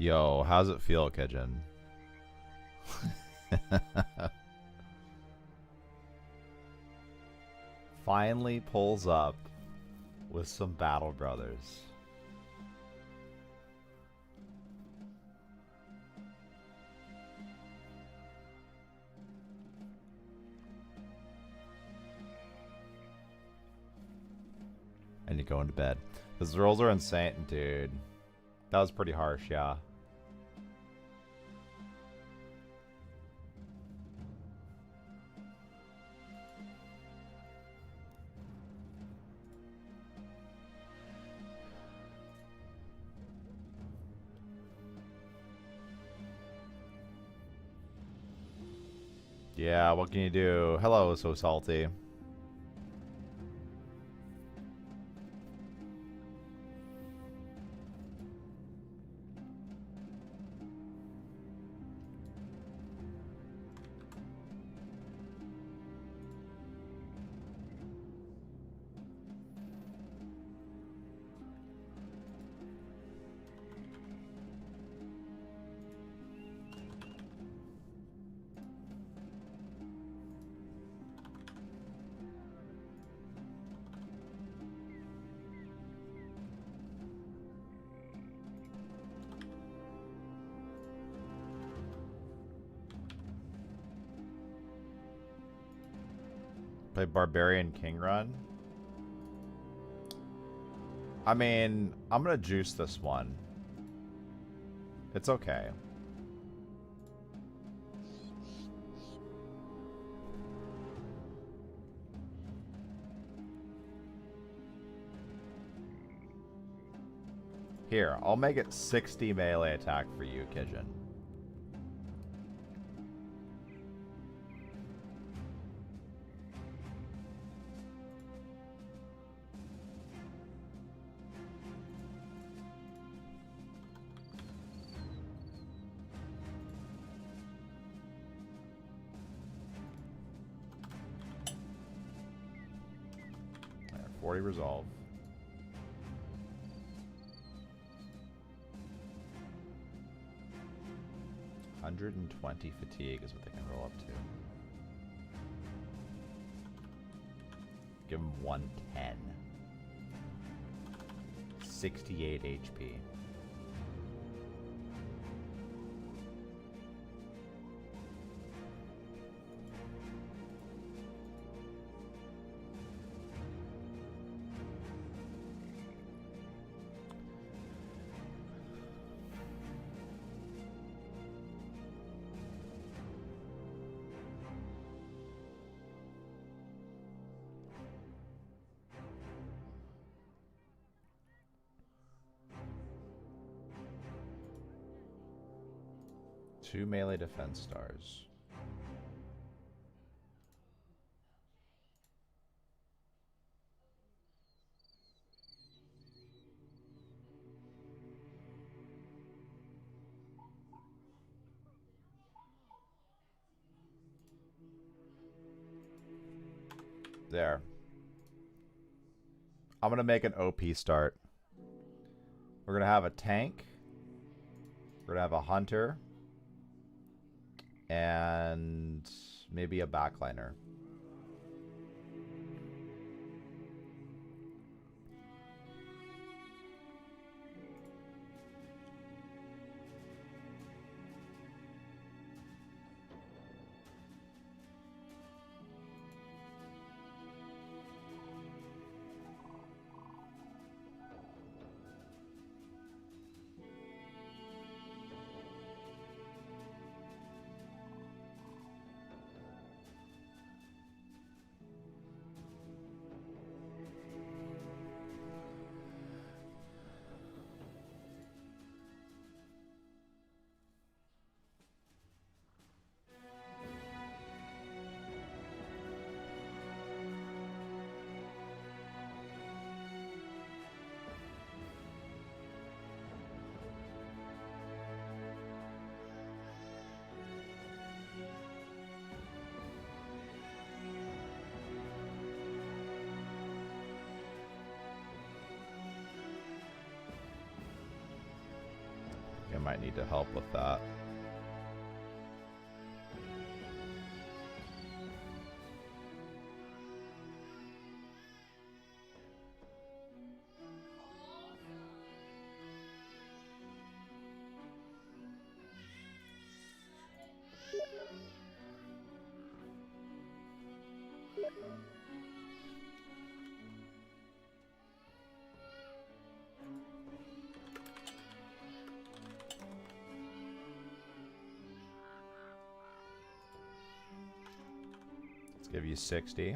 Yo, how's it feel, Kijin? Finally pulls up with some Battle Brothers. And you're going to bed. Those rolls are insane, dude. That was pretty harsh, yeah. Yeah, what can you do? Hello, so salty. Play Barbarian King Run. I mean, I'm gonna juice this one. It's okay. Here, I'll make it 60 melee attack for you, Kijin. There, 40 resolve. $120 fatigue is what they can roll up to. Give him 110. 68 HP. Two melee defense stars. There. I'm going to make an OP start. We're going to have a tank. We're going to have a hunter. And maybe a backliner. might need to help with that. Give you 60.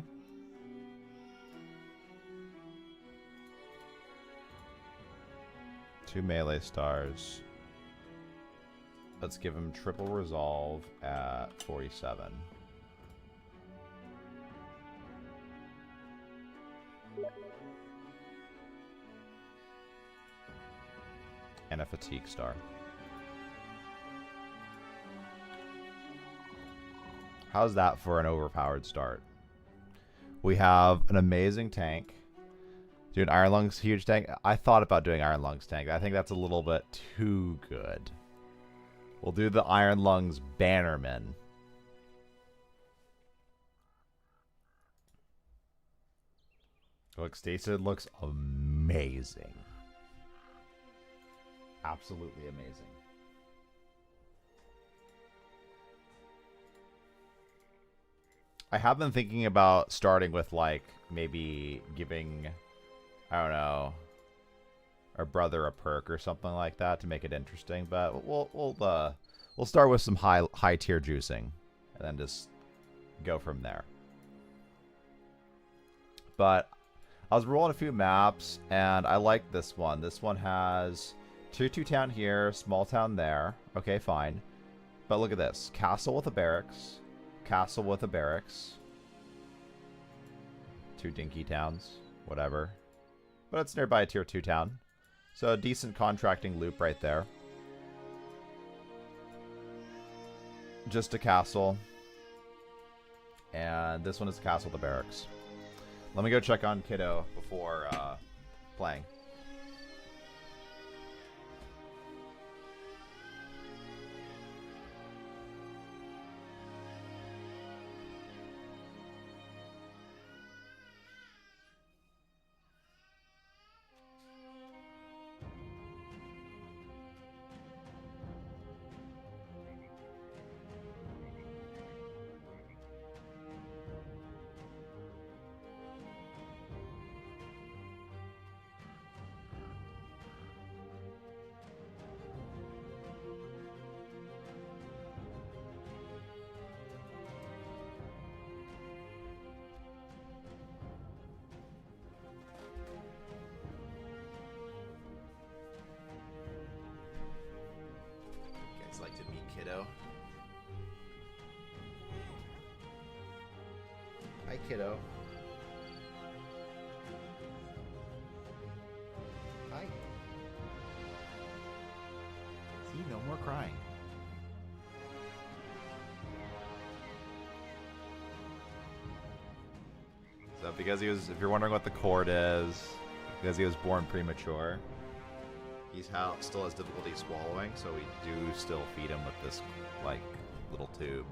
Two melee stars. Let's give him triple resolve at 47. And a fatigue star. How's that for an overpowered start? We have an amazing tank. Dude, Iron Lungs, huge tank. I thought about doing Iron Lungs tank. I think that's a little bit too good. We'll do the Iron Lungs Bannerman. Look, Stasid looks amazing. Absolutely amazing. I have been thinking about starting with, like, maybe giving, I don't know, our brother a perk or something like that to make it interesting. But we'll start with some high tier juicing, and then just go from there. But I was rolling a few maps, and I like this one. This one has tier 2 town here, small town there. Okay, fine. But look at this: castle with a barracks. Castle with a barracks. 2 dinky towns. Whatever. But it's nearby a tier 2 town. So a decent contracting loop right there. Just a castle. And this one is a castle with a barracks. Let me go check on Kiddo before playing. Like to meet Kiddo. Hi, Kiddo. Hi. See, no more crying. So because he was, if you're wondering what the cord is, because he was born premature, he's still has difficulty swallowing, so we do still feed him with this, like, little tube.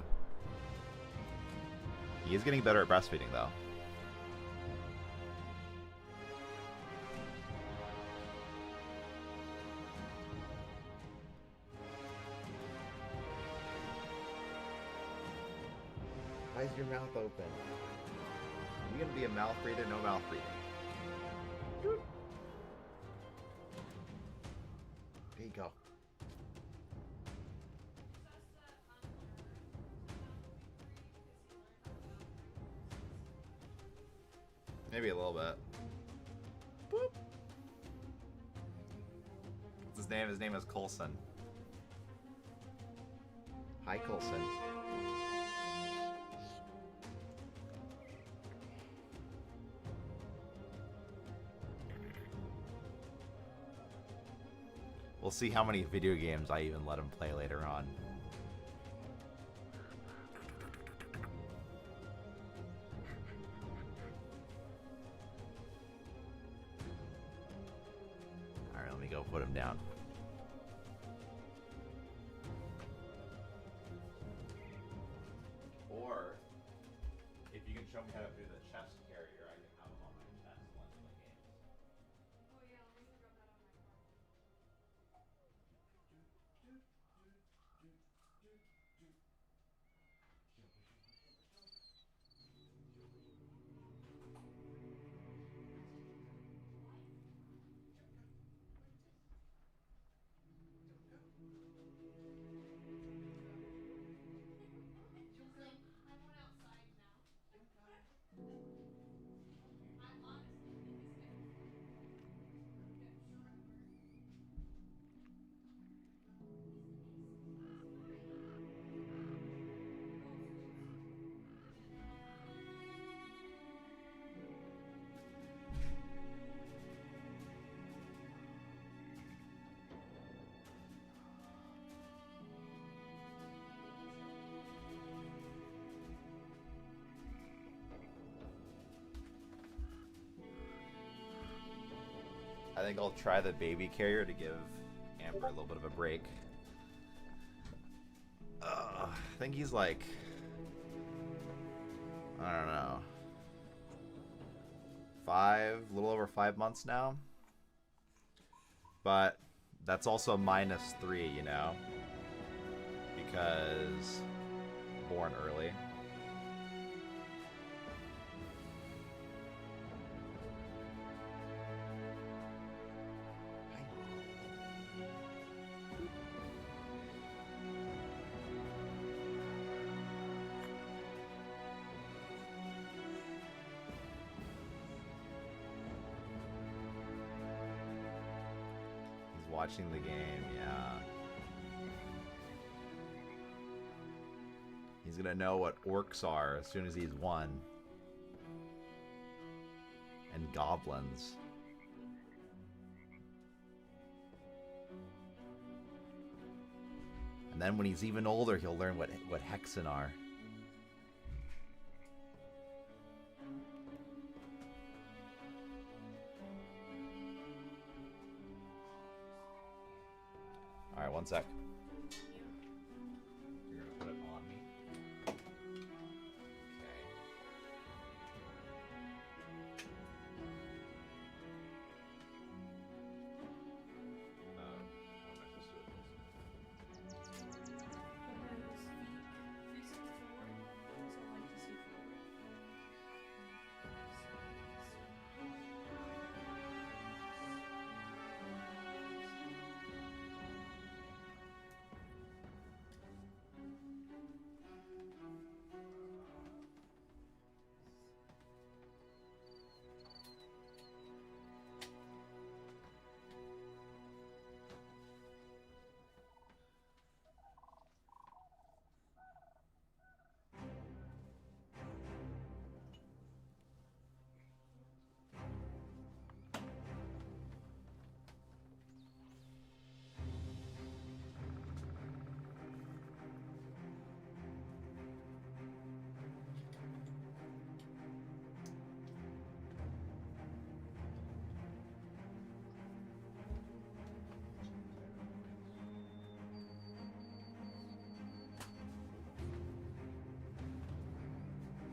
He is getting better at breastfeeding, though. Why is your mouth open? Are you gonna be a mouth breather? No mouth breathing. There you go. Maybe a little bit. Boop. What's his name? His name is Coulson. Hi, Coulson. We'll see how many video games I even let him play later on. Alright, let me go put him down. show me how to do the chest carrier, I can have him on my chest once in the games. Oh yeah, let me rub that on my car. Just like, I want outside now. I honestly think it's kind of fun. Yeah, surrender. I think I'll try the baby carrier to give Amber a little bit of a break. I think he's like, I don't know, a little over 5 months now. But that's also -3, you know, because born early. Watching the game, yeah. He's gonna know what orcs are as soon as he's won. And goblins. And then when he's even older, he'll learn what hexen are. Alright, one sec. You're gonna put it on me. Okay. What am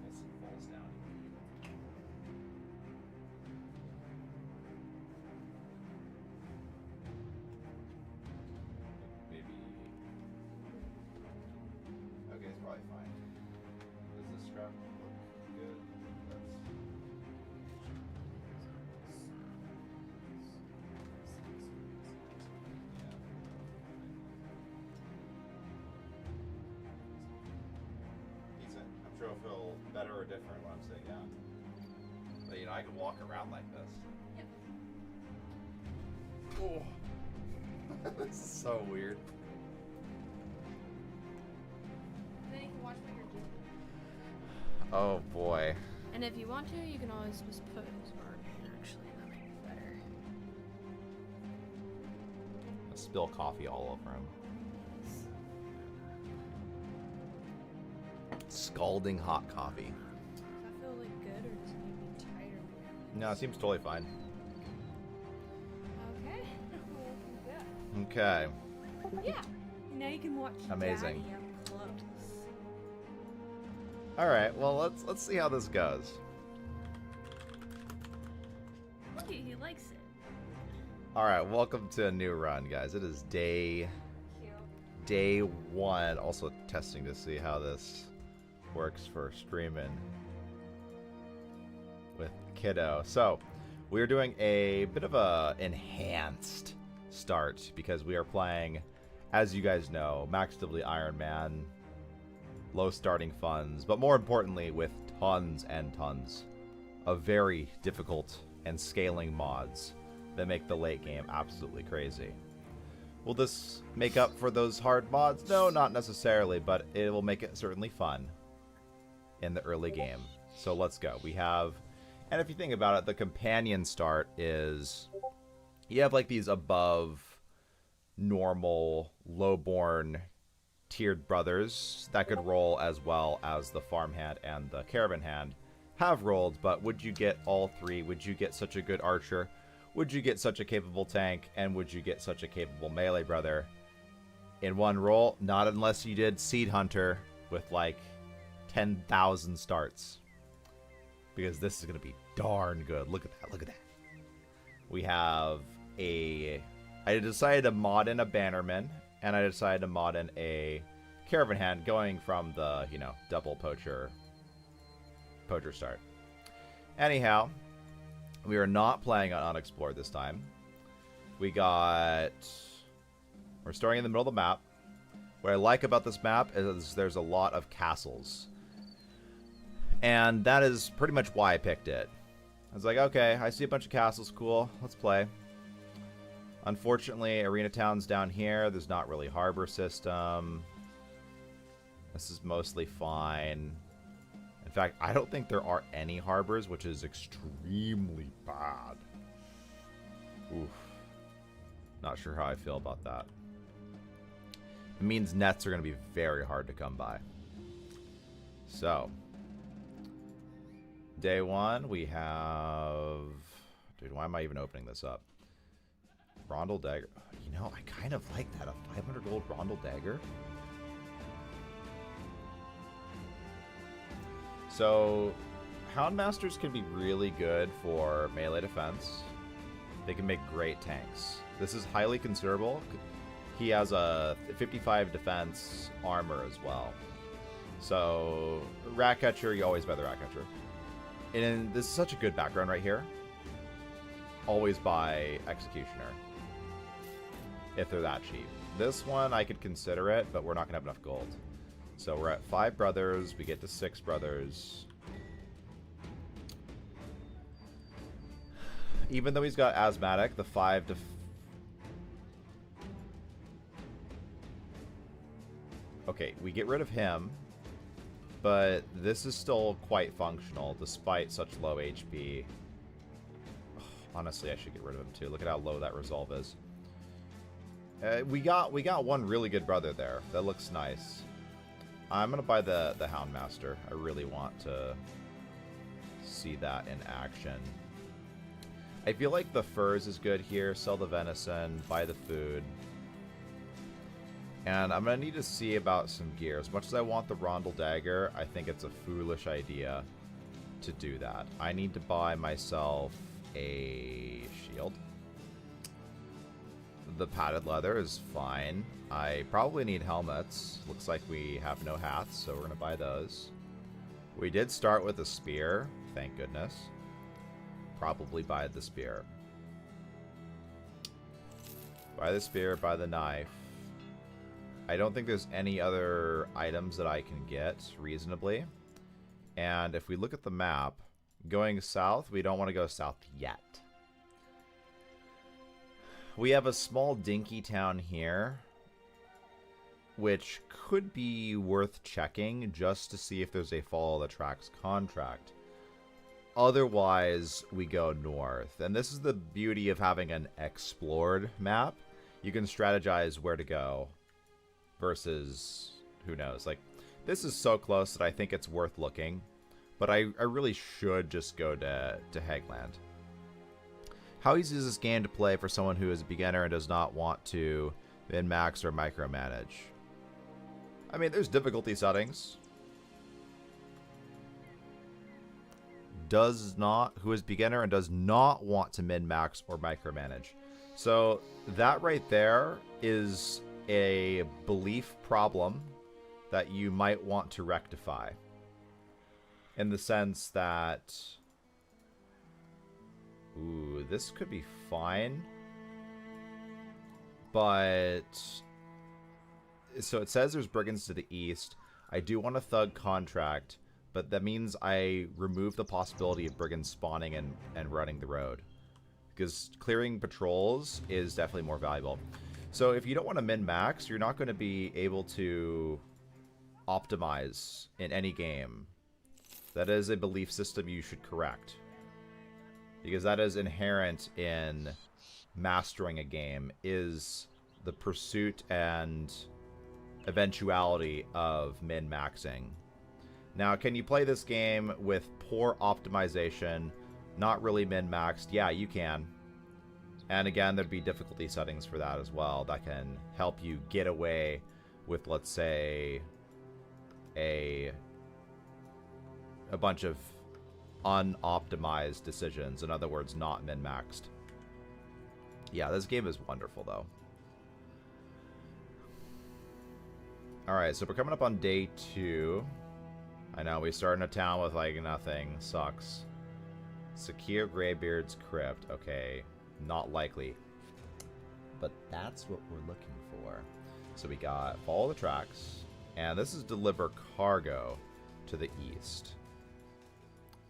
I supposed to do with this? Probably fine. Does this strap look good? Decent. I'm sure it'll feel better or different when I'm sitting down. But you know, I can walk around like this. Yep. Oh. This is so weird. Oh boy. And if you want to, you can always just put his arm in, actually, that might be better. I spill coffee all over him. Scalding hot coffee. Does that feel like good, or does it make me tired? No, it seems totally fine. Okay. Okay. Yeah. Now you can watch Amazing. Daddy up close. All right. Well, let's see how this goes. He likes it. All right. Welcome to a new run, guys. It is day one. Also testing to see how this works for streaming with Kiddo. So we're doing a bit of a enhanced start because we are playing, as you guys know, massively Ironman, low starting funds, but more importantly with tons and tons of very difficult and scaling mods that make the late game absolutely crazy. Will this make up for those hard mods? No, not necessarily, but it will make it certainly fun in the early game. So let's go. We have, and if you think about it, the companion start is, you have like these above normal, lowborn, tiered brothers that could roll as well as the farmhand and the caravan hand have rolled, but would you get all three? Would you get such a good archer? Would you get such a capable tank? And would you get such a capable melee brother in one roll? Not unless you did Seed Hunter with like 10,000 starts. Because this is going to be darn good. Look at that. Look at that. We have I decided to mod in a Bannerman, and I decided to mod in a Caravan Hand, going from the, double Poacher start. Anyhow, we are not playing on Unexplored this time. We're starting in the middle of the map. What I like about this map is there's a lot of castles. And that is pretty much why I picked it. I was like, okay, I see a bunch of castles, cool, let's play. Unfortunately, Arena Town's down here. There's not really harbor system. This is mostly fine. In fact, I don't think there are any harbors, which is extremely bad. Oof. Not sure how I feel about that. It means nets are going to be very hard to come by. So, day one, we have... Dude, why am I even opening this up? Rondel Dagger. I kind of like that. A 500 gold Rondel Dagger. So, Houndmasters can be really good for melee defense. They can make great tanks. This is highly considerable. He has a 55 defense armor as well. So, Ratcatcher, you always buy the Ratcatcher. And this is such a good background right here. Always buy Executioner. If they're that cheap. This one, I could consider it, but we're not going to have enough gold. So we're at 5 brothers. We get to 6 brothers. Even though he's got Asthmatic, the 5 to... Okay, we get rid of him. But this is still quite functional, despite such low HP. Honestly, I should get rid of him too. Look at how low that resolve is. We got one really good brother there. That looks nice. I'm gonna buy the Houndmaster. I really want to see that in action. I feel like the furs is good here. Sell the venison, buy the food. And I'm gonna need to see about some gear. As much as I want the Rondel Dagger, I think it's a foolish idea to do that. I need to buy myself a shield. The padded leather is fine. I probably need helmets. Looks like we have no hats, so we're going to buy those. We did start with a spear, thank goodness. Probably buy the spear. Buy the spear, buy the knife. I don't think there's any other items that I can get reasonably. And if we look at the map, going south, we don't want to go south yet. We have a small dinky town here, which could be worth checking just to see if there's a Follow the Tracks contract. Otherwise, we go north. And this is the beauty of having an explored map. You can strategize where to go versus, who knows. Like, this is so close that I think it's worth looking. But I really should just go to Hagland. How easy is this game to play for someone who is a beginner and does not want to min-max or micromanage? I mean, there's difficulty settings. who is beginner and does not want to min-max or micromanage. So that right there is a belief problem that you might want to rectify. In the sense that, ooh, this could be fine. But, so it says there's brigands to the east. I do want a thug contract, but that means I remove the possibility of brigands spawning and running the road. Because clearing patrols is definitely more valuable. So if you don't want to min-max, you're not going to be able to optimize in any game. That is a belief system you should correct. Because that is inherent in mastering a game, is the pursuit and eventuality of min-maxing. Now, can you play this game with poor optimization, not really min-maxed? Yeah, you can. And again, there'd be difficulty settings for that as well that can help you get away with, let's say, a bunch of unoptimized decisions. In other words, not min-maxed. Yeah, this game is wonderful, though. Alright, so we're coming up on day 2. I know, we start in a town with, like, nothing. Sucks. Secure Greybeard's Crypt. Okay, not likely. But that's what we're looking for. So we got follow the tracks. And this is deliver cargo to the east.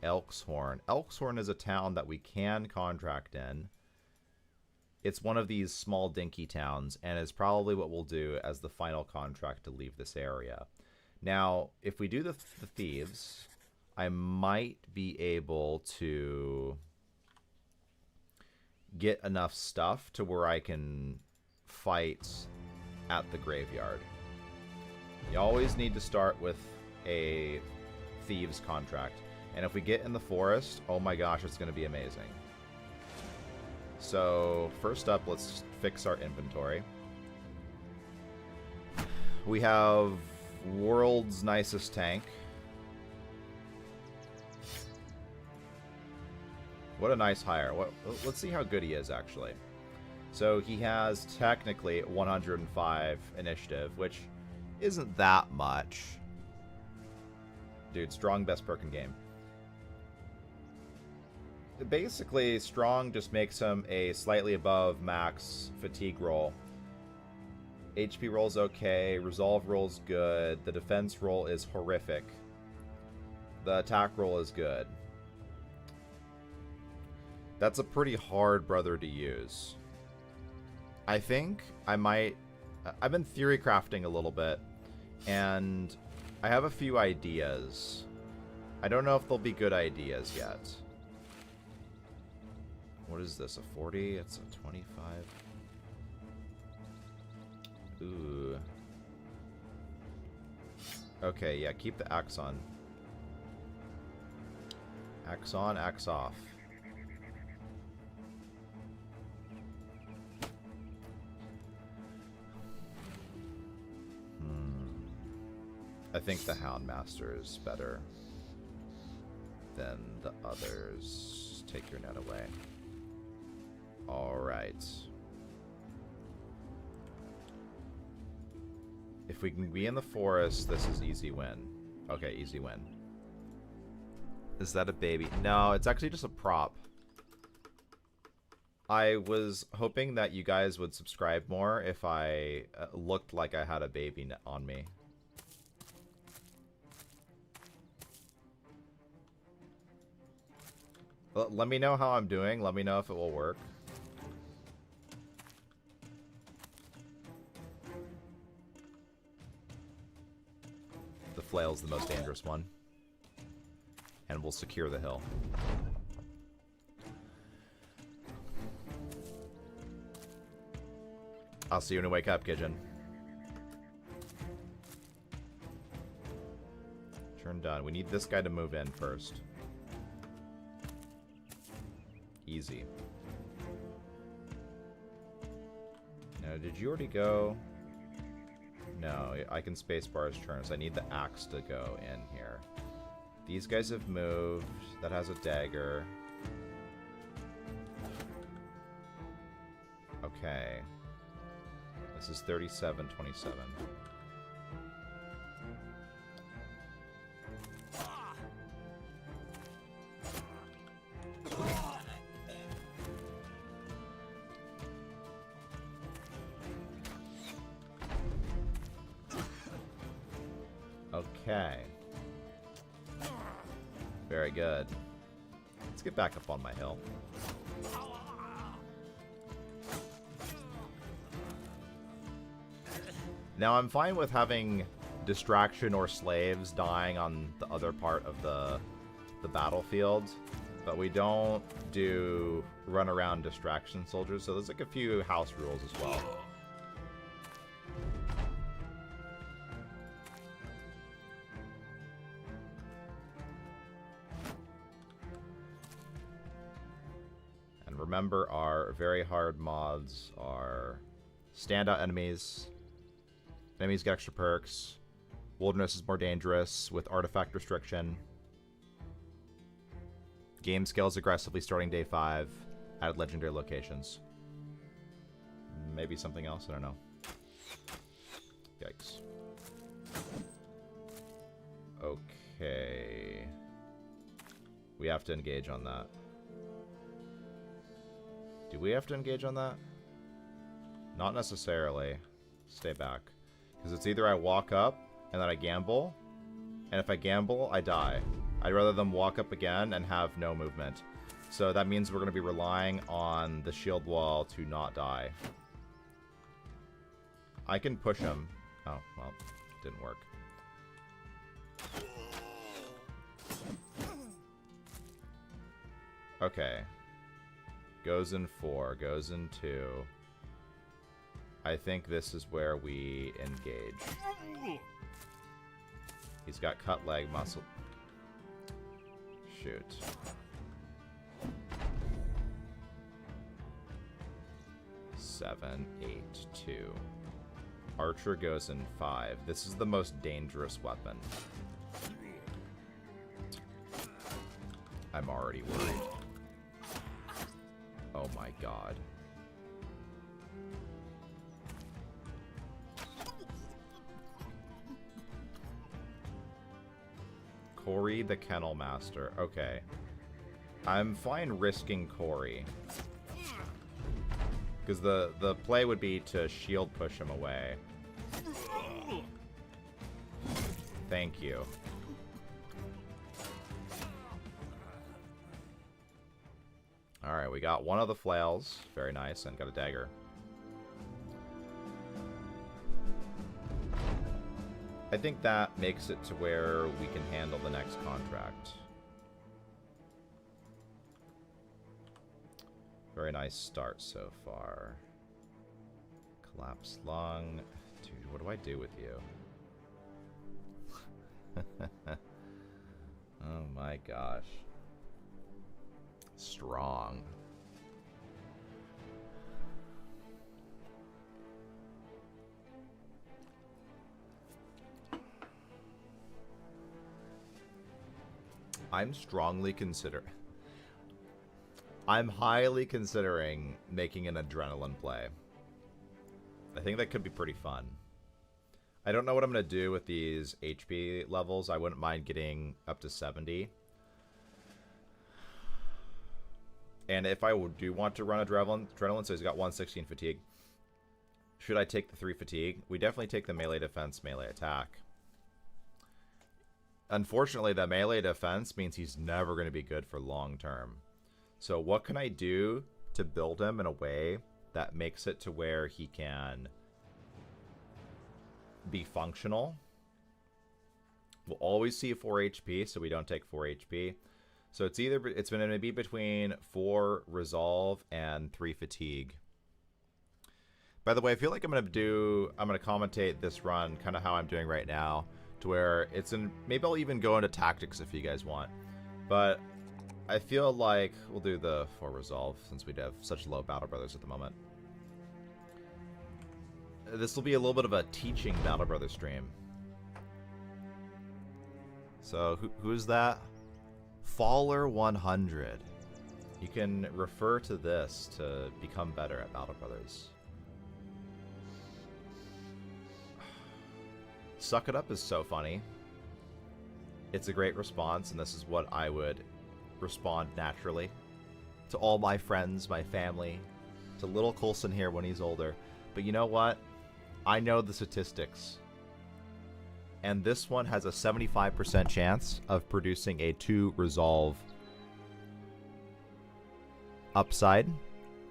Elkshorn. Elkshorn is a town that we can contract in. It's one of these small dinky towns, and is probably what we'll do as the final contract to leave this area. Now, if we do the thieves, I might be able to get enough stuff to where I can fight at the graveyard. You always need to start with a thieves contract. And if we get in the forest, oh my gosh, it's going to be amazing. So, first up, let's fix our inventory. We have world's nicest tank. What a nice hire. Let's see how good he is, actually. So, he has technically 105 initiative, which isn't that much. Dude, strong best perk in game. Basically, strong just makes him a slightly above max fatigue roll. HP roll's okay, resolve roll's good, the defense roll is horrific. The attack roll is good. That's a pretty hard brother to use. I think I might... I've been theory crafting a little bit, and I have a few ideas. I don't know if they'll be good ideas yet. What is this, a 40? It's a 25. Ooh. Okay, yeah, keep the axe on. Axe on, axe off. I think the Houndmaster is better than the others. Take your net away. Alright. If we can be in the forest, this is easy win. Okay, easy win. Is that a baby? No, it's actually just a prop. I was hoping that you guys would subscribe more if I looked like I had a baby on me. Let me know how I'm doing. Let me know if it will work. The flail's the most dangerous one. And we'll secure the hill. I'll see you when you wake up, Gidgeon. Turn done. We need this guy to move in first. Easy. Now, did you already go? No, I can spacebar his turns. I need the axe to go in here. These guys have moved. That has a dagger. Okay. This is 37-27. Okay. Very good. Let's get back up on my hill. Now I'm fine with having distraction or slaves dying on the other part of the battlefield, but we don't do run around distraction soldiers, so there's like a few house rules as well. And remember, our very hard mods are standout enemies. Enemies get extra perks. Wilderness is more dangerous with artifact restriction. Game scales aggressively starting day 5. Added legendary locations. Maybe something else, I don't know. Yikes. Okay. We have to engage on that. Do we have to engage on that? Not necessarily. Stay back. Because it's either I walk up and then I gamble, and if I gamble, I die. I'd rather them walk up again and have no movement. So that means we're going to be relying on the shield wall to not die. I can push him. Oh, well, didn't work. Okay. Goes in 4, goes in 2. I think this is where we engage. He's got cut leg muscle. Shoot. Seven, 8, 2. Archer goes in 5. This is the most dangerous weapon. I'm already worried. Oh my god. Corey the Kennel Master. Okay. I'm fine risking Corey. Because the play would be to shield push him away. Thank you. Alright, we got one of the flails. Very nice. And got a dagger. I think that makes it to where we can handle the next contract. Very nice start so far. Collapse lung. Dude, what do I do with you? Oh my gosh. Strong. I'm highly considering making an adrenaline play. I think that could be pretty fun. I don't know what I'm going to do with these HP levels. I wouldn't mind getting up to 70. And if I do want to run adrenaline, so he's got 116 fatigue. Should I take the 3 fatigue? We definitely take the melee defense, melee attack. Unfortunately, the melee defense means he's never going to be good for long term. So what can I do to build him in a way that makes it to where he can be functional? We'll always see 4 HP, so we don't take 4 HP. So it's going to be between 4 resolve and 3 fatigue. By the way, I feel like I'm going to commentate this run kind of how I'm doing right now, to where it's in, maybe I'll even go into tactics if you guys want. But I feel like we'll do the 4 resolve since we have such low Battle Brothers at the moment. This will be a little bit of a teaching Battle Brothers stream. So who's that? Faller 100. You can refer to this to become better at Battle Brothers. Suck It Up is so funny. It's a great response, and this is what I would respond naturally to all my friends, my family, to little Coulson here when he's older. But you know what? I know the statistics. And this one has a 75% chance of producing a 2 resolve upside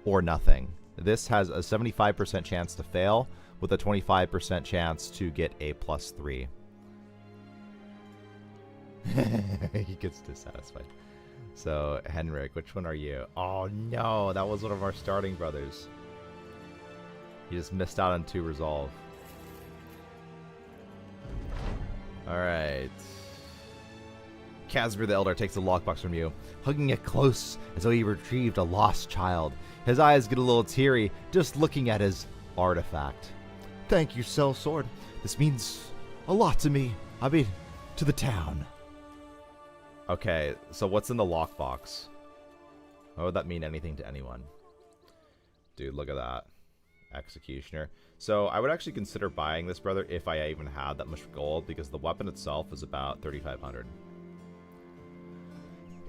or nothing. This has a 75% chance to fail with a 25% chance to get a +3. He gets dissatisfied. So, Henrik, which one are you? Oh no, that was one of our starting brothers. He just missed out on 2 resolve. Alright. Casimir the Elder takes the lockbox from you, hugging it close as though he retrieved a lost child. His eyes get a little teary just looking at his artifact. Thank you, Sellsword. This means a lot to me. I mean, to the town. Okay, so what's in the lockbox? Why would that mean anything to anyone? Dude, look at that. Executioner. So I would actually consider buying this, brother, if I even had that much gold, because the weapon itself is about 3,500.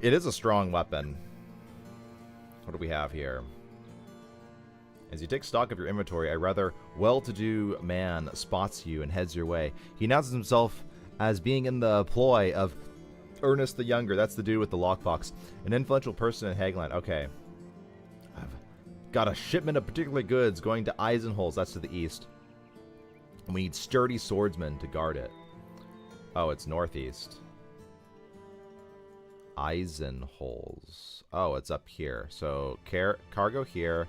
It is a strong weapon. What do we have here? As you take stock of your inventory, a rather well-to-do man spots you and heads your way. He announces himself as being in the employ of Ernest the Younger. That's the dude with the lockbox. An influential person in Hageland. Okay. I've got a shipment of particular goods going to Eisenholz. That's to the east. And we need sturdy swordsmen to guard it. Oh, it's northeast. Eisenholz. Oh, it's up here. So, cargo here.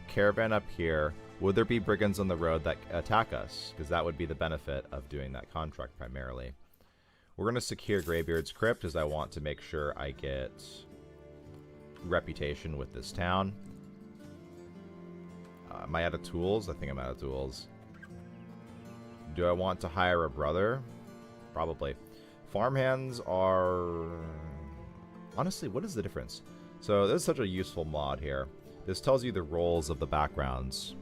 Caravan up here. Would there be brigands on the road that attack us? Because that would be the benefit of doing that contract primarily. We're going to secure Greybeard's Crypt, as I want to make sure I get reputation with this town. Am I out of tools? I think I'm out of tools. Do I want to hire a brother? Probably. Farmhands are... Honestly, what is the difference? So this is such a useful mod here. This tells you the roles of the backgrounds.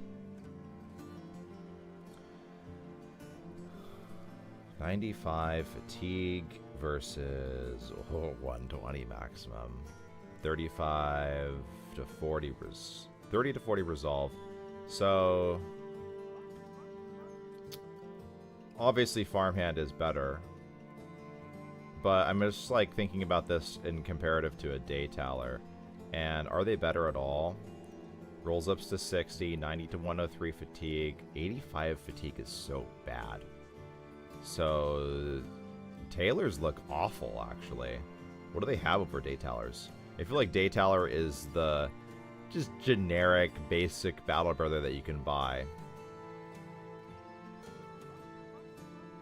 95 fatigue versus 120 maximum. 35 to 40 30 to 40 resolve. So obviously farmhand is better. But I'm just like thinking about this in comparative to a day taller. And are they better at all? Rolls ups to 60, 90 to 103 fatigue. 85 fatigue is so bad. So tailors look awful, actually. What do they have over day tallers? I feel like day taller is the just generic, basic battle brother that you can buy.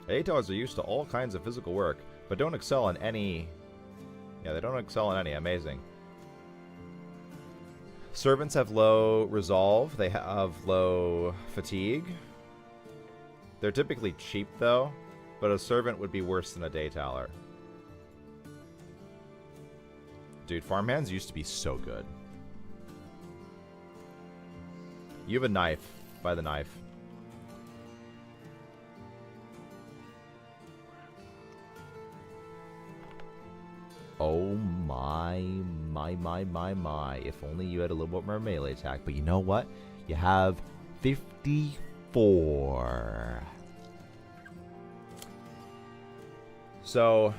Day tallers are used to all kinds of physical work, but don't excel in any... Yeah, they don't excel in any. Amazing. Servants have low resolve. They have low fatigue. They're typically cheap, though. But a servant would be worse than a day taller. Dude, farmhands used to be so good. You have a knife. Buy the knife. Oh my. If only you had a little bit more melee attack. But you know what? You have 54. So,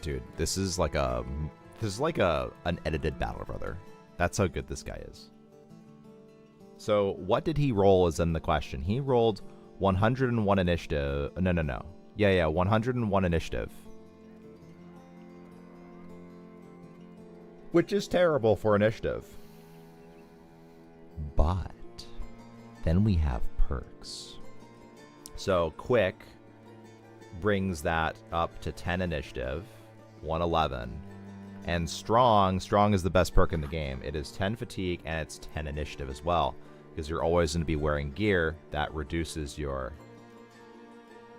dude, this is like an edited battle brother. That's how good this guy is. So, what did he roll is in the question. He rolled 101 initiative. No. Yeah, 101 initiative. Which is terrible for initiative. But then we have perks. So, quick brings that up to 10 initiative, 111. And strong is the best perk in the game. It is 10 fatigue and it's 10 initiative as well, because you're always going to be wearing gear that reduces your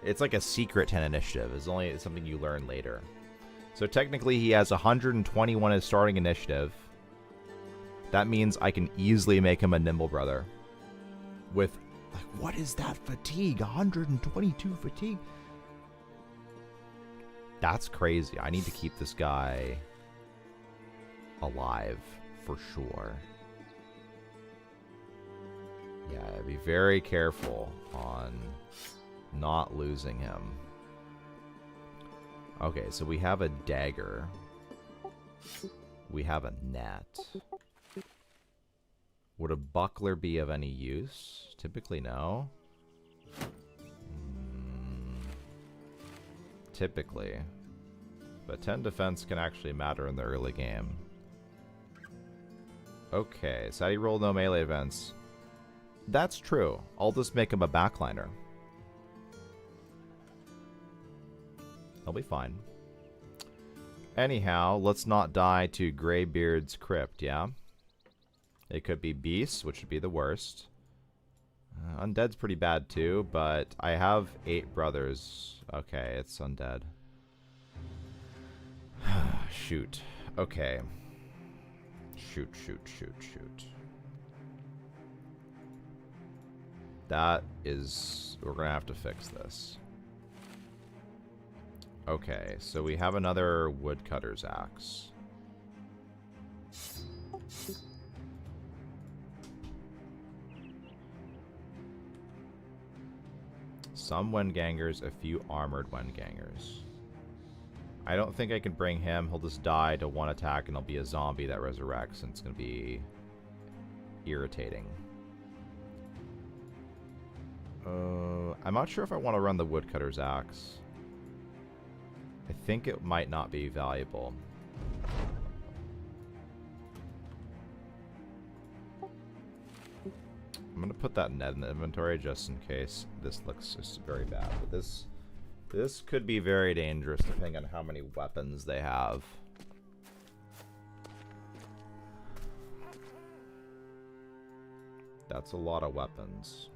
It's like a secret 10 initiative. It's only something you learn later. So technically he has 121 as starting initiative. That means I can easily make him a nimble brother. With, like, what is that fatigue? 122 fatigue? That's crazy. I need to keep this guy alive for sure. Yeah, be very careful on not losing him. Okay, so we have a dagger. We have a net. Would a buckler be of any use? Typically, no. Typically. But 10 defense can actually matter in the early game. Okay, so how do you roll no melee events? That's true. I'll just make him a backliner. He'll be fine. Anyhow, let's not die to Greybeard's Crypt, yeah? It could be beasts, which would be the worst. Undead's pretty bad too, but I have 8 brothers. Okay, it's undead. Shoot. Okay. Shoot. That is... We're gonna have to fix this. Okay, so we have another woodcutter's axe. Some Wendgangers, a few armored Wendgangers. I don't think I can bring him. He'll just die to one attack and he'll be a zombie that resurrects, and it's going to be irritating. I'm not sure if I want to run the woodcutter's axe. I think it might not be valuable. I'm going to put that net in the inventory just in case this looks just very bad. But this could be very dangerous depending on how many weapons they have. That's a lot of weapons.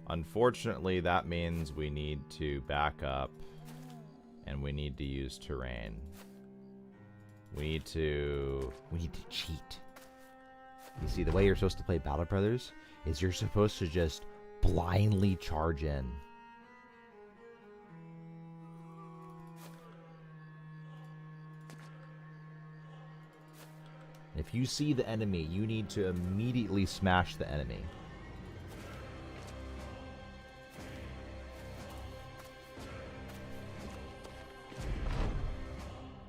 Unfortunately, that means we need to back up and we need to use terrain. We need to cheat. You see, the way you're supposed to play Battle Brothers is you're supposed to just blindly charge in. If you see the enemy, you need to immediately smash the enemy.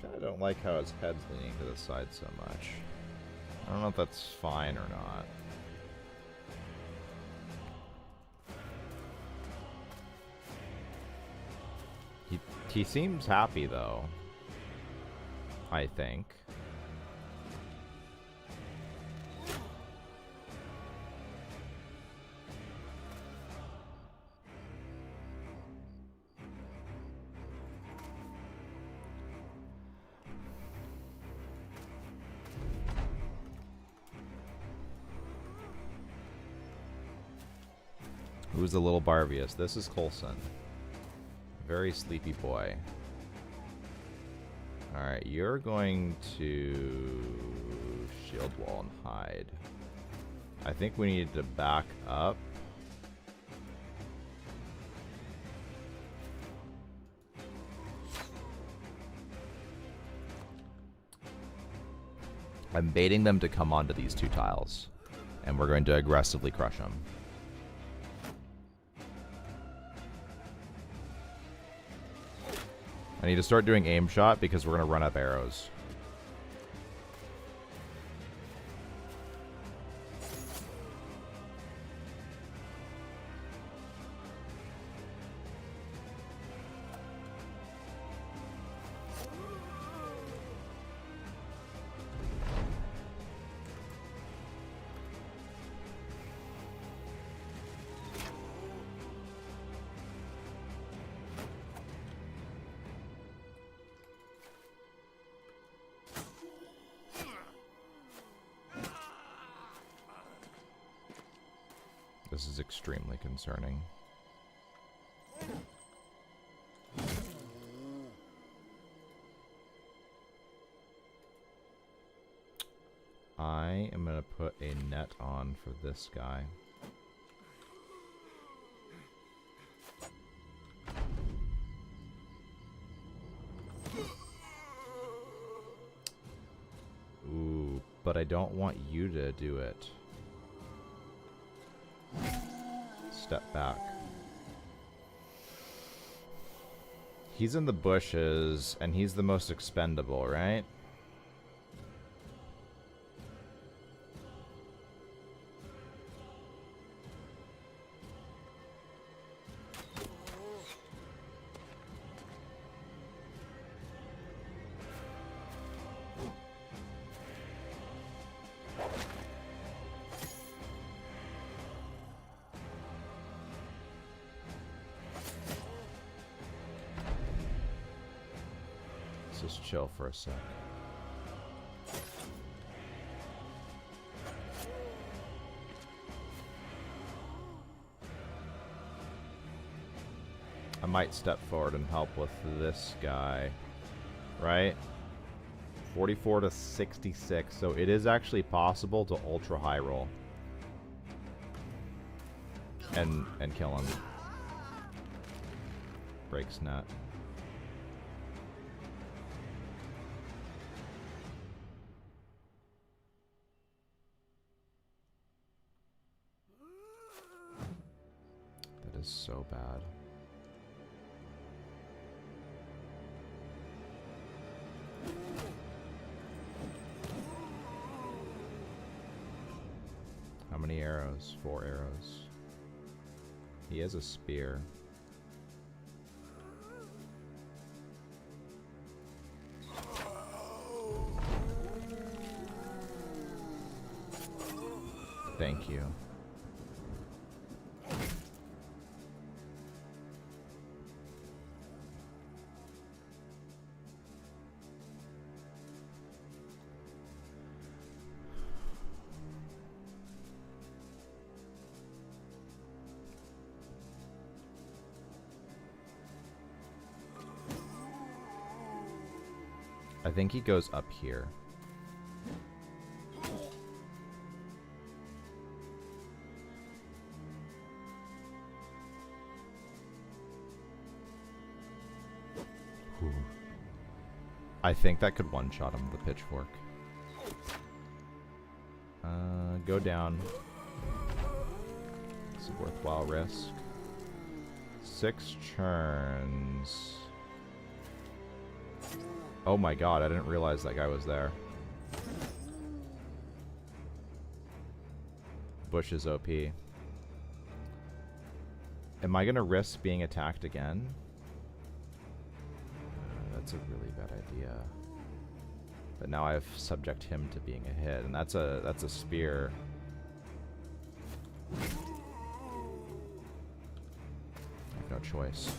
I don't like how his head's leaning to the side so much. I don't know if that's fine or not. He seems happy though, I think. Who's the little Barbius? This is Coulson. Very sleepy boy. Alright, you're going to shield wall and hide. I think we need to back up. I'm baiting them to come onto these 2 tiles. And we're going to aggressively crush them. I need to start doing aim shot because we're going to run up arrows. This is extremely concerning. I am going to put a net on for this guy. Ooh, but I don't want you to do it. Step back. He's in the bushes, and he's the most expendable, right? Just chill for a sec. I might step forward and help with this guy, right? 44 to 66, so it is actually possible to ultra high roll and kill him. Breaks net. That is so bad. How many arrows? 4 arrows. He has a spear. Thank you. I think he goes up here. Ooh. I think that could one-shot him with the pitchfork. Go down. It's a worthwhile risk. 6 turns. Oh my god, I didn't realize that guy was there. Bush is OP. Am I gonna risk being attacked again? That's a really bad idea. But now I've subject him to being a hit, and that's a spear. I have no choice.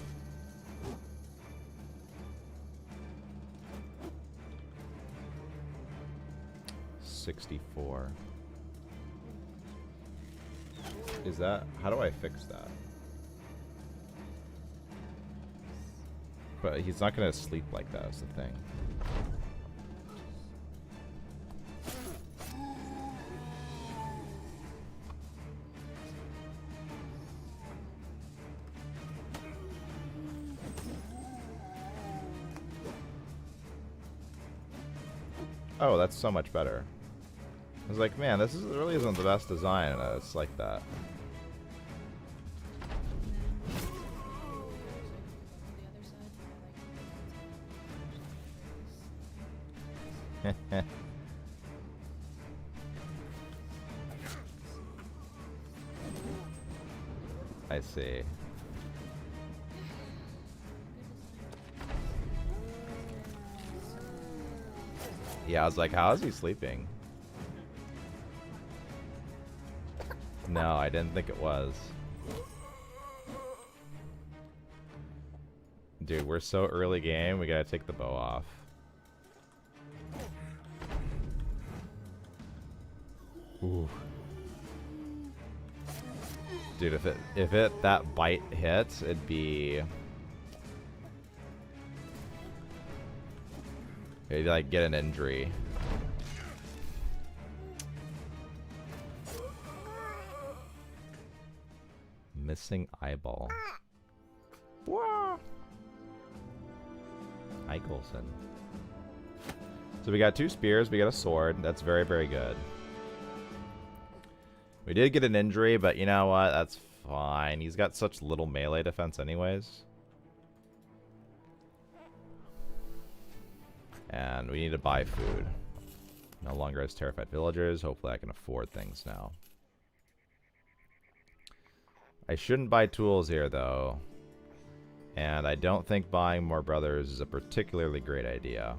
$64. Is that... How do I fix that? But he's not gonna sleep like that, is the thing. Oh, that's so much better. I was like, man, this really isn't the best design, and it's like that. I see. Yeah, I was like, how is he sleeping? No, I didn't think it was. Dude, we're so early game, we gotta take the bow off. Ooh. Dude, if that bite hits, it'd be it'd like get an injury. Missing eyeball. Whoa. Eichelson. So we got 2 spears, we got a sword. That's very, very good. We did get an injury, but you know what? That's fine. He's got such little melee defense anyways. And we need to buy food. No longer has terrified villagers. Hopefully I can afford things now. I shouldn't buy tools here, though. And I don't think buying more brothers is a particularly great idea.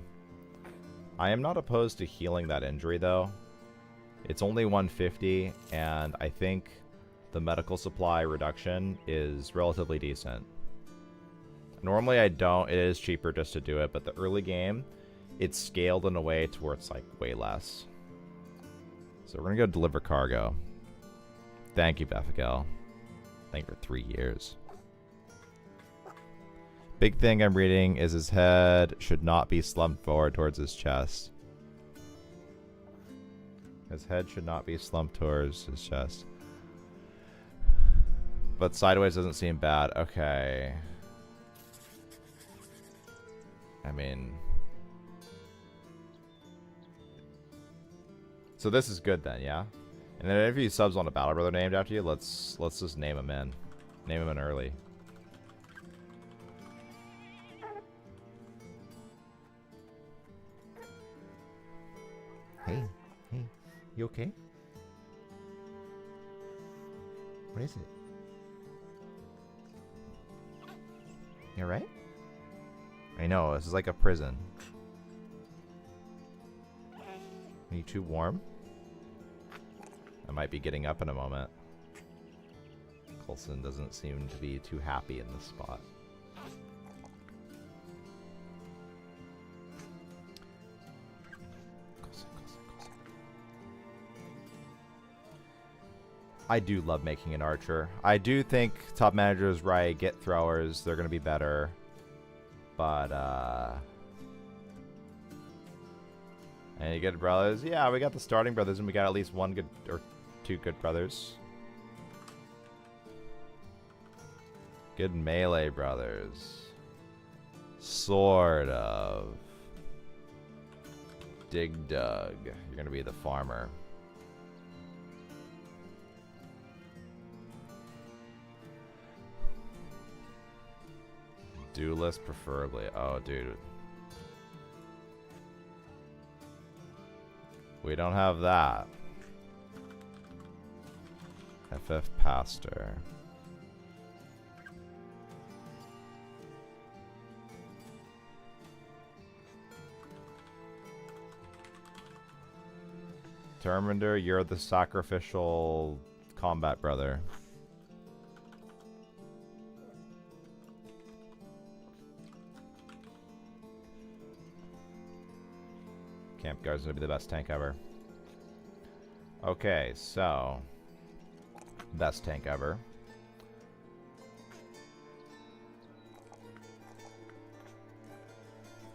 I am not opposed to healing that injury, though. It's only 150, and I think the medical supply reduction is relatively decent. Normally I don't. It is cheaper just to do it, but the early game, it's scaled in a way to where it's like way less. So we're going to go deliver cargo. Thank you, Bethel. Thank you for 3 years. Big thing I'm reading is his head should not be slumped forward towards his chest. His head should not be slumped towards his chest. But sideways doesn't seem bad. Okay. I mean... So this is good then, yeah? And then if you subs want a battle brother named after you, let's just name him in. Name him in early. Hey, you okay? What is it? You alright? I know, this is like a prison. Are you too warm? I might be getting up in a moment. Coulson doesn't seem to be too happy in this spot. Coulson. I do love making an archer. I do think top manager is right. Get throwers. They're going to be better. But, any good brothers? Yeah, we got the starting brothers, and we got at least 1 good or 2 good brothers. Good melee brothers. Sort of. Dig Dug. You're gonna be the farmer. Duelist preferably. Oh, dude. We don't have that. FF Pastor. Terminder, you're the sacrificial combat brother. Camp Guard's gonna be the best tank ever. Okay, so best tank ever.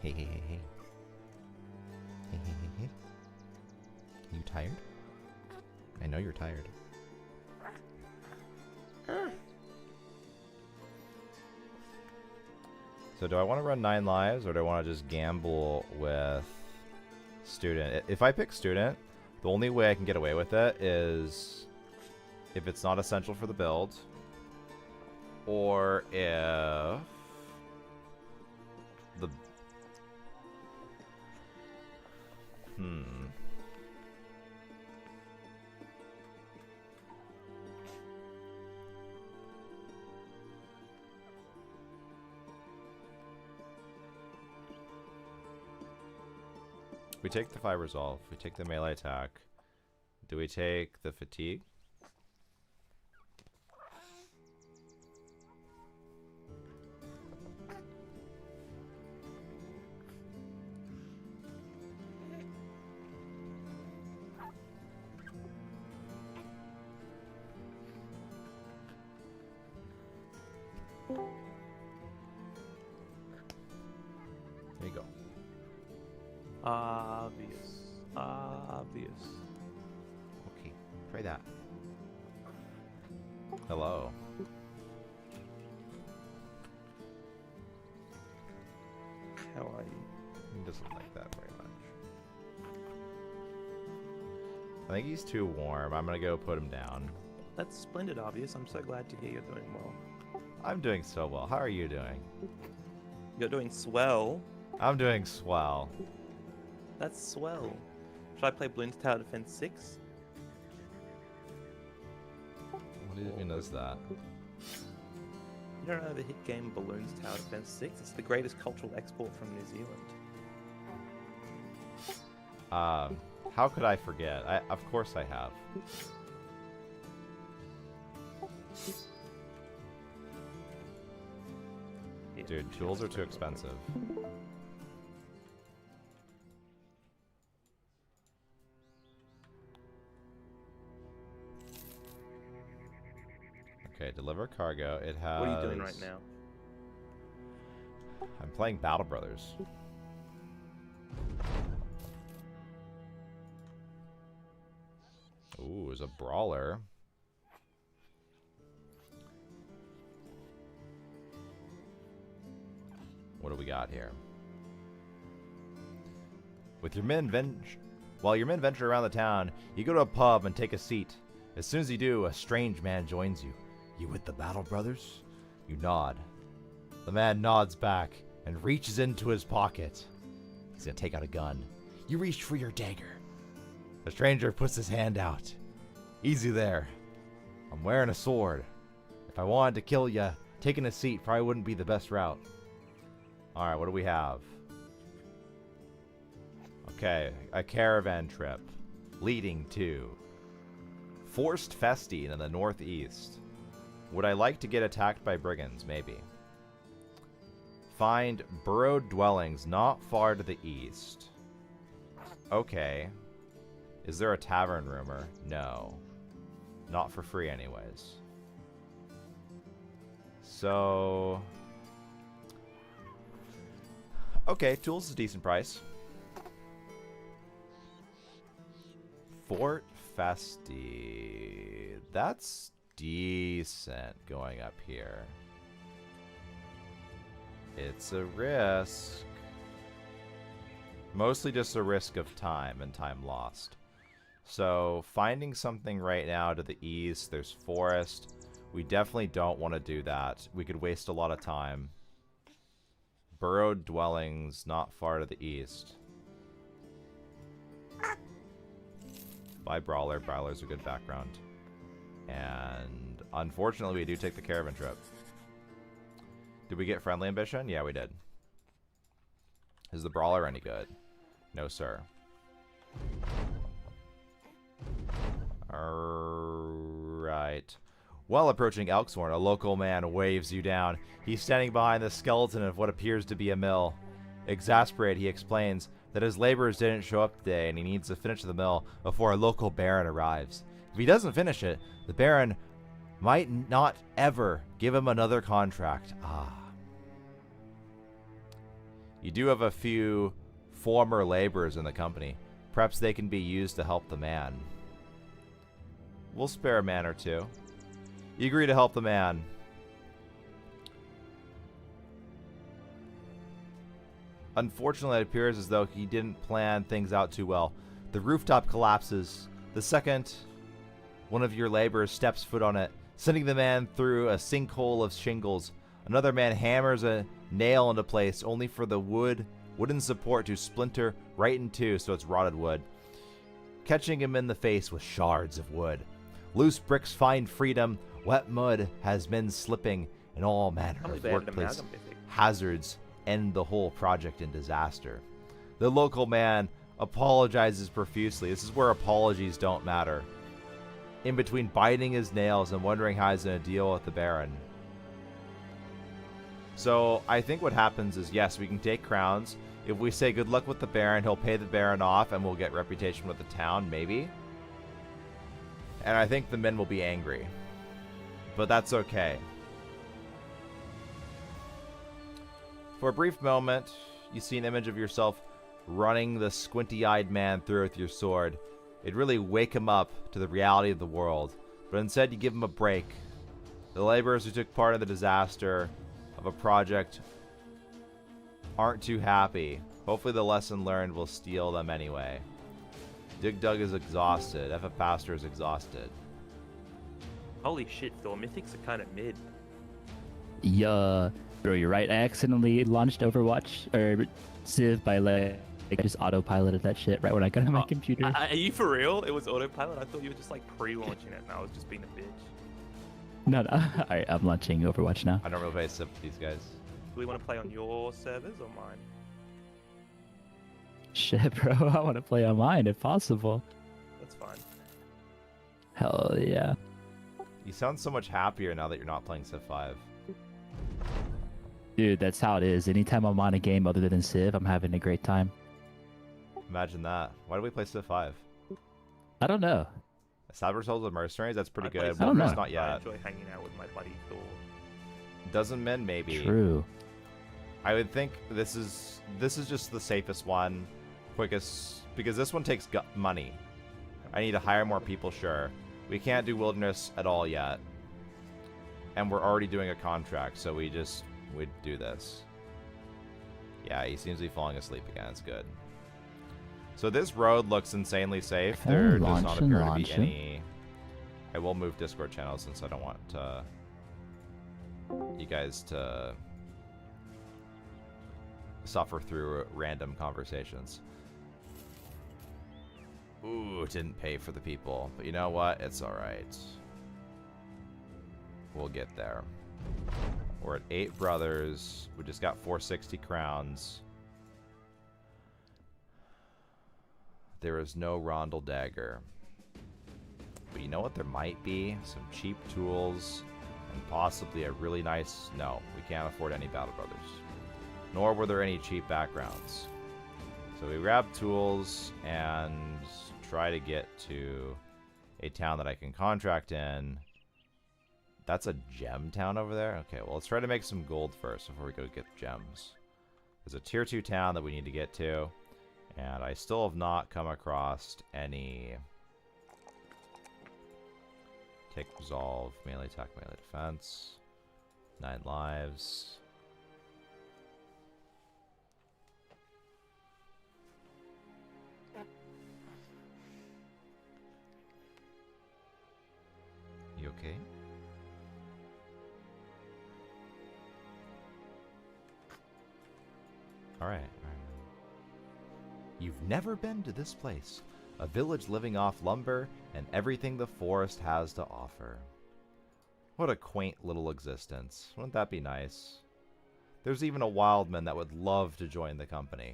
Hey. Hey. You tired? I know you're tired. So do I want to run 9 lives, or do I want to just gamble with student? If I pick student, the only way I can get away with it is if it's not essential for the build, or if the... We take the 5 resolve. We take the melee attack. Do we take the fatigue? There you go. Obvious. Obvious. Okay, try that. Hello. How are you? He doesn't like that very much. I think he's too warm. I'm gonna go put him down. That's splendid, Obvious. I'm so glad to hear you're doing well. I'm doing so well. How are you doing? You're doing swell. I'm doing swell. That's swell. Should I play Bloons Tower Defense 6? What even is that? You don't know the hit game Balloons Tower Defense 6? It's the greatest cultural export from New Zealand. How could I forget? Of course I have. Yeah, Dude, tools are too expensive. Okay, deliver cargo. It has... What are you doing right now? I'm playing Battle Brothers. Ooh, there's a brawler. What do we got here? With your men While your men venture around the town, you go to a pub and take a seat. As soon as you do, a strange man joins you. You with the Battle Brothers? You nod. The man nods back and reaches into his pocket. He's gonna take out a gun. You reach for your dagger. The stranger puts his hand out. Easy there. I'm wearing a sword. If I wanted to kill ya, taking a seat probably wouldn't be the best route. Alright, what do we have? Okay, a caravan trip leading to forced festing in the northeast. Would I like to get attacked by brigands? Maybe. Find burrowed dwellings not far to the east. Okay. Is there a tavern rumor? No. Not for free anyways. So... okay, tools is a decent price. Fort Festi. That's decent going up here. It's a risk. Mostly just a risk of time and time lost. So finding something right now to the east, there's forest. We definitely don't want to do that. We could waste a lot of time. Burrowed dwellings not far to the east. By Brawler. Brawler's a good background. And unfortunately, we do take the caravan trip. Did we get friendly ambition? Yeah, we did. Is the Brawler any good? No, sir. Alright. While approaching Elkshorn, a local man waves you down. He's standing behind the skeleton of what appears to be a mill. Exasperated, he explains that his laborers didn't show up today and he needs to finish the mill before a local baron arrives. If he doesn't finish it, the baron might not ever give him another contract. Ah. You do have a few former laborers in the company. Perhaps they can be used to help the man. We'll spare a man or two. You agree to help the man. Unfortunately, it appears as though he didn't plan things out too well. The rooftop collapses. The second one of your laborers steps foot on it, sending the man through a sinkhole of shingles. Another man hammers a nail into place, only for the wooden support to splinter right in two, so it's rotted wood, catching him in the face with shards of wood. Loose bricks find freedom. Wet mud has men slipping, and all manner of workplace hazards end the whole project in disaster. The local man apologizes profusely. This is where apologies don't matter. In between biting his nails and wondering how he's going to deal with the Baron. So I think what happens is, yes, we can take crowns. If we say good luck with the Baron, he'll pay the Baron off and we'll get reputation with the town, maybe. And I think the men will be angry. But that's okay. For a brief moment, you see an image of yourself running the squinty-eyed man through with your sword. It'd really wake him up to the reality of the world, but instead you give him a break. The laborers who took part in the disaster of a project aren't too happy. Hopefully the lesson learned will steel them anyway. Dig Dug is exhausted. FF Pastor is exhausted. Holy shit, Thor. Mythics are kind of mid. Yeah, bro, you're right. I accidentally launched Overwatch or Civ by like I just autopiloted that shit right when I got on my computer. Are you for real? It was autopilot? I thought you were just like pre-launching it and I was just being a bitch. No, no. Alright, I'm launching Overwatch now. I don't really play Civ with these guys. Do we want to play on your servers or mine? Shit, bro. I want to play on mine if possible. That's fine. Hell yeah. You sound so much happier now that you're not playing Civ 5. Dude, that's how it is. Anytime I'm on a game other than Civ, I'm having a great time. Imagine that. Why do we play Civ 5? I don't know. Cyber Souls of Mercenaries? That's pretty good. I don't know. It's not I yet. enjoy hanging out with my buddy Thor. Doesn't Min? Maybe. True. I would think this is just the safest one, quickest, because this one takes money. I need to hire more people, sure. We can't do Wilderness at all yet. And we're already doing a contract, so we'd do this. Yeah, he seems to be falling asleep again. It's good. So this road looks insanely safe. Okay, There does not launching, appear to be launching. any... I will move Discord channels since I don't want you guys to suffer through random conversations. Ooh, didn't pay for the people. But you know what? It's alright. We'll get there. We're at 8 brothers. We just got 460 crowns. There is no Rondel Dagger. But you know what there might be? Some cheap tools and possibly a really nice... No, we can't afford any Battle Brothers. Nor were there any cheap backgrounds. So we grab tools and try to get to a town that I can contract in. That's a gem town over there? Okay, well, let's try to make some gold first before we go get gems. There's a tier 2 town that we need to get to. And I still have not come across any... Take resolve, melee attack, melee defense. 9 lives. You okay? Alright. You've never been to this place. A village living off lumber and everything the forest has to offer. What a quaint little existence. Wouldn't that be nice? There's even a wildman that would love to join the company.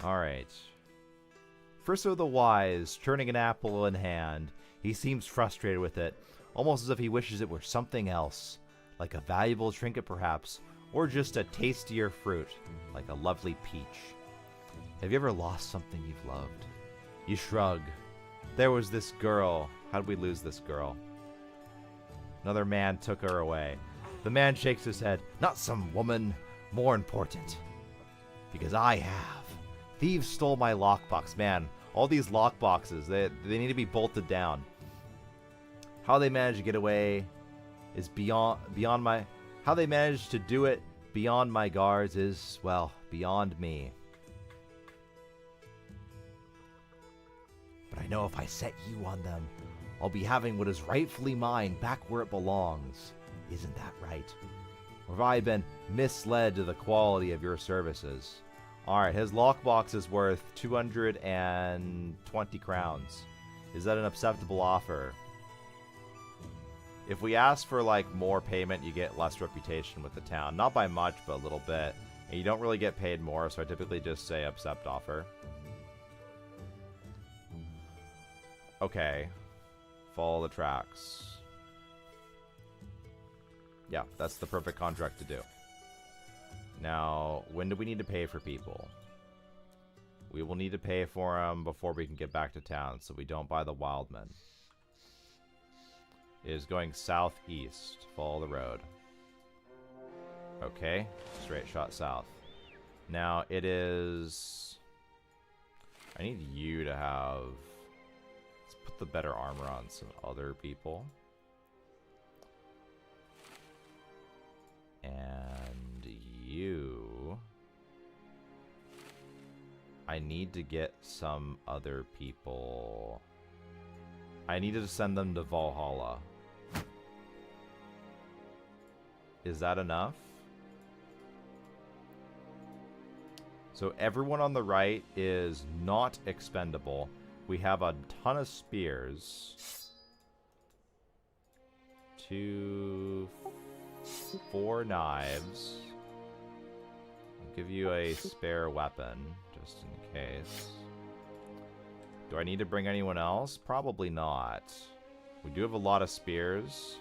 Alright. Frisso the Wise, churning an apple in hand. He seems frustrated with it, almost as if he wishes it were something else. Like a valuable trinket perhaps, or just a tastier fruit, like a lovely peach. Have you ever lost something you've loved? You shrug. There was this girl. How did we lose this girl? Another man took her away. The man shakes his head. Not some woman. More important. Because I have. Thieves stole my lockbox. Man, all these lockboxes, they need to be bolted down. How they managed to get away is beyond my... How they managed to do it beyond my guards is, well, beyond me. But I know if I set you on them, I'll be having what is rightfully mine back where it belongs. Isn't that right? Or have I been misled to the quality of your services? Alright, his lockbox is worth 220 crowns. Is that an acceptable offer? If we ask for, like, more payment, you get less reputation with the town. Not by much, but a little bit. And you don't really get paid more, so I typically just say accept offer. Okay. Follow the tracks. Yeah, that's the perfect contract to do. Now, when do we need to pay for people? We will need to pay for them before we can get back to town, so we don't buy the Wildman. It is going southeast. Follow the road. Okay, straight shot south. Now it is... I need you to have... Let's put the better armor on some other people. And you... I need to get some other people... I need to send them to Valhalla. Is that enough? So everyone on the right is not expendable. We have a ton of spears. 2, 4 knives. I'll give you a spare weapon, just in case. Do I need to bring anyone else? Probably not. We do have a lot of spears.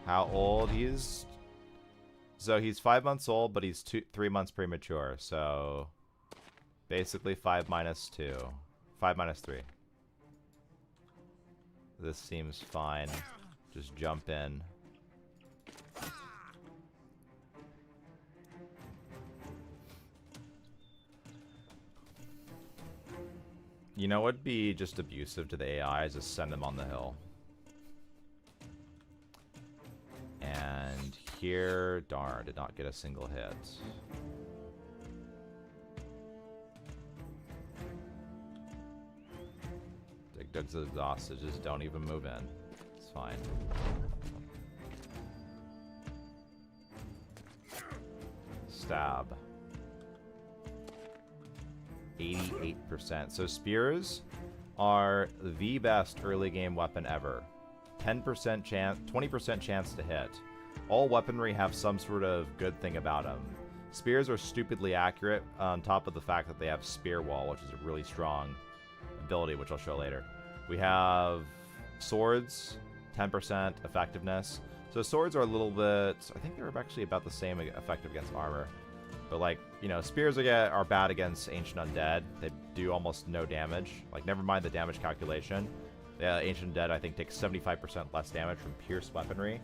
How old? So he's 5 months old, but he's 3 months premature. So basically 5 minus 2. 5 minus 3. This seems fine. Just jump in. You know what would be just abusive to the AI is just send them on the hill. And here, darn, did not get a single hit. Doug's exhausted, just don't even move in. It's fine. Stab. 88%. So spears are the best early game weapon ever. 10% chance, 20% chance to hit. All weaponry have some sort of good thing about them. Spears are stupidly accurate on top of the fact that they have spear wall, which is a really strong ability, which I'll show later. We have swords, 10% effectiveness. So swords are a little bit, I think they're actually about the same effective against armor. But like, you know, spears are bad against ancient undead. They do almost no damage. Like, never mind the damage calculation. Ancient undead, I think, takes 75% less damage from pierced weaponry.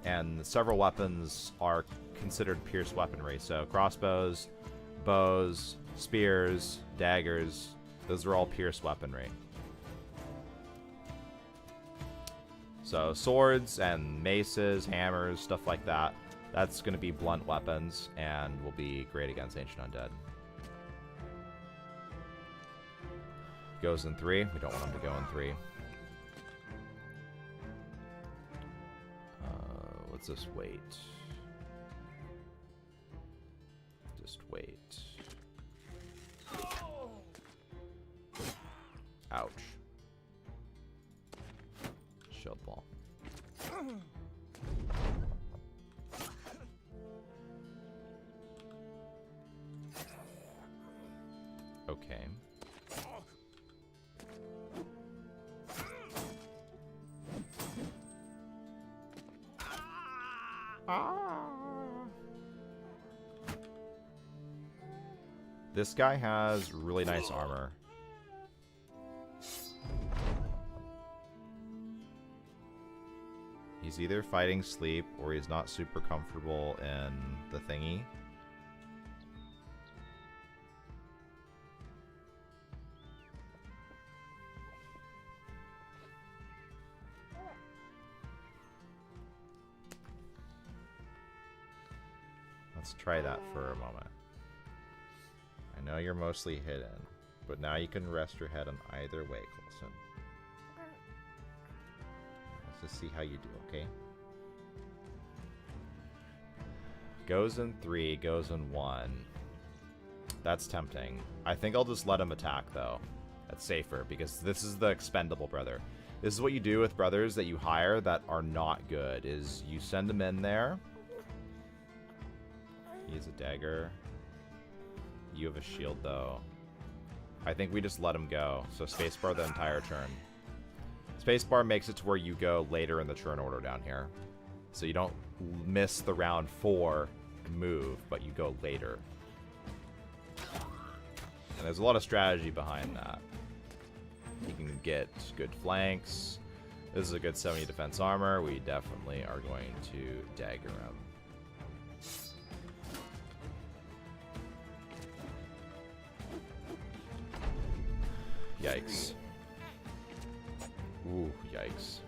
And several weapons are considered pierced weaponry. So crossbows, bows, spears, daggers, those are all pierced weaponry. So swords and maces, hammers, stuff like that, that's going to be blunt weapons and will be great against ancient undead. Goes in 3. We don't want him to go in 3. Let's just wait. Just wait. Ouch. Shield ball. Okay. This guy has really nice armor. He's either fighting sleep or he's not super comfortable in the thingy. Let's try that for a moment. I know you're mostly hidden, but now you can rest your head on either way, Coulson. Let's just see how you do, okay? Goes in 3, goes in 1. That's tempting. I think I'll just let him attack, though. That's safer, because this is the expendable brother. This is what you do with brothers that you hire that are not good, is you send them in there. He has a dagger. You have a shield, though. I think we just let him go. So spacebar the entire turn. Spacebar makes it to where you go later in the turn order down here. So you don't miss the round 4 move, but you go later. And there's a lot of strategy behind that. You can get good flanks. This is a good 70 defense armor. We definitely are going to dagger him. Yikes. Ooh, yikes.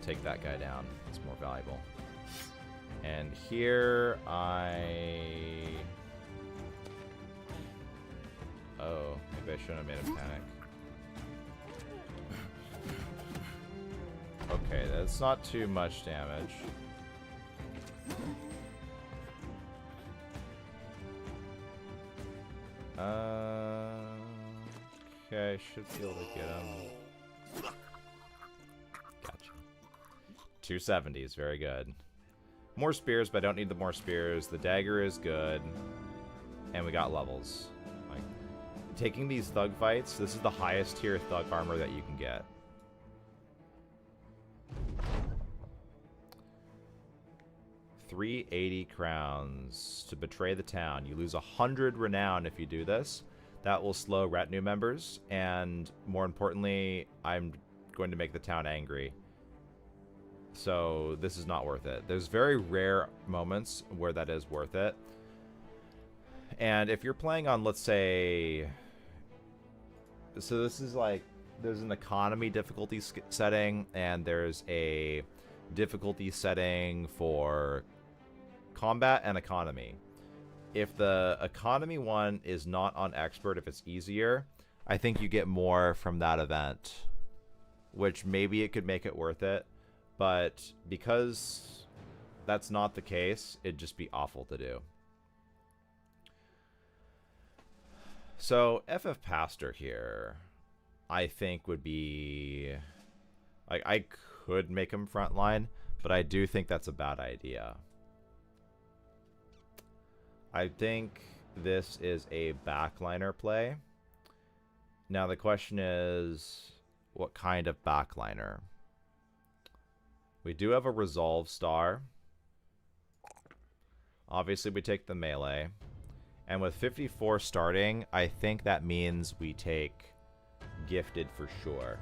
Take that guy down. It's more valuable. And here oh, maybe I shouldn't have made him panic. Okay, that's not too much damage. Okay, I should be able to get him. Gotcha. 270 is very good. More spears, but I don't need the more spears. The dagger is good. And we got levels. Like, taking these thug fights, this is the highest tier thug armor that you can get. $380 crowns to betray the town. You lose 100 renown if you do this. That will slow retinue members, and more importantly, I'm going to make the town angry. So this is not worth it. There's very rare moments where that is worth it. And if you're playing on, let's say, so this is like, there's an economy difficulty setting, and there's a difficulty setting for combat and economy. If the economy one is not on expert, if it's easier, I think you get more from that event, which maybe it could make it worth it. But because that's not the case, it'd just be awful to do. So FF Pastor here, I think would be, like, I could make him frontline, but I do think that's a bad idea. I think this is a backliner play. Now the question is, what kind of backliner? We do have a resolve star. Obviously we take the melee. And with 54 starting, I think that means we take gifted for sure.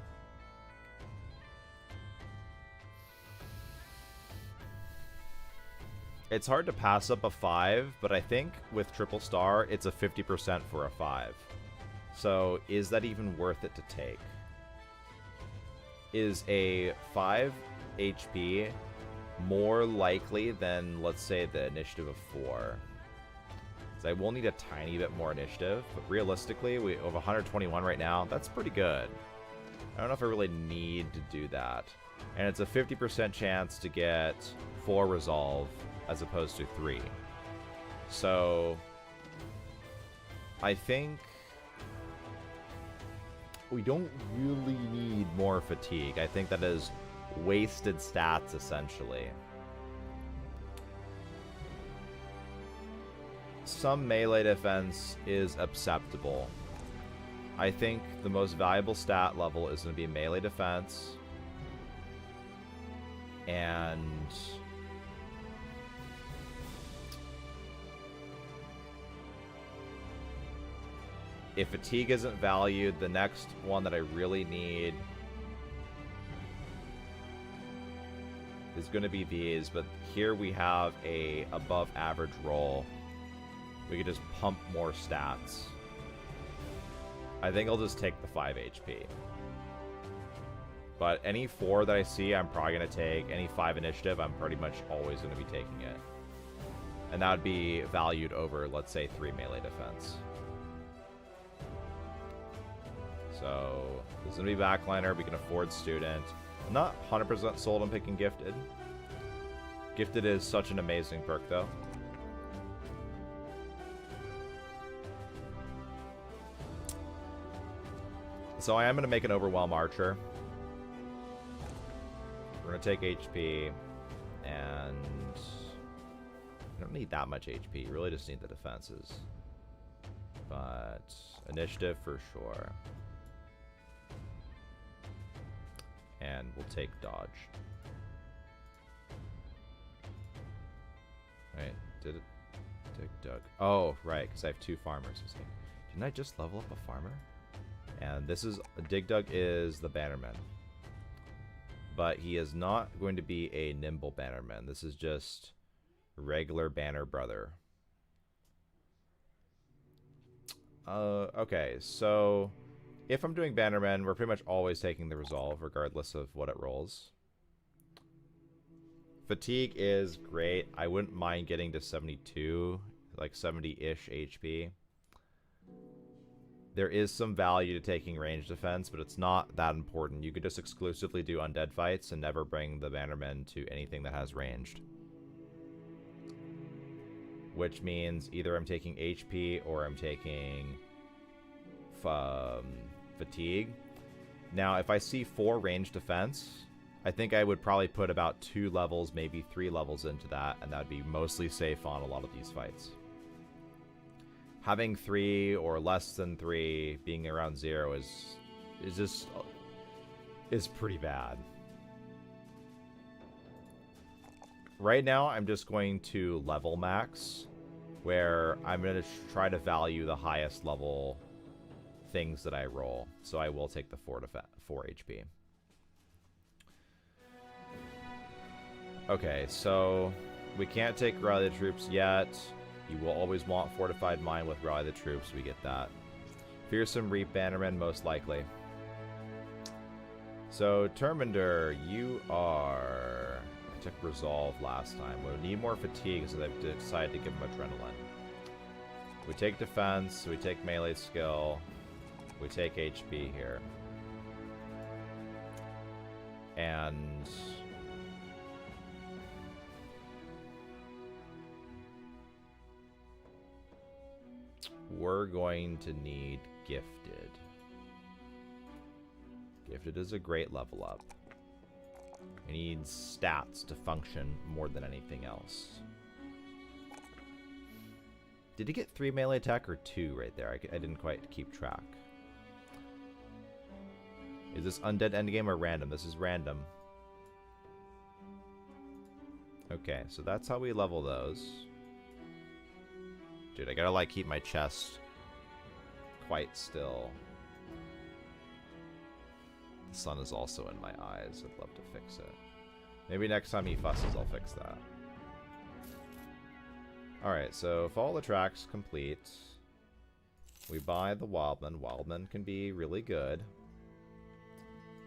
It's hard to pass up a 5, but I think with triple star, it's a 50% for a 5. So is that even worth it to take? Is a 5 HP more likely than, let's say, the initiative of 4? So I will need a tiny bit more initiative, but realistically, we have 121 right now. That's pretty good. I don't know if I really need to do that. And it's a 50% chance to get 4 resolve as opposed to 3. So I think we don't really need more fatigue. I think that is wasted stats, essentially. Some melee defense is acceptable. I think the most valuable stat level is going to be melee defense. And if fatigue isn't valued, the next one that I really need is going to be these, but here we have a above average roll. We could just pump more stats. I think I'll just take the 5 HP. But any 4 that I see, I'm probably going to take. Any 5 initiative, I'm pretty much always going to be taking it. And that would be valued over, let's say, 3 melee defense. So this is going to be backliner. We can afford student. I'm not 100% sold on picking gifted. Gifted is such an amazing perk, though. So I am going to make an Overwhelm Archer. We're going to take HP, and I don't need that much HP. You really just need the defenses. But initiative for sure. And we'll take dodge. Alright, did Dig Dug. Oh, right, because I have 2 farmers. I was like, didn't I just level up a farmer? And this is... Dig Dug is the Bannerman. But he is not going to be a nimble Bannerman. This is just regular Banner Brother. Okay, so if I'm doing Bannerman, we're pretty much always taking the Resolve, regardless of what it rolls. Fatigue is great. I wouldn't mind getting to 72, like 70-ish HP. There is some value to taking range defense, but it's not that important. You could just exclusively do undead fights and never bring the Bannerman to anything that has ranged. Which means either I'm taking HP or I'm taking fatigue. Now, if I see 4 range defense, I think I would probably put about 2 levels, maybe 3 levels into that, and that would be mostly safe on a lot of these fights. Having 3 or less than 3 being around 0 is pretty bad. Right now, I'm just going to level max, where I'm going to try to value the highest level things that I roll. So I will take the 4 HP. Okay, so we can't take Rally the Troops yet. You will always want Fortified Mine with Rally the Troops. We get that. Fearsome Reap Bannerman, most likely. So, Terminder, you are... I took Resolve last time. We need more Fatigue, so I've decided to give him Adrenaline. We take Defense, we take Melee Skill, we take HP here. And... we're going to need Gifted. Gifted is a great level up. It needs stats to function more than anything else. Did he get 3 melee attack or 2 right there? I didn't quite keep track. Is this undead endgame or random? This is random. Okay, so that's how we level those. Dude, I gotta like keep my chest quite still. The sun is also in my eyes. I'd love to fix it. Maybe next time he fusses, I'll fix that. Alright, so follow the tracks complete. We buy the Wildman. Wildman can be really good.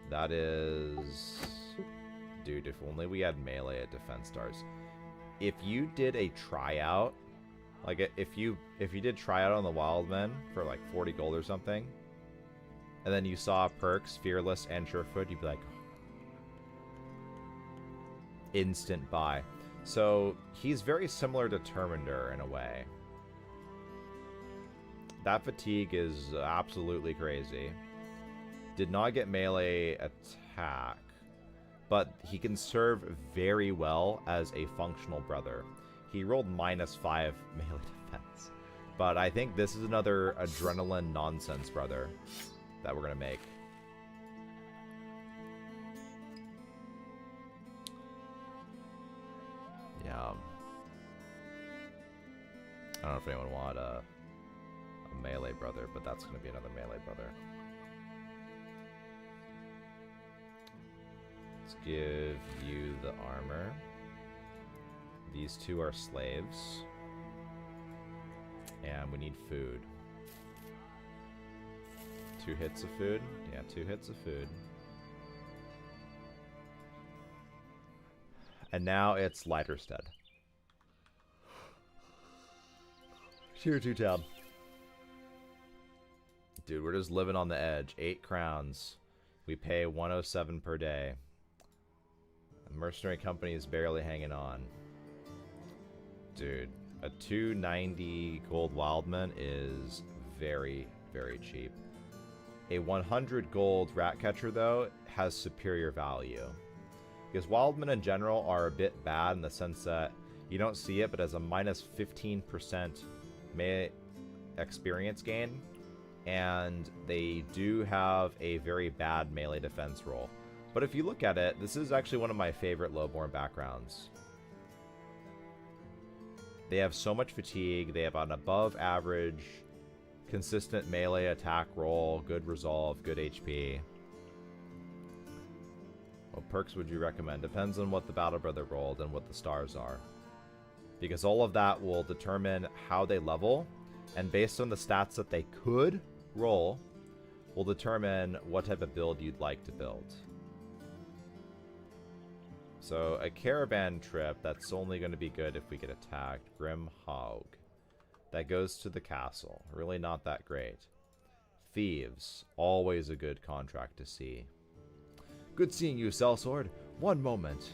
That is... Dude, if only we had melee at defense stars. If you did a tryout, like if you did tryout on the Wildman for like 40 gold or something, and then you saw perks, Fearless and Surefoot, you'd be like, instant buy. So he's very similar to Terminder in a way. That fatigue is absolutely crazy. Did not get melee attack, but he can serve very well as a functional brother. He rolled -5 melee defense. But I think this is another adrenaline nonsense brother that we're going to make. Yeah. I don't know if anyone wanted a melee brother, but that's going to be another melee brother. Let's give you the armor. These 2 are slaves. And we need food. 2 hits of food? Yeah, 2 hits of food. And now it's Leiterstead. Tier 2 tab. Dude, we're just living on the edge. 8 crowns. We pay 107 per day. The mercenary company is barely hanging on. Dude, a 290 gold Wildman is very, very cheap. A 100 gold Ratcatcher, though, has superior value. Because Wildmen in general are a bit bad in the sense that you don't see it, but as a -15% melee experience gain, and they do have a very bad melee defense roll. But if you look at it, this is actually one of my favorite lowborn backgrounds. They have so much fatigue. They have an above average, consistent melee attack roll, good resolve, good HP. What perks would you recommend? Depends on what the Battle Brother rolled and what the stars are. Because all of that will determine how they level, and based on the stats that they could roll, will determine what type of build you'd like to build. So a caravan trip, that's only going to be good if we get attacked. Grim Hog. That goes to the castle. Really not that great. Thieves. Always a good contract to see. Good seeing you, Sellsword. One moment.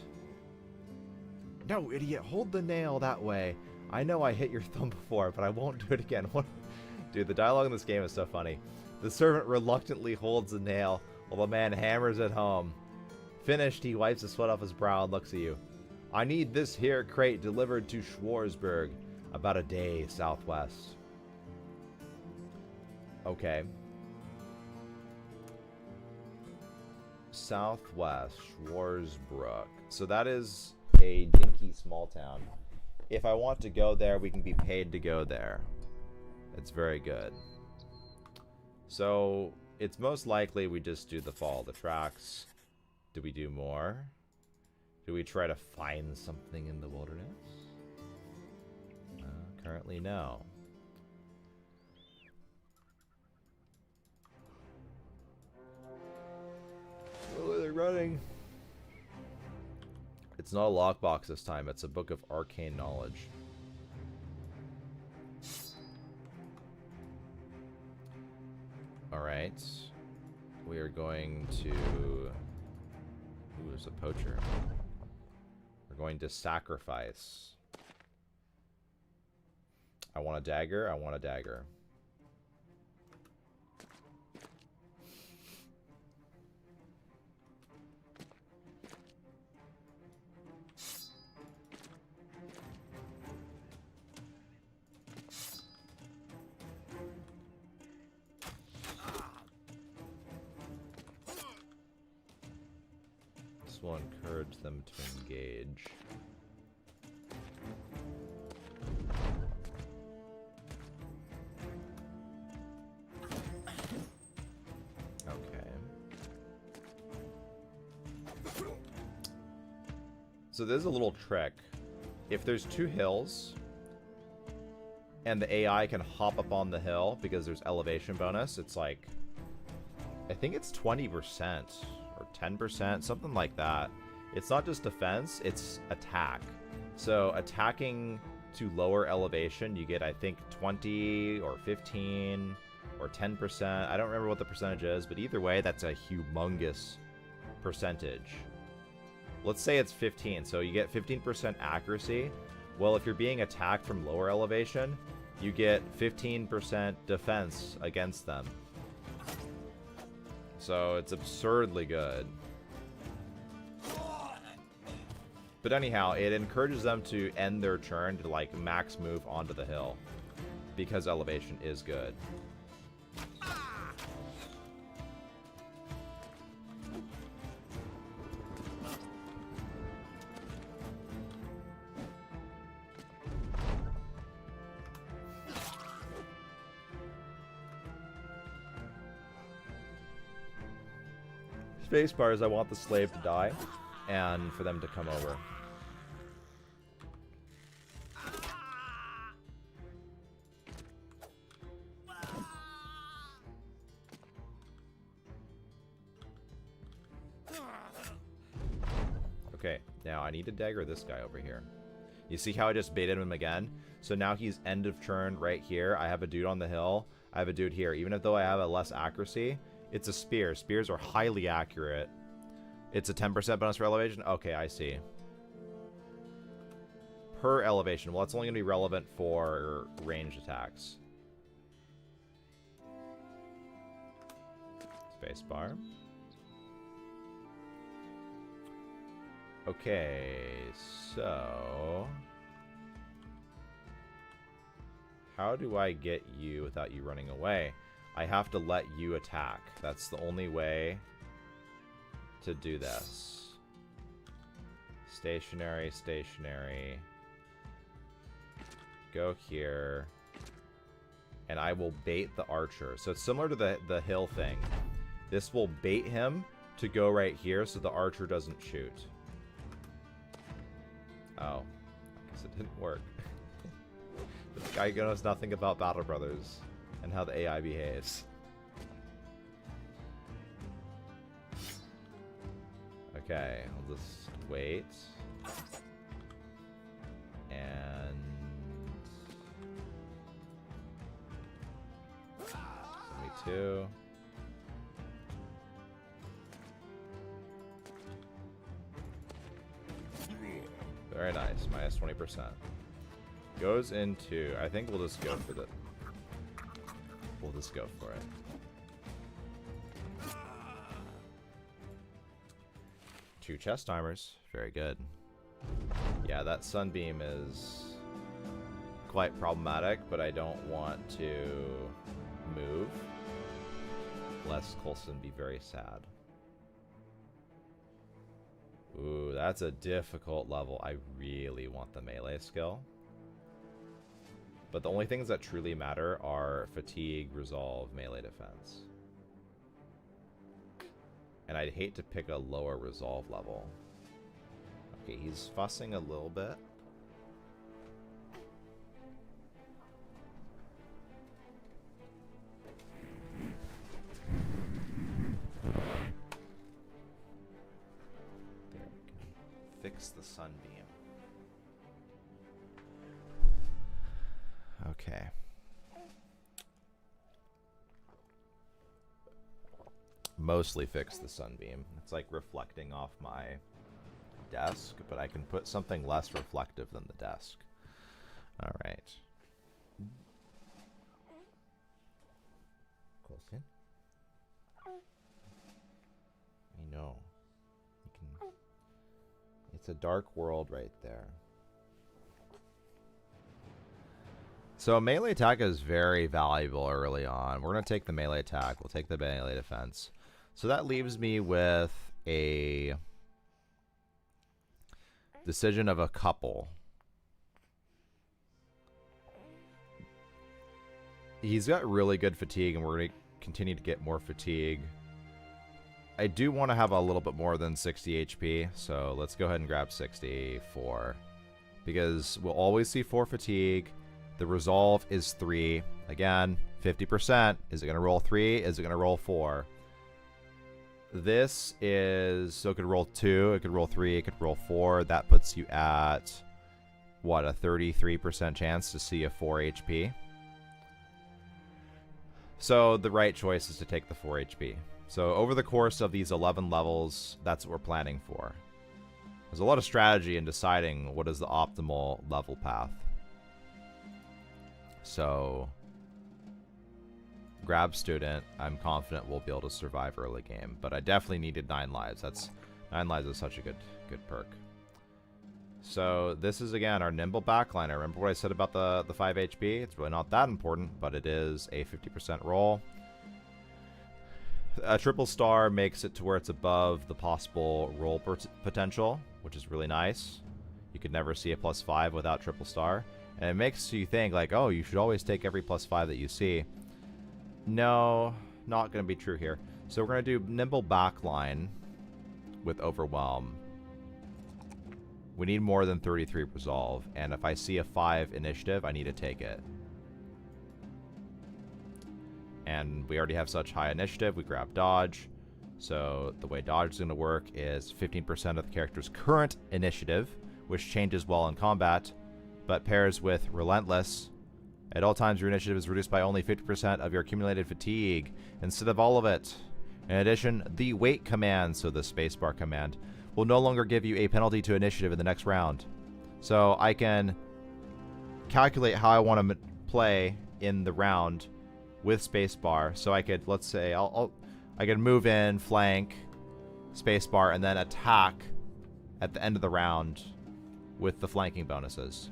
No, idiot. Hold the nail that way. I know I hit your thumb before, but I won't do it again. What? Dude, the dialogue in this game is so funny. The servant reluctantly holds the nail while the man hammers it home. Finished, he wipes the sweat off his brow and looks at you. I need this here crate delivered to Schwarzburg, about a day southwest. Okay. Southwest, Schwarzburg. So that is a dinky small town. If I want to go there, we can be paid to go there. It's very good. So it's most likely we just do the follow the tracks. Do we do more? Do we try to find something in the wilderness? Currently, no. Oh, they're running. It's not a lockbox this time. It's a book of arcane knowledge. Alright. We are going to... Ooh, there's a poacher. We're going to sacrifice. I want a dagger. I want a dagger. This will encourage them to engage. So there's a little trick. If there's two hills, and the AI can hop up on the hill because there's elevation bonus, it's like, I think it's 20% or 10%, something like that. It's not just defense, it's attack. So attacking to lower elevation, you get, I think, 20 or 15 or 10%. I don't remember what the percentage is, but either way, that's a humongous percentage. Let's say it's 15, so you get 15% accuracy. Well, if you're being attacked from lower elevation, you get 15% defense against them. So it's absurdly good. But anyhow, it encourages them to end their turn to like max move onto the hill, because elevation is good. Spacebar is I want the slave to die, and for them to come over. Okay, now I need to dagger this guy over here. You see how I just baited him again? So now he's end of turn right here. I have a dude on the hill. I have a dude here. Even though I have a less accuracy, it's a spear. Spears are highly accurate. It's a 10% bonus for elevation? Okay, I see. Per elevation. Well, it's only going to be relevant for ranged attacks. Spacebar. Okay, so... how do I get you without you running away? I have to let you attack. That's the only way to do this. Stationary, stationary. go here, and I will bait the archer. So it's similar to the hill thing. This will bait him to go right here so the archer doesn't shoot. Oh, I guess it didn't work. This guy knows nothing about Battle Brothers and how the AI behaves. Okay, I'll just wait. And 72. Very nice, minus 20%. Goes into, I think we'll just go for the, we'll just go for it. Two chest timers, very good. Yeah, that sunbeam is quite problematic, but I don't want to move, lest Coulson be very sad. Ooh, that's a difficult level. I really want the melee skill. But the only things that truly matter are fatigue, resolve, melee defense. And I'd hate to pick a lower resolve level. Okay, he's fussing a little bit. There we go. Fix the sunbeam. Okay. Mostly fix the sunbeam. It's like reflecting off my desk, but I can put something less reflective than the desk. All right. Close in. I know. You can. It's a dark world right there. So a melee attack is very valuable early on. We're going to take the melee attack. We'll take the melee defense. So that leaves me with a decision of a couple. He's got really good fatigue, and we're going to continue to get more fatigue. I do want to have a little bit more than 60 HP, so let's go ahead and grab 64. Because we'll always see 4 fatigue. The resolve is 3. Again, 50%. Is it going to roll 3? Is it going to roll 4? This is... So it could roll 2. It could roll 3. It could roll 4. That puts you at... What? A 33% chance to see a 4 HP. So the right choice is to take the 4 HP. So over the course of these 11 levels, that's what we're planning for. There's a lot of strategy in deciding what is the optimal level path. So, grab student. I'm confident we'll be able to survive early game, but I definitely needed 9 lives. 9 lives is such a good perk. So this is again our nimble backliner. Remember what I said about the 5 HP? It's really not that important, but it is a 50% roll. A triple star makes it to where it's above the possible roll potential, which is really nice. You could never see a +5 without triple star. And it makes you think, like, oh, you should always take every +5 that you see. No, not going to be true here. So we're going to do Nimble Backline with Overwhelm. We need more than 33 Resolve. And if I see a 5 Initiative, I need to take it. And we already have such high Initiative. We grab Dodge. So the way Dodge is going to work is 15% of the character's current Initiative, which changes while in combat, but pairs with Relentless. At all times, your initiative is reduced by only 50% of your accumulated fatigue, instead of all of it. In addition, the wait command, so the spacebar command, will no longer give you a penalty to initiative in the next round. So I can calculate how I want to play in the round with spacebar. So I could, let's say, I could move in, flank, spacebar, and then attack at the end of the round with the flanking bonuses.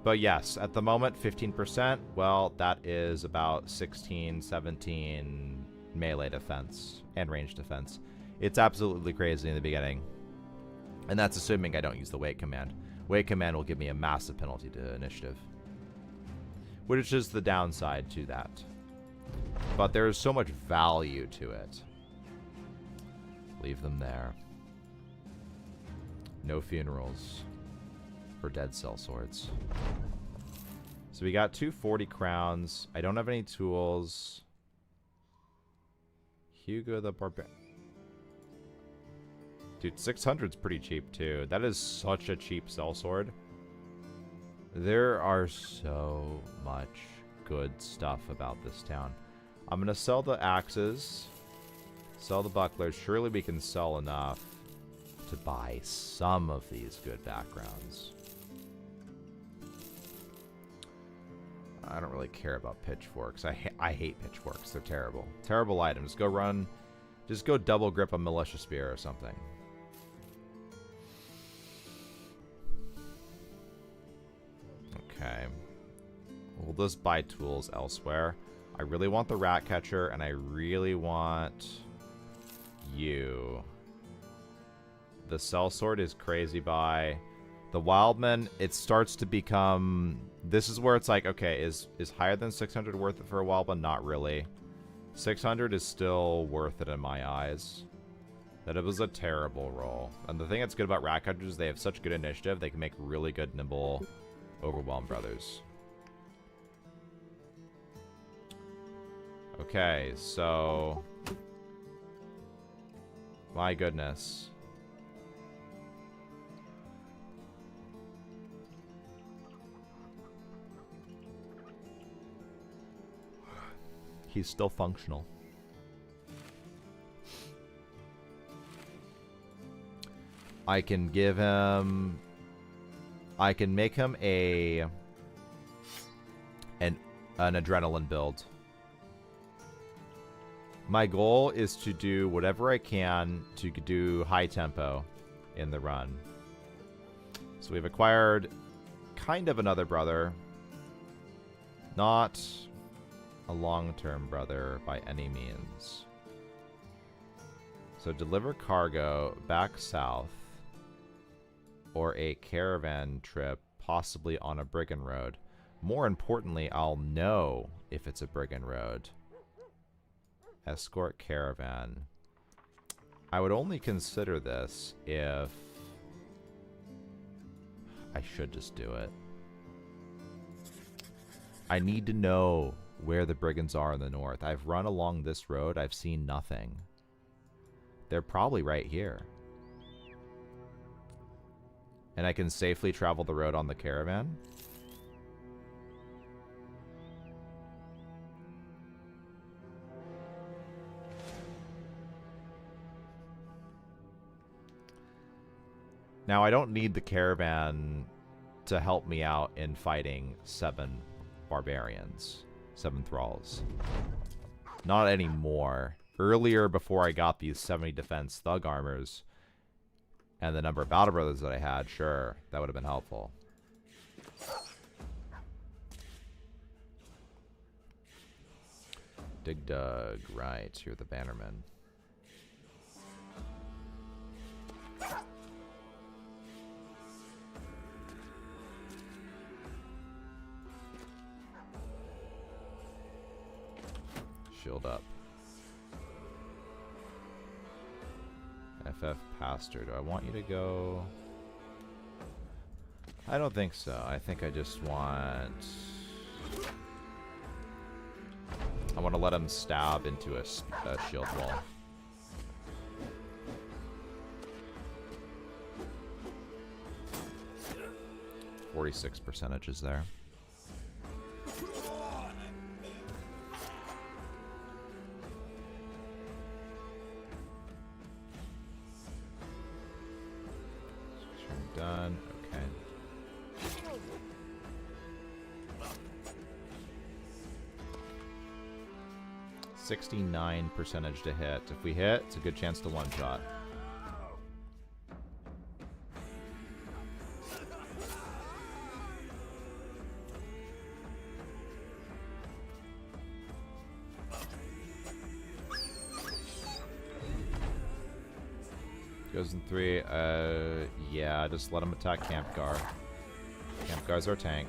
But yes, at the moment, 15%, well, that is about 16, 17 melee defense and range defense. It's absolutely crazy in the beginning. And that's assuming I don't use the wait command, Wake command will give me a massive penalty to initiative, which is the downside to that. But there is so much value to it. Leave them there. No funerals for dead sellswords. So we got 240 crowns. I don't have any tools. Hugo the Barbarian. Dude, 600's pretty cheap too. That is such a cheap sellsword. There are so much good stuff about this town. I'm going to sell the axes. Sell the bucklers. Surely we can sell enough to buy some of these good backgrounds. I don't really care about pitchforks. I hate pitchforks. They're terrible. Terrible items. Go run. Just go double grip a militia spear or something. Okay. We'll just buy tools elsewhere. I really want the rat catcher, and I really want you. The sellsword is crazy buy. The wildman, it starts to become... This is where it's like, okay, is higher than 600 worth it for a wildman? Not really. 600 is still worth it in my eyes. That it was a terrible roll. And the thing that's good about rat catchers is they have such good initiative, they can make really good, nimble, overwhelmed brothers. Okay, so... My goodness. He's still functional. I can give him... I can make him an adrenaline build. My goal is to do whatever I can to do high tempo in the run. So we've acquired kind of another brother. Not a long-term brother by any means. So deliver cargo back south, or a caravan trip, possibly on a brigand road. More importantly, I'll know if it's a brigand road. Escort caravan. I would only consider this if... I should just do it. I need to know where the brigands are in the north. I've run along this road. I've seen nothing. They're probably right here. And I can safely travel the road on the caravan. Now, I don't need the caravan to help me out in fighting 7 barbarians. 7 thralls. Not anymore. Earlier, before I got these 70 defense thug armors and the number of battle brothers that I had, sure, that would have been helpful. Dig Dug, right, you're the bannerman. Shield up. FF Pastor, do I want you to go? I don't think so. I think I just want... I want to let him stab into a shield wall. %46 is there. Done. Okay. %69 to hit. If we hit, it's a good chance to one-shot. Goes in 3. Yeah, just let him attack Campgar. Camp Guy's our tank.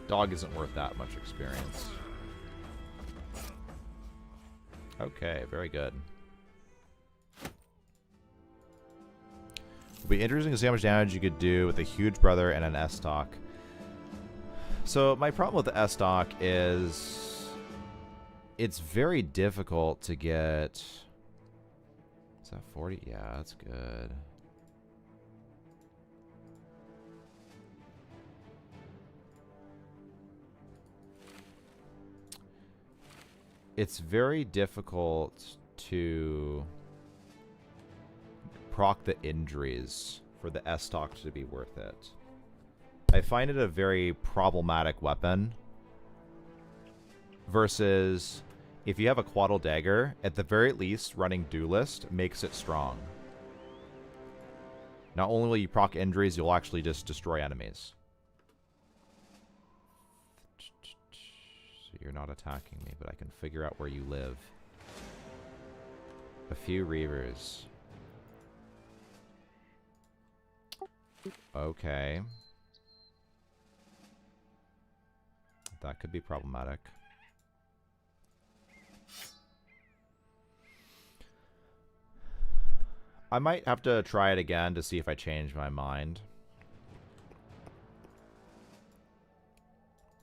Dog isn't worth that much experience. Okay, very good. It'll be interesting to see how much damage you could do with a huge brother and an S-Stock. So my problem with the S-Stock is it's very difficult to get... Is that 40? Yeah, that's good. It's very difficult to proc the injuries for the S-Stock to be worth it. I find it a very problematic weapon versus if you have a Quaddle Dagger, at the very least, running Duelist makes it strong. Not only will you proc injuries, you'll actually just destroy enemies. You're not attacking me, but I can figure out where you live. A few Reavers. Okay. That could be problematic. I might have to try it again to see if I change my mind.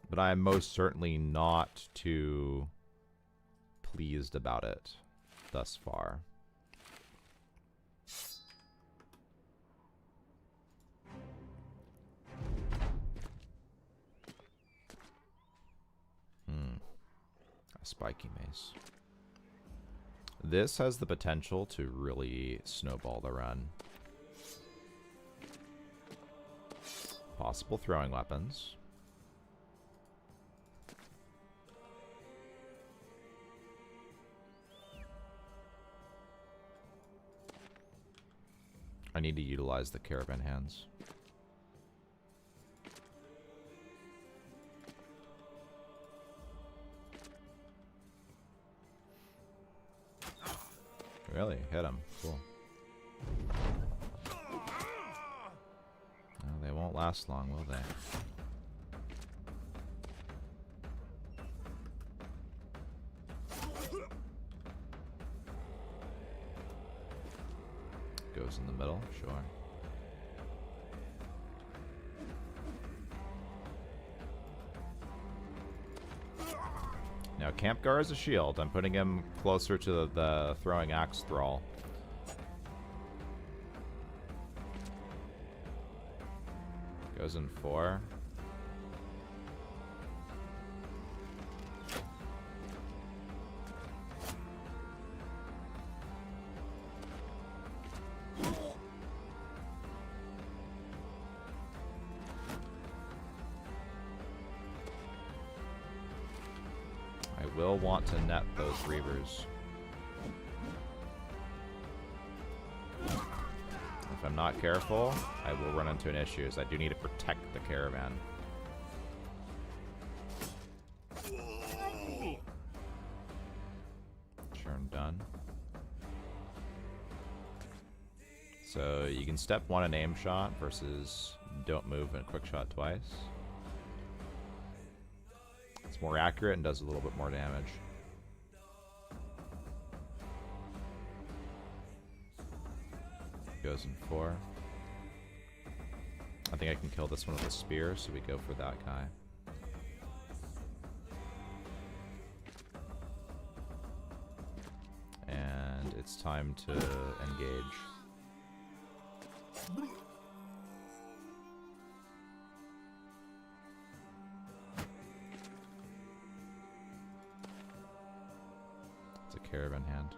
But I am most certainly not too pleased about it thus far. A spiky mace. This has the potential to really snowball the run. Possible throwing weapons. I need to utilize the caravan hands. Really? Hit him. Cool. Well, they won't last long, will they? Goes in the middle, sure. Now, Campgar is a shield. I'm putting him closer to the throwing axe thrall. Goes in 4. Will want to net those Reavers. If I'm not careful, I will run into an issue, as I do need to protect the caravan. Turn done. So you can step 1 and aim shot versus don't move and quick shot twice. It's more accurate and does a little bit more damage. Goes in 4. I think I can kill this one with a spear, so we go for that guy. And it's time to engage. Caravan hand.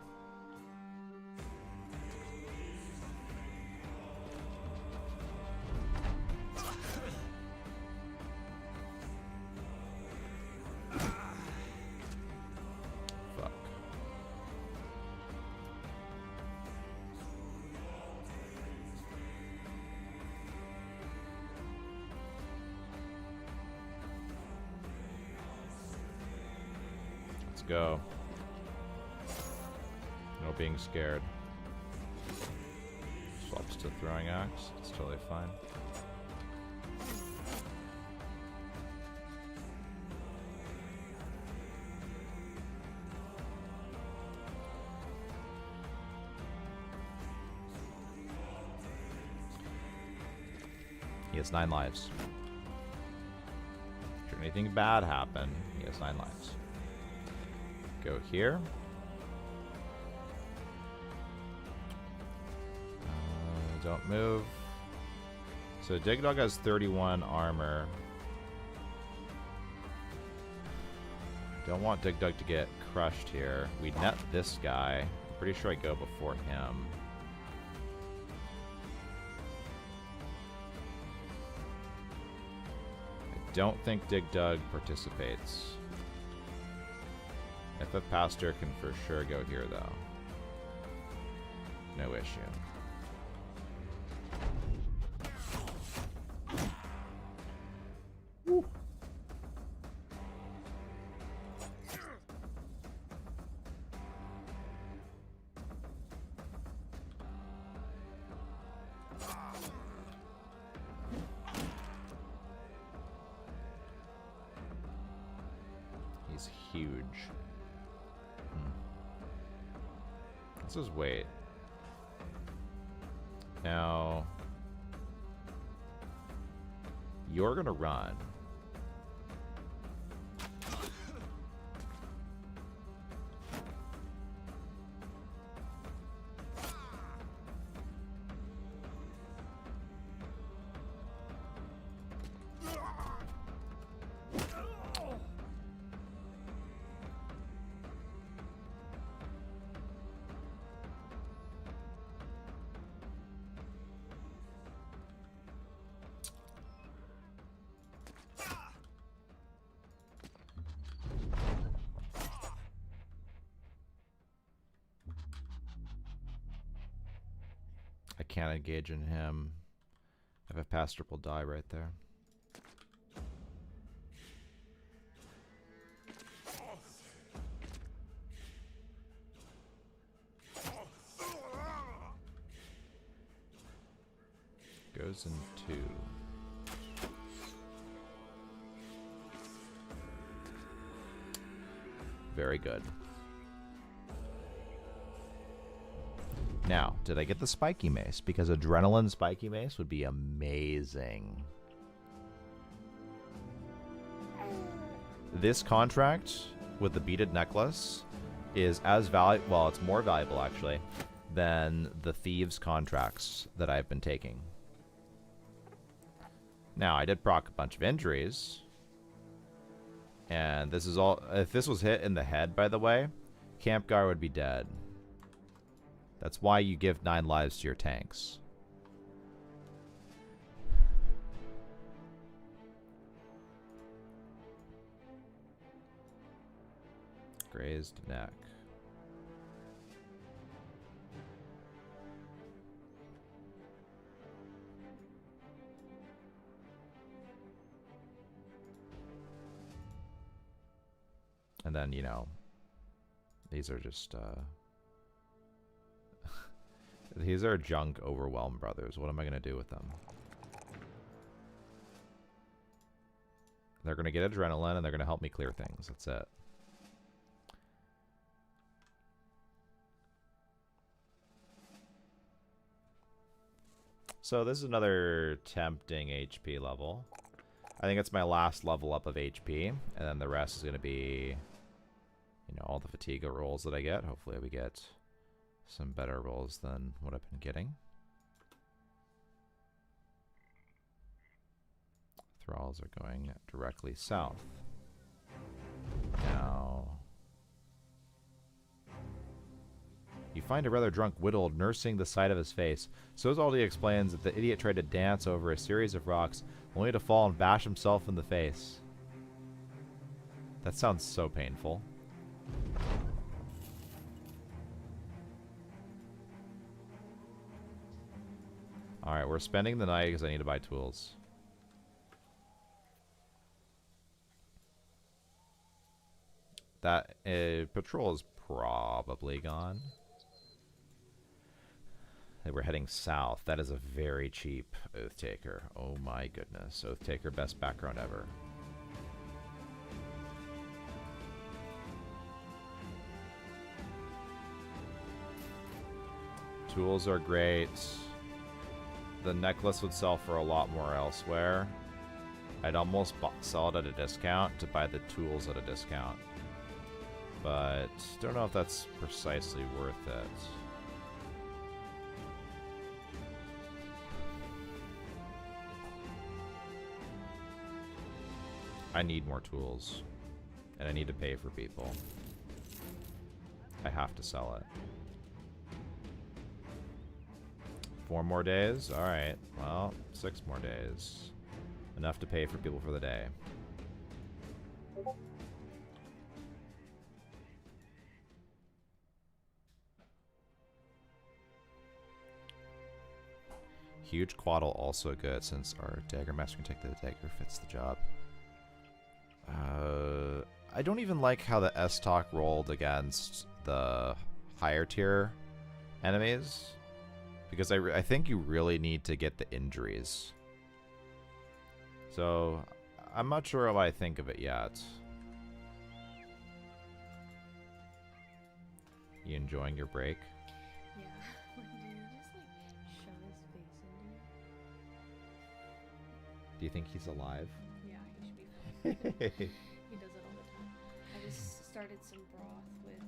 go. No being scared. Swaps to throwing axe. It's totally fine. He has 9 lives. Should anything bad happen, he has 9 lives. Go here. Don't move. So Dig Dog has 31 armor. Don't want Dig Dug to get crushed here. We net this guy. I'm pretty sure I go before him. I don't think Dig Dug participates. If a pastor can for sure go here, though. No issue. He's huge. Let's just wait. Now, you're gonna run. I can't engage in him. If a pastor will die right there. Goes in 2. Very good. Now, did I get the spiky mace? Because adrenaline spiky mace would be amazing. This contract with the beaded necklace is as valuable, well, it's more valuable actually, than the thieves contracts that I've been taking. Now, I did proc a bunch of injuries. And this is all, if this was hit in the head, by the way, Campgar would be dead. That's why you give 9 lives to your tanks. Grazed neck. And then, you know, these are just, these are junk overwhelmed brothers. What am I going to do with them? They're going to get adrenaline and they're going to help me clear things. That's it. So this is another tempting HP level. I think it's my last level up of HP. And then the rest is going to be, you know, all the fatigue rolls that I get. Hopefully we get some better rolls than what I've been getting. Thralls are going directly south. Now, you find a rather drunk Whittled nursing the side of his face. Sozaldi explains that the idiot tried to dance over a series of rocks, only to fall and bash himself in the face. That sounds so painful. Alright, we're spending the night because I need to buy tools. That patrol is probably gone. We're heading south. That is a very cheap Oath Taker. Oh my goodness. Oath Taker, best background ever. Tools are great. The necklace would sell for a lot more elsewhere. I'd almost sell it at a discount to buy the tools at a discount. But don't know if that's precisely worth it. I need more tools. And I need to pay for people. I have to sell it. 4 more days? Alright. Well, 6 more days. Enough to pay for people for the day. Huge Quaddle also good since our Dagger Master can take the dagger fits the job. I don't even like how the S-Talk rolled against the higher tier enemies. Because I think you really need to get the injuries. So, I'm not sure what I think of it yet. You enjoying your break? Yeah. Like, do you just like shove his face into it? Do you think he's alive? Yeah, he should be fine. He does it all the time. I just started some broth with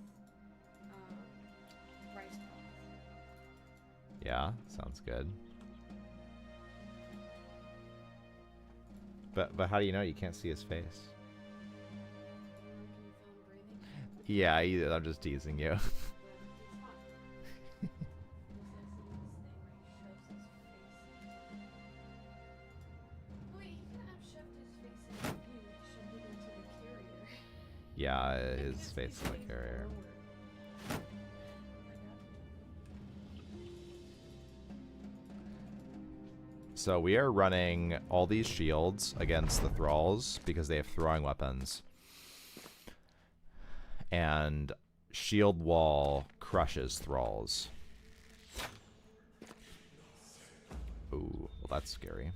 rice broth. Yeah, sounds good. But how do you know? You can't see his face. Can you feel him breathing? Yeah, I'm just teasing you. It's fine. Wait, he could have shoved his face into you, shoved it into the carrier. Yeah, Like, his face is like carrier. lower. So we are running all these shields against the thralls because they have throwing weapons. And shield wall crushes thralls. Ooh, well that's scary.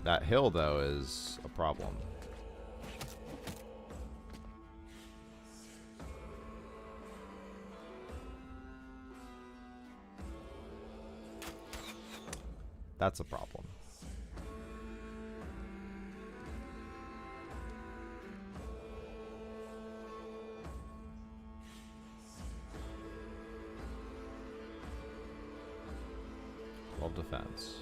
That hill, though, is a problem. That's a problem. Defense.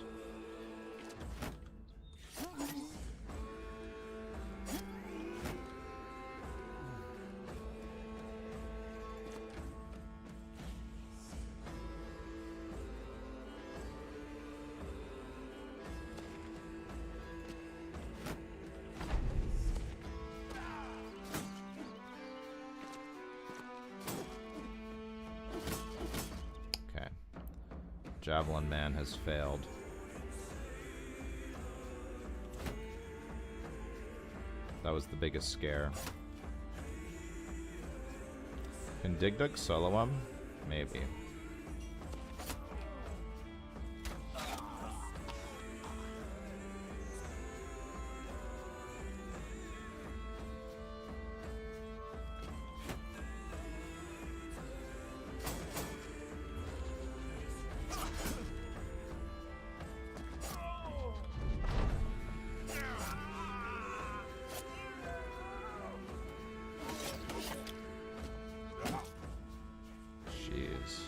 Okay. Javelin Man has failed. That was the biggest scare. Can Digdug solo him? Maybe. Jeez.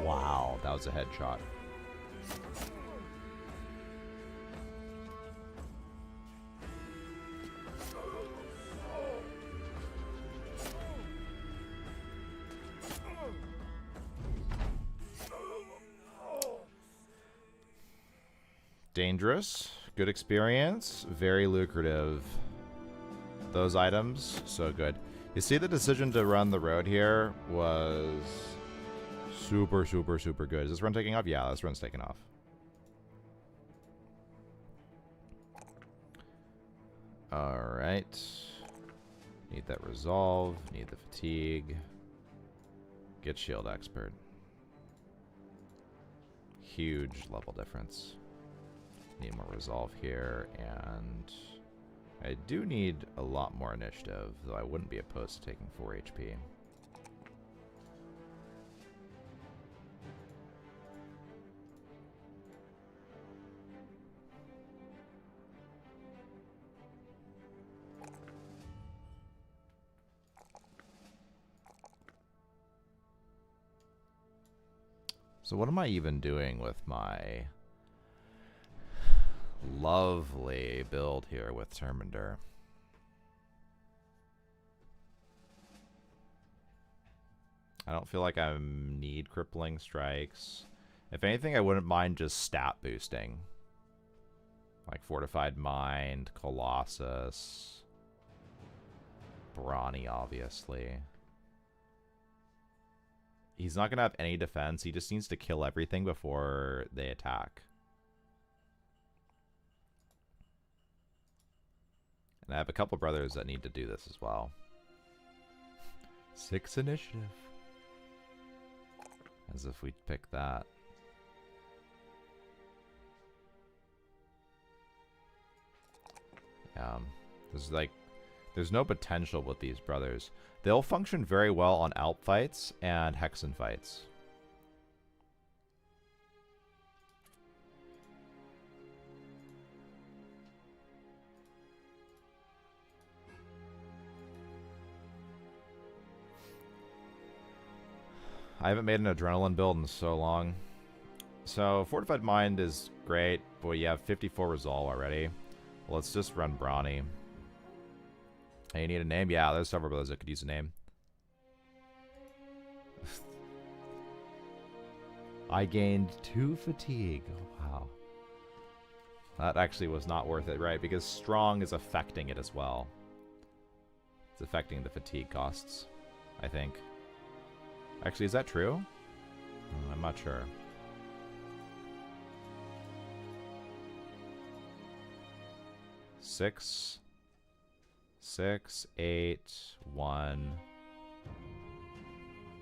Wow, that was a headshot. Dangerous. Good experience. Very lucrative. Those items, so good. You see, the decision to run the road here was super, super, super good. Is this run taking off? Yeah, this run's taking off. Alright. Need that resolve. Need the fatigue. Get shield expert. Huge level difference. Need more resolve here, and I do need a lot more initiative, though I wouldn't be opposed to taking 4 HP. So what am I even doing with my lovely build here with Terminder? I don't feel like I need crippling strikes. If anything, I wouldn't mind just stat boosting. Like Fortified Mind, Colossus, Brawny, obviously. He's not going to have any defense. He just needs to kill everything before they attack. And I have a couple brothers that need to do this as well. 6 initiative. As if we'd pick that. There's no potential with these brothers. They'll function very well on Alp fights and Hexen fights. I haven't made an adrenaline build in so long. So, Fortified Mind is great, but you have 54 resolve already. Well, let's just run Brawny. Hey, you need a name? Yeah, there's several brothers that could use a name. I gained 2 fatigue. Oh, wow. That actually was not worth it, right? Because strong is affecting it as well. It's affecting the fatigue costs, I think. Actually, is that true? I'm not sure. Six, 8, 1.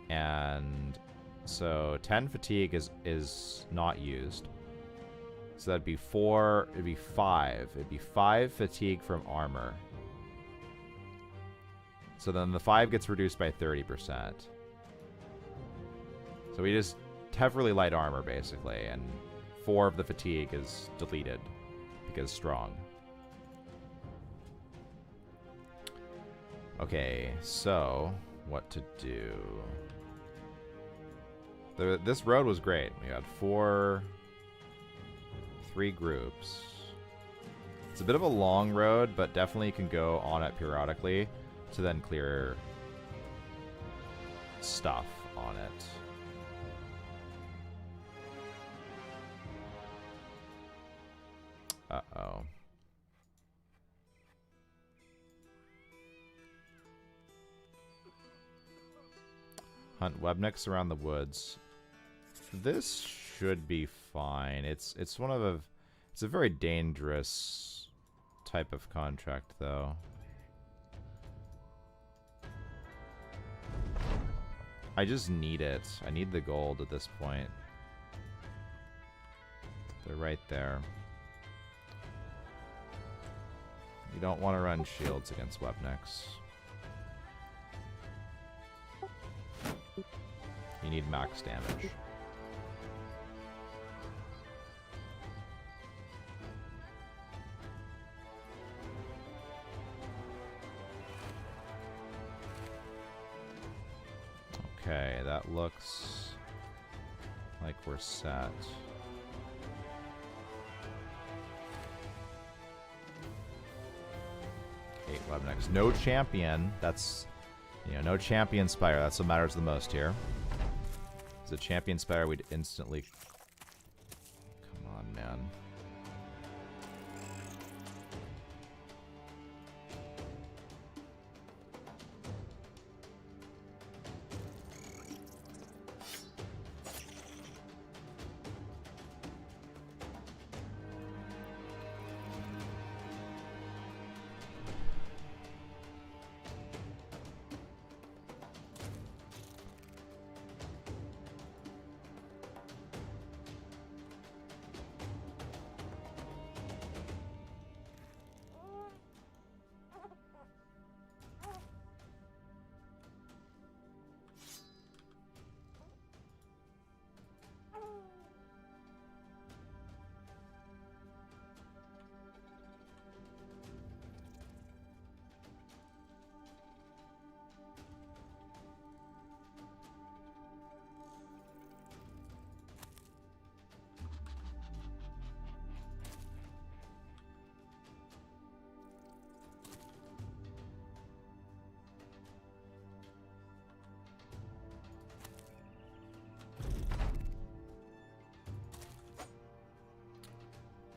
And so 10 fatigue is not used. So that'd be 4, it'd be 5. It'd be 5 fatigue from armor. So then the 5 gets reduced by 30%. So we just have really light armor, basically, and 4 of the fatigue is deleted because strong. Okay, so what to do? This road was great. We had 3 groups. It's a bit of a long road, but definitely can go on it periodically to then clear stuff on it. Uh-oh. Hunt webnicks around the woods. This should be fine. It's one of a... It's a very dangerous type of contract, though. I just need it. I need the gold at this point. They're right there. You don't want to run shields against webnicks. You need max damage. Okay, that looks like we're set. Webnex. No champion. That's, you know, no champion spire. That's what matters the most here. As a champion spire, we'd instantly... Come on, man.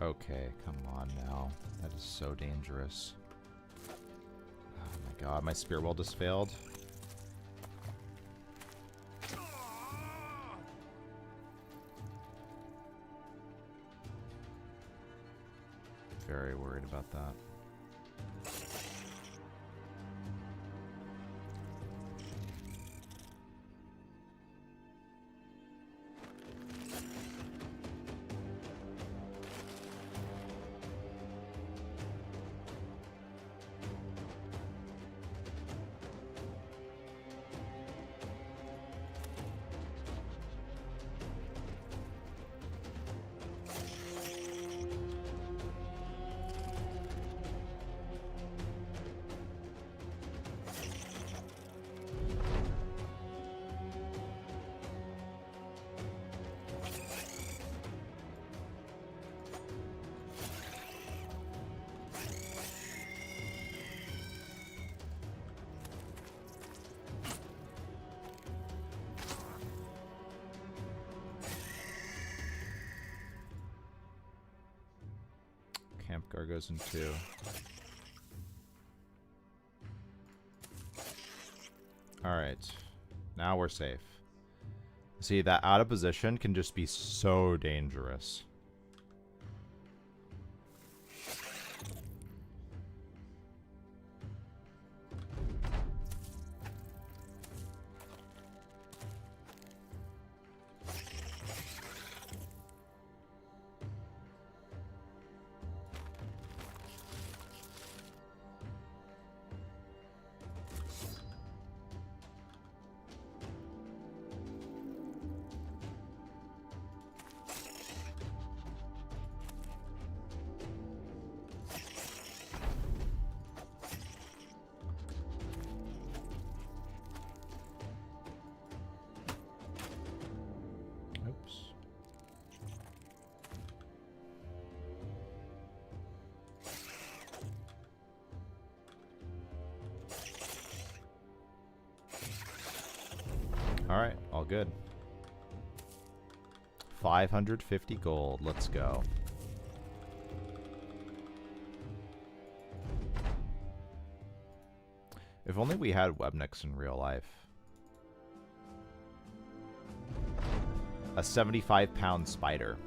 Okay, come on now. That is so dangerous. Oh my god, my spear wheel just failed. Very worried about that. Camp Gar goes in 2. Alright. Now we're safe. See, that out of position can just be so dangerous. Oops. Alright, all good. 550 gold. Let's go. If only we had Webnix in real life. A 75-pound spider.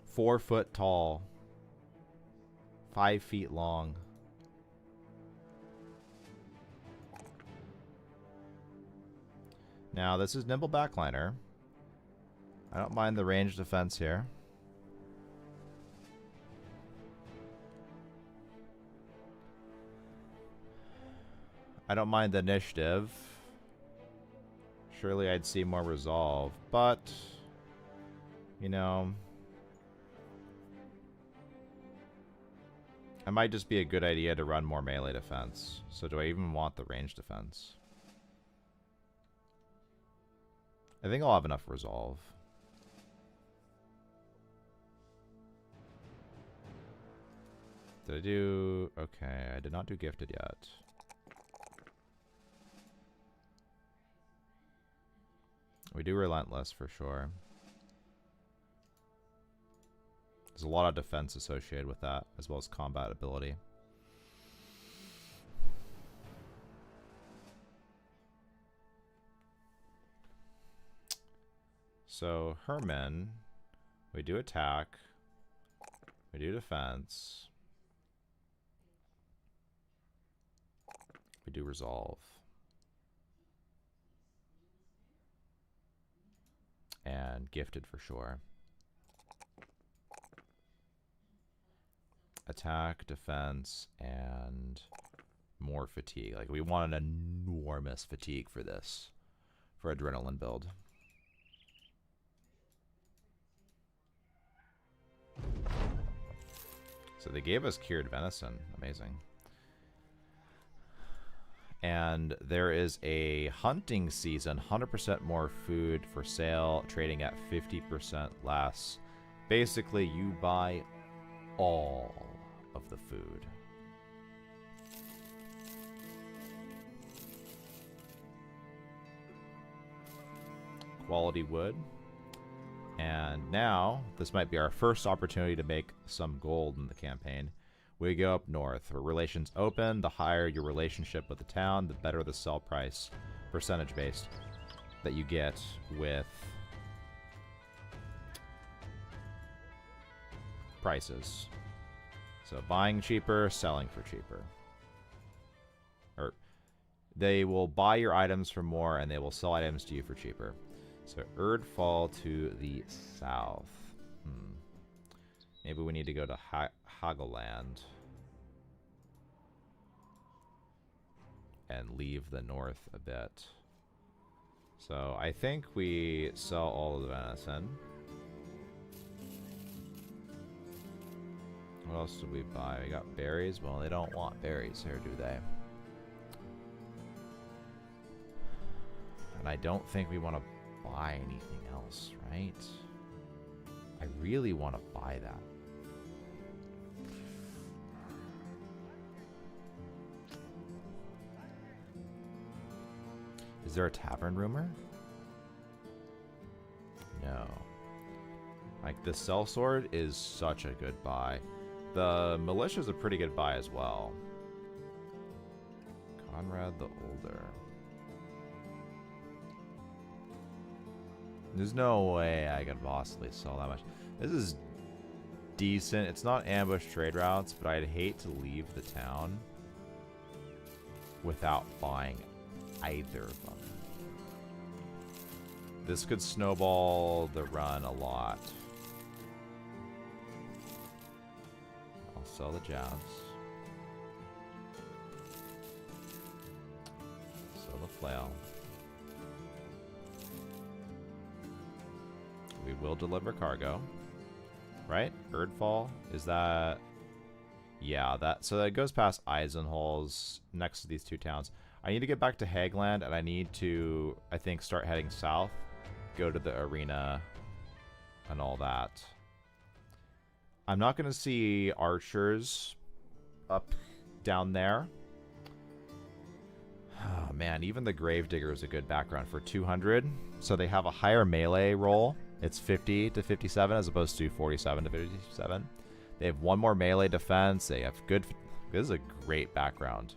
Four foot tall. 5 feet long. Now, this is Nimble Backliner. I don't mind the ranged defense here. I don't mind the initiative. Surely I'd see more resolve, but, you know, it might just be a good idea to run more melee defense. So do I even want the range defense? I think I'll have enough resolve. Did I do... Okay, I did not do gifted yet. We do relentless for sure. There's a lot of defense associated with that, as well as combat ability. So, Herman, we do attack, we do defense, we do resolve. And gifted for sure. Attack, defense, and more fatigue. Like, we want an enormous fatigue for this. For adrenaline build. So they gave us cured venison. Amazing. And there is a hunting season, 100% more food for sale, trading at 50% less. Basically, you buy all of the food. quality wood. And now, this might be our first opportunity to make some gold in the campaign. We go up north. Where relations open, the higher your relationship with the town, the better the sell price, percentage based, that you get with prices. So buying cheaper, selling for cheaper. Or they will buy your items for more and they will sell items to you for cheaper. So Erdfall to the south. Maybe we need to go to Hageland and leave the north a bit. So I think we sell all of the venison. What else did we buy? We got berries. Well, they don't want berries here, do they? And I don't think we want to buy anything else, right? I really want to buy that. Is there a tavern rumor? No. Like, the sellsword is such a good buy. The militia's a pretty good buy as well. Conrad the Older. There's no way I could possibly sell that much. This is decent. It's not ambush trade routes, but I'd hate to leave the town without buying either of them. This could snowball the run a lot. I'll sell the jabs. Sell the flail. We will deliver cargo. Right? Erdfall? Is that... Yeah, that... So that goes past Eisenholz next to these two towns. I need to get back to Hagland, and I need to, I think, start heading south. Go to the arena and all that. I'm not going to see archers up down there. Oh, man, even the Gravedigger is a good background for 200. So they have a higher melee roll. It's 50 to 57 as opposed to 47 to 57. They have one more melee defense. They have good... This is a great background.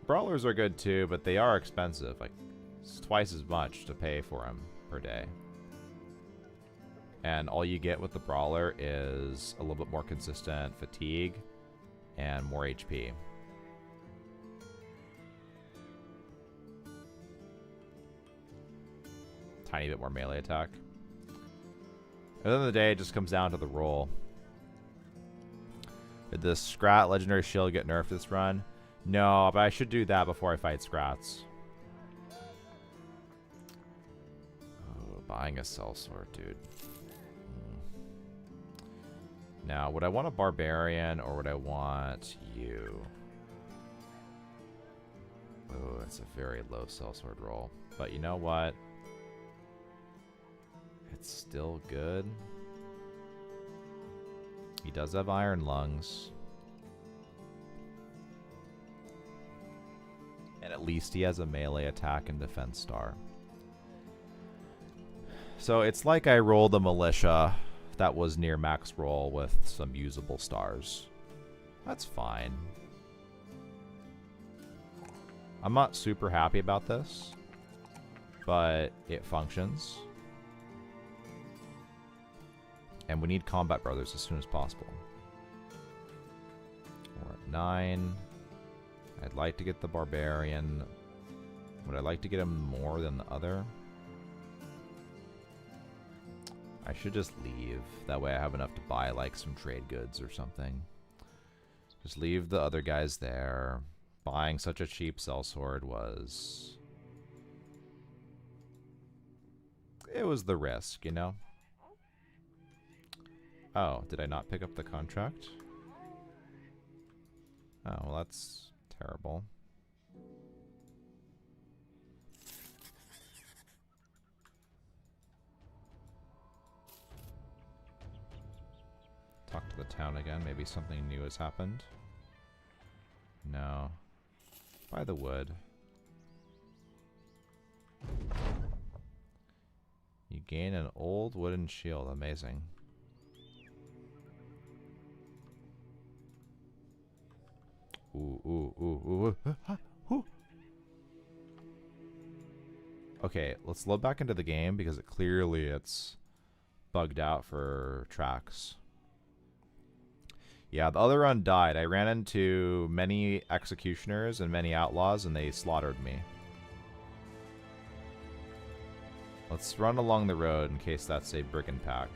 Brawlers are good too, but they are expensive. Like, it's twice as much to pay for them per day. And all you get with the Brawler is a little bit more consistent fatigue and more HP. Tiny bit more melee attack. At the end of the day, it just comes down to the roll. Did the Scrat Legendary Shield get nerfed this run? No, but I should do that before I fight Scrats. Oh, buying a sellsword, dude. Now, would I want a Barbarian or would I want you? Oh, that's a very low sellsword roll. But you know what? It's still good. He does have iron lungs. And at least he has a melee attack and defense star. So it's like I rolled a militia that was near max roll with some usable stars. That's fine. I'm not super happy about this, but it functions. And we need Combat Brothers as soon as possible. We're at 9. I'd like to get the Barbarian. Would I like to get him more than the other? I should just leave. That way I have enough to buy like some trade goods or something. Just leave the other guys there. Buying such a cheap sellsword was... It was the risk, you know? Oh, did I not pick up the contract? Oh, well that's terrible. Talk to the town again. Maybe something new has happened. No. Buy the wood. You gain an old wooden shield. Amazing. Ooh, ooh, ooh, ooh. Ooh. Okay, let's load back into the game because it's bugged out for tracks. Yeah, the other run died. I ran into many executioners and many outlaws, and they slaughtered me. Let's run along the road in case that's a brigand pack.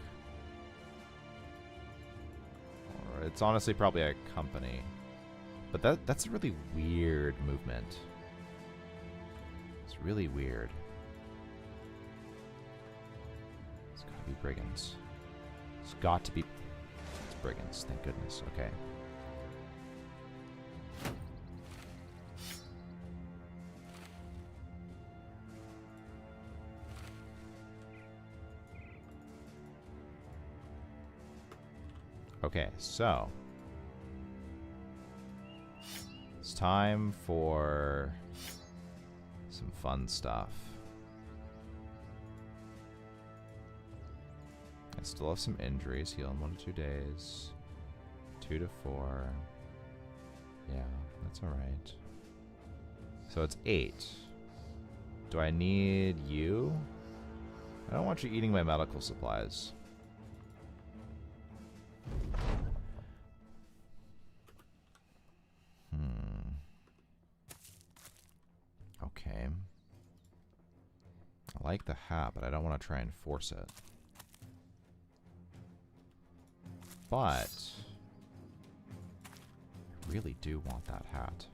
Or it's honestly probably a company. But that's a really weird movement. It's really weird. It's gotta be brigands. It's got to be... It's brigands, thank goodness. Okay. Okay, so... It's time for some fun stuff. I still have some injuries. Heal in 1 to 2 days. 2 to 4. Yeah, that's alright. So it's 8. Do I need you? I don't want you eating my medical supplies. Okay. I like the hat, but I don't want to try and force it. But I really do want that hat.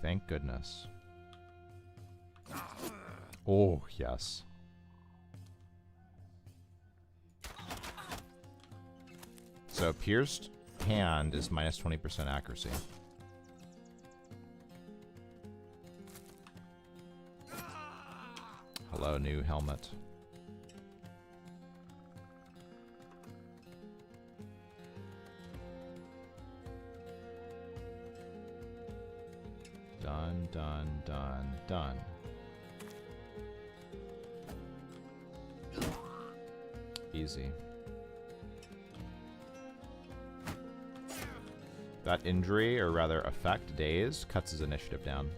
Thank goodness. Oh, yes. So, pierced hand is minus 20% accuracy. Hello, new helmet. Done, done, done, done. Easy. That injury, or rather effect, daze, cuts his initiative down.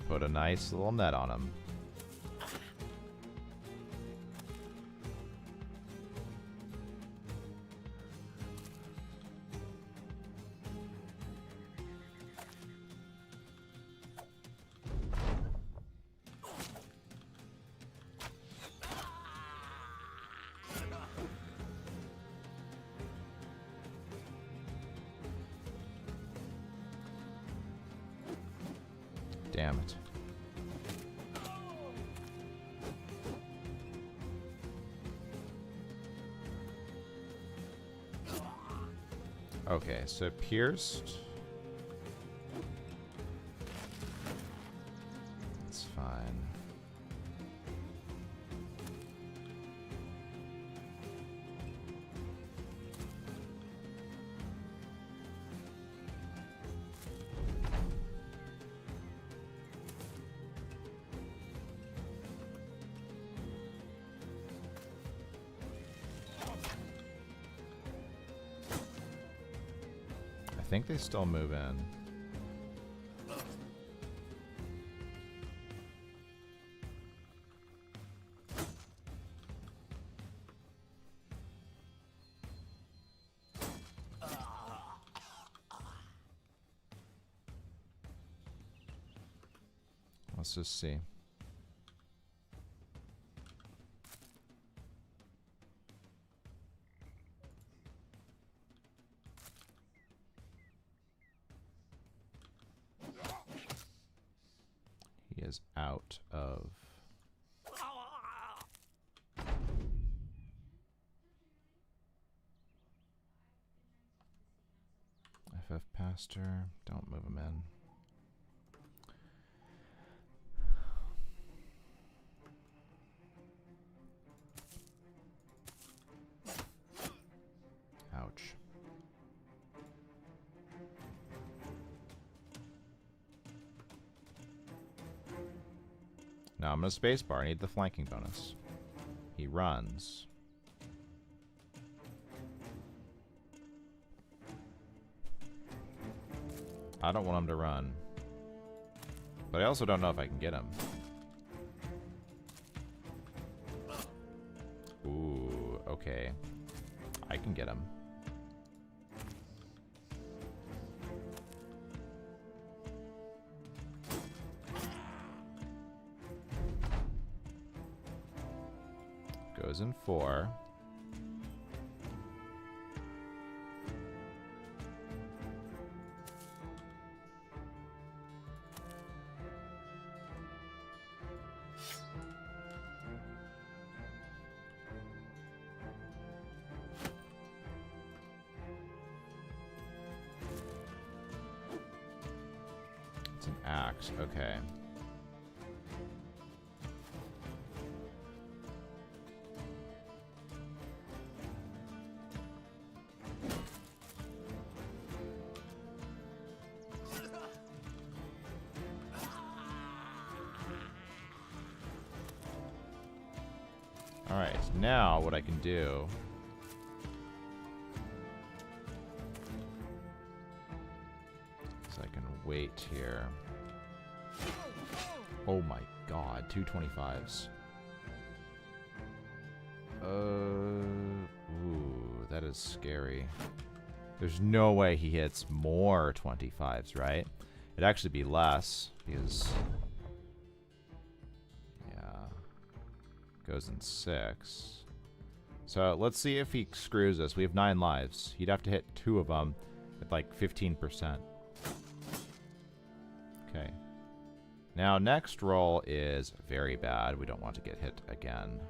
Put a nice little net on him. Damn it. Okay, so pierced. That's fine. I think they still move in. Let's just see. He is out of... FF Pastor. Don't move him in. Ouch. Now I'm gonna spacebar. I need the flanking bonus. He runs. I don't want him to run. But I also don't know if I can get him. Ooh, okay. I can get him. Goes in 4. It's an axe, okay. Alright, now what I can do is I can wait here. Oh my god, 225s. Ooh, that is scary. There's no way he hits more 25s, right? It'd actually be less, because... Goes in 6. So let's see if he screws us. We have 9 lives. He'd have to hit 2 of them at like 15%. Okay. Now next roll is very bad. We don't want to get hit again.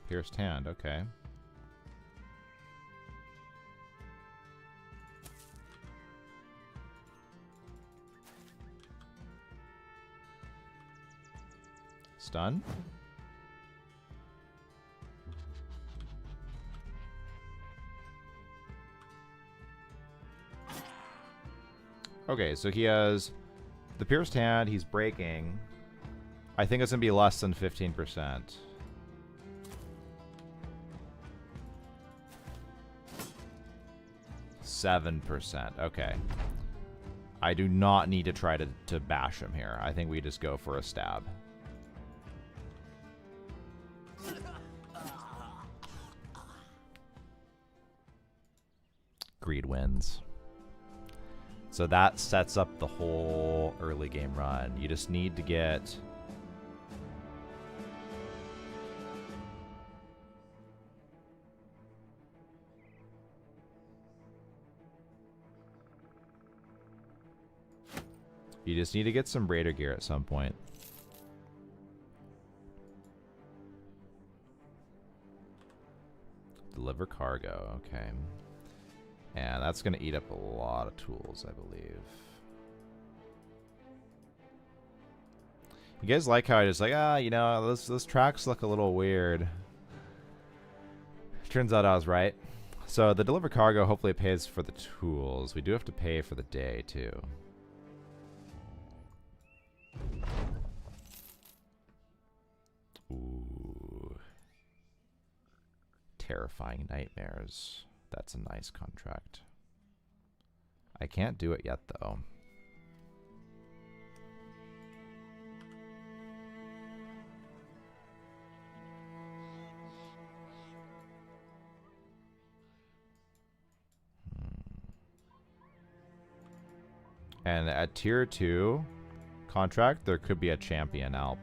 Pierced hand, okay. Stun. Okay, so he has the pierced hand, he's breaking. I think it's gonna be less than 15%. 7%. Okay. I do not need to try to bash him here. I think we just go for a stab. Greed wins. So that sets up the whole early game run. You just need to get... You just need to get some Raider gear at some point. Deliver cargo, okay. And that's going to eat up a lot of tools, I believe. You guys like how I just like, you know, those tracks look a little weird. Turns out I was right. So the deliver cargo hopefully pays for the tools. We do have to pay for the day, too. Ooh. Terrifying nightmares. That's a nice contract. I can't do it yet, though. And at tier 2 contract, there could be a champion Alp.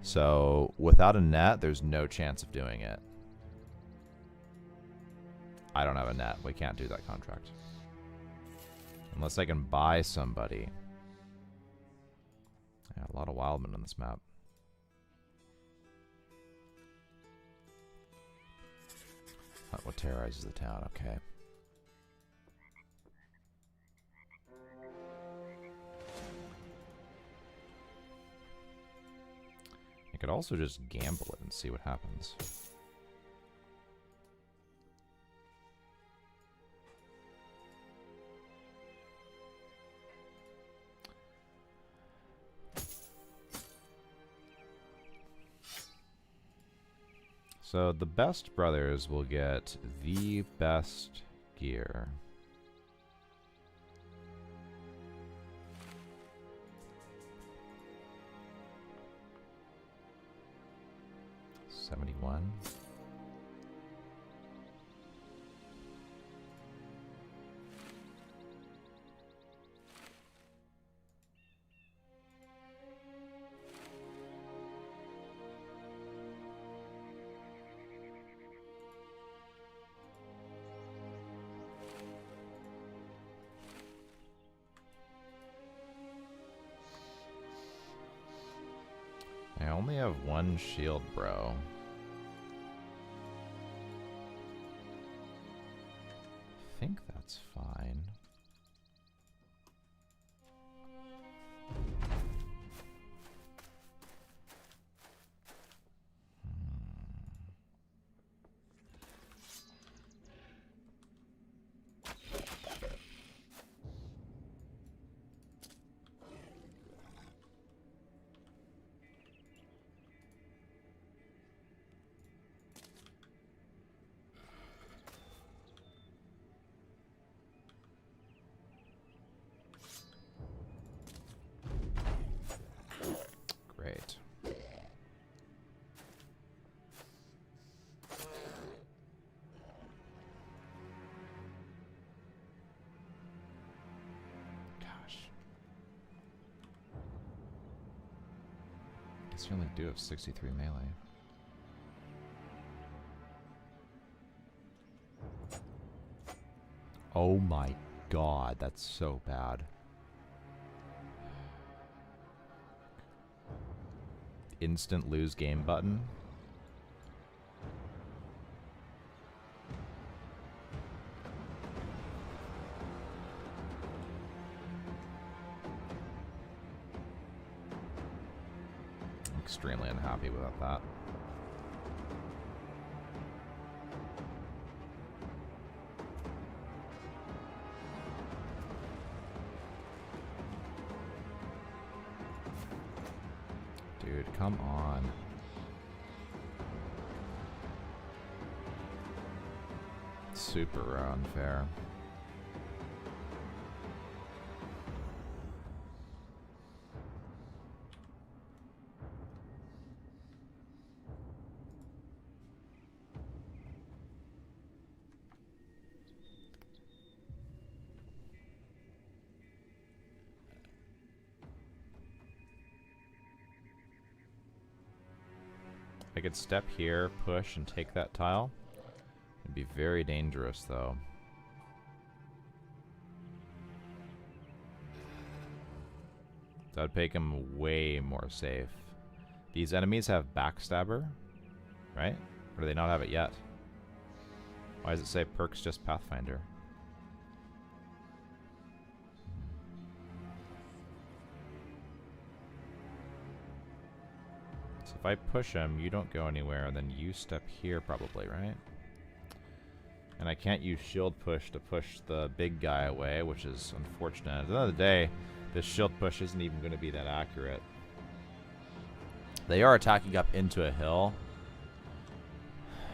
So without a net, there's no chance of doing it. I don't have a net. We can't do that contract. Unless I can buy somebody. Yeah, a lot of wildmen on this map. Not what terrorizes the town, okay. I could also just gamble it and see what happens. So the best brothers will get the best gear. $71. I only have one shield, bro. I think that's fine. Great. Gosh. Guess you only do have 63 melee. Oh my god, that's so bad. Instant lose game button. Extremely unhappy without that. Dude, come on. Super unfair. I could step here, push, and take that tile. It'd be very dangerous, though. That would make him way more safe. These enemies have Backstabber, right? Or do they not have it yet? Why does it say perks just Pathfinder? So if I push him, you don't go anywhere, and then you step here probably, right? And I can't use shield push to push the big guy away, which is unfortunate. At the end of the day, this shield push isn't even going to be that accurate. They are attacking up into a hill.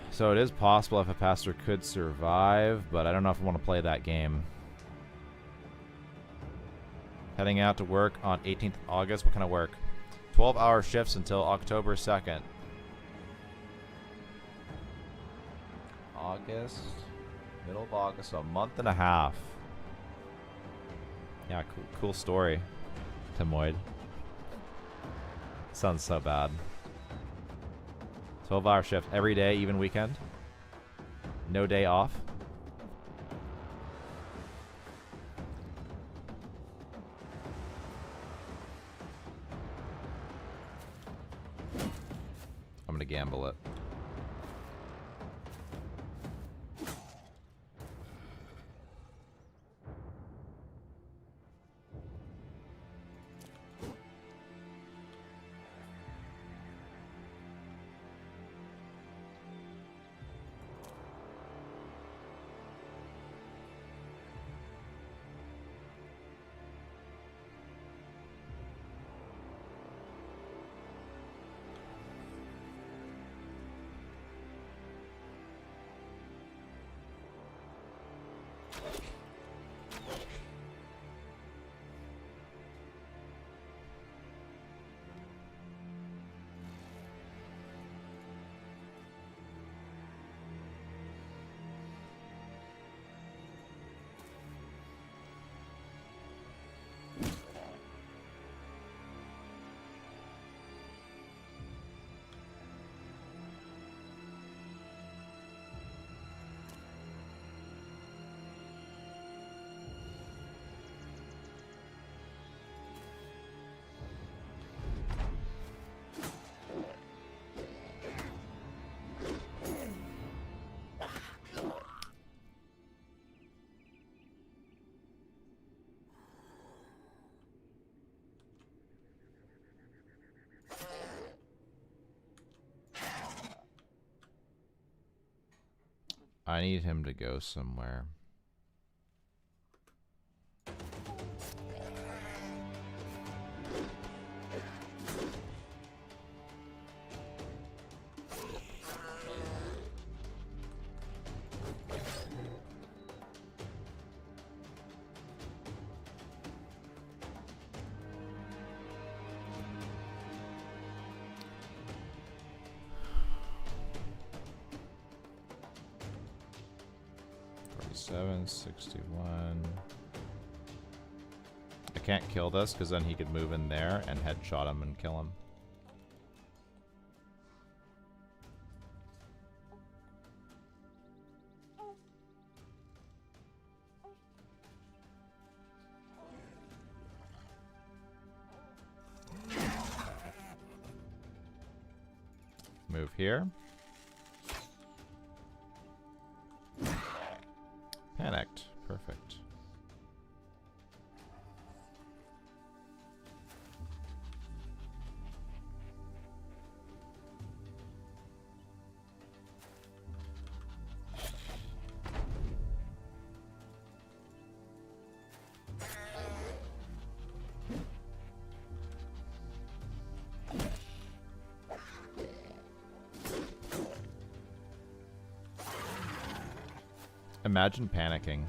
So it is possible if a passer could survive, but I don't know if I want to play that game. Heading out to work on 18th August. What kind of work? 12-hour shifts until October 2nd. August. Middle of August. A month and a half. Yeah, cool story, Timoid. Sounds so bad. 12-hour shift every day, even weekend. No day off. I'm gonna gamble it. I need him to go somewhere. $7.61. I can't kill this because then he could move in there and headshot him and kill him. Move here. Panicked. Perfect. Imagine panicking.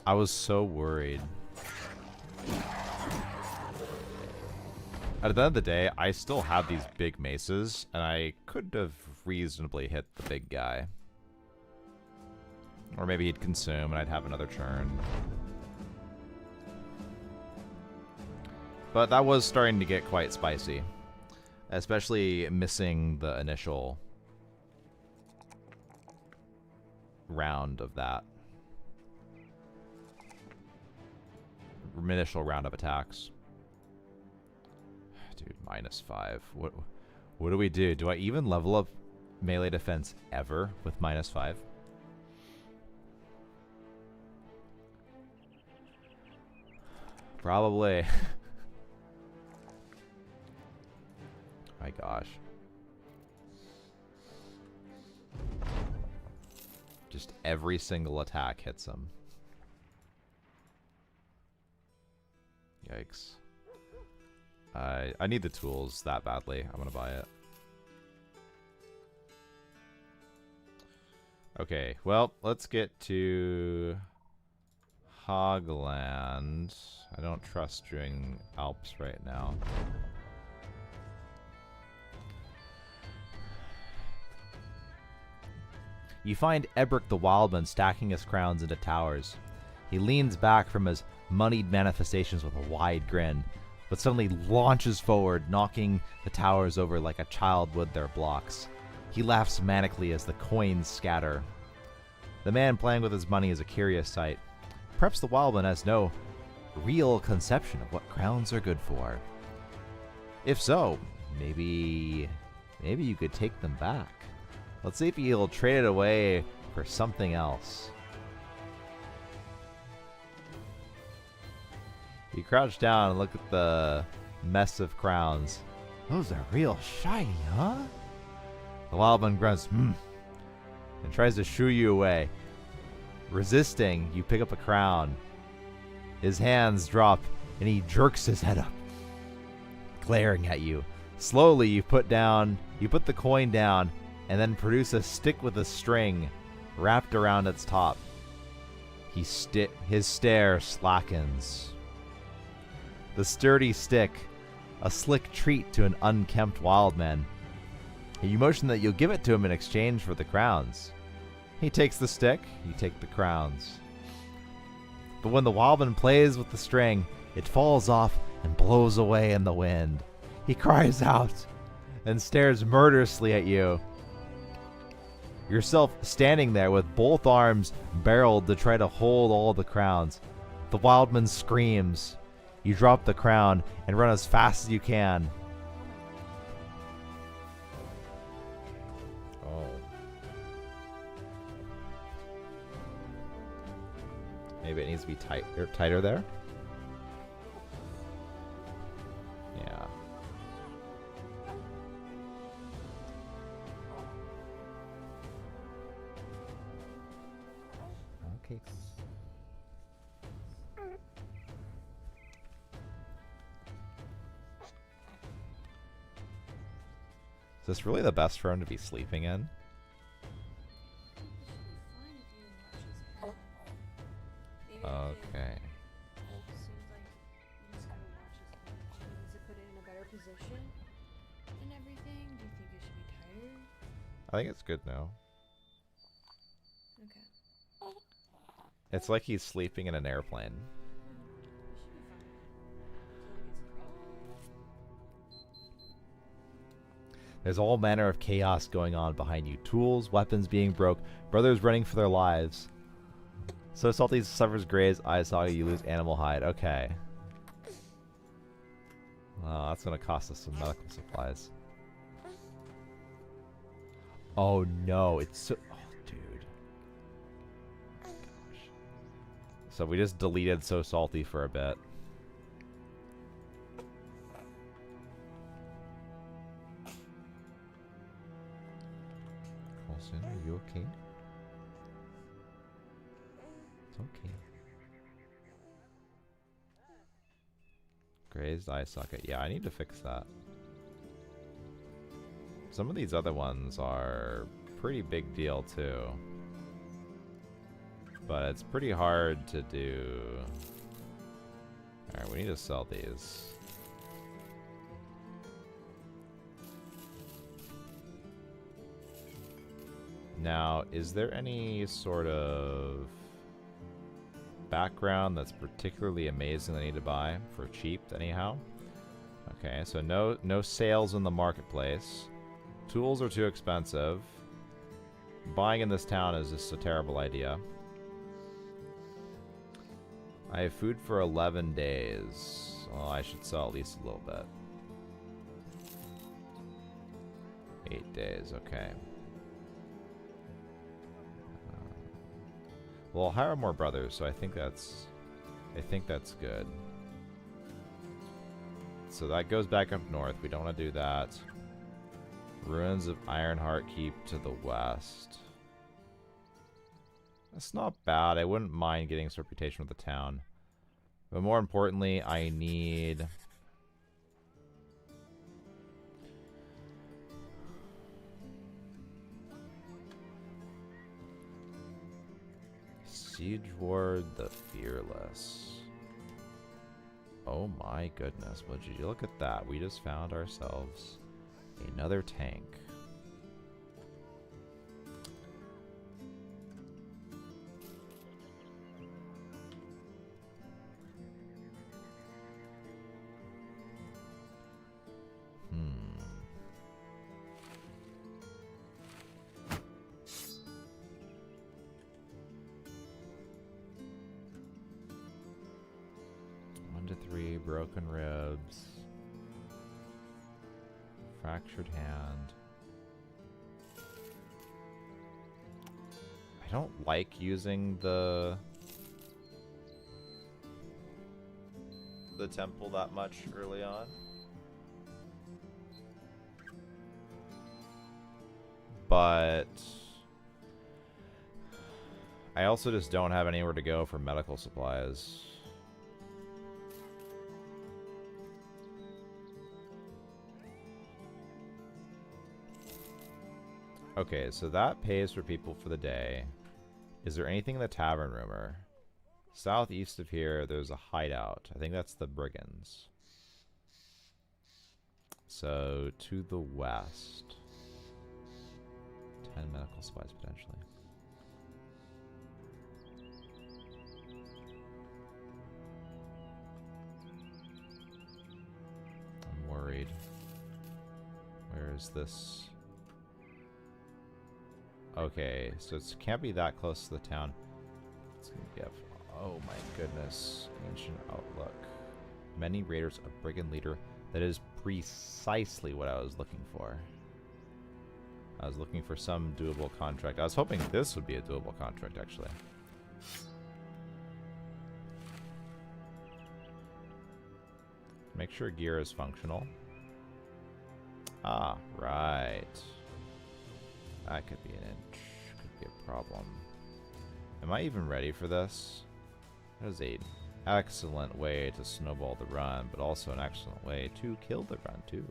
I was so worried. At the end of the day, I still have these big maces, and I could have reasonably hit the big guy. Or maybe he'd consume, and I'd have another turn. But that was starting to get quite spicy. Especially missing the initial round of that. Initial round of attacks. Dude, -5. What do we do? Do I even level up melee defense ever with -5? Probably. My gosh. Just every single attack hits him. Yikes. I need the tools that badly. I'm gonna buy it. Okay, well, let's get to Hogland. I don't trust doing Alps right now. You find Ebrick the Wildman stacking his crowns into towers. He leans back from his moneyed manifestations with a wide grin, but suddenly launches forward, knocking the towers over like a child would their blocks. He laughs manically as the coins scatter. The man playing with his money is a curious sight. Perhaps the Wildman has no real conception of what crowns are good for. If so, maybe you could take them back. Let's see if he'll trade it away for something else. You crouch down and look at the mess of crowns. Those are real shiny, huh? The Wildman grunts, and tries to shoo you away. Resisting, you pick up a crown. His hands drop, and he jerks his head up, glaring at you. Slowly, you put the coin down, and then produce a stick with a string wrapped around its top. His stare slackens. The sturdy stick, a slick treat to an unkempt Wildman. You motion that you'll give it to him in exchange for the crowns. He takes the stick, you take the crowns. But when the Wildman plays with the string, it falls off and blows away in the wind. He cries out and stares murderously at you. Yourself standing there with both arms barreled to try to hold all the crowns. The Wildman screams. You drop the crown and run as fast as you can. Oh. Maybe it needs to be tighter there? Yeah. Okay. Is this really the best room to be sleeping in? Okay. Seems like you just gotta watch his head. He needs to put it in a better position and everything. Do you think it should be tighter? I think it's good now. Okay. It's like he's sleeping in an airplane. It should be fine. Until it gets cold. There's all manner of chaos going on behind you. Tools, weapons being broke, brothers running for their lives. So Salty suffers graze, eye saga, you lose animal hide. Okay. Oh, that's going to cost us some medical supplies. Oh no, it's so... Oh, dude. Gosh. So we just deleted So Salty for a bit. Colson, are you okay? It's okay. Grazed eye socket. Yeah, I need to fix that. Some of these other ones are pretty big deal too. But it's pretty hard to do. Alright, we need to sell these. Now, is there any sort of background that's particularly amazing that I need to buy for cheap anyhow? Okay, so no sales in the marketplace. Tools are too expensive. Buying in this town is just a terrible idea. I have food for 11 days. Well, I should sell at least a little bit. 8 days, okay. Well, I'll hire more brothers, so I think that's good. So that goes back up north. We don't want to do that. Ruins of Ironheart Keep to the west. That's not bad. I wouldn't mind getting this reputation with the town. But more importantly, I need... Siege Ward the Fearless. Oh my goodness, would you look at that? We just found ourselves another tank. Broken ribs. Fractured hand. I don't like using the temple that much early on. But I also just don't have anywhere to go for medical supplies. Okay, so that pays for people for the day. Is there anything in the tavern rumor? Southeast of here, there's a hideout. I think that's the brigands. So, to the west. 10 medical supplies, potentially. I'm worried. Where is this? Okay, so it can't be that close to the town. It's gonna be oh my goodness. Ancient Outlook. Many raiders, a brigand leader. That is precisely what I was looking for. I was looking for some doable contract. I was hoping this would be a doable contract, actually. Make sure gear is functional. Ah, right. That could be an inch. Could be a problem. Am I even ready for this? That is an excellent way to snowball the run, but also an excellent way to kill the run, too.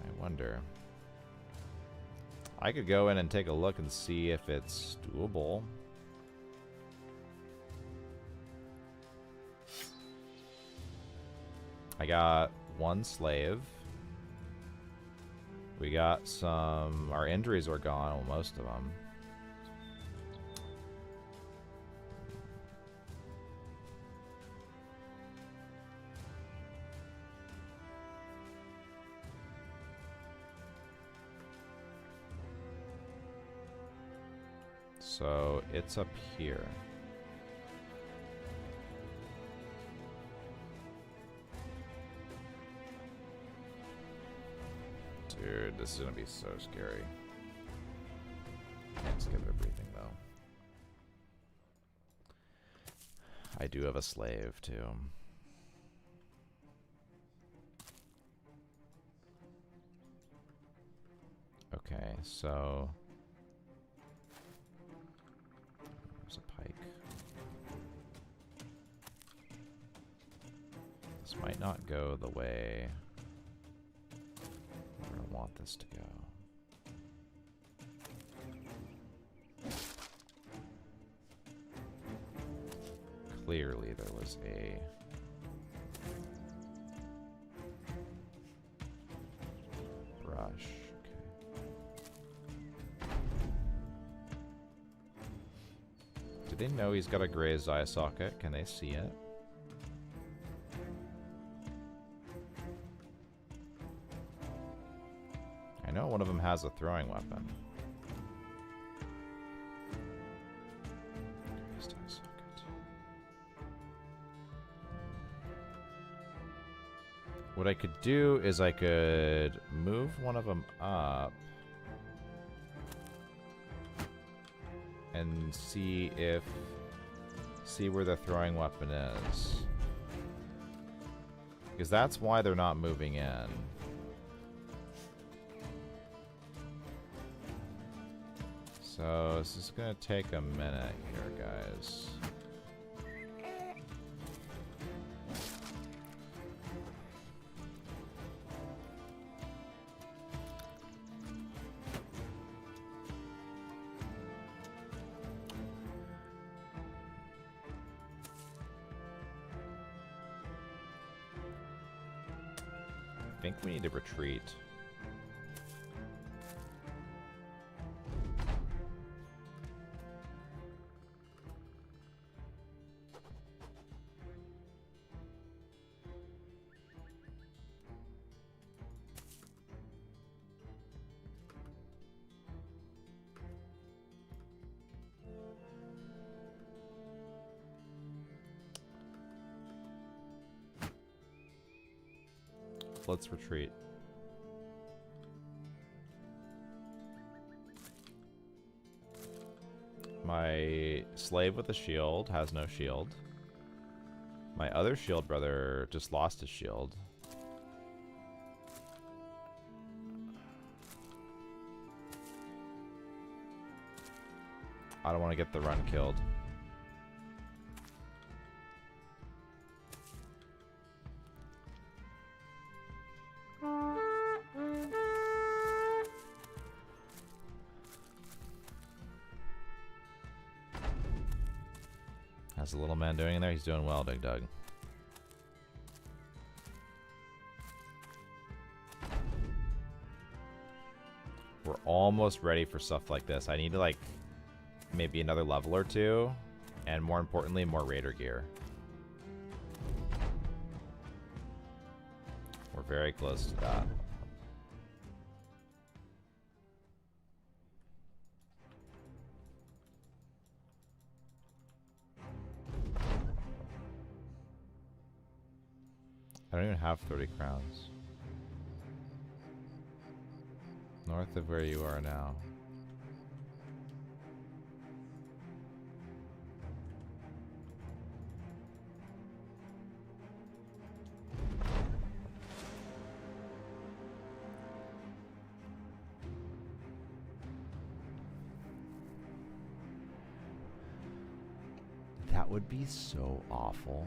I wonder. I could go in and take a look and see if it's doable. I got one slave. We got some... Our injuries are gone, well, most of them. So, it's up here. Dude, this is gonna be so scary. Can't skip everything, though. I do have a slave, too. Okay, so... There's a pike. This might not go the way I want this to go. Clearly there was a brush. Okay. Do they know he's got a grazed eye socket? Can they see it? know one of them has a throwing weapon. What I could do is I could move one of them up and see where the throwing weapon is. Because that's why they're not moving in. So this is gonna take a minute here, guys. I think we need to retreat. Let's retreat. My slave with a shield has no shield. My other shield brother just lost his shield. I don't want to get the run killed. How's the little man doing in there? He's doing well, Dig Dug. We're almost ready for stuff like this. I need to, like, maybe another level or two. And more importantly, more raider gear. We're very close to that. I don't even have 30 crowns. North of where you are now. That would be so awful.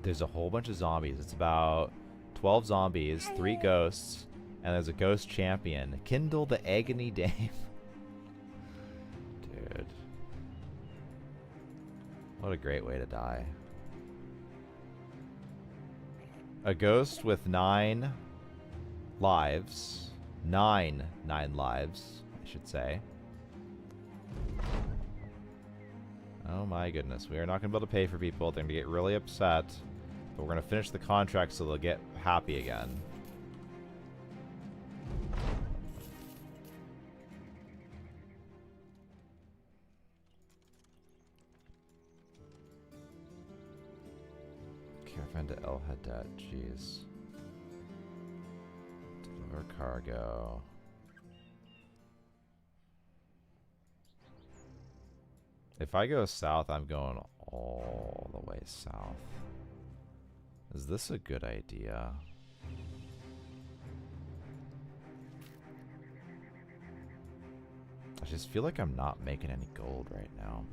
There's a whole bunch of zombies. It's about 12 zombies, 3 ghosts, and there's a ghost champion. Kindle the agony dame. Dude. What a great way to die. A ghost with 9 lives. 9 lives, I should say. Oh my goodness. We are not going to be able to pay for people. They're going to get really upset. But we're going to finish the contract so they'll get happy again. Caravan to El Haddad. Jeez. Deliver cargo. If I go south, I'm going all the way south. Is this a good idea? I just feel like I'm not making any gold right now.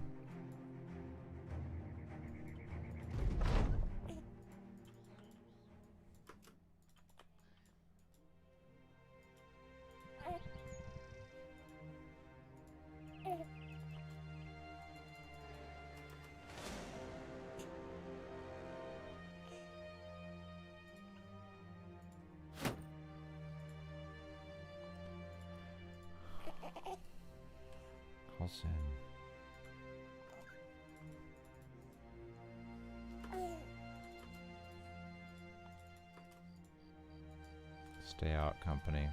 Stay out, company.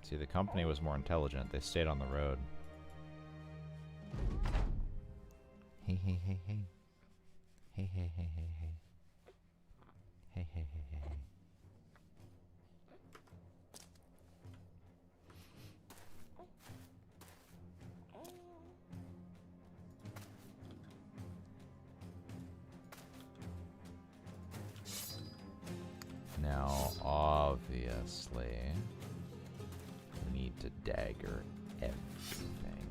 See, the company was more intelligent. They stayed on the road. Hey, hey, hey, hey. Hey, hey, hey, hey, hey. Hey, hey, hey, hey, hey. Now, obviously, we need to dagger everything.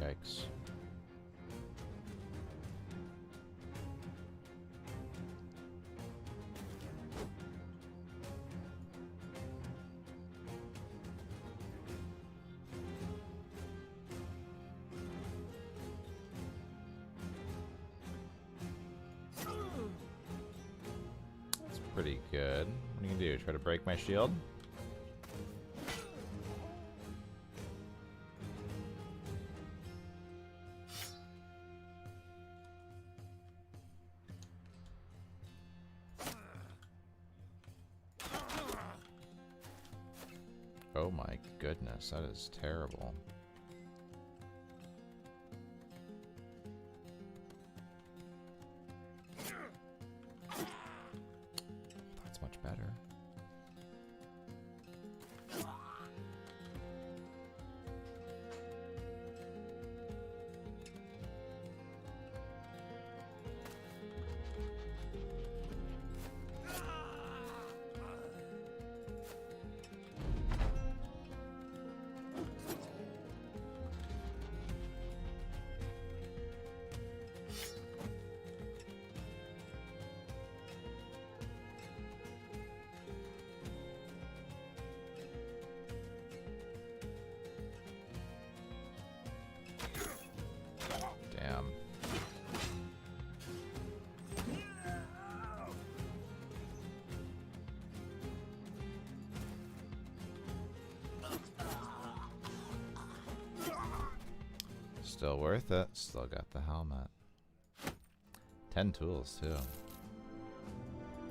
Yikes. That's pretty good. What are you gonna do? Try to break my shield? Oh my goodness, that is terrible. That's much better. Damn. Still worth it. Still got the helmet. 10 tools, too.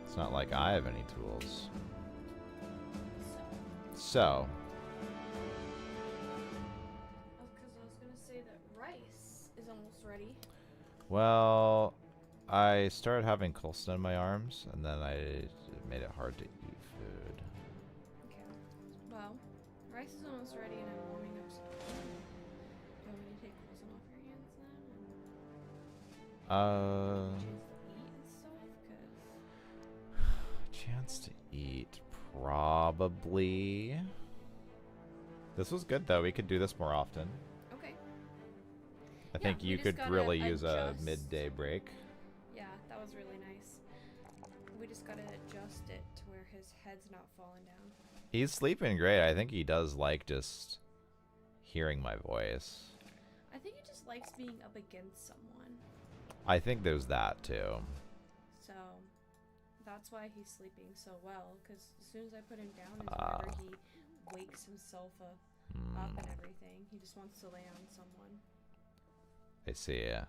It's not like I have any tools. So. Because I was gonna say that rice is almost ready. Well, I started having coleslaw in my arms, and then I made it hard to eat food. Okay. Well, rice is almost ready, and I'm warming up some. Do you want me to take clothes off your hands then? And Chance to eat, probably. This was good though. We could do this more often. okay. I think we you just could gotta really use a adjust. midday break. Yeah, that was really nice. We just gotta adjust it to where his head's not falling down. He's sleeping great. I think he does like just hearing my voice. I think he just likes being up against someone. I think there's that too. So that's why he's sleeping so well. Because as soon as I put him down is whenever he wakes himself up and everything. He just wants to lay on someone. I see. Yeah.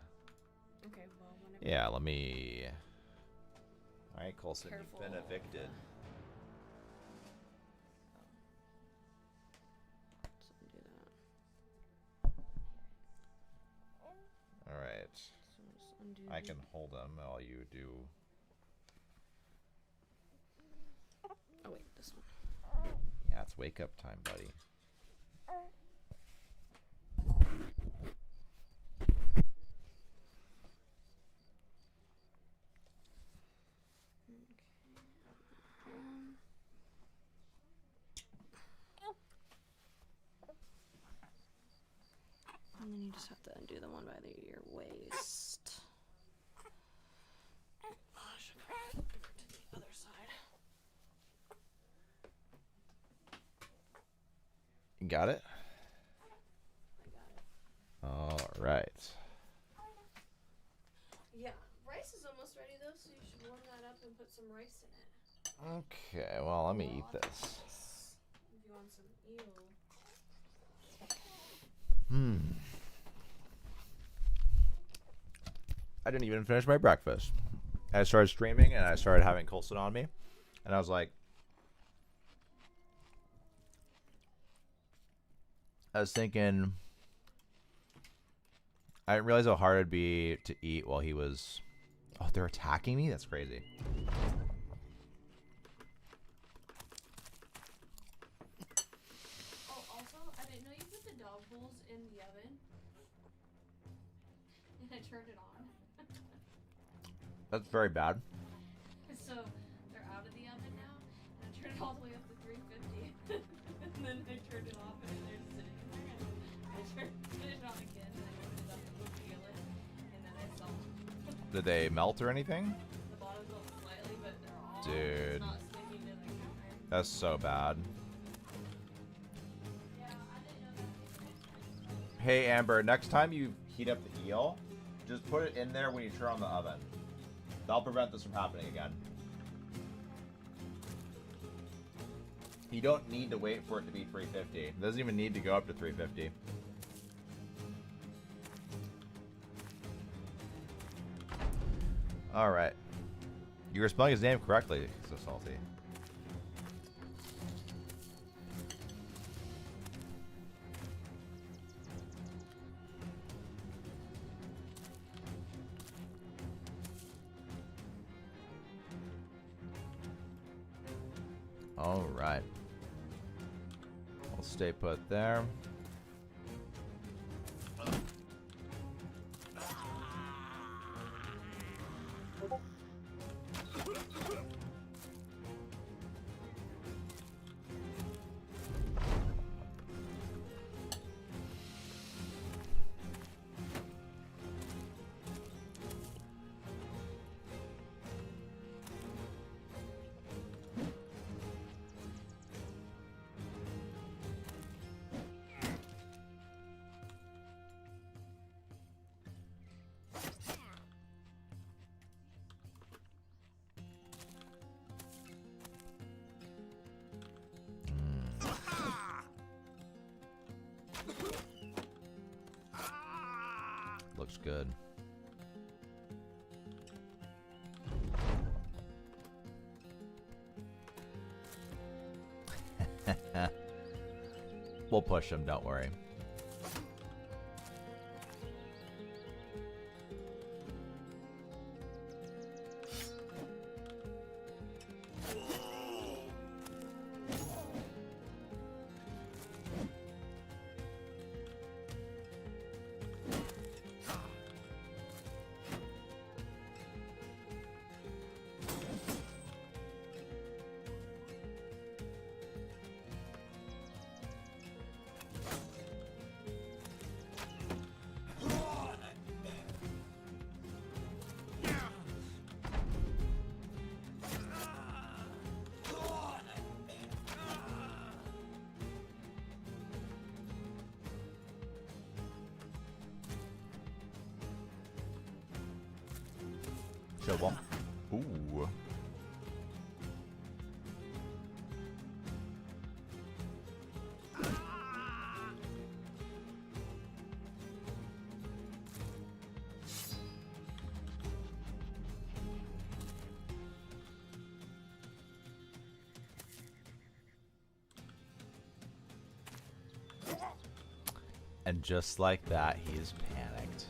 Okay, well, whenever. Yeah. Let me. All right, Colson, Careful. you've been evicted. So do that. All right. So just undo I the- can hold him while you do. Oh wait, this one. Yeah, it's wake up time, buddy. just have to undo the one by your waist. Oh, I should probably flip over to the other side. You got it? I got it. All right. Yeah, rice is almost ready though, so you should warm that up and put some rice in it. Okay, well, let me eat this. If you want some eel. I didn't even finish my breakfast. I started streaming and I started having Colson on me. And I was like, I was thinking, I didn't realize how hard it'd be to eat while he was. Oh, they're attacking me? That's crazy. Oh, also, I didn't know you put the dog bowls in the oven. And I turned it on. That's very bad. So they're out of the oven now, and I turned it all the way up to 350. And then I turned it off, and they're sitting in there. And I turned it on again, and I opened it up and could feel it. And then I saw Did they melt or anything? the bottoms up slightly, but they're all Dude. not sticking to the counter. That's so bad. Yeah, I didn't know that. Hey, Amber, next time you heat up the eel, just put it in there when you turn on the oven. That'll prevent this from happening again. You don't need to wait for it to be 350. It doesn't even need to go up to 350. Alright. You were spelling his name correctly, so salty. Alright. We'll stay put there. Looks good. We'll push him, don't worry. Show bomb. Ooh. And just like that, he's panicked.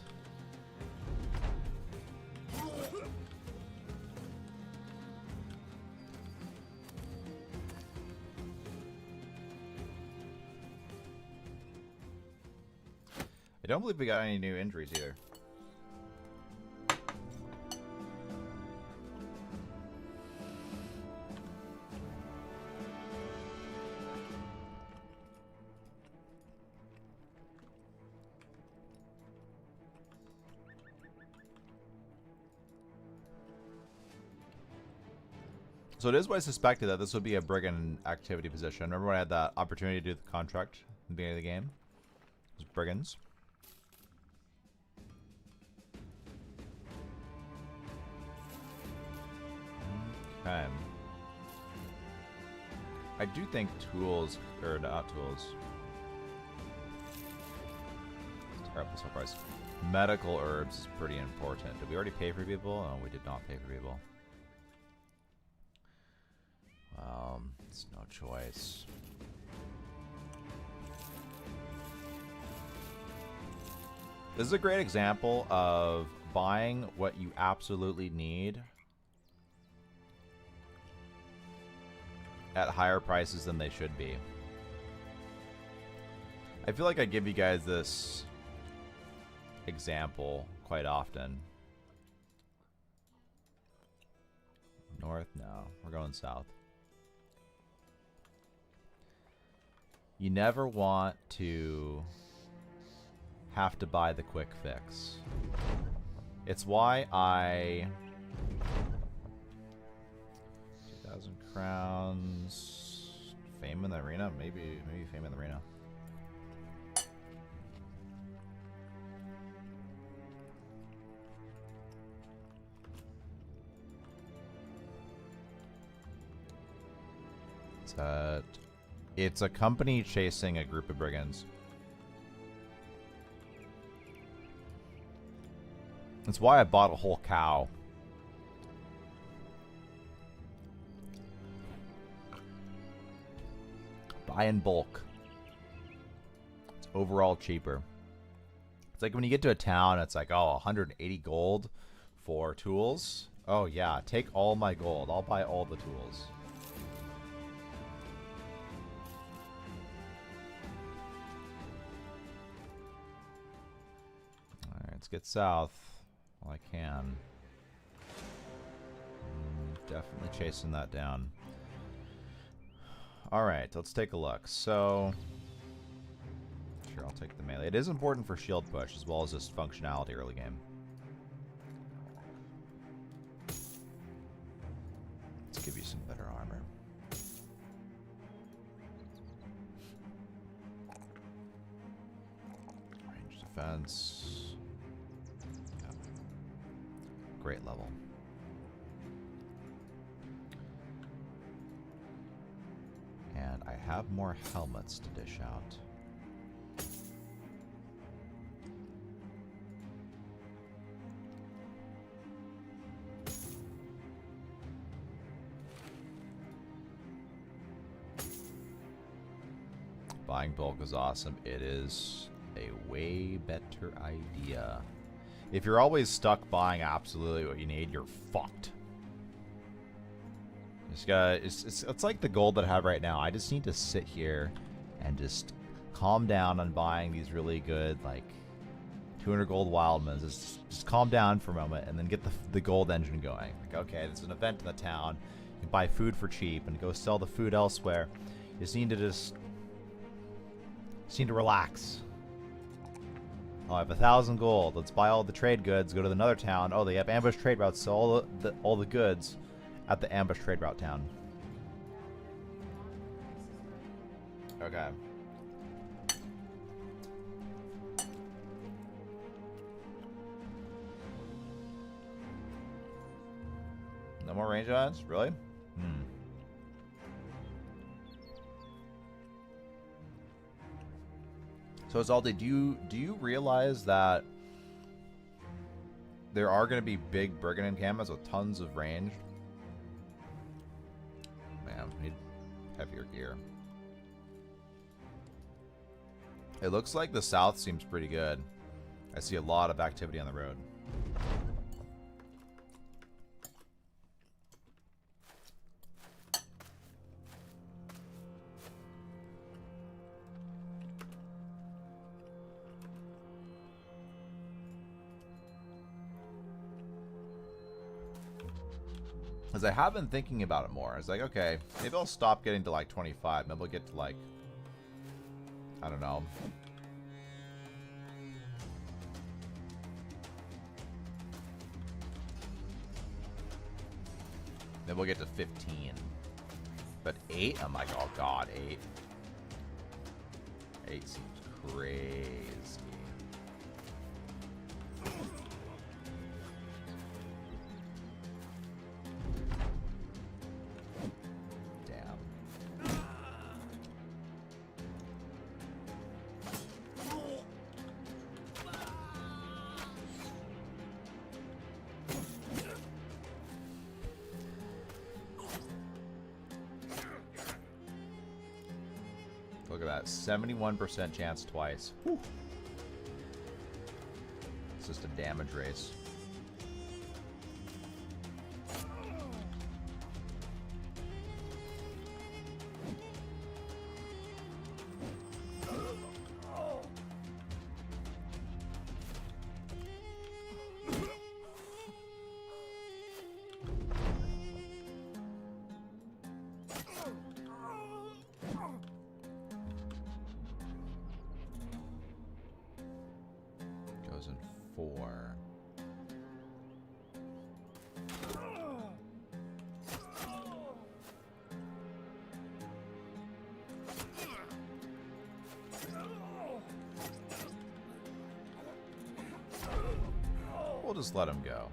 I don't believe we got any new injuries either. So it is what I suspected, that this would be a brigand activity position. Remember when I had that opportunity to do the contract in the beginning of the game? It was brigands. Okay. I do think tools, or not tools. Terrible surprise. Medical herbs is pretty important. Did we already pay for people? No, we did not pay for people. It's no choice. This is a great example of buying what you absolutely need at higher prices than they should be. I feel like I give you guys this example quite often. North? No, we're going south. You never want to have to buy the quick fix. It's why I... 2,000 crowns... Fame in the arena? Maybe fame in the arena. It's a company chasing a group of brigands. That's why I bought a whole cow. Buy in bulk. It's overall cheaper. It's like when you get to a town, it's like, oh, 180 gold for tools. Oh yeah, take all my gold. I'll buy all the tools. Let's get south while I can. Definitely chasing that down. Alright, let's take a look. So, sure, I'll take the melee. It is important for shield push as well as just functionality early game. Let's give you some better armor. Range defense. Great level. And I have more helmets to dish out. Buying bulk is awesome. It is a way better idea. If you're always stuck buying absolutely what you need, you're fucked. Just gotta, it's like the gold that I have right now. I just need to sit here and just calm down on buying these really good, like, 200 gold Wildmans. Just calm down for a moment and then get the gold engine going. Like, okay, there's an event in the town. You can buy food for cheap and go sell the food elsewhere. You just need to relax. Oh, I have 1,000 gold. Let's buy all the trade goods. Go to another town. Oh, they have ambush trade routes. Sell all the goods at the ambush trade route town. Okay. No more range odds? Really? So Zaldi, do you realize that there are going to be big brigand encampments with tons of range? Man, we need heavier gear. It looks like the south seems pretty good. I see a lot of activity on the road. Because I have been thinking about it more. It's like, okay, maybe I'll stop getting to like 25. Maybe I'll get to like, I don't know. Then we'll get to 15. But 8? I'm like, oh god, 8. 8 seems crazy. Damn. Look at that, 71% chance twice. Whew. It's just a damage race. Goes in 4. We'll just let him go.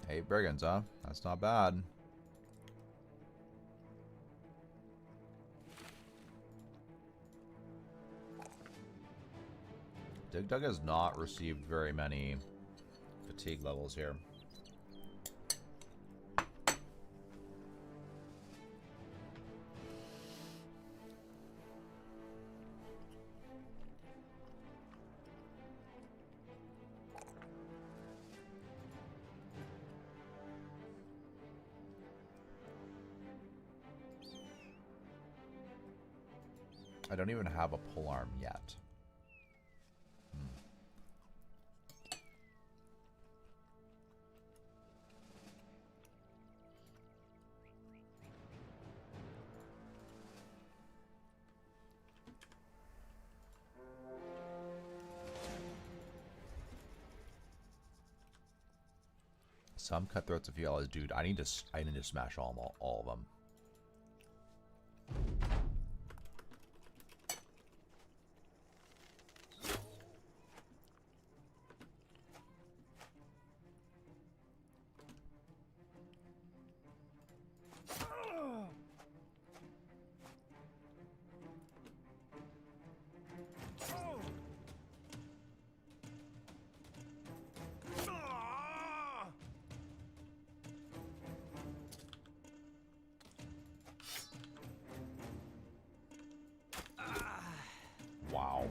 Eight brigands, huh? That's not bad. Dig Dug has not received very many fatigue levels here. I don't even have a polearm yet. Some cutthroats of yellows, dude. I need to smash all of them. Wow.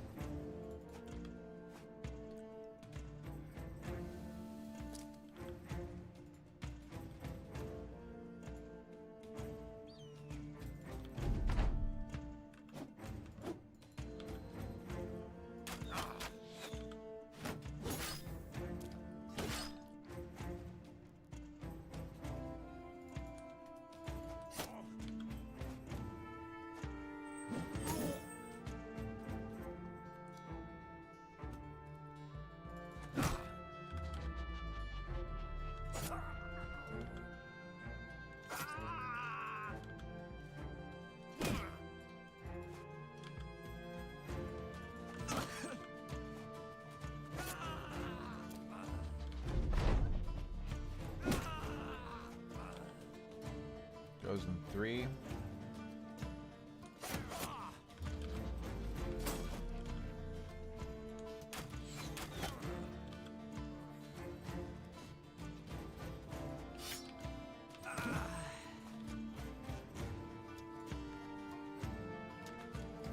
Goes in 3.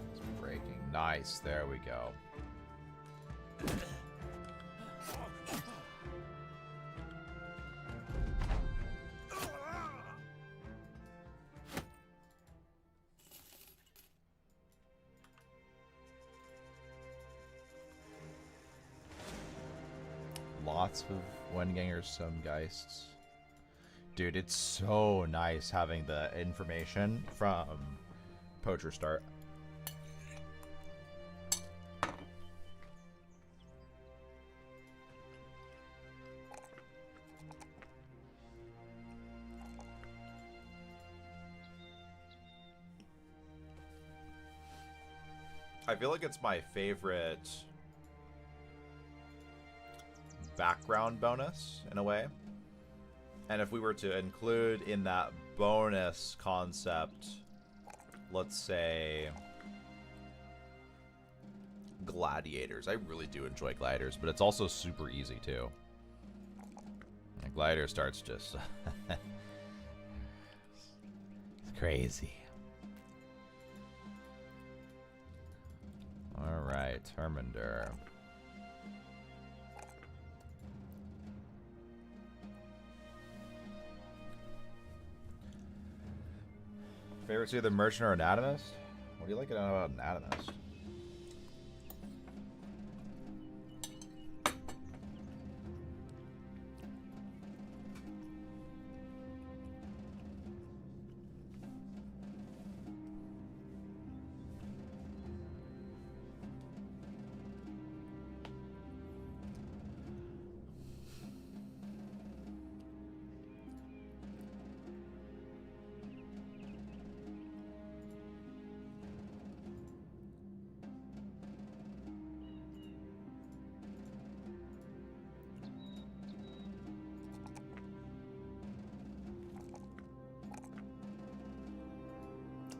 It's breaking. Nice. There we go. lots of Wendgangers, some Geists. Dude, it's so nice having the information from Poacher Start. I feel like it's my favorite background bonus in a way. And if we were to include in that bonus concept, let's say gladiators. I really do enjoy gladiators, but it's also super easy too. And gladiator starts just it's crazy. Alright, Terminder. Favorites either merchant or anatomist? What do you like to know about anatomist?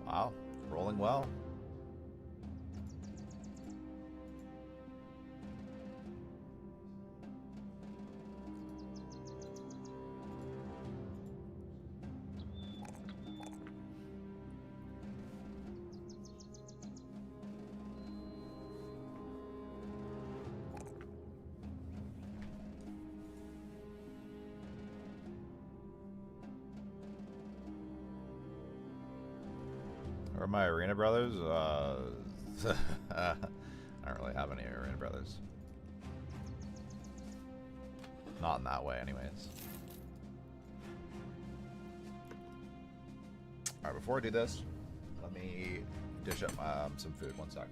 Wow, rolling well. Or my arena brothers? I don't really have any arena brothers. Not in that way, anyways. Alright, before I do this, let me dish up some food. One sec.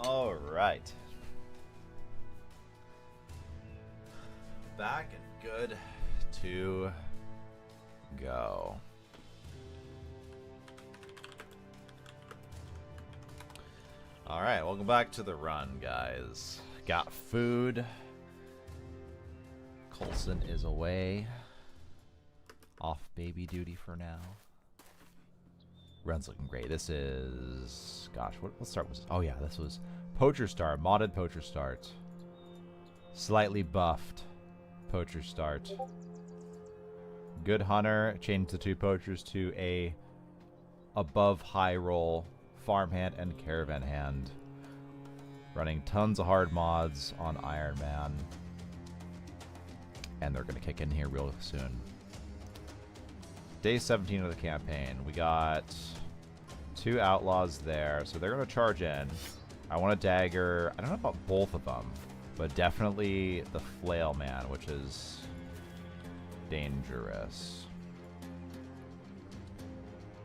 All right. Back and good to go. All right, welcome back to the run, guys. Got food. Colson is away. Off baby duty for now. Run's looking great. This is... Gosh, what start was... Oh, yeah, this was Poacher Start. Modded Poacher Start. Slightly buffed Poacher Start. Good Hunter. Changed the two Poachers to a above high roll farmhand and caravan hand. Running tons of hard mods on Ironman. And they're going to kick in here real soon. Day 17 of the campaign. We got 2 outlaws there, so they're going to charge in. I want a dagger. I don't know about both of them, but definitely the flail man, which is dangerous.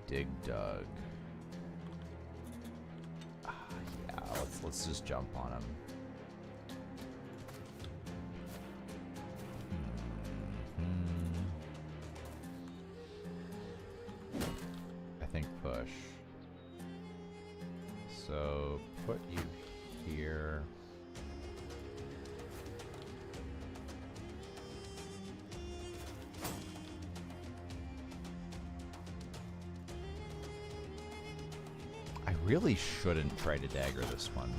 Dig Dug. Yeah, let's just jump on him. I think push. So put you here. I really shouldn't try to dagger this one.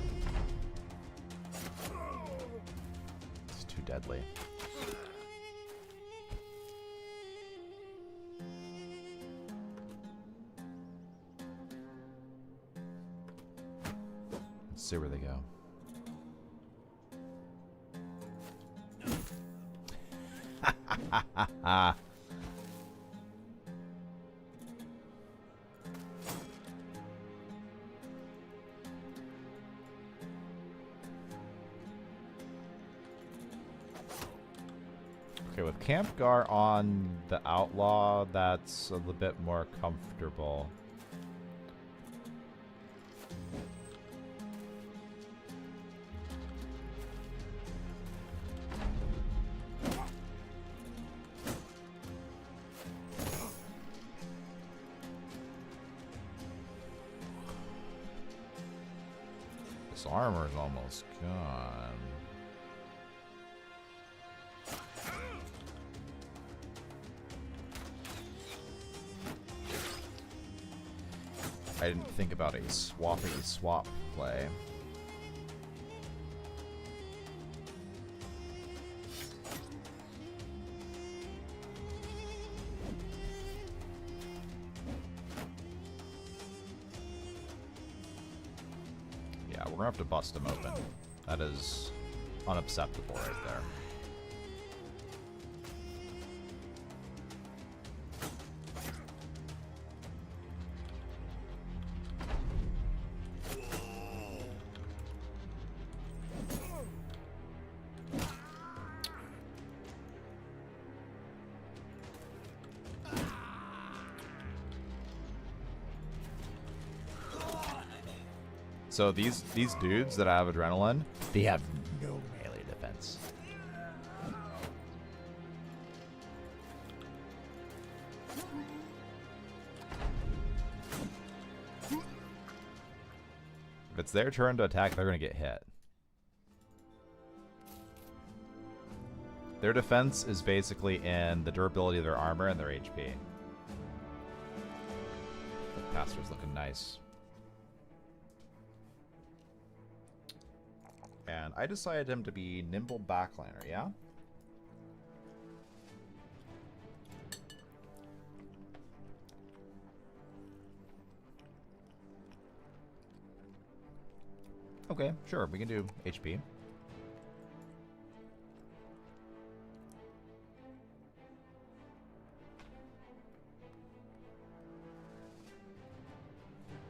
It's too deadly. Let's see where they go. Okay, with Campgar on the Outlaw, that's a little bit more comfortable. This armor's almost gone. I didn't think about a swappy swap play. Yeah, we're gonna have to bust him open. That is unacceptable right there. So these dudes that have adrenaline, they have no melee defense. If it's their turn to attack, they're gonna get hit. Their defense is basically in the durability of their armor and their HP. The pastor's looking nice. And I decided him to be nimble backliner, yeah? Okay, sure, we can do HP.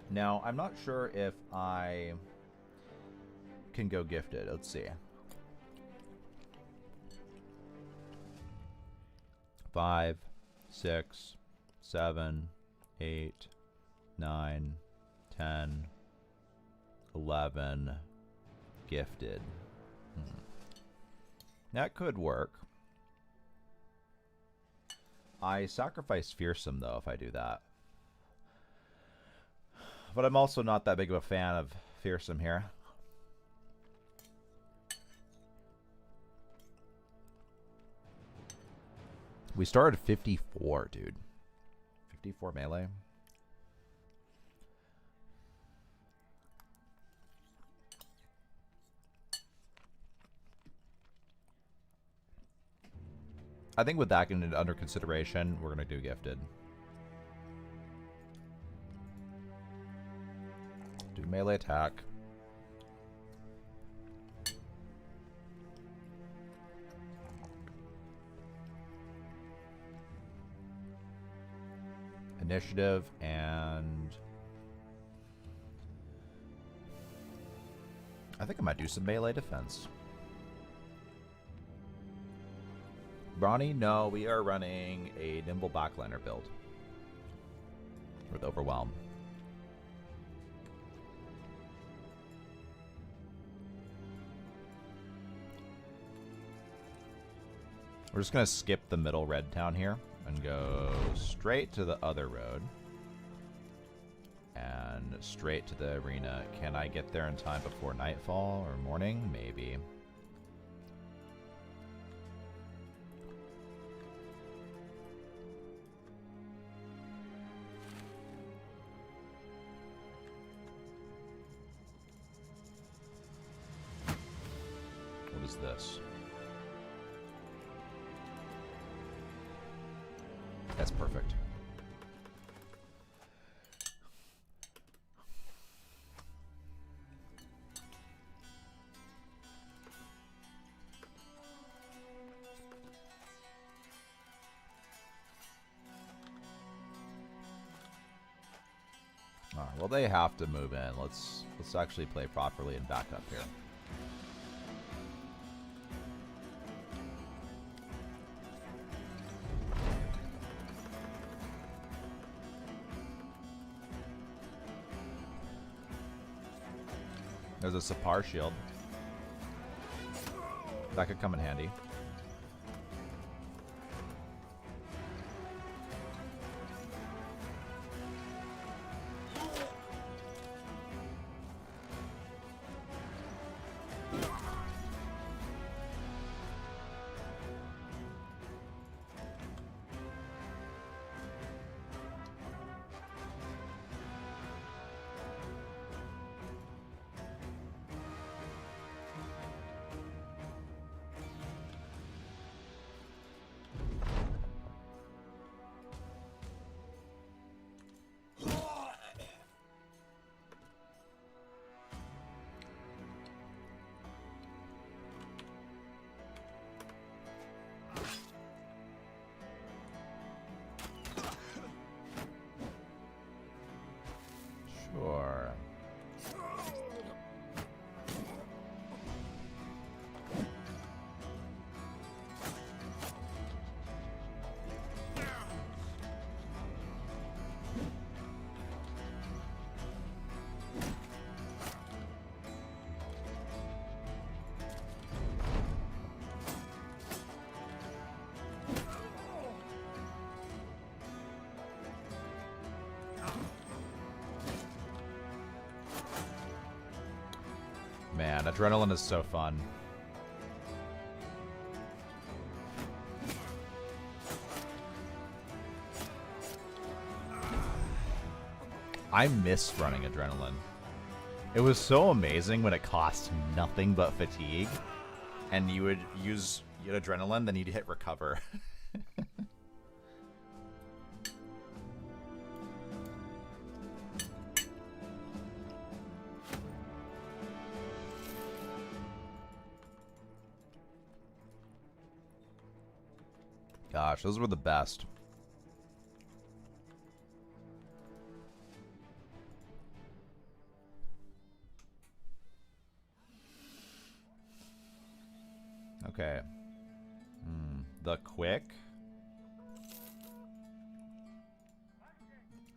Now, I'm not sure if I can go gifted. Let's see. 5, 6, 7, 8, 9, 10, 11, gifted. That could work. I sacrifice fearsome though if I do that. But I'm also not that big of a fan of fearsome here. We started 54, dude. 54 melee. I think with that under consideration, we're going to do gifted. Do melee attack. Initiative and I think I might do some melee defense. Bronny, no, we are running a nimble backliner build with overwhelm. We're just gonna skip the middle red town here and go straight to the other road and straight to the arena. Can I get there in time before nightfall or morning? Maybe. What is this? That's perfect. All right, well, they have to move in. Let's actually play properly and back up here. There's a Sapar shield. That could come in handy. Sure. Man, adrenaline is so fun. I miss running adrenaline. It was so amazing when it cost nothing but fatigue, and you would use adrenaline, then you'd hit recover. Gosh, those were the best. Okay. The quick.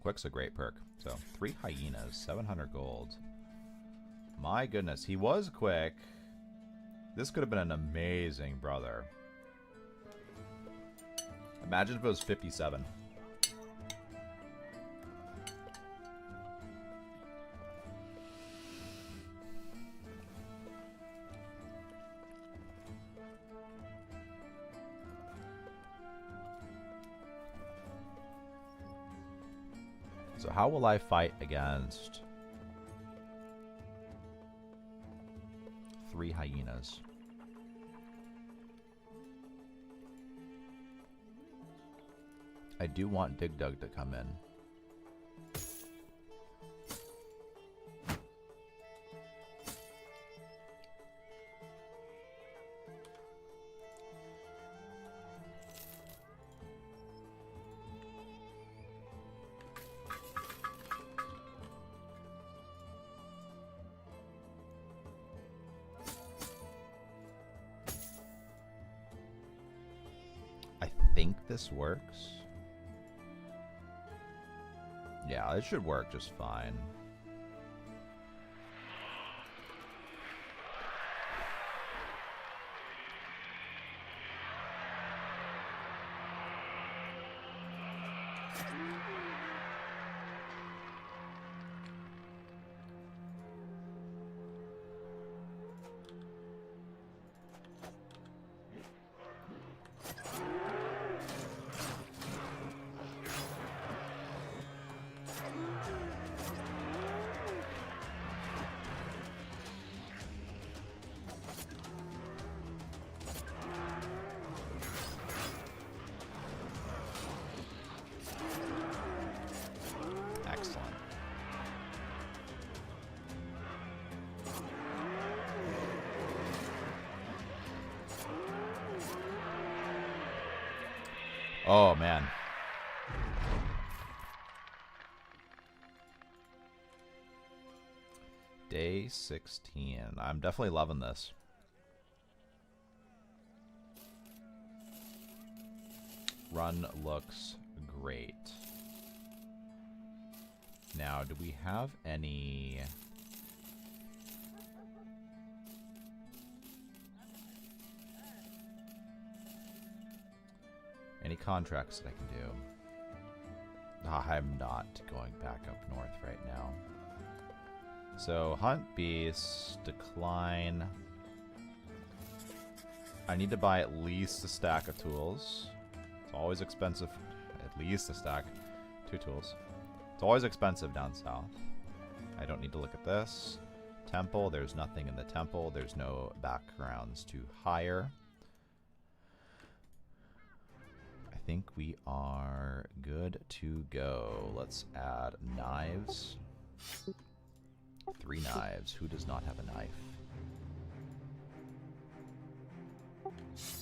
Quick's a great perk. So 3 hyenas, 700 gold. My goodness, he was quick. This could have been an amazing brother. Imagine if it was 57. So how will I fight against 3 hyenas? I do want Dig Dug to come in. I think this works. Yeah, it should work just fine. Excellent. Oh, man. Day 16. I'm definitely loving this. Run looks great. Now, do we have any... any contracts that I can do? I'm not going back up north right now. So, hunt beasts, decline. I need to buy at least a stack of tools. It's always expensive. At least a stack. 2 tools. It's always expensive down south. I don't need to look at this. Temple, there's nothing in the temple. There's no backgrounds to hire. I think we are good to go. Let's add knives. 3 knives. Who does not have a knife?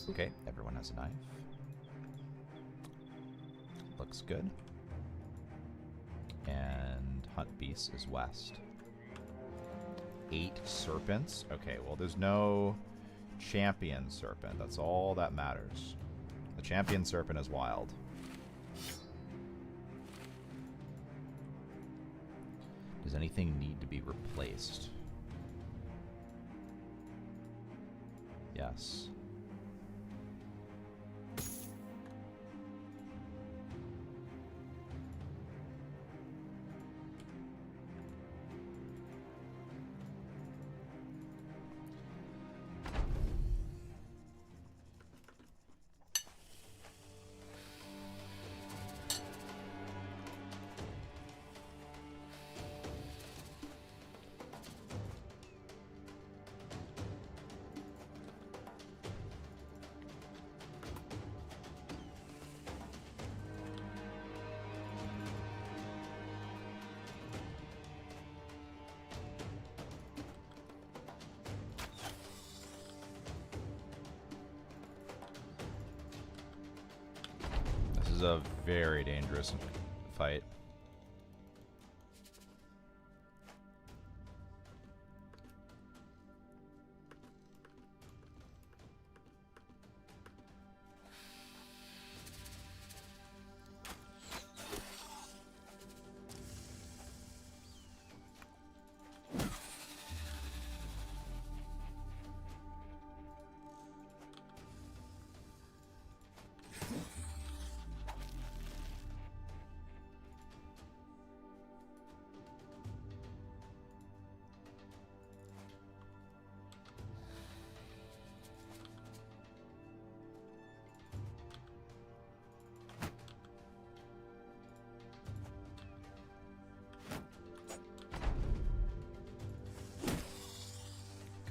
Okay, everyone has a knife. Looks good. And hunt beasts is west. 8 serpents. Okay, well there's no champion serpent. That's all that matters. The champion serpent is wild. Does anything need to be replaced? Yes. This is a very dangerous fight.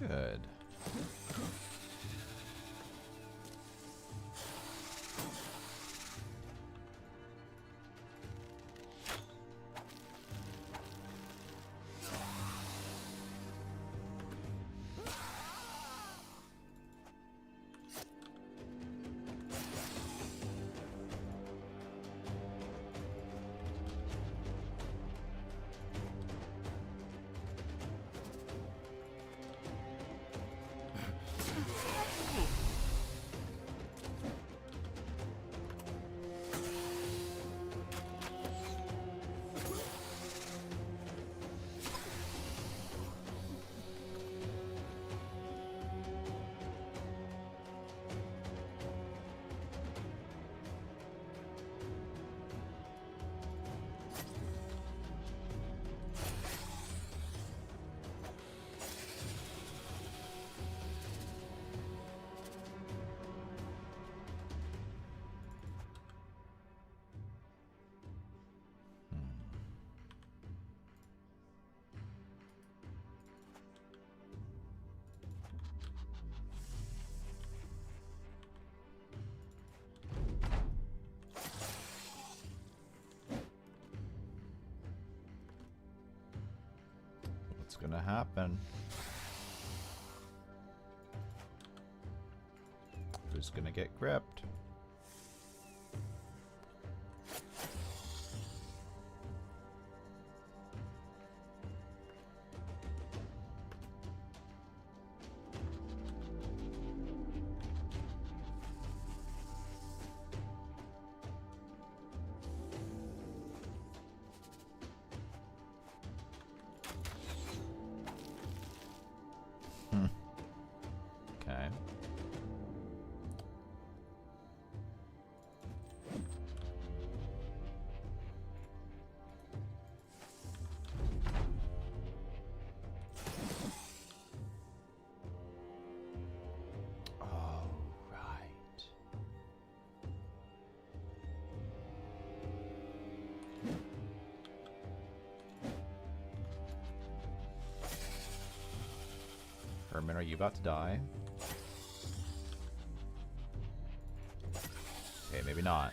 Good. What's gonna happen? Who's gonna get gripped? Okay. Oh, right. Herman, are you about to die? Okay, maybe not.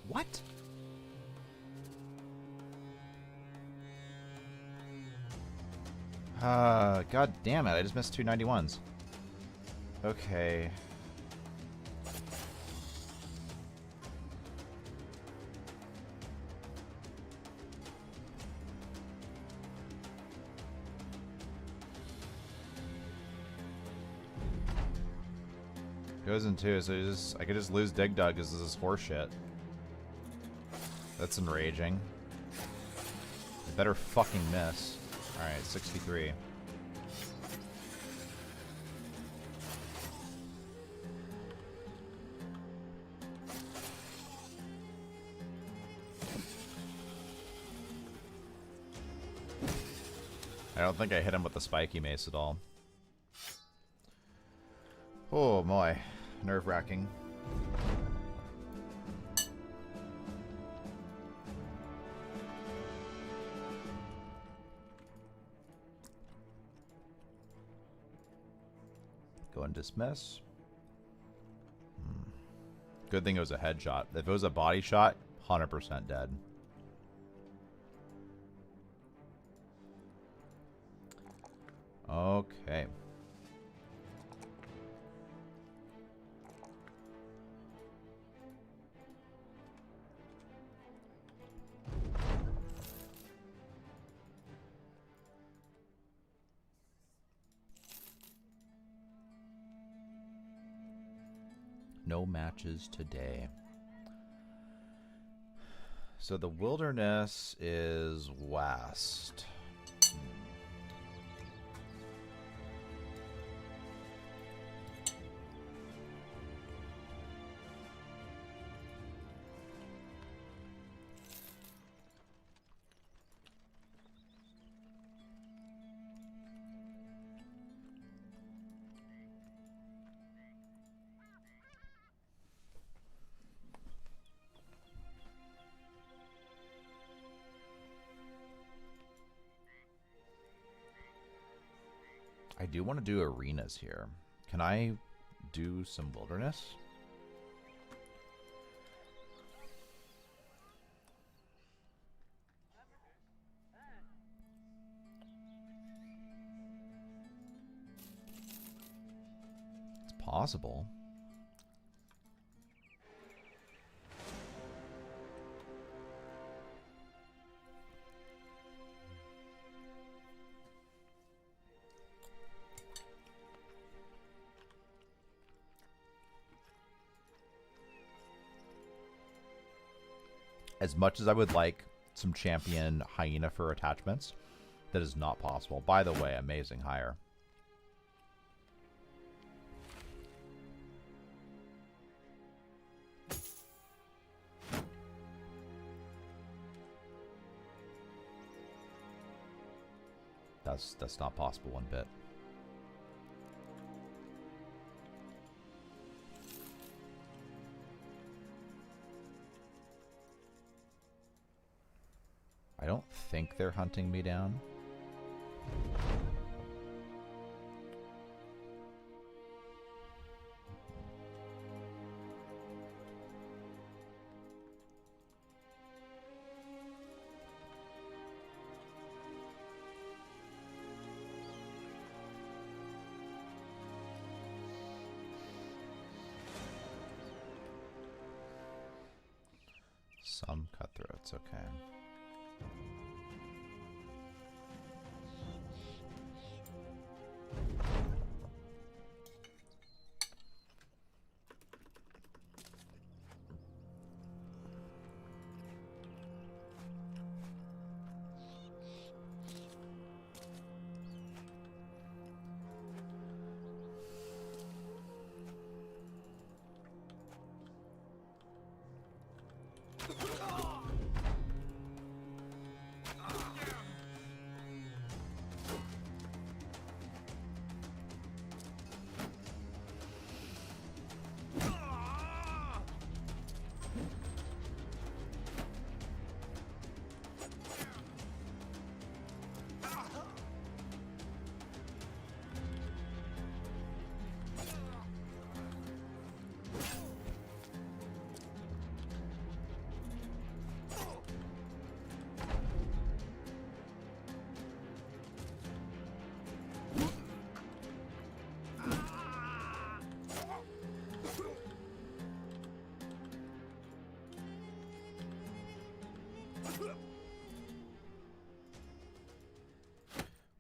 What? God damn it, I just missed two 91s. Okay. Goes in two, so I could just lose Dig Dug because this is horseshit. That's enraging. Better fucking miss. Alright, 63. I don't think I hit him with the spiky mace at all. Oh boy. Nerve-wracking. Go and dismiss. Good thing it was a headshot. If it was a body shot, 100% dead. Okay. No matches today. So the wilderness is west. I do want to do arenas here. Can I do some wilderness? It's possible. As much as I would like some champion hyena for attachments, that is not possible. By the way, amazing hire. That's not possible one bit. I don't think they're hunting me down. Some cutthroats, okay.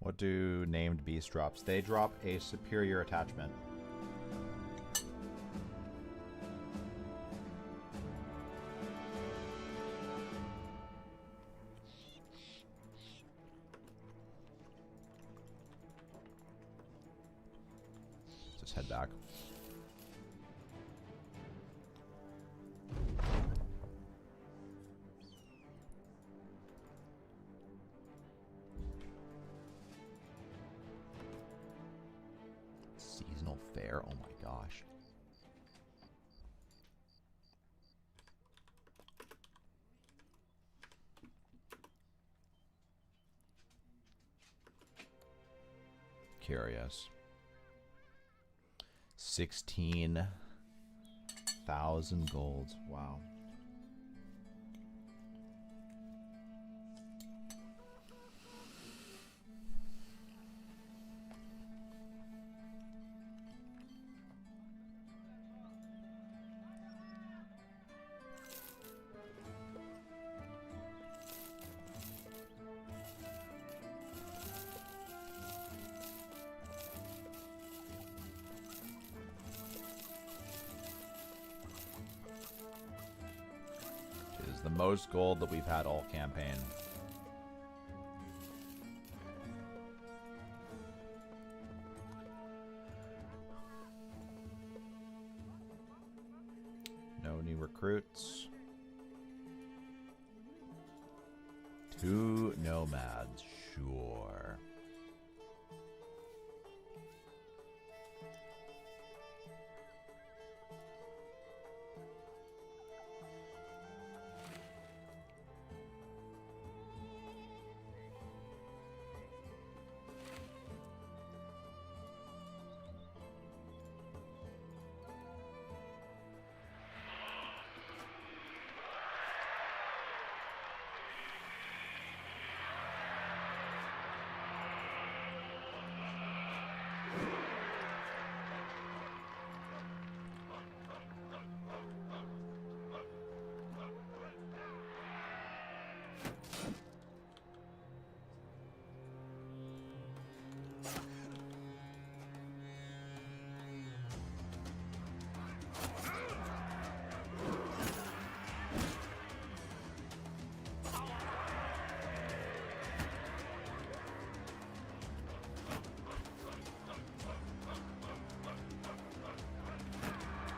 What do named beast drops? They drop a superior attachment. Just head back. Seasonal fair? Oh my gosh. Curious. 16,000 gold. Wow. most gold that we've had all campaign. No new recruits. 2 nomads, sure.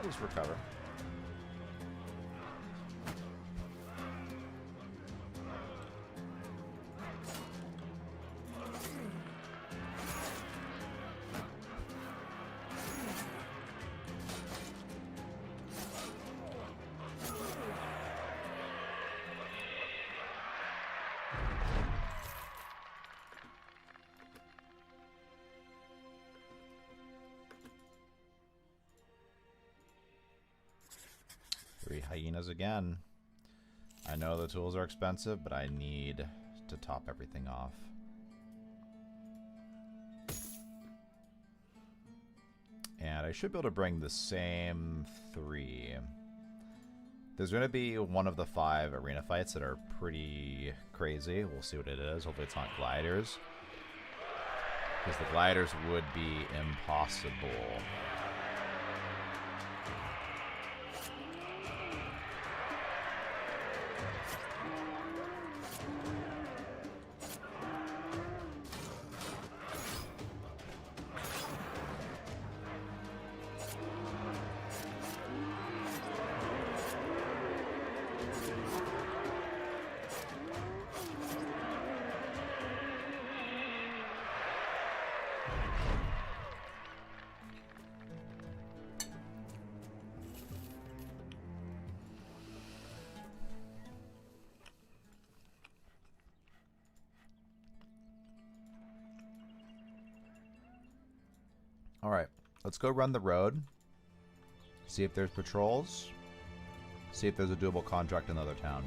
I'll just recover. Three hyenas again. I know the tools are expensive, but I need to top everything off. And I should be able to bring the same 3. There's going to be one of the 5 arena fights that are pretty crazy. We'll see what it is. Hopefully it's not gliders. Because the gliders would be impossible. Alright, let's go run the road. See if there's patrols. See if there's a doable contract in another town.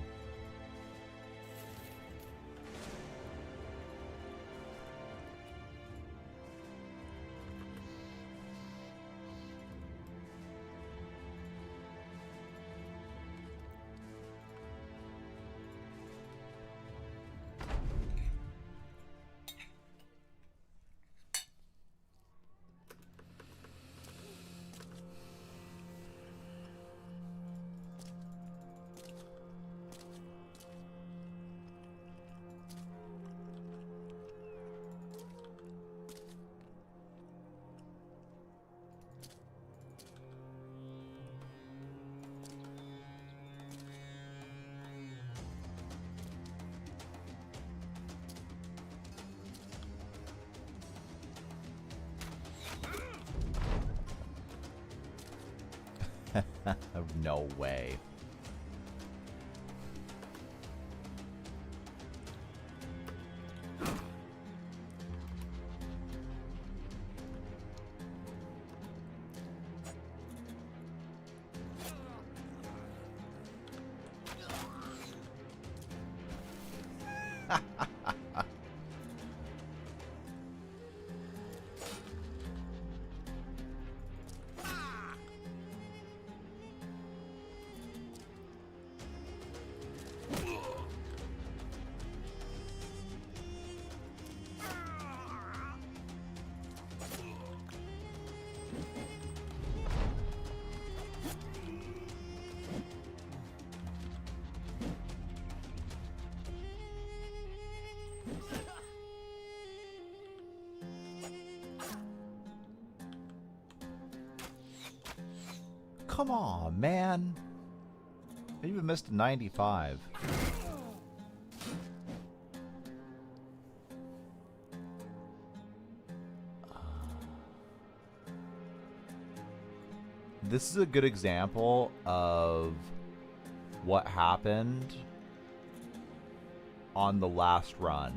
No way. come on, man. I even missed a 95. This is a good example of what happened on the last run.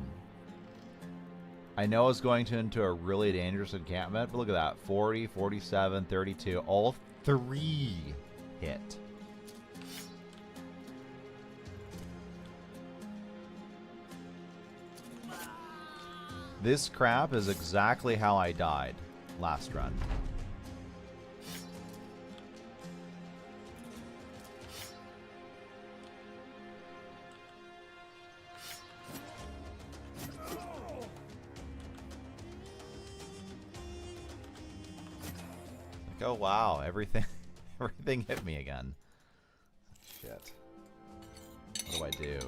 I know I was going into a really dangerous encampment, but look at that. 40, 47, 32. All three hit. This crap is exactly how I died last run. Oh wow, everything everything hit me again. Shit. What do I do?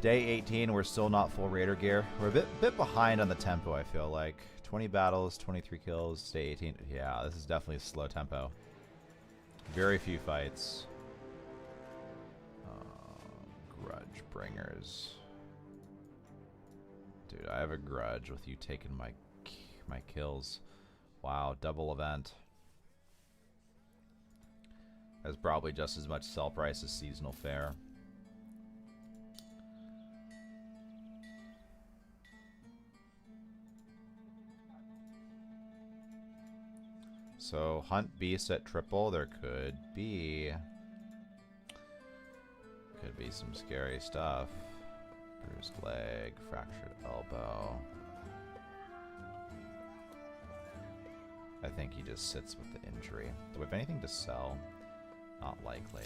Day 18, we're still not full raider gear. We're a bit behind on the tempo, I feel like. 20 battles, 23 kills, day 18. Yeah, this is definitely a slow tempo. Very few fights. Grudge bringers. Dude, I have a grudge with you taking my kills. Wow, double event. That's probably just as much sell price as seasonal fare. So hunt beasts at triple, there could be some scary stuff. Bruised leg, fractured elbow. I think he just sits with the injury. Do we have anything to sell? Not likely.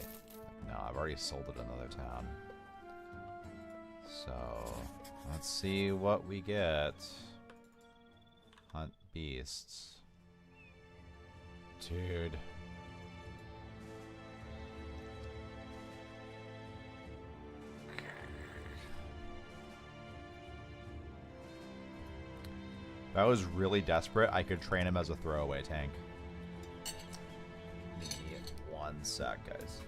No, I've already sold it in another town. So, let's see what we get. Hunt beasts. Dude. If I was really desperate, I could train him as a throwaway tank. Give me 1 sec, guys.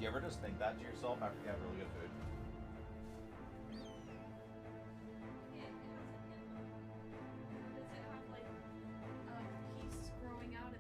you ever just think that to yourself after you have really good food? Yeah, it has does it have like pieces growing out of it?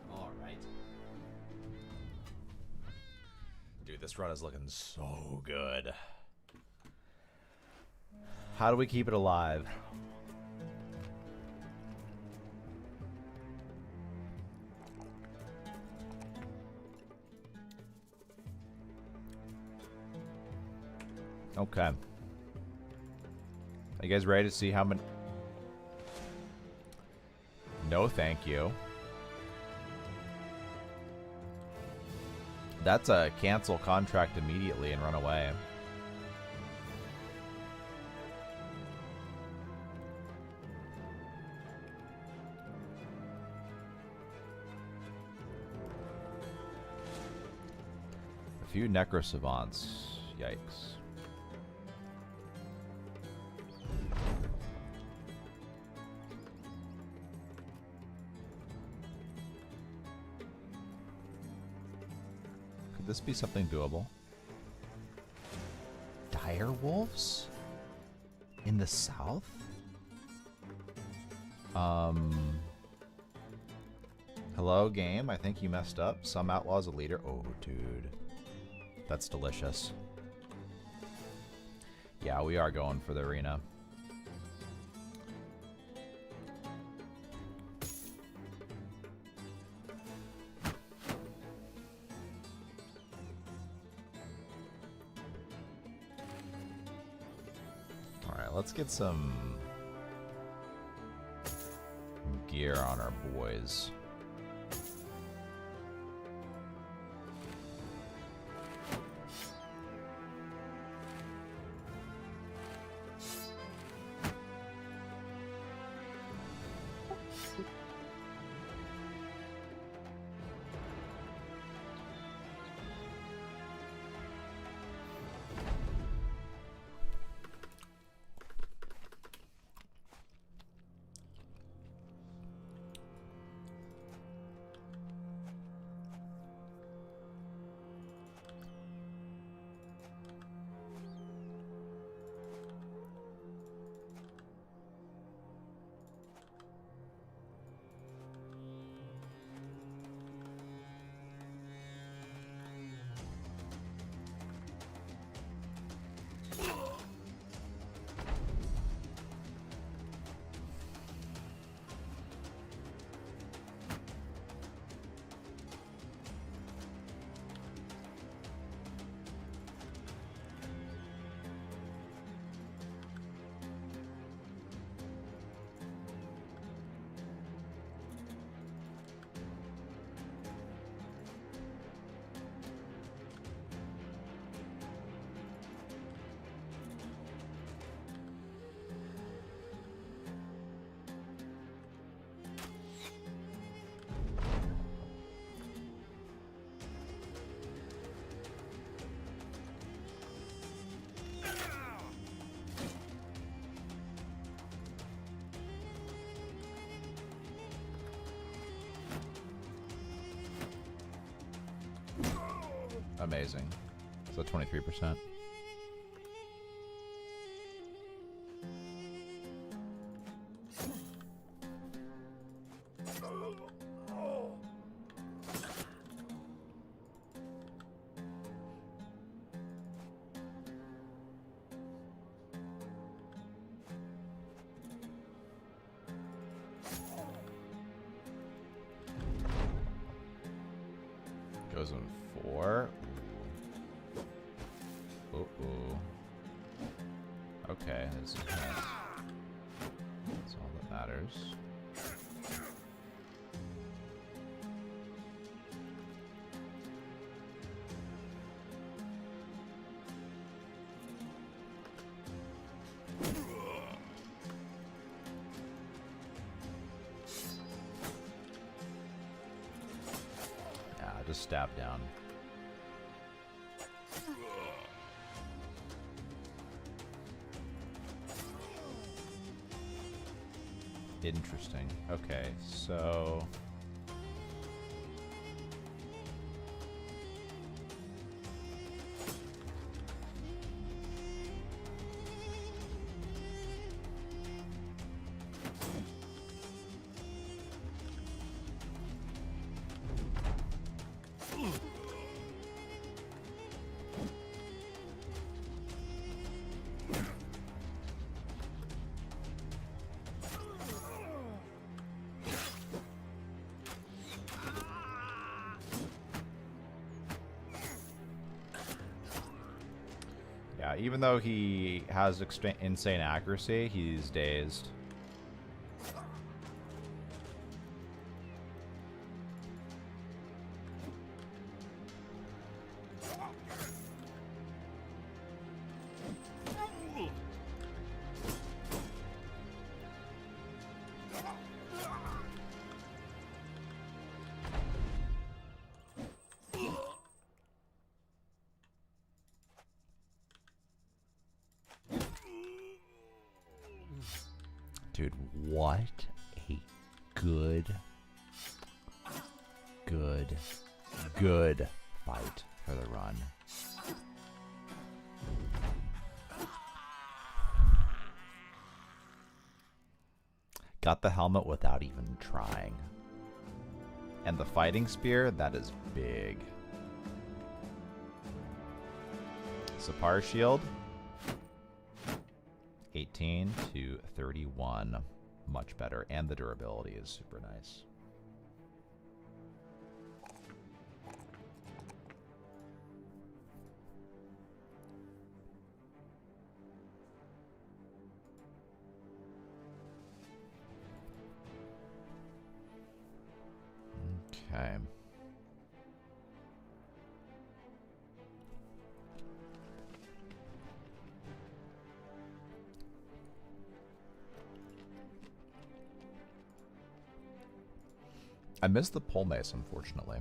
All right. Dude, this run is looking so good. How do we keep it alive? Okay. Are you guys ready to see how many? No, thank you. That's a cancel contract immediately and run away. A few necro savants. Yikes. Could this be something doable? Dire wolves? In the south? Hello, game. I think you messed up. Some outlaw's a leader. Oh, dude. That's delicious. Yeah, we are going for the arena. Alright, let's get some gear on our boys. Amazing. So 23%. Goes in 4. Ooh. Okay, that's all that matters. just stab down. Interesting. Okay, so... Yeah, even though he has insane accuracy, he's dazed. Dude, what a good fight for the run. Got the helmet without even trying. And the fighting spear, that is big. Sapphire shield. 18 to 31. Much better. And the durability is super nice. Okay. I missed the pole mace, unfortunately.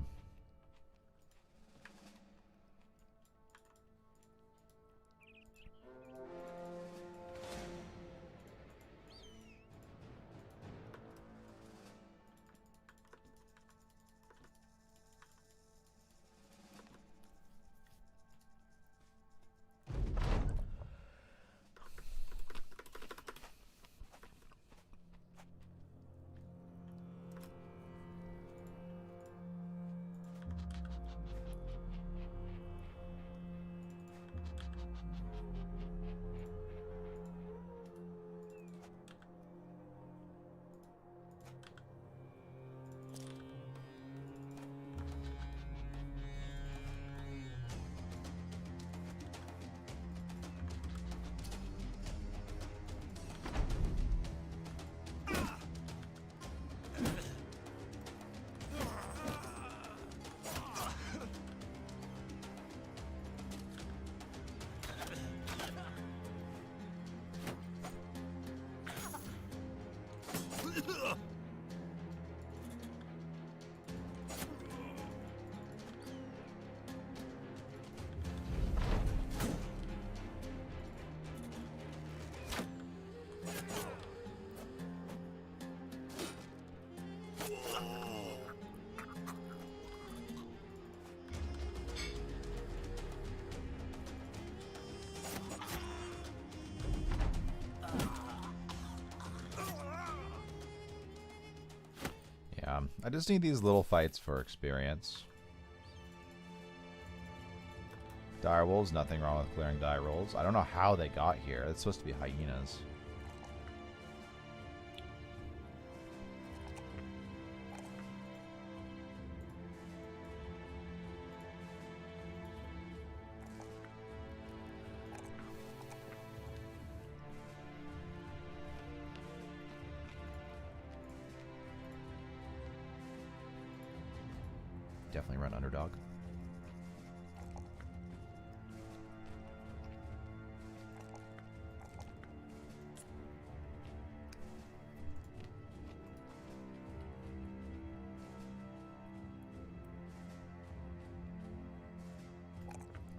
I just need these little fights for experience. Die rolls, nothing wrong with clearing die rolls. I don't know how they got here. It's supposed to be hyenas. Definitely run underdog.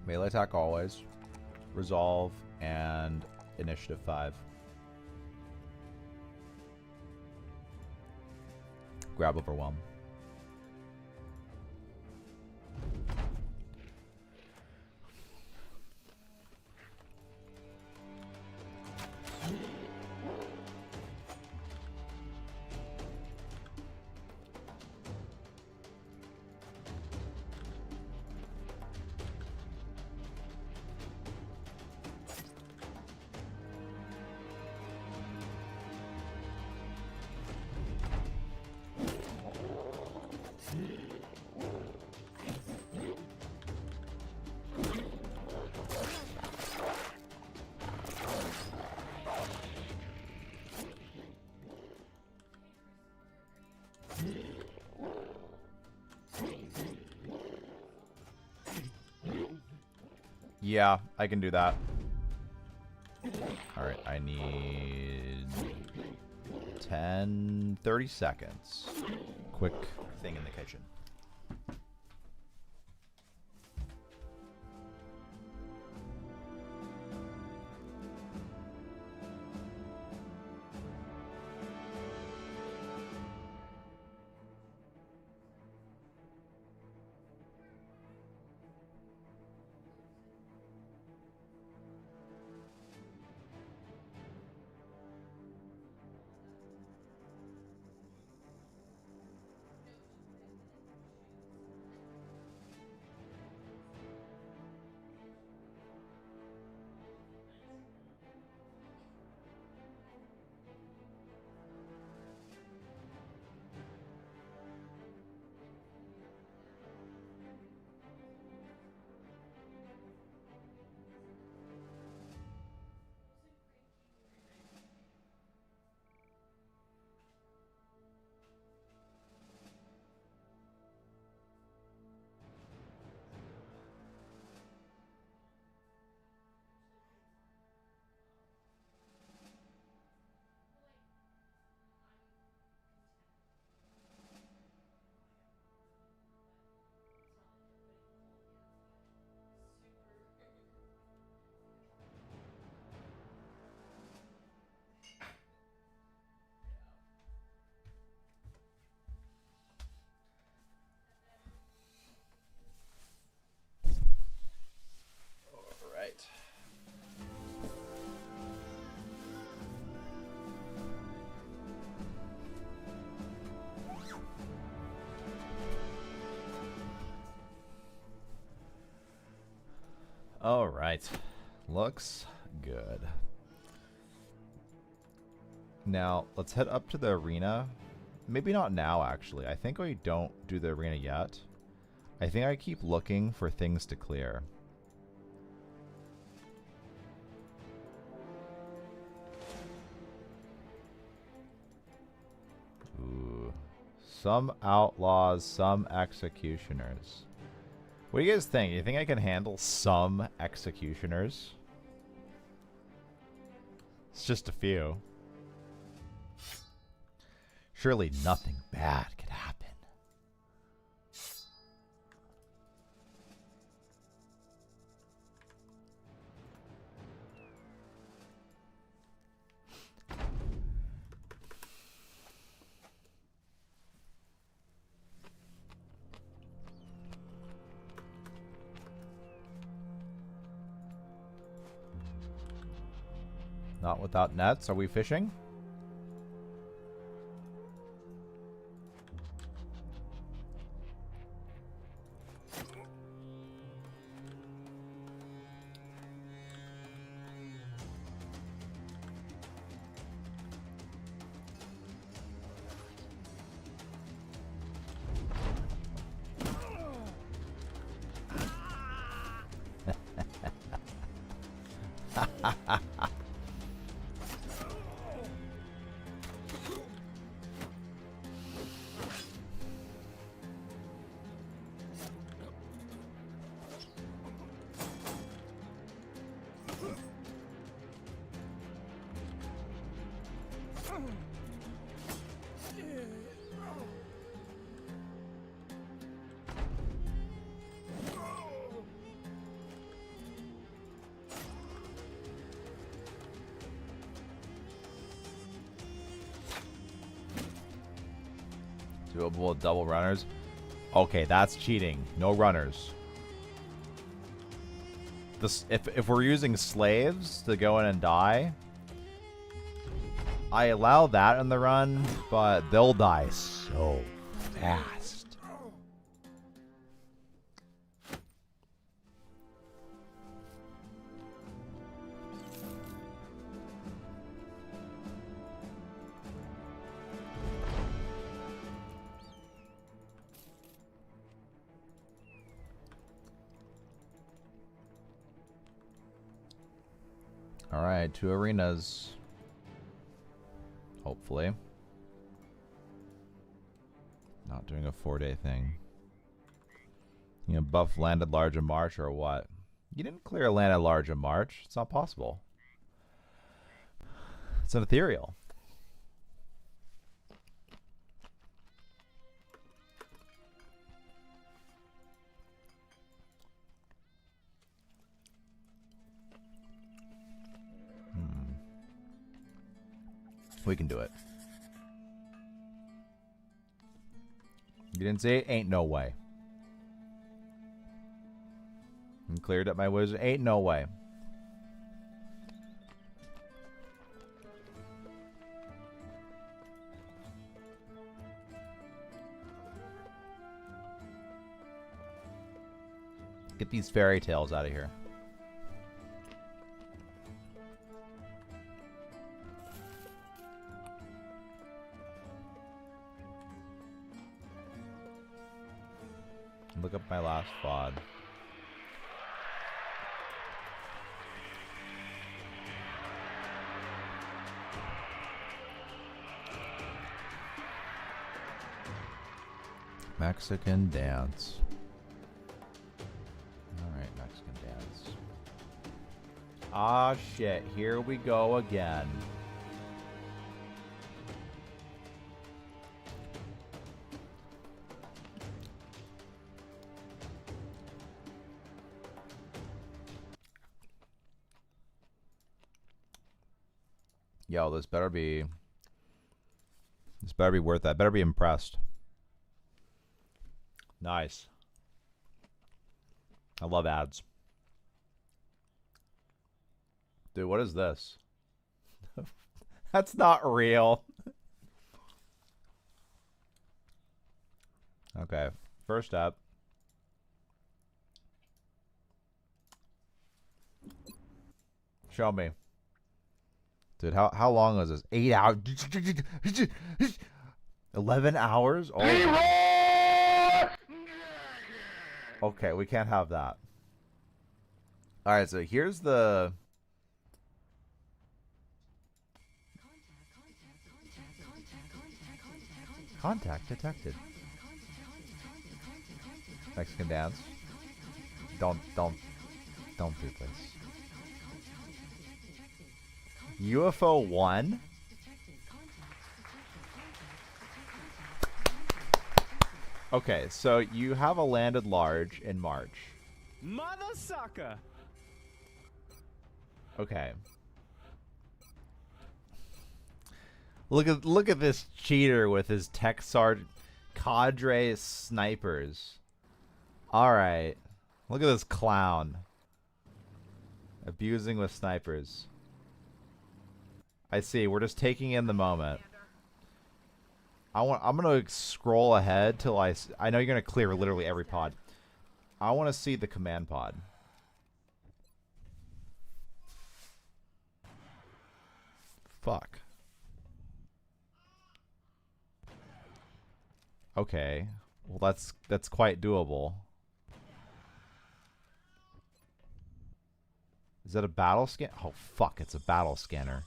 Melee attack always. Resolve and initiative 5. Grab overwhelm. Yeah, I can do that. Alright, I need 30 seconds. Quick thing in the kitchen. Right. All right. Looks good. Now, let's head up to the arena. Maybe not now, actually. I think we don't do the arena yet. I think I keep looking for things to clear. Ooh. Some outlaws, some executioners. What do you guys think? You think I can handle some executioners? It's just a few. Surely nothing bad could happen. Not without nets. Are we fishing? Doable with double runners. Okay, that's cheating. No runners. If we're using slaves to go in and die, I allow that in the run, but they'll die so fast. Alright, 2 arenas. Hopefully. Not doing a 4-day thing. You know, buff landed large in March or what? You didn't clear a landed large in March. It's not possible. It's an ethereal. We can do it. You didn't say it? Ain't no way. And cleared up my wizard. Ain't no way. Get these fairy tales out of here. Look up my last VOD. Mexican dance. Alright, Mexican dance. Ah, shit. Here we go again. Yo, this better be worth that. Better be impressed. Nice. I love ads. Dude, what is this? That's not real. Okay, first up. Show me. Dude, how long was this? 8 hours? 11 hours? Oh. Okay, we can't have that. Alright, so here's the... Contact detected. Mexican dance. Don't do this. UFO 1? Okay, so you have a landed large in March. Mother sucker. Okay. Look at this cheater with his tech sergeant cadre snipers. Alright. Look at this clown. Abusing with snipers. I see. We're just taking in the moment. I'm gonna scroll ahead till I know you're gonna clear literally every pod. I want to see the command pod. Fuck. Okay. Well, that's quite doable. Is that a battle scan? Oh fuck! It's a battle scanner.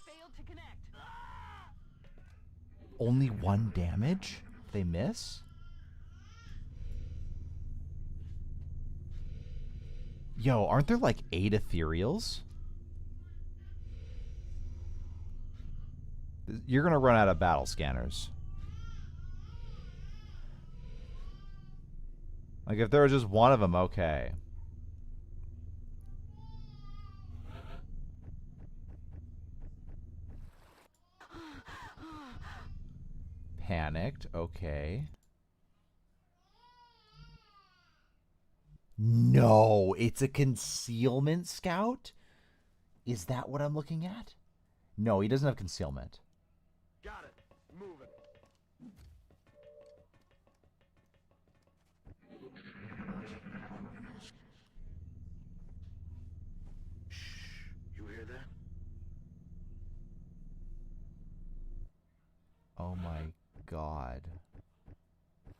Only 1 damage? They miss? Yo, aren't there like 8 ethereals? You're gonna run out of battle scanners. Like if there was just one of them, okay. Panicked, okay. No, it's a concealment scout? Is that what I'm looking at? No, he doesn't have concealment. Got it. Moving. You hear that? Oh my god.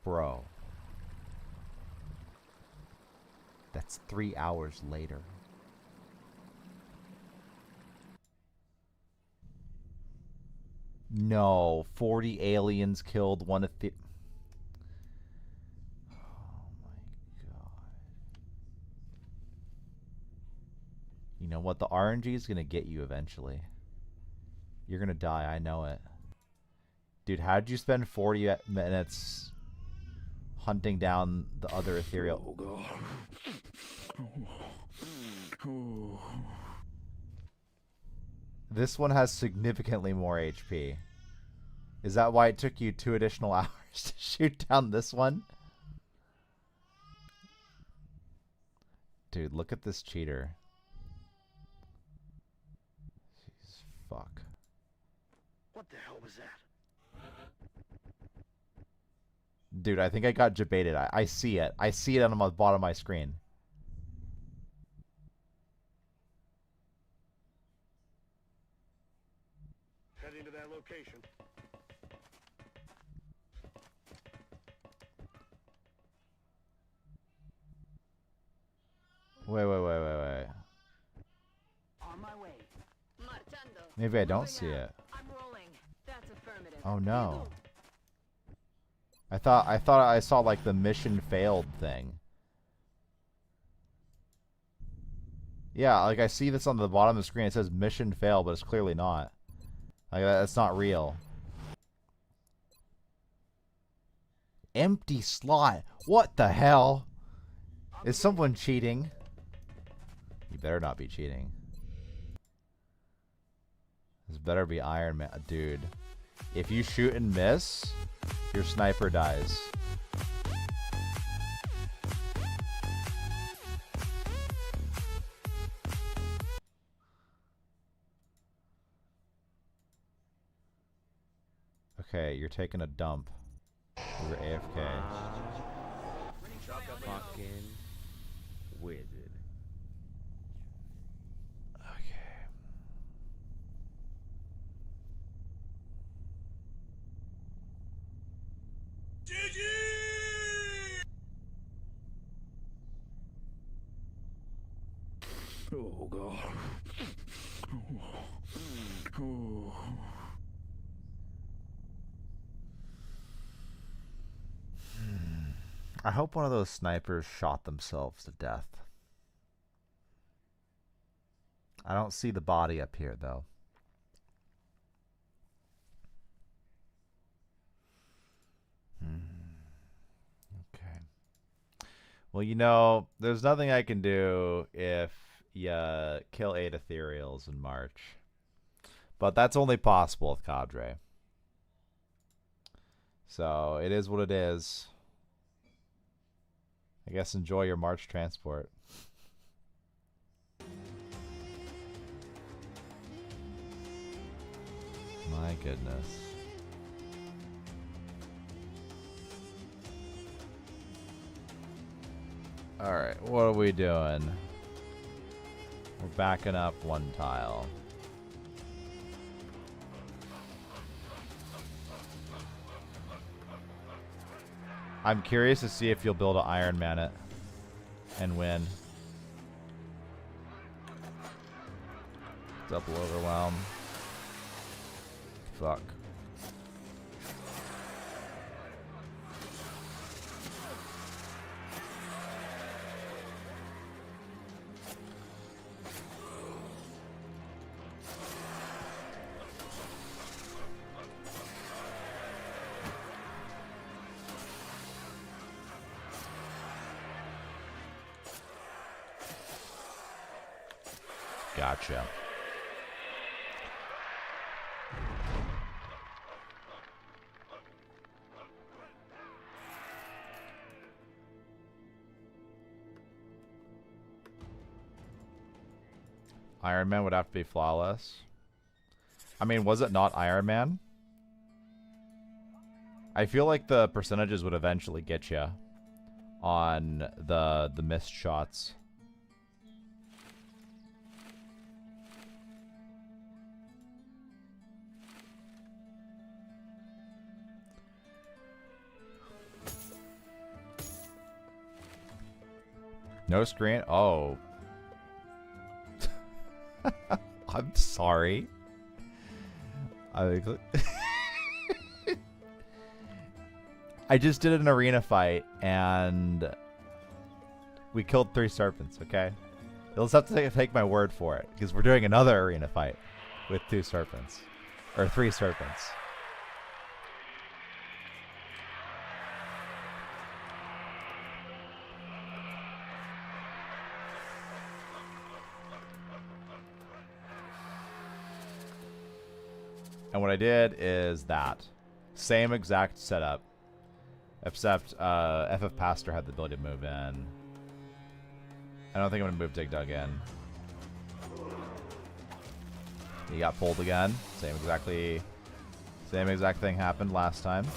Bro. That's 3 hours later. No, 40 aliens killed one of the... Oh my god. You know what? The RNG is going to get you eventually. You're going to die, I know it. Dude, how'd you spend 40 minutes hunting down the other ethereal... Oh god. This one has significantly more HP. Is that why it took you 2 additional hours to shoot down this one? Dude, look at this cheater. Jeez, fuck. What the hell was that? Dude, I think I got debated. I see it. I see it on the bottom of my screen. Heading to that location. Wait. On my way. Maybe I don't see it. I'm rolling. That's affirmative. Oh no. I thought I saw like the mission failed thing. Yeah, like I see this on the bottom of the screen. It says mission failed, but it's clearly not. Like that's not real. Empty slot. What the hell? Is someone cheating? You better not be cheating. This better be Ironman. Dude, if you shoot and miss, your sniper dies. Okay, you're taking a dump. You're AFK. Fucking wizard. Okay. Oh god. I hope one of those snipers shot themselves to death. I don't see the body up here, though. Okay. Well, you know, there's nothing I can do if you kill 8 ethereals in March. But that's only possible with Cadre. So, it is what it is. I guess enjoy your March transport. My goodness. Alright, what are we doing? We're backing up 1 tile. I'm curious to see if you'll build an Ironman it and win. Double overwhelm. Fuck. Gotcha. Ironman would have to be flawless. I mean, was it not Ironman? I feel like the percentages would eventually get you on the missed shots. No screen? Oh. I'm sorry. I just did an arena fight and we killed 3 serpents, okay? You'll just have to take my word for it because we're doing another arena fight with 2 serpents. Or 3 serpents. And what I did is that. Same exact setup. Except FF Pastor had the ability to move in. I don't think I'm going to move Dig Dug in. He got pulled again. Same exact thing happened last time.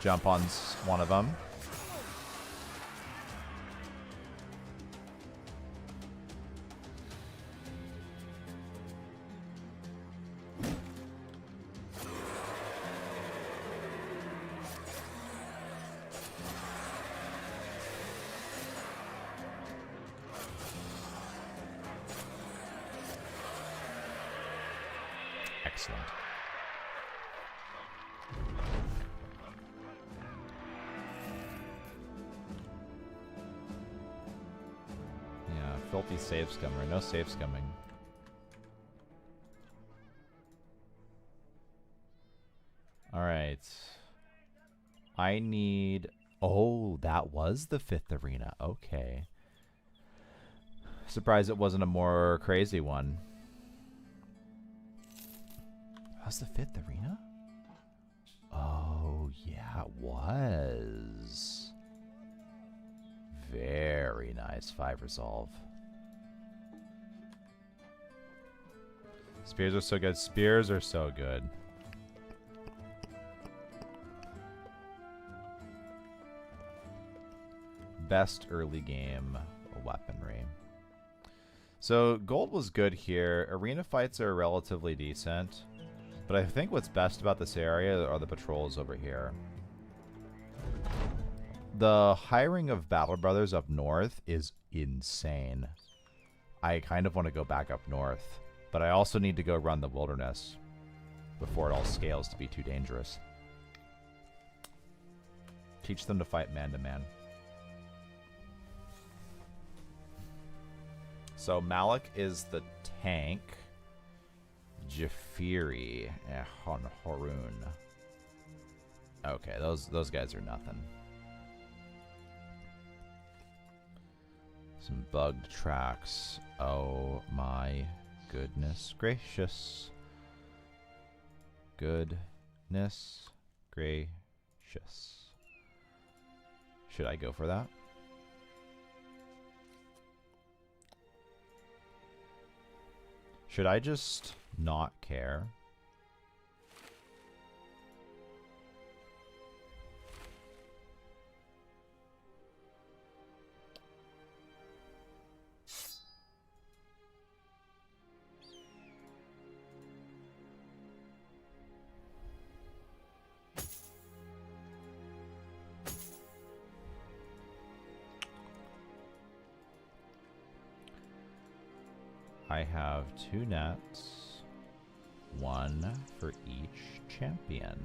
Jump on one of them. Excellent. Yeah, filthy save scummer. No save scumming. Alright. I need... Oh, that was the 5th arena. Okay. Surprised it wasn't a more crazy one. That was the 5th arena? Oh, yeah, it was. Very nice. 5 resolve. Spears are so good. Spears are so good. Best early game weaponry. So gold was good here. Arena fights are relatively decent. But I think what's best about this area are the patrols over here. The hiring of Battle Brothers up north is insane. I kind of want to go back up north. But I also need to go run the wilderness before it all scales to be too dangerous. Teach them to fight man-to-man. So Malik is the tank. Jafiri and Haroon. Okay, those guys are nothing. Some bugged tracks. Oh my goodness gracious. Goodness gracious. Should I go for that? Should I just not care? I have 2 nets, 1 for each champion.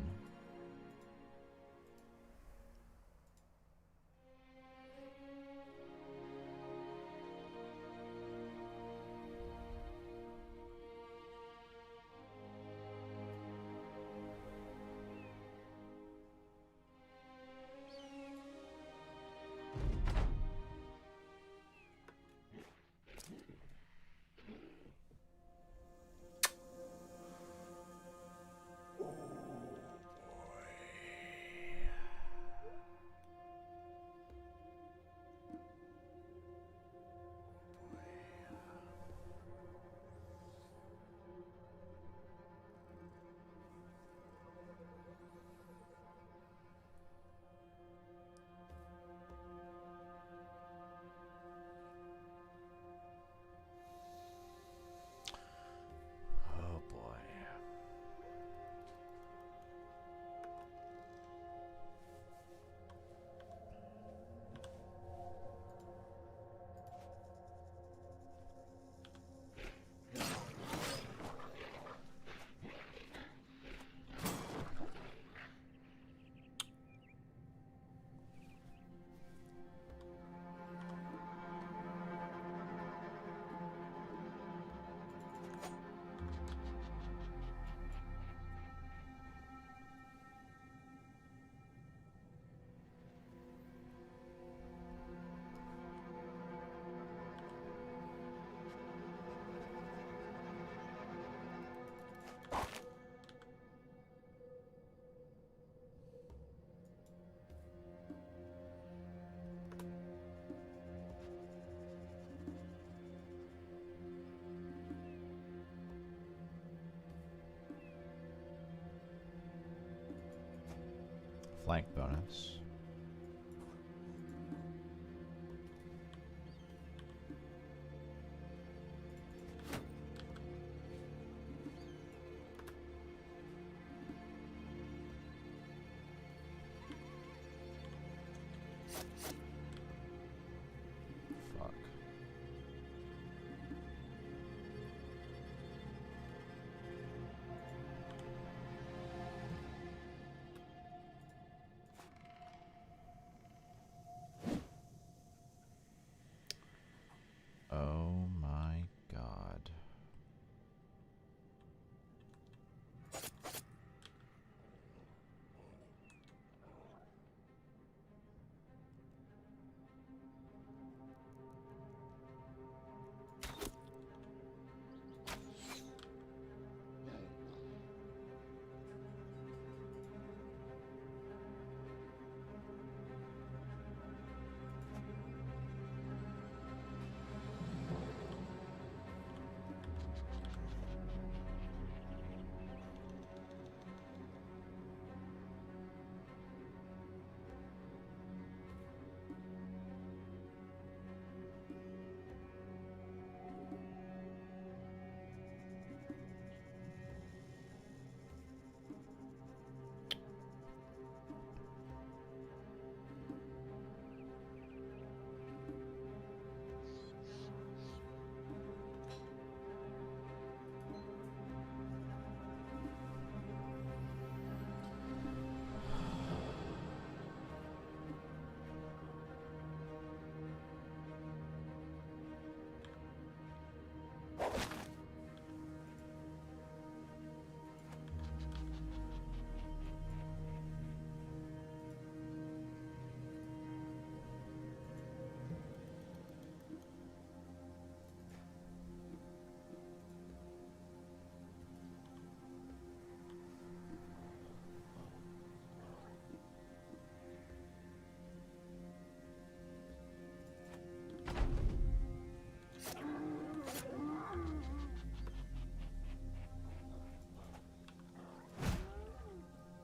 flank bonus. Fuck. Oh my god.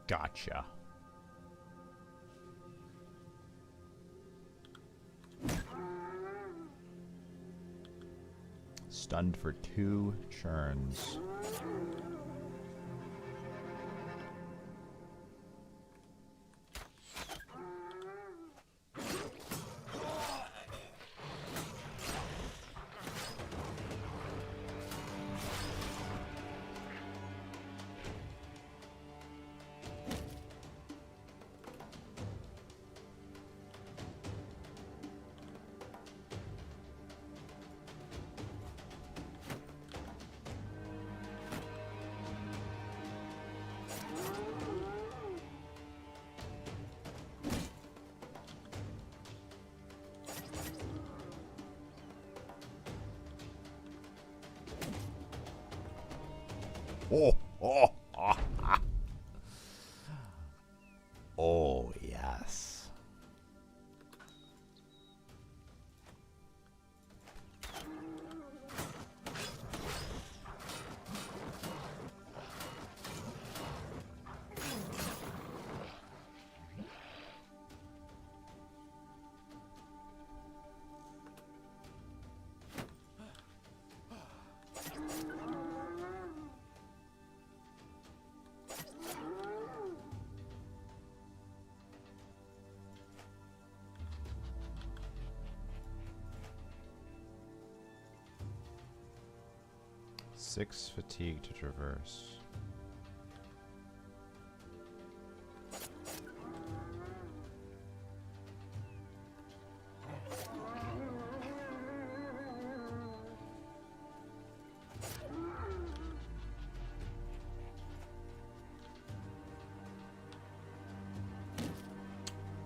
Gotcha. Stunned for 2 churns. Oh, oh, oh, ah. Oh, yes. Six fatigue to traverse.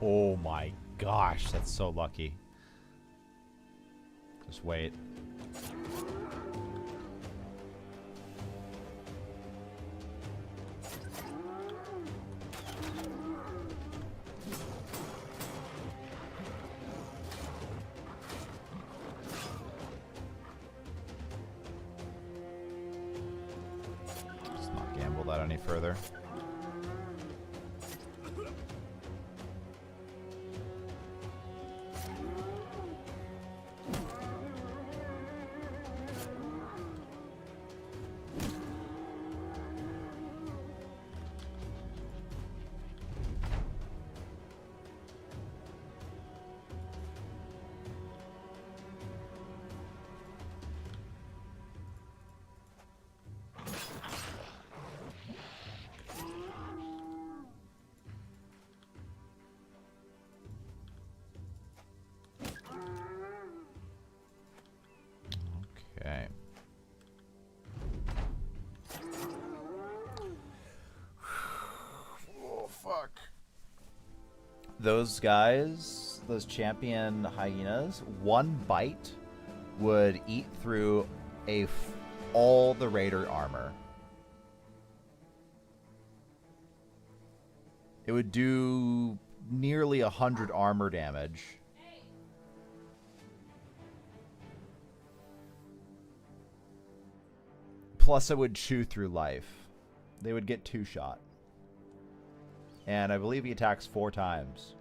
Oh my gosh, that's so lucky. Just wait. Let's not gamble that any further. those guys, those champion hyenas, one bite would eat through all the raider armor. It would do nearly 100 armor damage. Plus it would chew through life. They would get 2-shot. And I believe he attacks 4 times.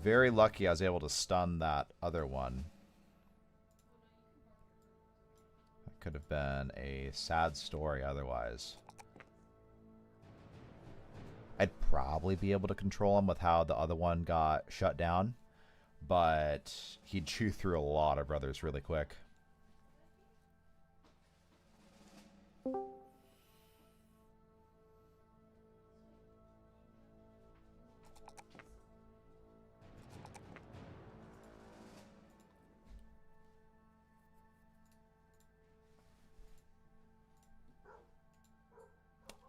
Very lucky I was able to stun that other one. That could have been a sad story otherwise. I'd probably be able to control him with how the other one got shut down, but he'd chew through a lot of brothers really quick.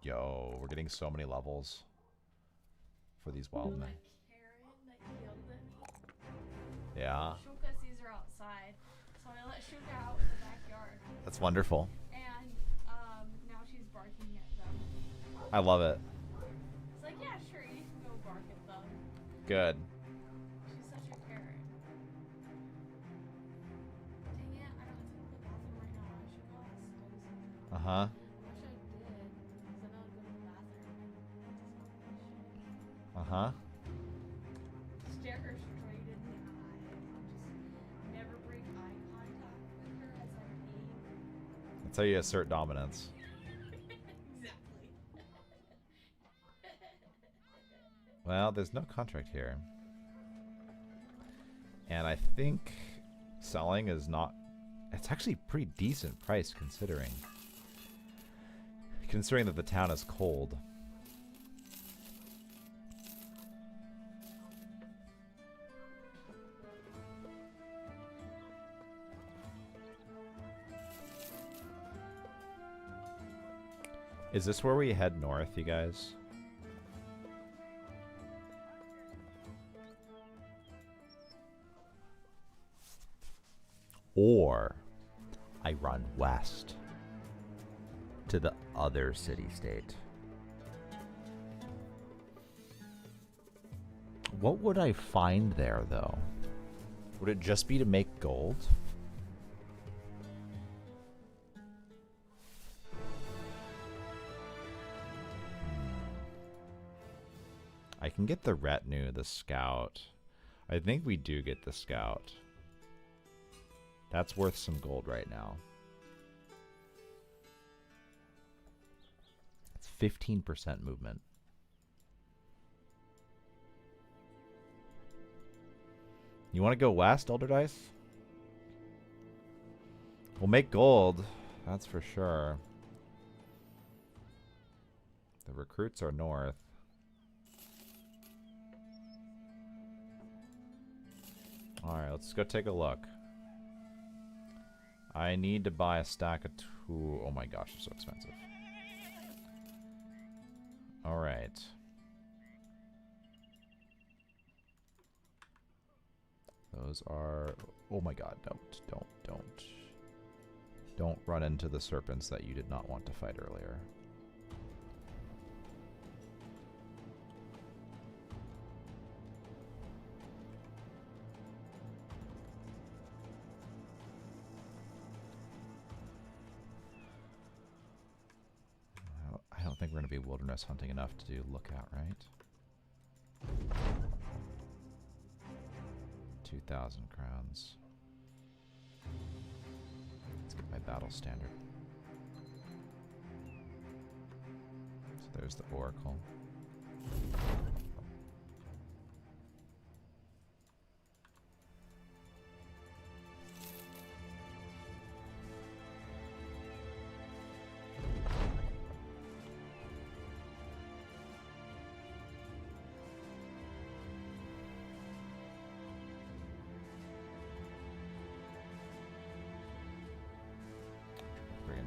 Yo, we're getting so many levels for these wild men. Karen that yelled at me. Yeah, Shuka sees her outside, so I let Shuka out in the backyard, that's wonderful. and now she's barking at them. I love it. It's like, yeah, sure, you can go bark at them. Good. She's such a Karen. Dang it, I don't have to go to the bathroom right now. I should go outside. Uh-huh. I wish I did, because then I would go to the bathroom. Uh-huh. Stare her straight in the eye. Just never break eye contact with her as I'm peeing. That's how you assert dominance. Exactly. Well, there's no contract here. And I think selling is not... It's actually a pretty decent price considering. Considering that the town is cold. Is this where we head north, you guys? Or I run west to the other city-state. What would I find there, though? Would it just be to make gold? I can get the retinue, the scout. I think we do get the scout. That's worth some gold right now. It's 15% movement. You want to go west, Elder Dice? We'll make gold, that's for sure. The recruits are north. Alright, let's go take a look. I need to buy a stack of oh my gosh, it's so expensive. Alright. Those are... Oh my god, Don't run into the serpents that you did not want to fight earlier. I don't think we're going to be wilderness hunting enough to do lookout, right? 2,000 crowns. Let's get my battle standard. So there's the oracle.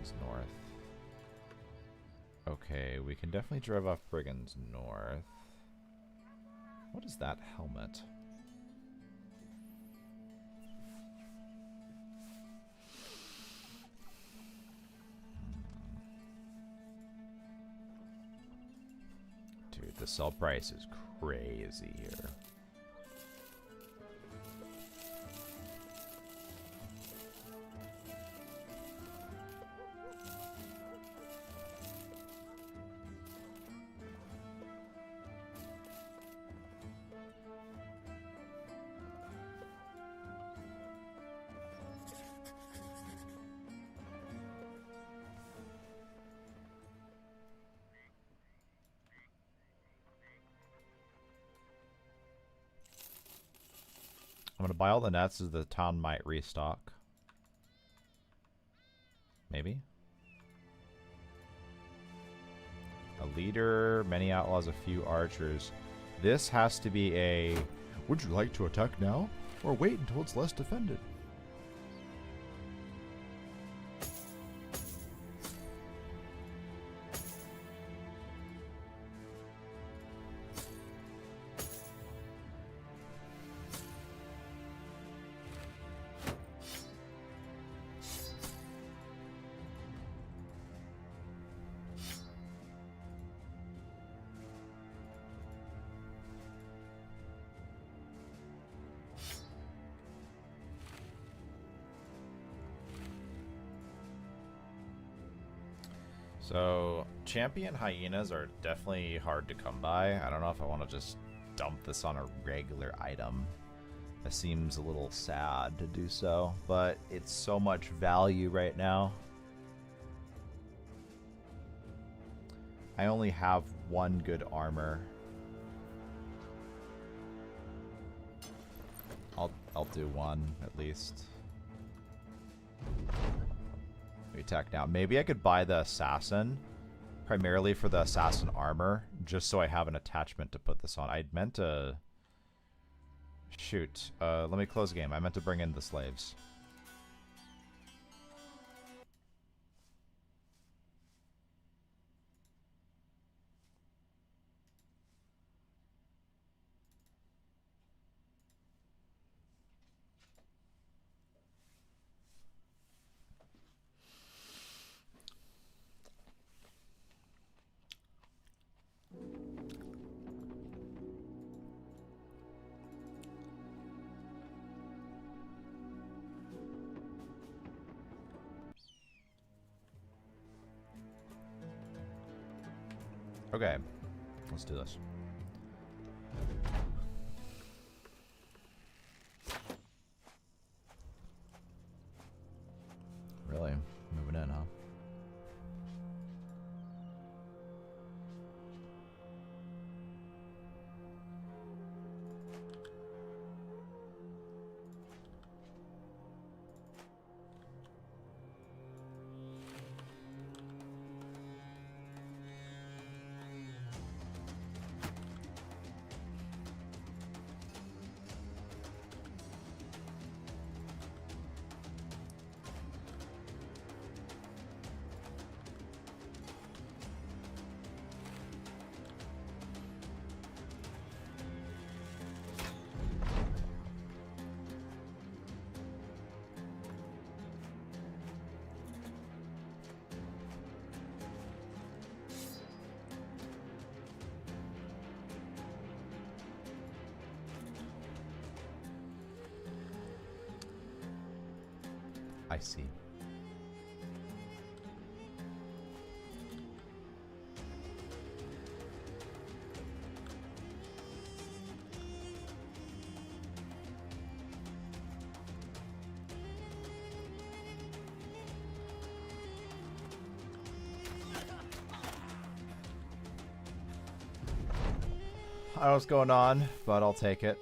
Brigands north. Okay, we can definitely drive off Brigands north. What is that helmet? Dude, the sell price is crazy here. I'm gonna buy all the nets as the town might restock. Maybe? A leader, many outlaws, a few archers. This has to be a... Would you like to attack now? Or wait until it's less defended? So, champion hyenas are definitely hard to come by. I don't know if I want to just dump this on a regular item. It seems a little sad to do so, but it's so much value right now. I only have one good armor. I'll do one at least. We attack now. Maybe I could buy the assassin primarily for the assassin armor, just so I have an attachment to put this on. I meant to... Shoot. Let me close the game. I meant to bring in the slaves. Okay, let's do this. Really? Moving in, huh? I see. I don't know what's going on, but I'll take it.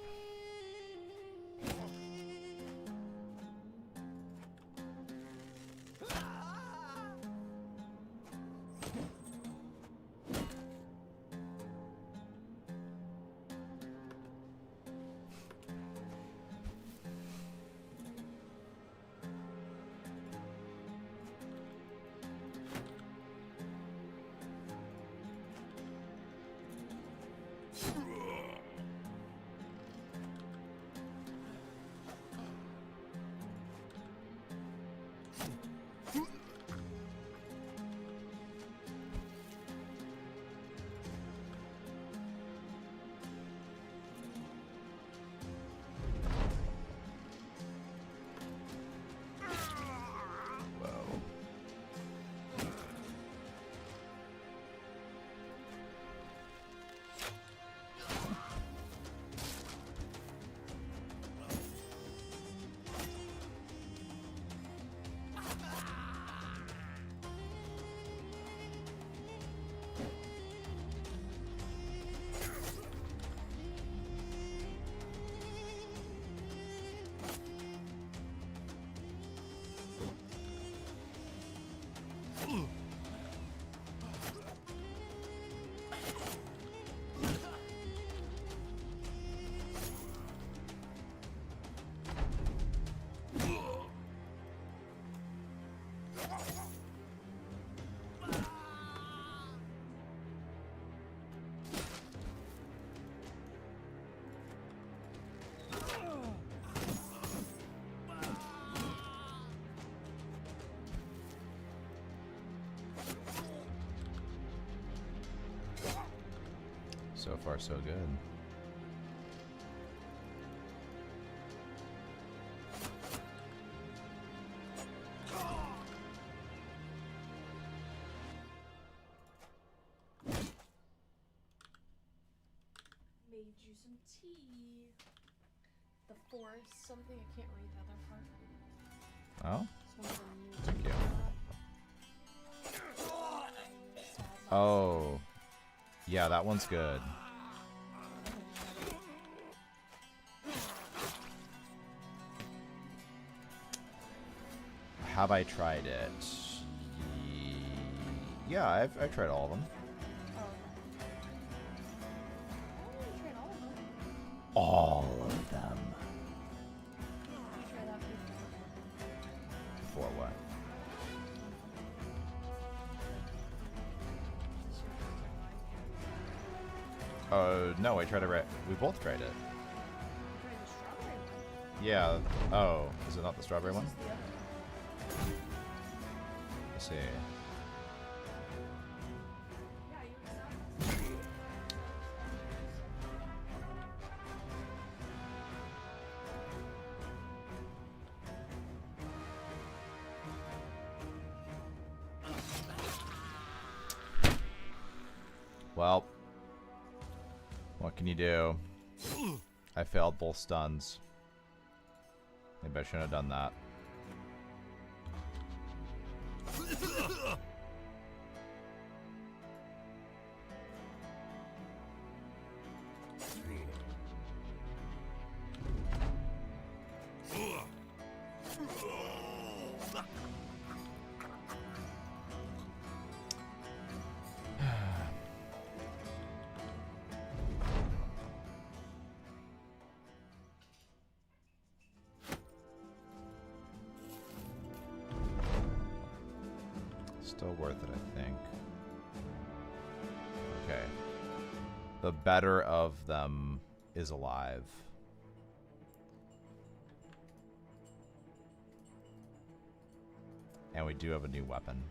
So far, so good. Made you some tea. The forest, something I can't read the other part. Oh, It's one of the new thank you. Sad Oh, yeah, that one's good. Have I tried it? Yeah, I've tried all of them. Oh, okay. I don't really tried all of them. All of them. You try that before. For what? This is your first time No, I tried it right. We both tried it. You tried the strawberry one. Yeah. Oh, is it not the strawberry one? This is the other one. Let's see. Yeah, you were sad. Well, what can you do? I failed both stuns. Maybe I shouldn't have done that. Still worth it, I think. Okay. The better of them is alive. And we do have a new weapon.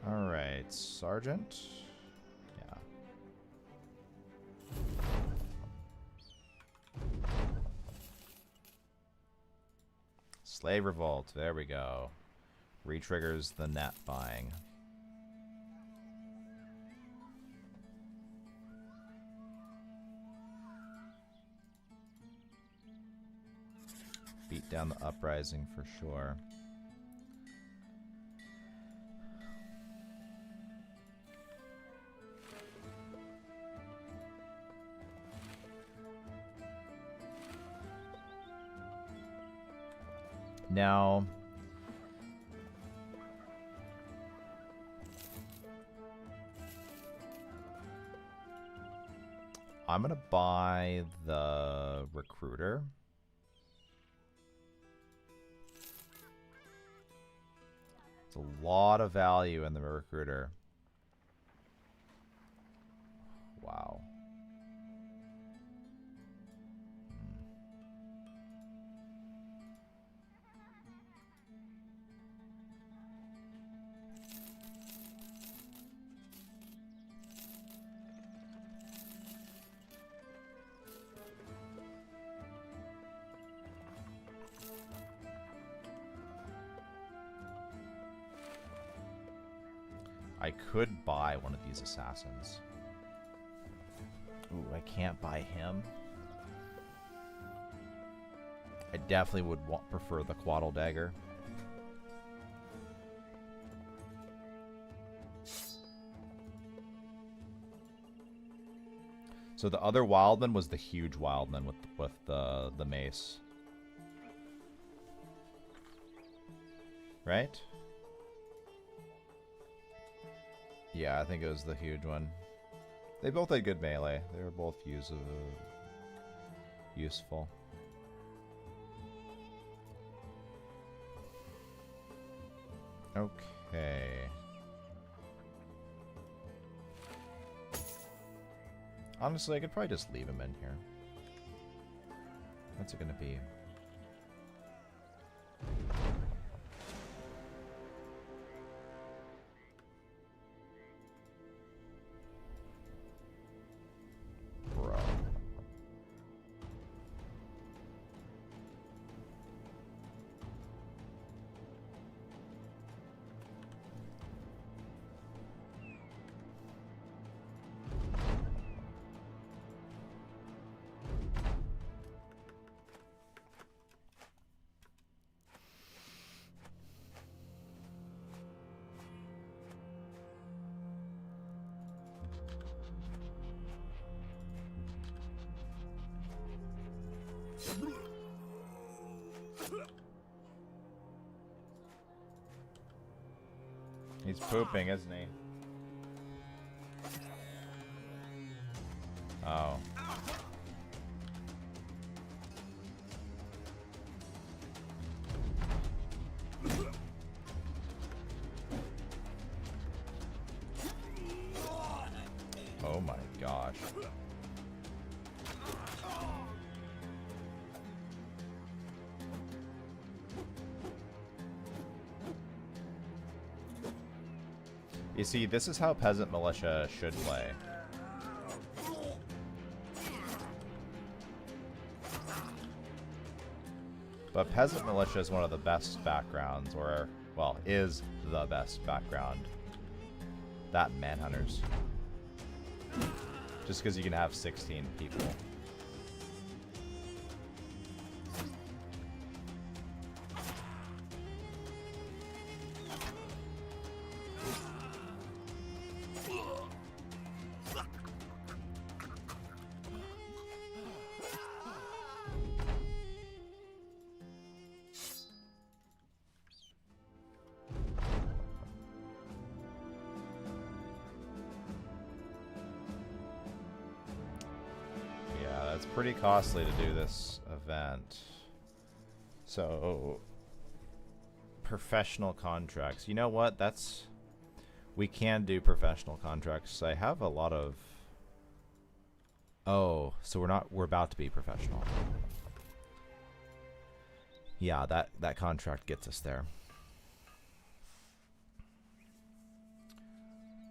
All right, Sergeant. Yeah. Slave Revolt. There we go. Retriggers the net buying. Beat down the uprising for sure. Now, I'm gonna buy the recruiter. It's a lot of value in the recruiter. Wow. I could buy one of these assassins. Ooh, I can't buy him. I definitely would prefer the Quaddle Dagger. So the other Wildman was the huge Wildman with the mace. Right? Yeah, I think it was the huge one. They both had good melee. They were both useful. Okay. Honestly, I could probably just leave him in here. What's it gonna be? Bro. He's pooping, isn't he? Oh. Oh my gosh. You see, this is how Peasant Militia should play. But Peasant Militia is one of the best backgrounds, or, well, is the best background. That Manhunters. Just because you can have 16 people. It's pretty costly to do this event. So, professional contracts. You know what? We can do professional contracts. I have a lot of... Oh, so we're about to be professional. Yeah, that contract gets us there.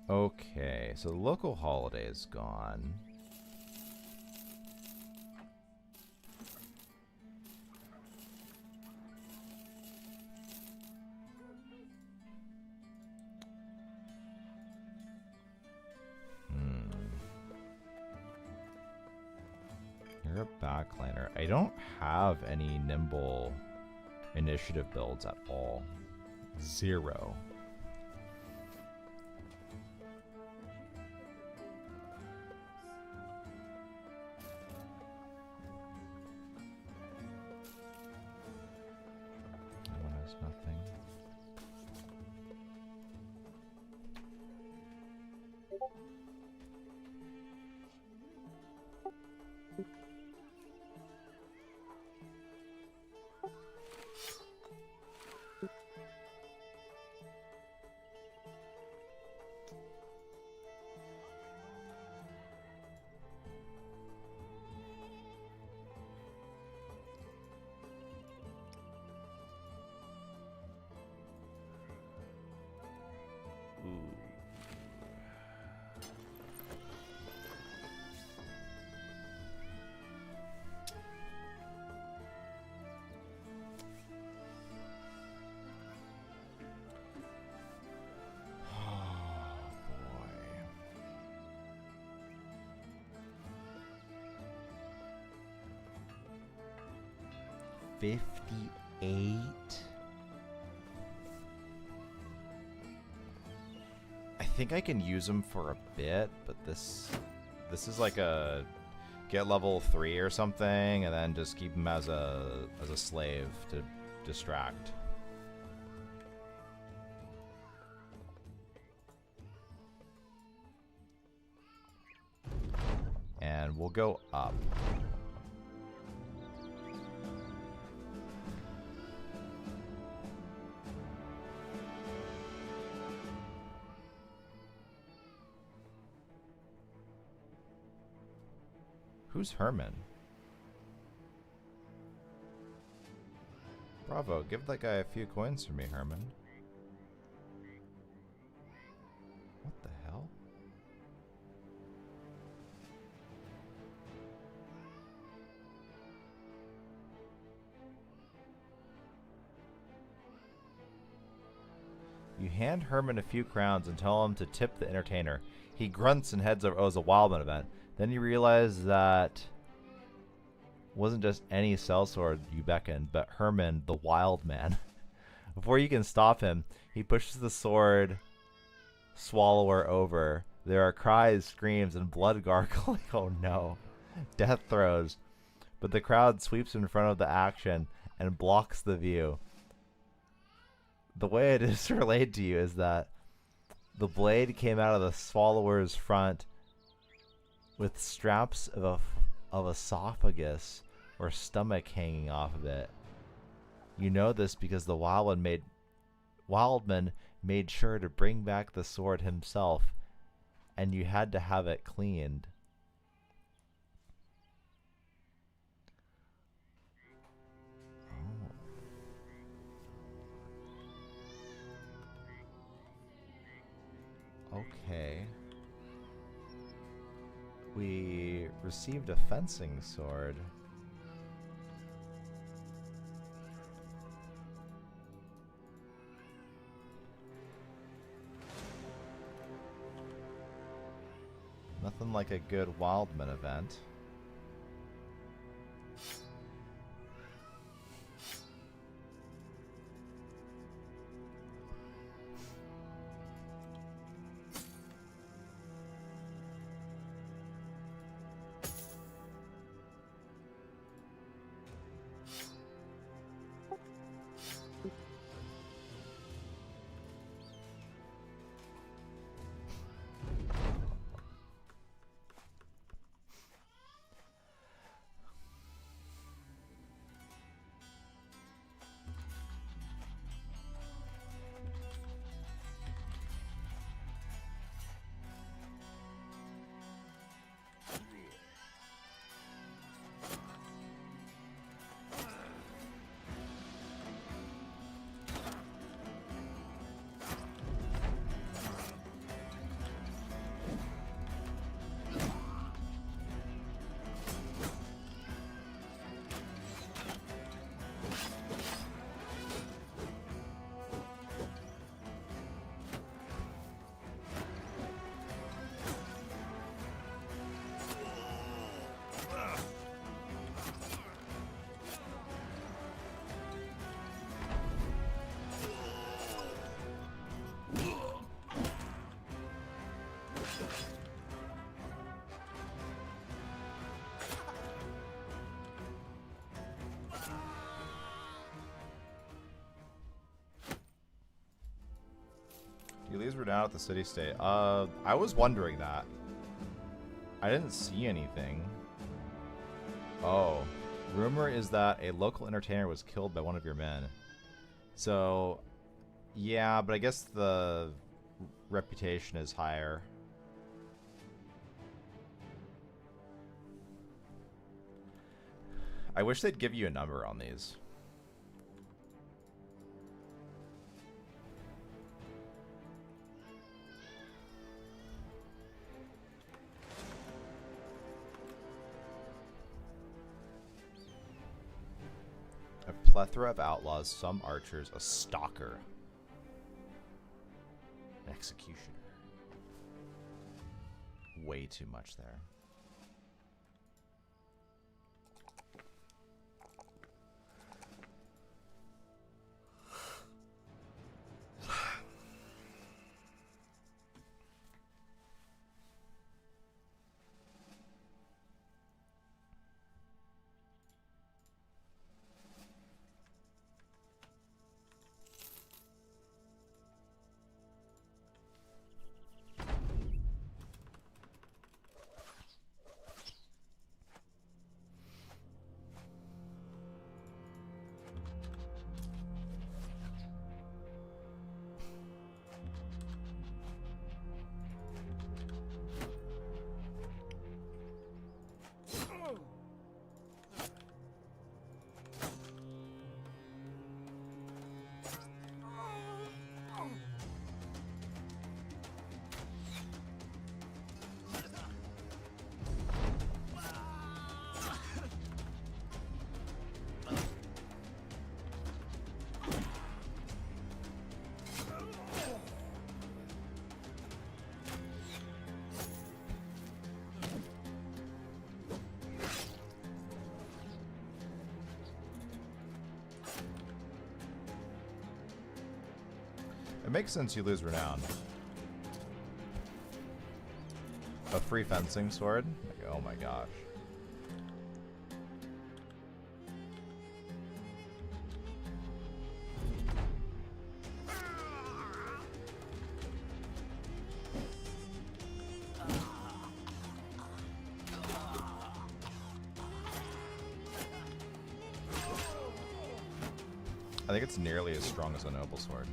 Okay, so the local holiday is gone. You're a backliner. I don't have any nimble initiative builds at all. 0. That one has nothing. Oh boy. 58. I think I can use them for a bit, but this is like a get level 3 or something, and then just keep him as a slave to distract. And we'll go up. Who's Herman? Bravo, give that guy a few coins for me, Herman. What the hell? You hand Herman a few crowns and tell him to tip the entertainer. He grunts and heads over. Oh, it's a Wildman event. Then you realize that wasn't just any sellsword you beckoned, but Herman, the wild man. Before you can stop him, he pushes the sword swallower over. There are cries, screams, and blood gargling. Oh no. Death throes. But the crowd sweeps in front of the action and blocks the view. The way it is relayed to you is that the blade came out of the swallower's front with straps of esophagus or stomach hanging off of it. You know this because the Wildman made sure to bring back the sword himself, and you had to have it cleaned. Oh. Okay. We received a fencing sword. Nothing like a good Wildman event. You leaves were down at the city state. I was wondering that. I didn't see anything. Oh. Rumor is that a local entertainer was killed by one of your men. So, yeah, but I guess the reputation is higher. I wish they'd give you a number on these. A plethora of outlaws, some archers, a stalker, an executioner. Way too much there. It makes sense you lose renown. A free fencing sword? Like, oh my gosh. I think it's nearly as strong as a noble sword.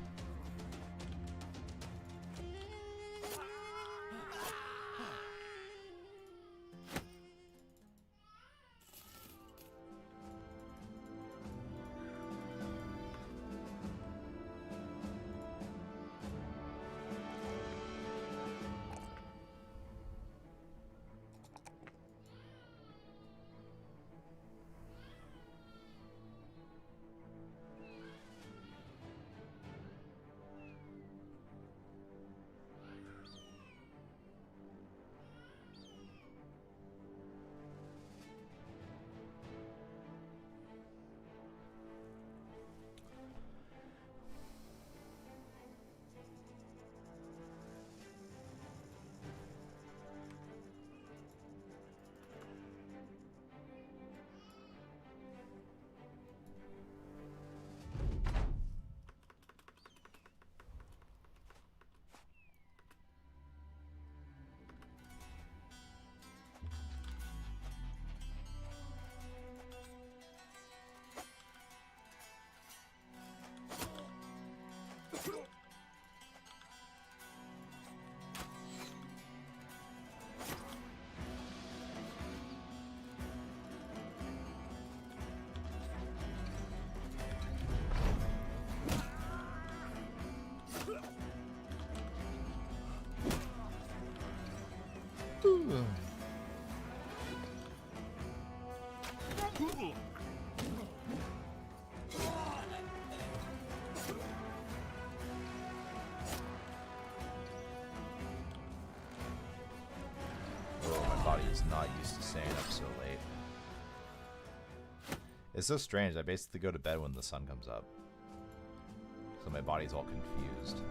Oh, my body is not used to staying up so late. It's so strange. I basically go to bed when the sun comes up. So my body's all confused.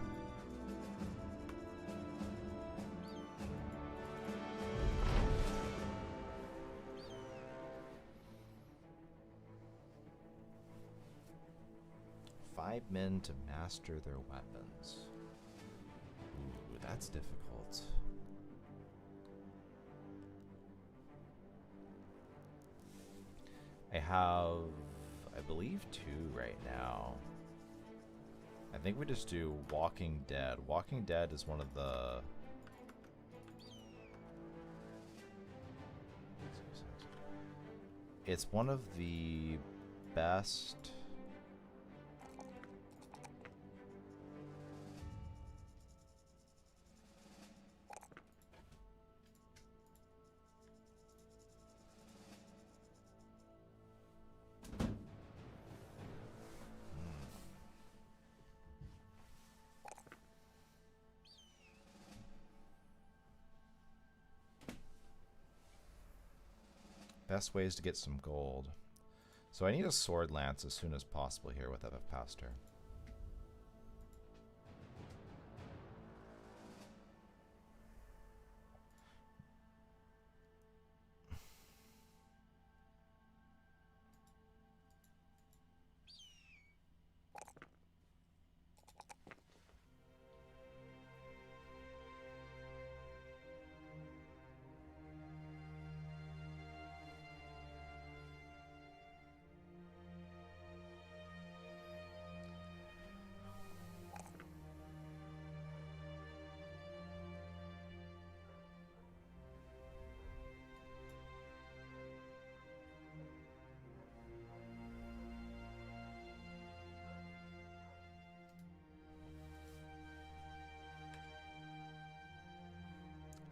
Five men to master their weapons. Ooh, that's difficult. I have, I believe, 2 right now. I think we just do Walking Dead. Walking Dead is one of the... It's one of the best... Best ways to get some gold. So I need a sword lance as soon as possible here with FF Pastor.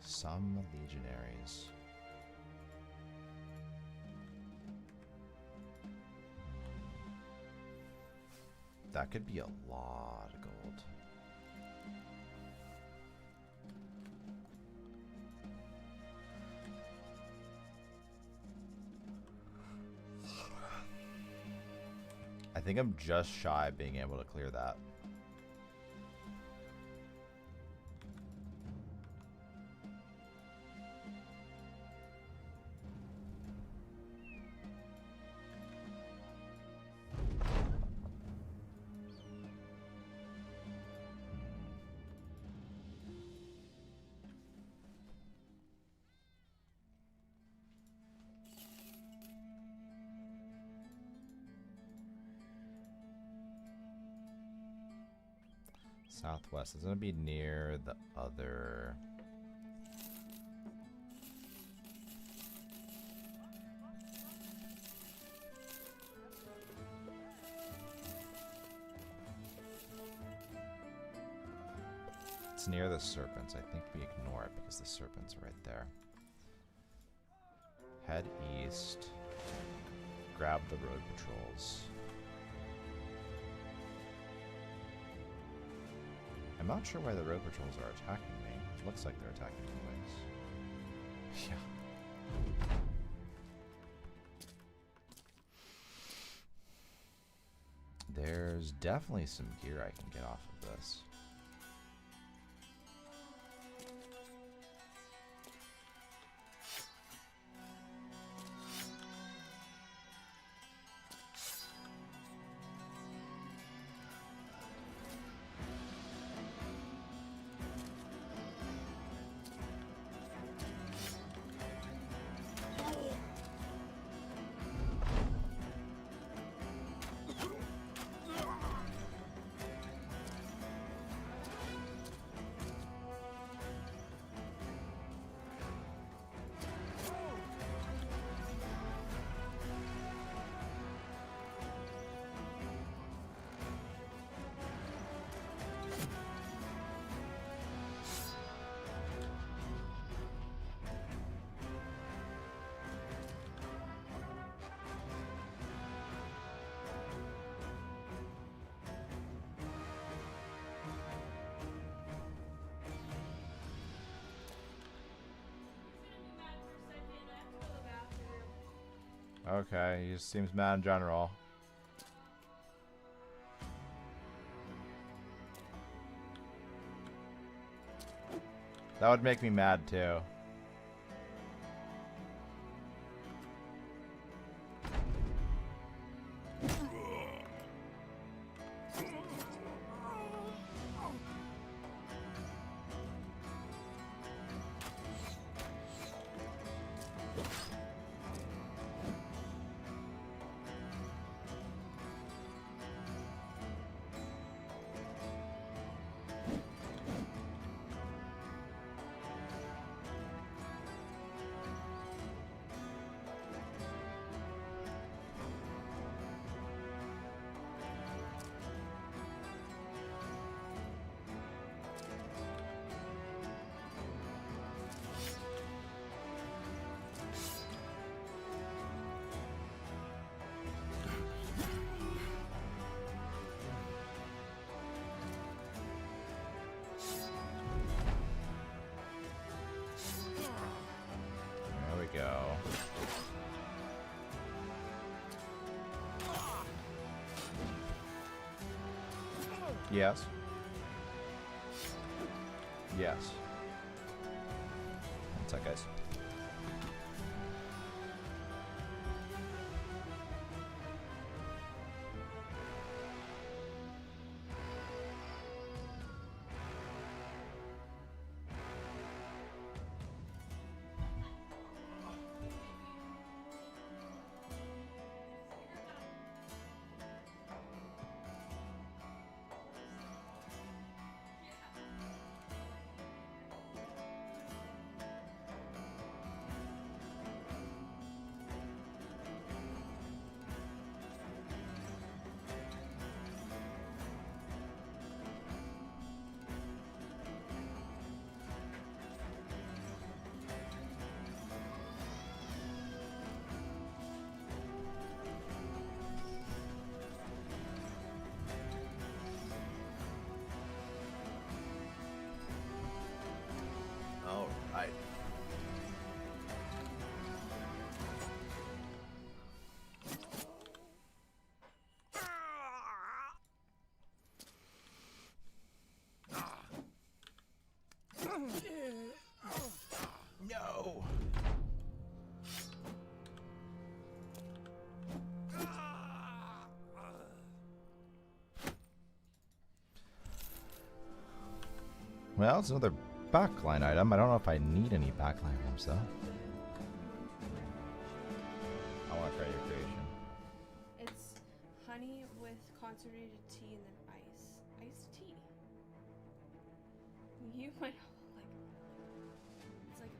Some legionaries. That could be a lot of gold. I think I'm just shy of being able to clear that. Southwest. It's gonna be near the other. It's near the serpents. I think we ignore it because the serpents are right there. Head east. Grab the road patrols. I'm not sure why the road patrols are attacking me. It looks like they're attacking anyways. Yeah. There's definitely some gear I can get off of this. Okay, he just seems mad in general. That would make me mad too. Go. Yes. Yes. What's up, guys? All right. No. Well, it's another backline item. I don't know if I need any backline items though. I want to try your creation. It's honey with concentrated tea and then ice. Iced tea. You might like. It's like.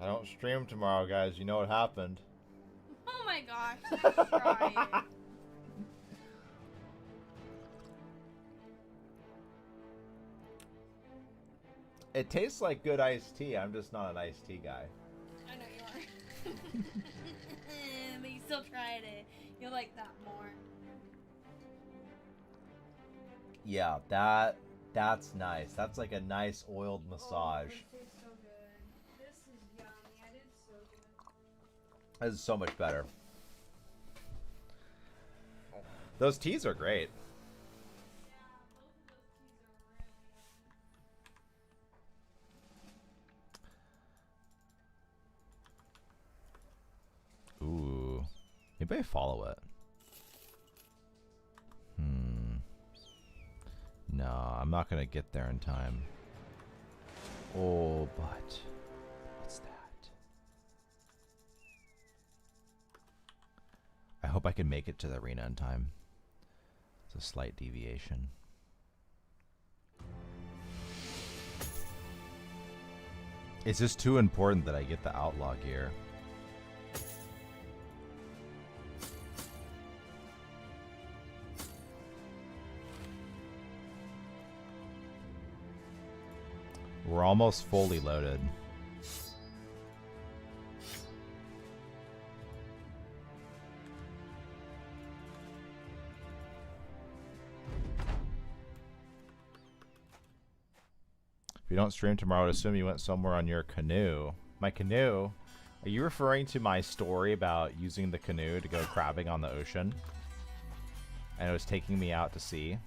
I don't stream tomorrow, guys. You know what happened. Oh my gosh! I'm crying. It tastes like good iced tea. I'm just not an iced tea guy. I know you are. But you still tried it. You'll like that more. Yeah, that's nice. That's like a nice oiled massage. Oh, this tastes so good. This is yummy. I did so good. This is so much better. Those teas are great. Yeah, both of those teas are really yummy. Ooh. Maybe I follow it. No, I'm not gonna get there in time. Oh, but what's that? I hope I can make it to the arena in time. It's a slight deviation. It's just too important that I get the outlaw gear. We're almost fully loaded. If you don't stream tomorrow, I would assume you went somewhere on your canoe. My canoe? Are you referring to my story about using the canoe to go crabbing on the ocean? And it was taking me out to sea?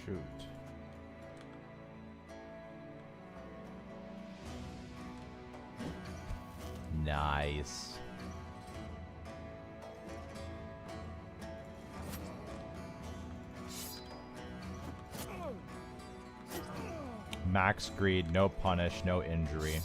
Shoot. Nice. Max greed, no punish, no injury.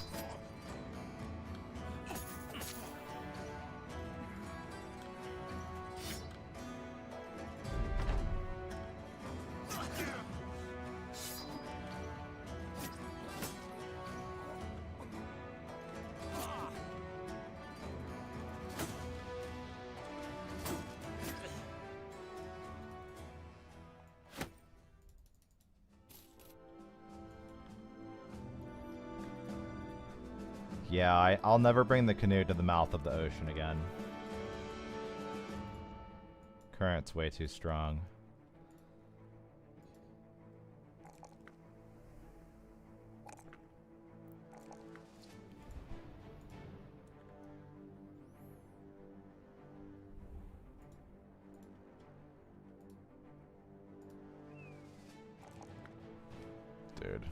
Yeah, I'll never bring the canoe to the mouth of the ocean again. Current's way too strong. Dude.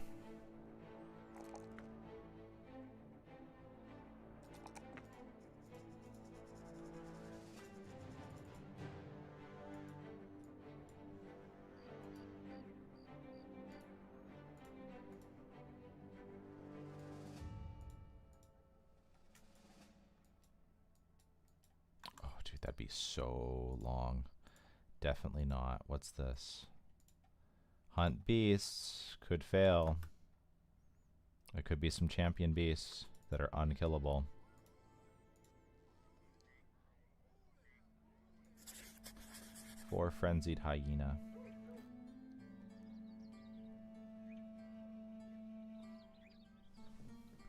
Oh, dude, that'd be so long. Definitely not. What's this? Hunt beasts. Could fail. There could be some champion beasts that are unkillable. For frenzied hyena.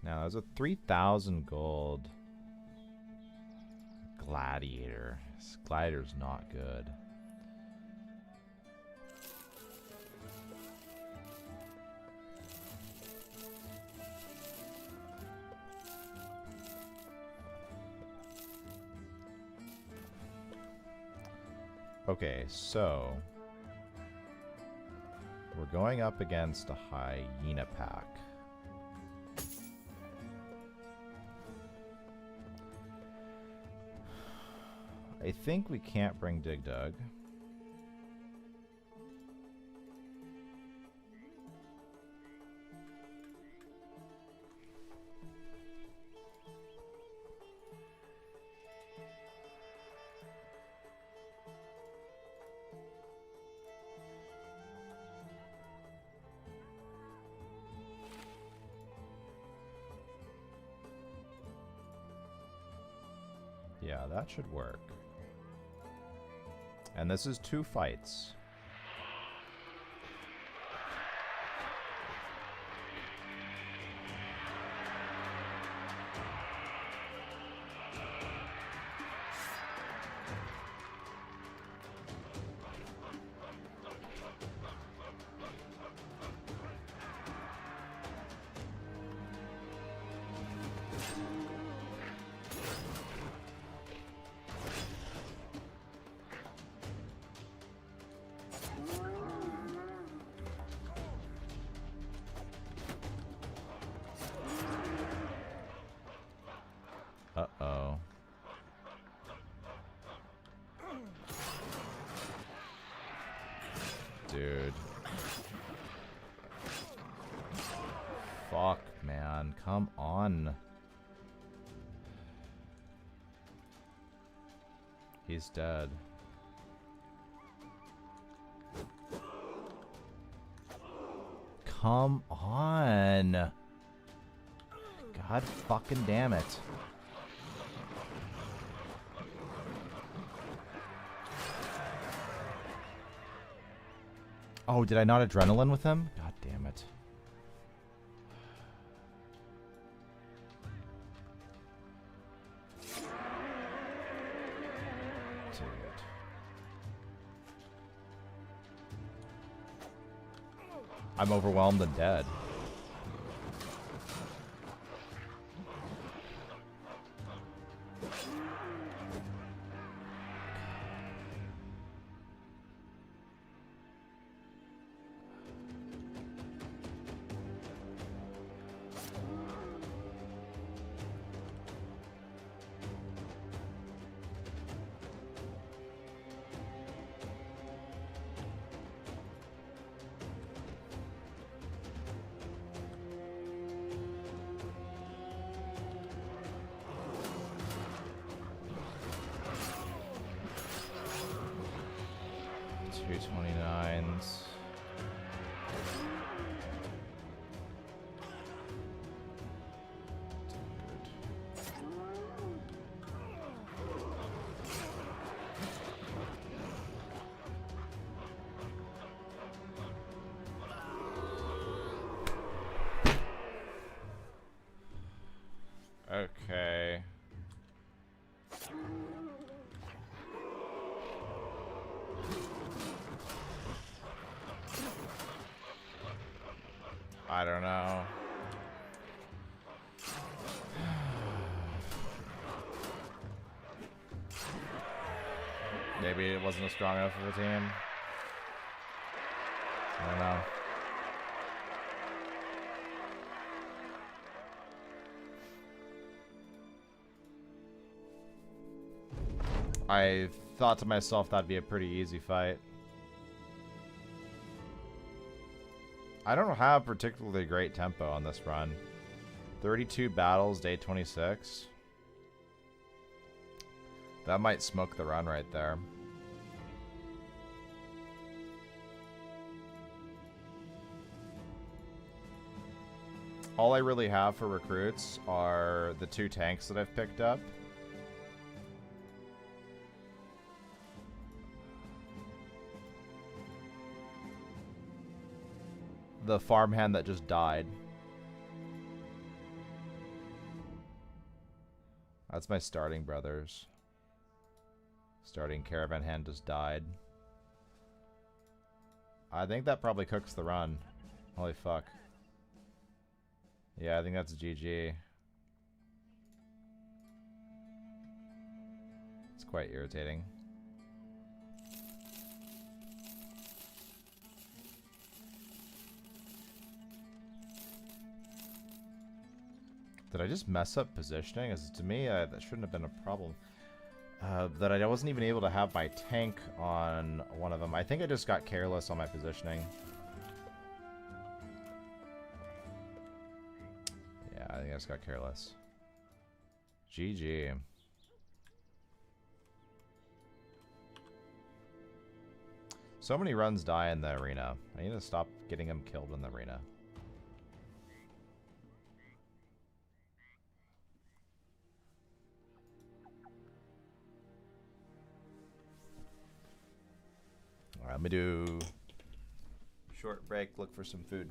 Now there's a 3,000 gold gladiator. This gladiator's not good. Okay, so we're going up against a hyena pack. I think we can't bring Dig Dug. Yeah, that should work. And this is 2 fights. Uh-oh. Dude. Fuck, man. Come on. He's dead. Come on. God fucking damn it. Oh, did I not adrenaline with him? God damn it. Dude. I'm overwhelmed and dead. $229s. Okay. I don't know. Maybe it wasn't a strong enough of a team. I don't know. I thought to myself that'd be a pretty easy fight. I don't have particularly great tempo on this run. 32 battles, day 26. That might smoke the run right there. all I really have for recruits are the 2 tanks that I've picked up. The farmhand that just died. That's my starting brothers. Starting caravan hand just died. I think that probably cooks the run. Holy fuck. Yeah, I think that's GG. It's quite irritating. Did I just mess up positioning? As to me, that shouldn't have been a problem. That I wasn't even able to have my tank on one of them. I think I just got careless on my positioning. Yeah, I think I just got careless. GG. So many runs die in the arena. I need to stop getting them killed in the arena. Alright, let me do short break, look for some food.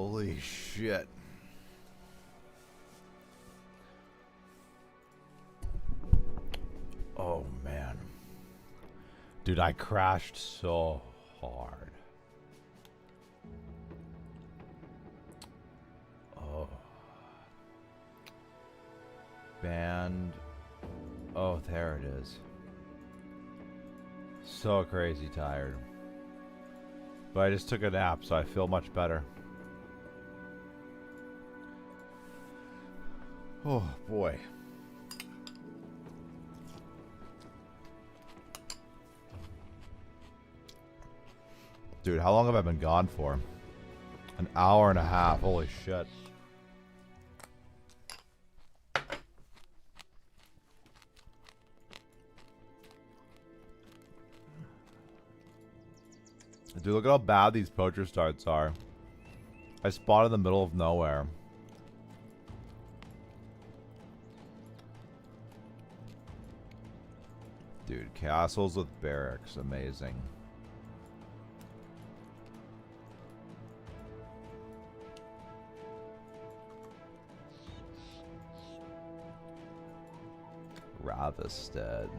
Holy shit. Oh man. Dude, I crashed so hard. Oh. Band. Oh, there it is. So crazy tired. But I just took a nap, so I feel much better. Oh, boy. Dude, how long have I been gone for? An hour and a half. Holy shit. Dude, look at how bad these poacher starts are. I spawned in the middle of nowhere. Dude, castles with barracks. Amazing. Ravistad.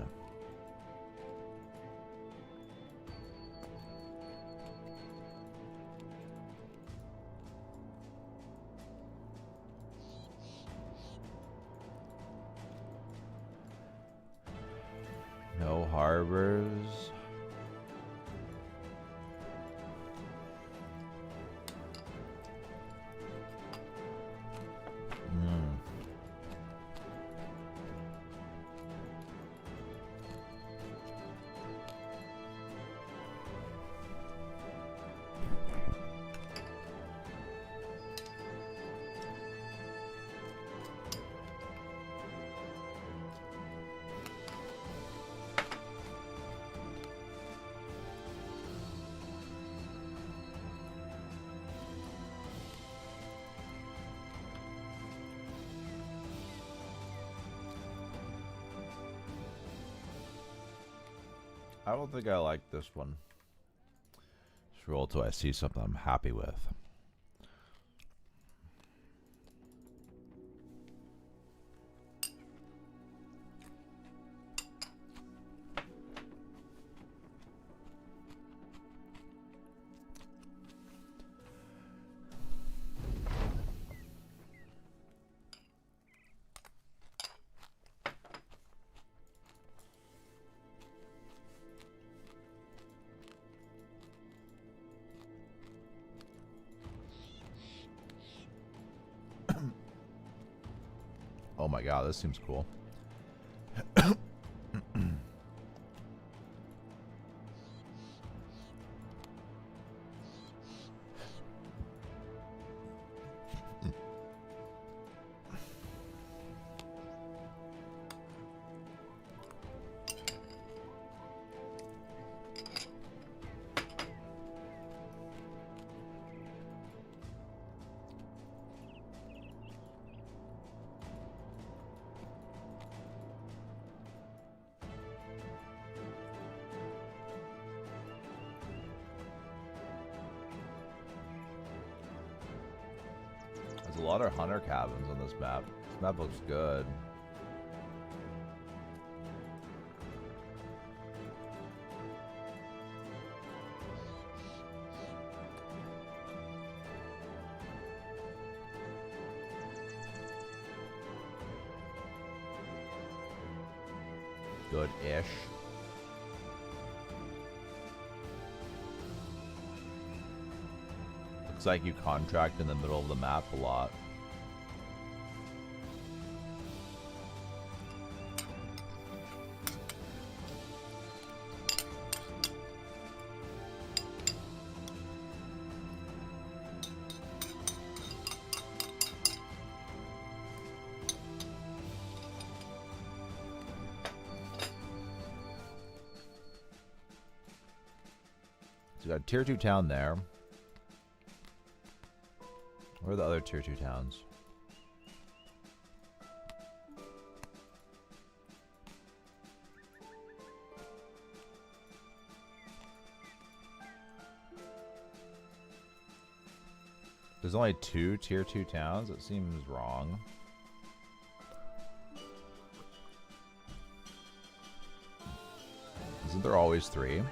No harbors. I don't think I like this one. Just roll till I see something I'm happy with. Oh my god, this seems cool. There's a lot of hunter cabins on this map. This map looks good. Good-ish. Looks like you contract in the middle of the map a lot. So you got a tier 2 town there. Where are the other tier 2 towns? There's only 2 tier 2 towns? That seems wrong. Isn't there always 3?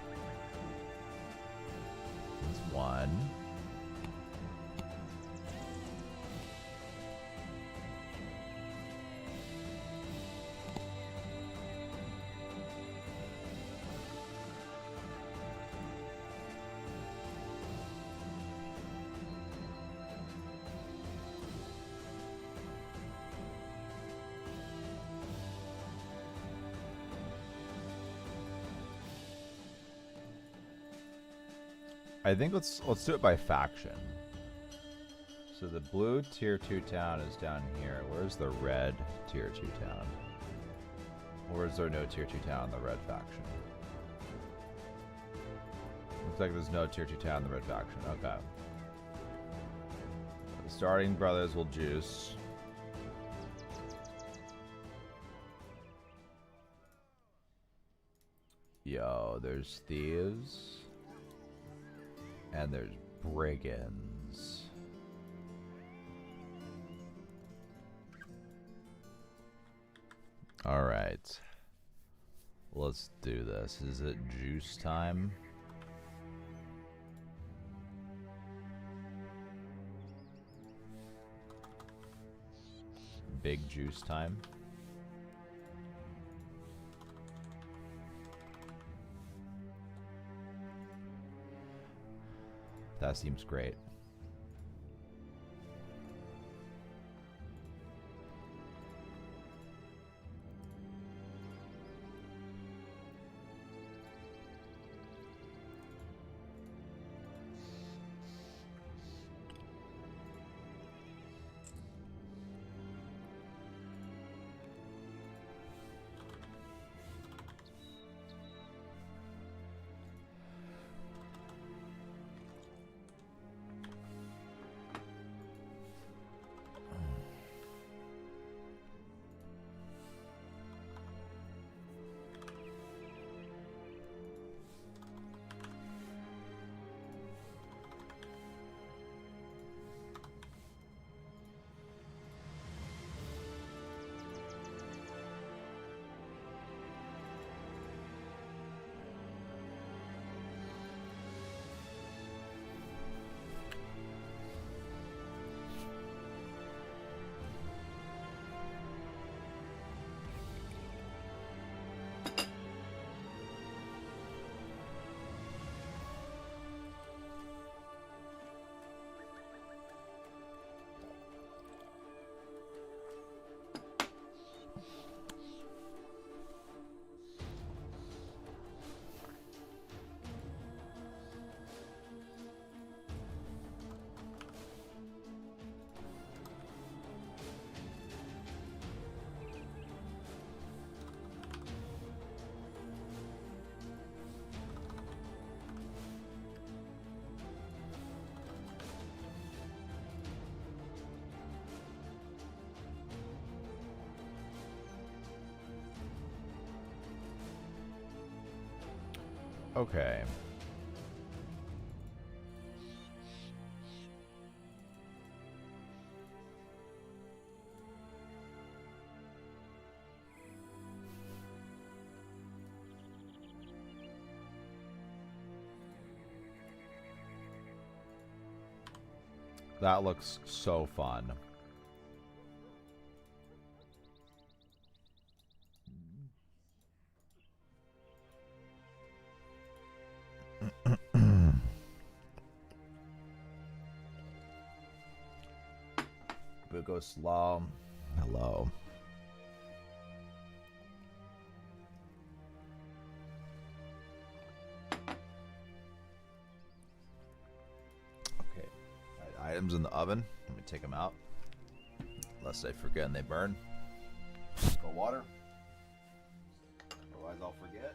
There's 1. I think let's do it by faction. So the blue tier 2 town is down here. Where's the red tier 2 town? Or is there no tier 2 town in the red faction? Looks like there's no tier 2 town in the red faction. Okay. The starting brothers will juice. Yo, there's thieves. And there's brigands. All right. Let's do this. Is it juice time? Big juice time. That seems great. Okay. That looks so fun. But go slow. Hello. Okay. Items in the oven. Let me take them out. Lest I forget and they burn. Go water. Otherwise I'll forget.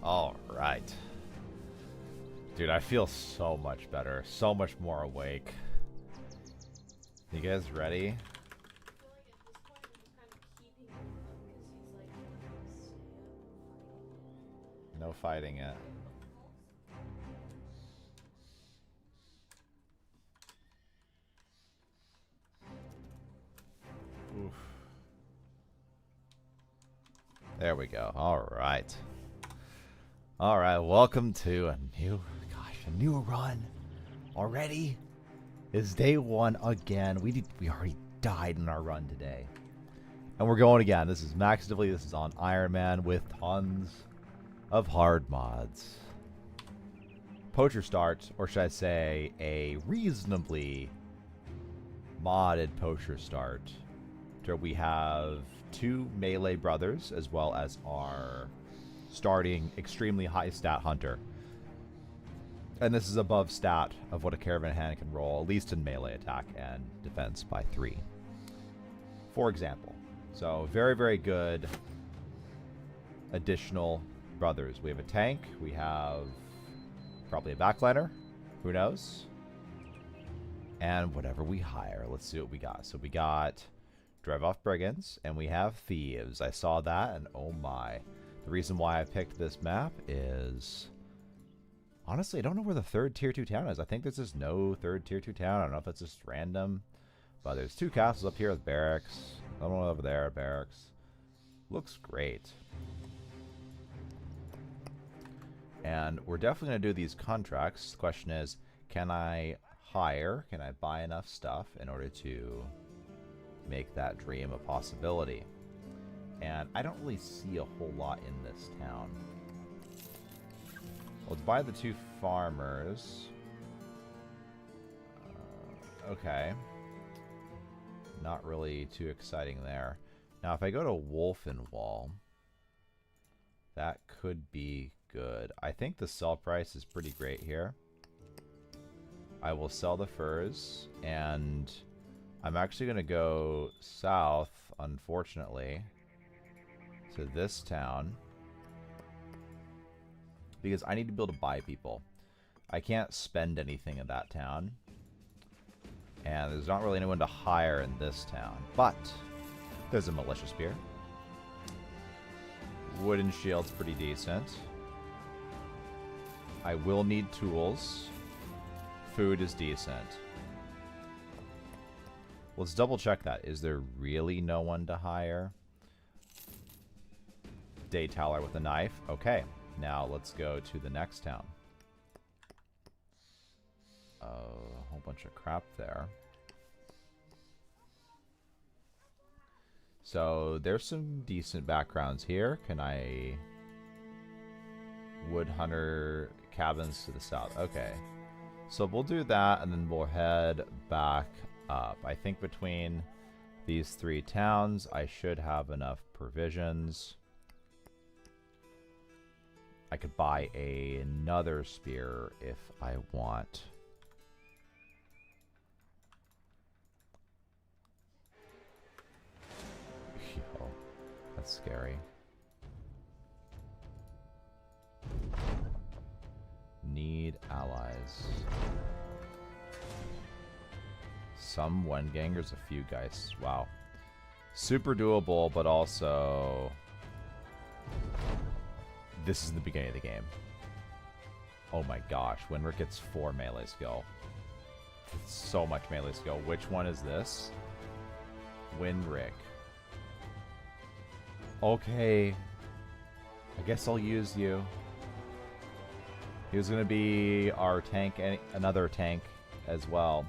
All right. Dude, I feel so much better. So much more awake. You guys ready? I feel like at this point we're just kind of keeping him up because he's like wanting to stay up and No fighting it. Oof. There we go. All right. All right. Welcome to a new run. Already? It's day 1 again. We already died in our run today. And we're going again. This is Maxively. This is on Ironman with tons of hard mods. Poacher start, or should I say a reasonably modded poacher start. We have 2 melee brothers as well as our starting extremely high stat hunter. And this is above stat of what a caravan hand can roll, at least in melee attack and defense by 3. For example. So very, very good additional brothers. We have a tank. We have probably a backliner. Who knows? And whatever we hire. Let's see what we got. So we got Drive Off Brigands, and we have Thieves. I saw that, and oh my. The reason why I picked this map is... honestly, I don't know where the third Tier 2 town is. I think there's just no third Tier 2 town. I don't know if it's just random. But there's 2 castles up here with barracks. Another one over there, barracks. Looks great. And we're definitely going to do these contracts. The question is, can I hire, can I buy enough stuff in order to make that dream a possibility? And I don't really see a whole lot in this town. Let's buy the 2 farmers. Okay. Not really too exciting there. Now, if I go to Wolfenwall, that could be good. I think the sell price is pretty great here. I will sell the furs, and I'm actually going to go south, unfortunately, to this town, because I need to be able to buy people. I can't spend anything in that town, and there's not really anyone to hire in this town, but there's a militia spear. Wooden shield's pretty decent. I will need tools. Food is decent. Let's double check that. Is there really no one to hire? Day Taller with a knife. Okay. Now let's go to the next town. A whole bunch of crap there. So there's some decent backgrounds here. Can I... Wood Hunter cabins to the south. Okay. So we'll do that, and then we'll head back up. I think between these 3 towns, I should have enough provisions. I could buy another spear if I want. Yo, that's scary. Need allies. Some Wengangers, a few guys. Wow. Super doable, but also... this is the beginning of the game. Oh my gosh. Winrick gets 4 melee skill. So much melee skill. Which one is this? Winrick. Okay. I guess I'll use you. He was going to be our tank, another tank as well.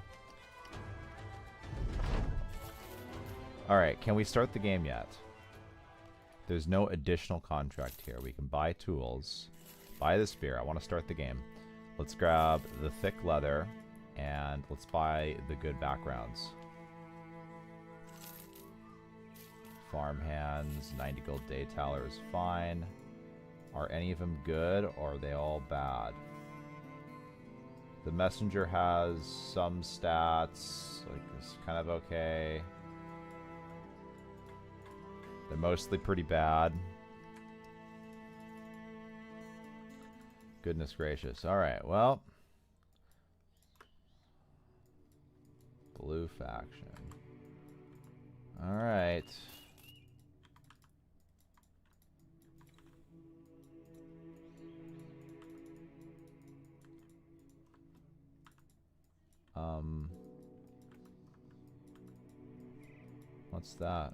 Alright, can we start the game yet? There's no additional contract here. We can buy tools, buy the spear. I want to start the game. Let's grab the thick leather, and let's buy the good backgrounds. Farm hands, 90 gold day taller is fine. Are any of them good, or are they all bad? The messenger has some stats, like it's kind of okay. They're mostly pretty bad. Goodness gracious. Alright, well. Blue faction. Alright. What's that?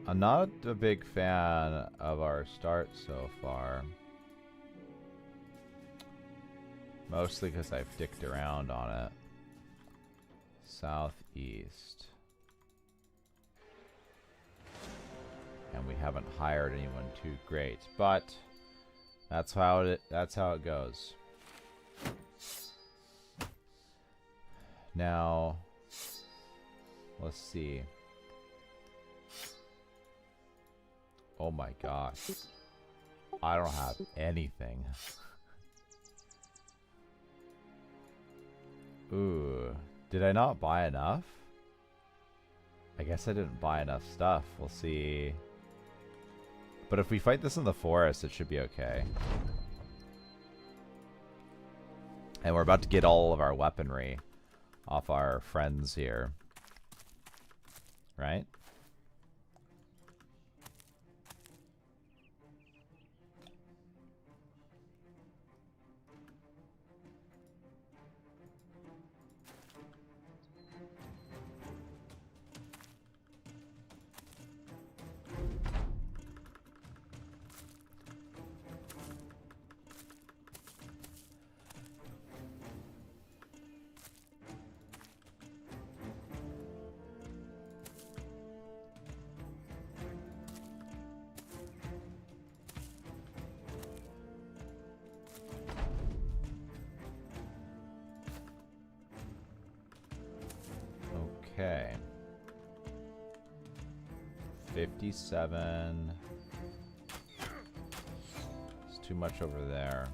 I'm not a big fan of our start so far. Mostly because I've dicked around on it. Southeast. And we haven't hired anyone too great, but that's how it goes. Now, let's see. Oh my gosh. I don't have anything. Ooh. Did I not buy enough? I guess I didn't buy enough stuff. We'll see. But if we fight this in the forest, it should be okay. And we're about to get all of our weaponry off our friends here. Right? Okay. 57. It's too much over there.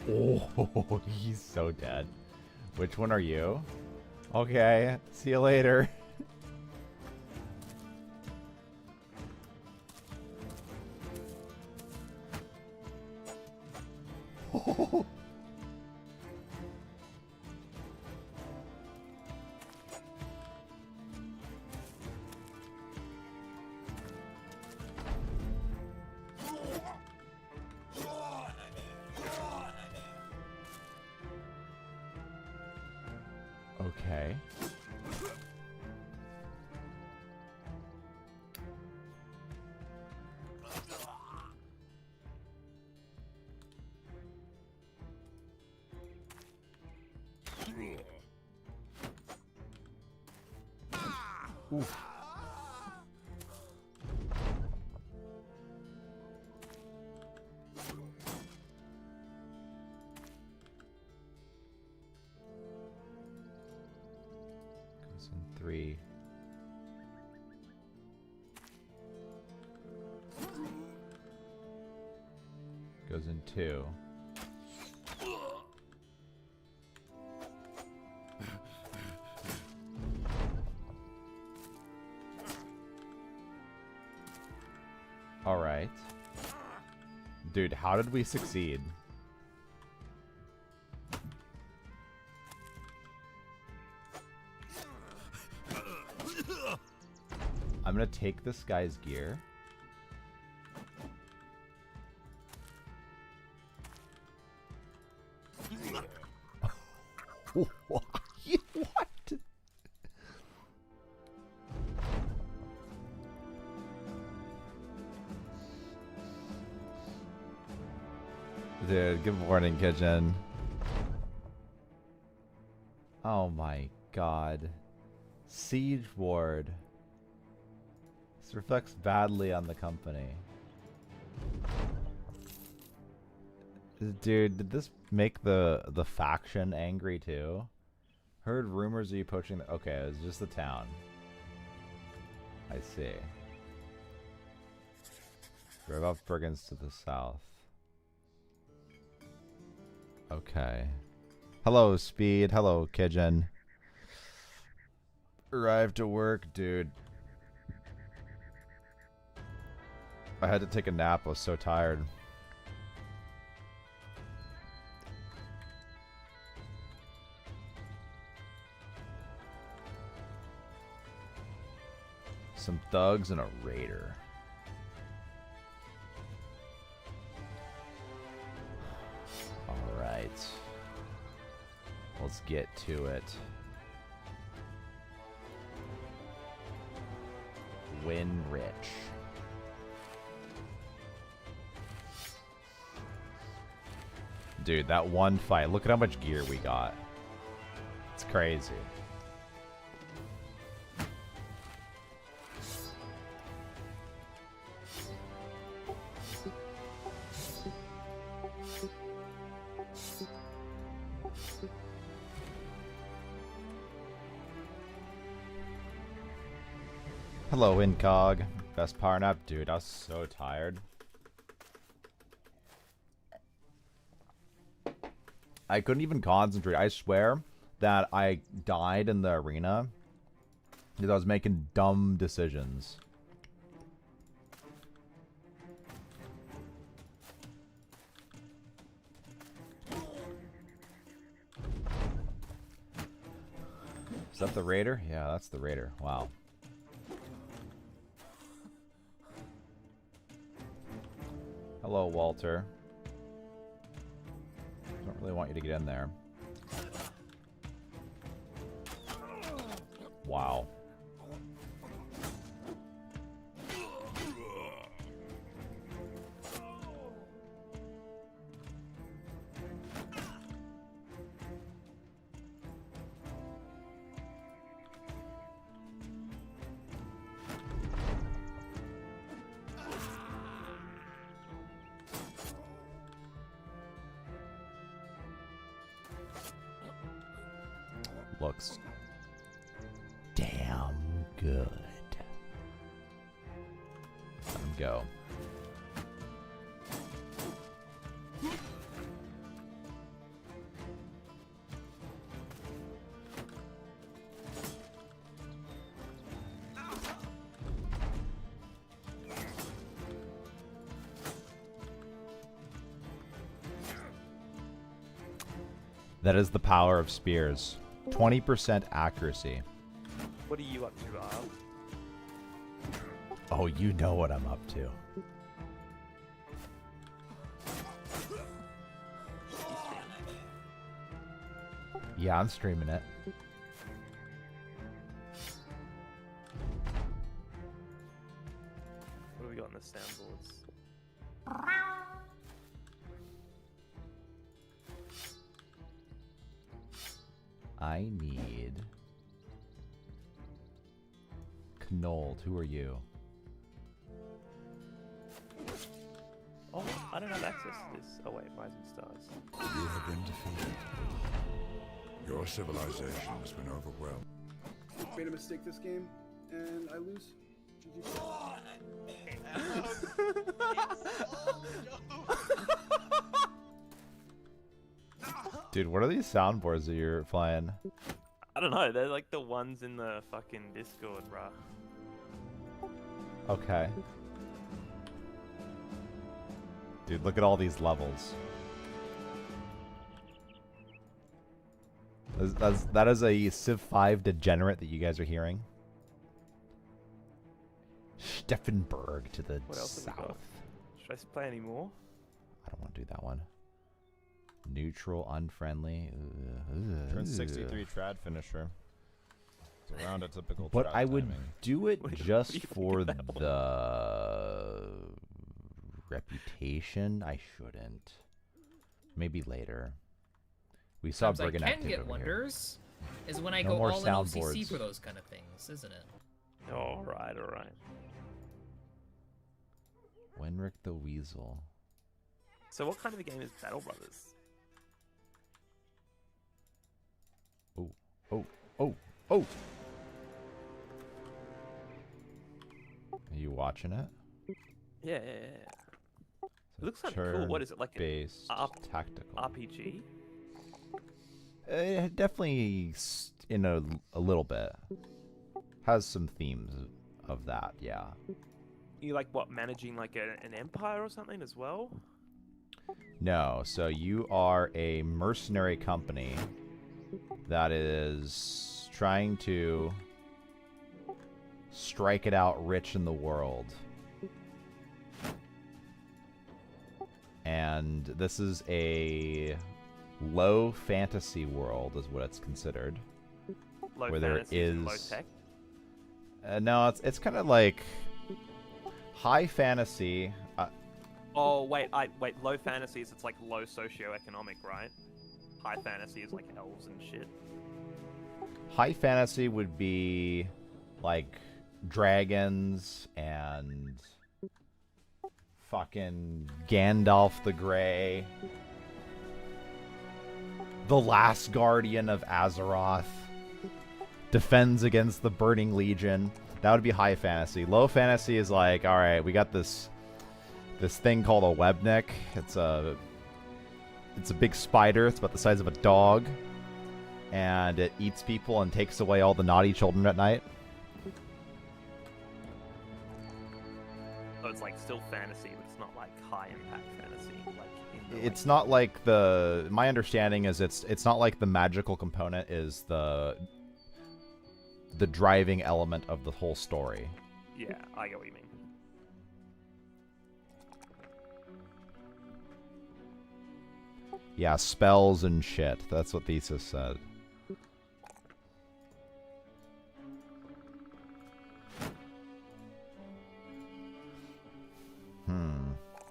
Oh, he's so dead. Which one are you? Okay, see you later. Okay. Oof. Goes in 3. Goes in 2. All right. Dude, how did we succeed? I'm gonna take this guy's gear. What? What? Dude, good morning, kitchen. Oh my god. Siege Ward. This reflects badly on the company. Dude, did this make the faction angry too? Heard rumors of you poaching the... Okay, it was just the town. I see. Drive off brigands to the south. Okay. Hello, Speed. Hello, Kijin. Arrived to work, dude. I had to take a nap. I was so tired. Some thugs and a raider. Alright. Let's get to it. Win rich. Dude, that one fight. Look at how much gear we got. It's crazy. Hello, Incog. Best power nap. Dude, I was so tired. I couldn't even concentrate. I swear that I died in the arena because I was making dumb decisions. Is that the raider? Yeah, that's the raider. Wow. Hello, Walter. Don't really want you to get in there. Wow. Looks damn good. Let him go. That is the power of spears. 20% accuracy. What are you up to, Al? Oh, you know what I'm up to. Yeah, I'm streaming it. What have we got on the soundboards? I need... Knold, who are you? Oh, I don't have access to this. Oh wait, Rising Stars. You have been defeated. Your civilization has been overwhelmed. Made a mistake this game, and I lose. Dude, what are these soundboards that you're playing? I don't know. They're like the ones in the fucking Discord, bruh. Okay. Dude, look at all these levels. That is a Civ 5 degenerate that you guys are hearing. Steffenberg to the What else have we got? south. Should I play any more? I don't want to do that one. Neutral, unfriendly. Turn 63 trad finisher. It's around a typical But trad I would timing. do it What do you just think for of that one? the reputation. I shouldn't. Maybe later. We saw Sometimes I Brigand can active get over here. wonders is when I No go more all in OCC soundboards. for those kind of things, isn't it? Alright, alright. Wenrick the Weasel. So what kind of a game is Battle Brothers? Oh, oh, oh, oh. Are you watching it? Yeah. It looks kind of cool. What is it, like an Based tactical RPG? Definitely in a little bit. Has some themes of that, yeah. You like what, managing like an empire or something as well? No, so you are a mercenary company that is trying to strike it out rich in the world. And this is a low fantasy world, is what it's considered. Low where fantasy there and is low tech? No, it's kind of like high fantasy. Oh wait, low fantasy is it's like low socioeconomic, right? High fantasy is like elves and shit. High fantasy would be like dragons and fucking Gandalf the Grey, the last guardian of Azeroth, defends against the Burning Legion. That would be high fantasy. Low fantasy is like, all right, we got this thing called a webnick. It's a big spider. It's about the size of a dog, and it eats people and takes away all the naughty children at night. So it's like still fantasy, but it's not like high impact fantasy. Like It's not like my understanding is it's not like the magical component is the driving element of the whole story. Yeah, I get what you mean. Yeah, spells and shit. That's what Thesis said.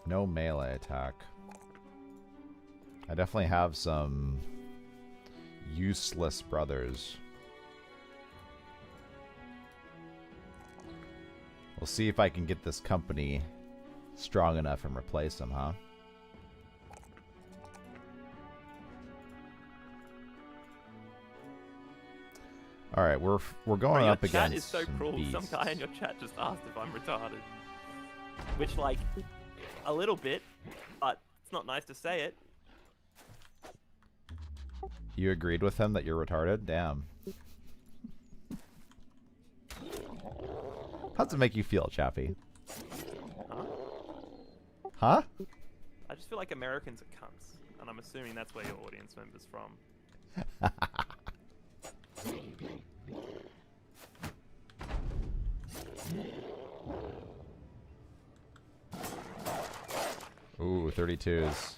No melee attack. I definitely have some useless brothers. We'll see if I can get this company strong enough and replace them, huh? Alright, we're going Bro, up your chat against is so some cruel. beasts. Some guy in your chat just asked if I'm retarded. Which, like, a little bit, but it's not nice to say it. You agreed with him that you're retarded? Damn. How's it make you feel, Chappie? Huh? Huh? I just feel like Americans are cunts, and I'm assuming that's where your audience member's from. Ooh, 32s.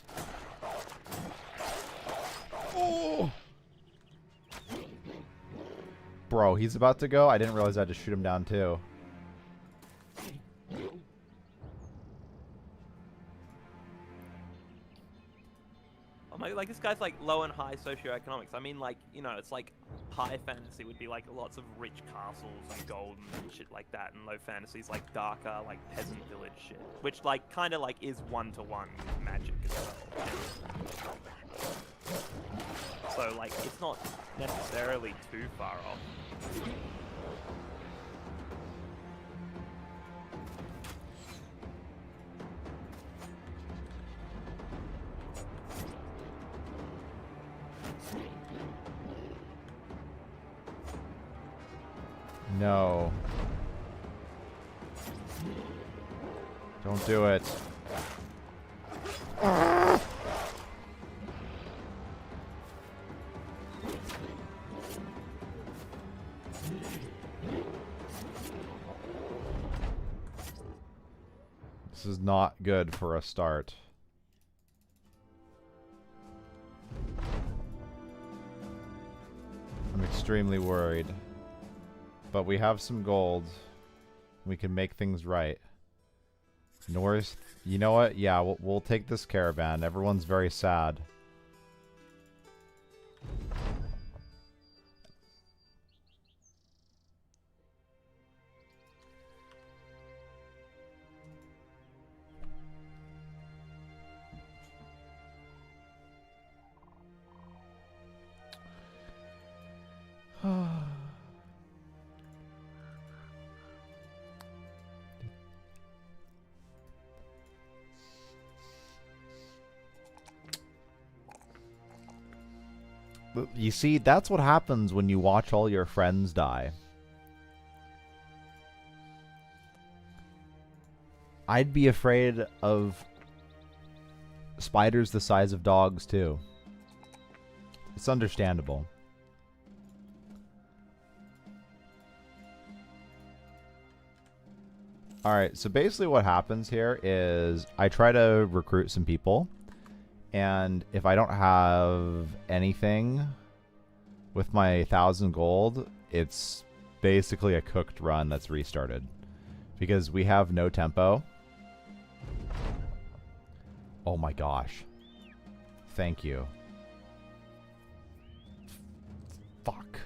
Oh! Bro, he's about to go? I didn't realize I had to shoot him down too. Oh my, like, this guy's like low and high socioeconomics. I mean, like, you know, it's like high fantasy would be like lots of rich castles and gold and shit like that, and low fantasy is like darker, like peasant village shit, which like kind of like is one-to-one with magic as well. So like, it's not necessarily too far off. No. Don't do it. This is not good for a start. I'm extremely worried. But we have some gold. We can make things right. North, you know what? Yeah, we'll take this caravan. Everyone's very sad. You see, that's what happens when you watch all your friends die. I'd be afraid of spiders the size of dogs, too. It's understandable. Alright, so basically what happens here is I try to recruit some people. And if I don't have anything with my 1,000 gold, it's basically a cooked run that's restarted. Because we have no tempo. Oh my gosh. Thank you. Fuck.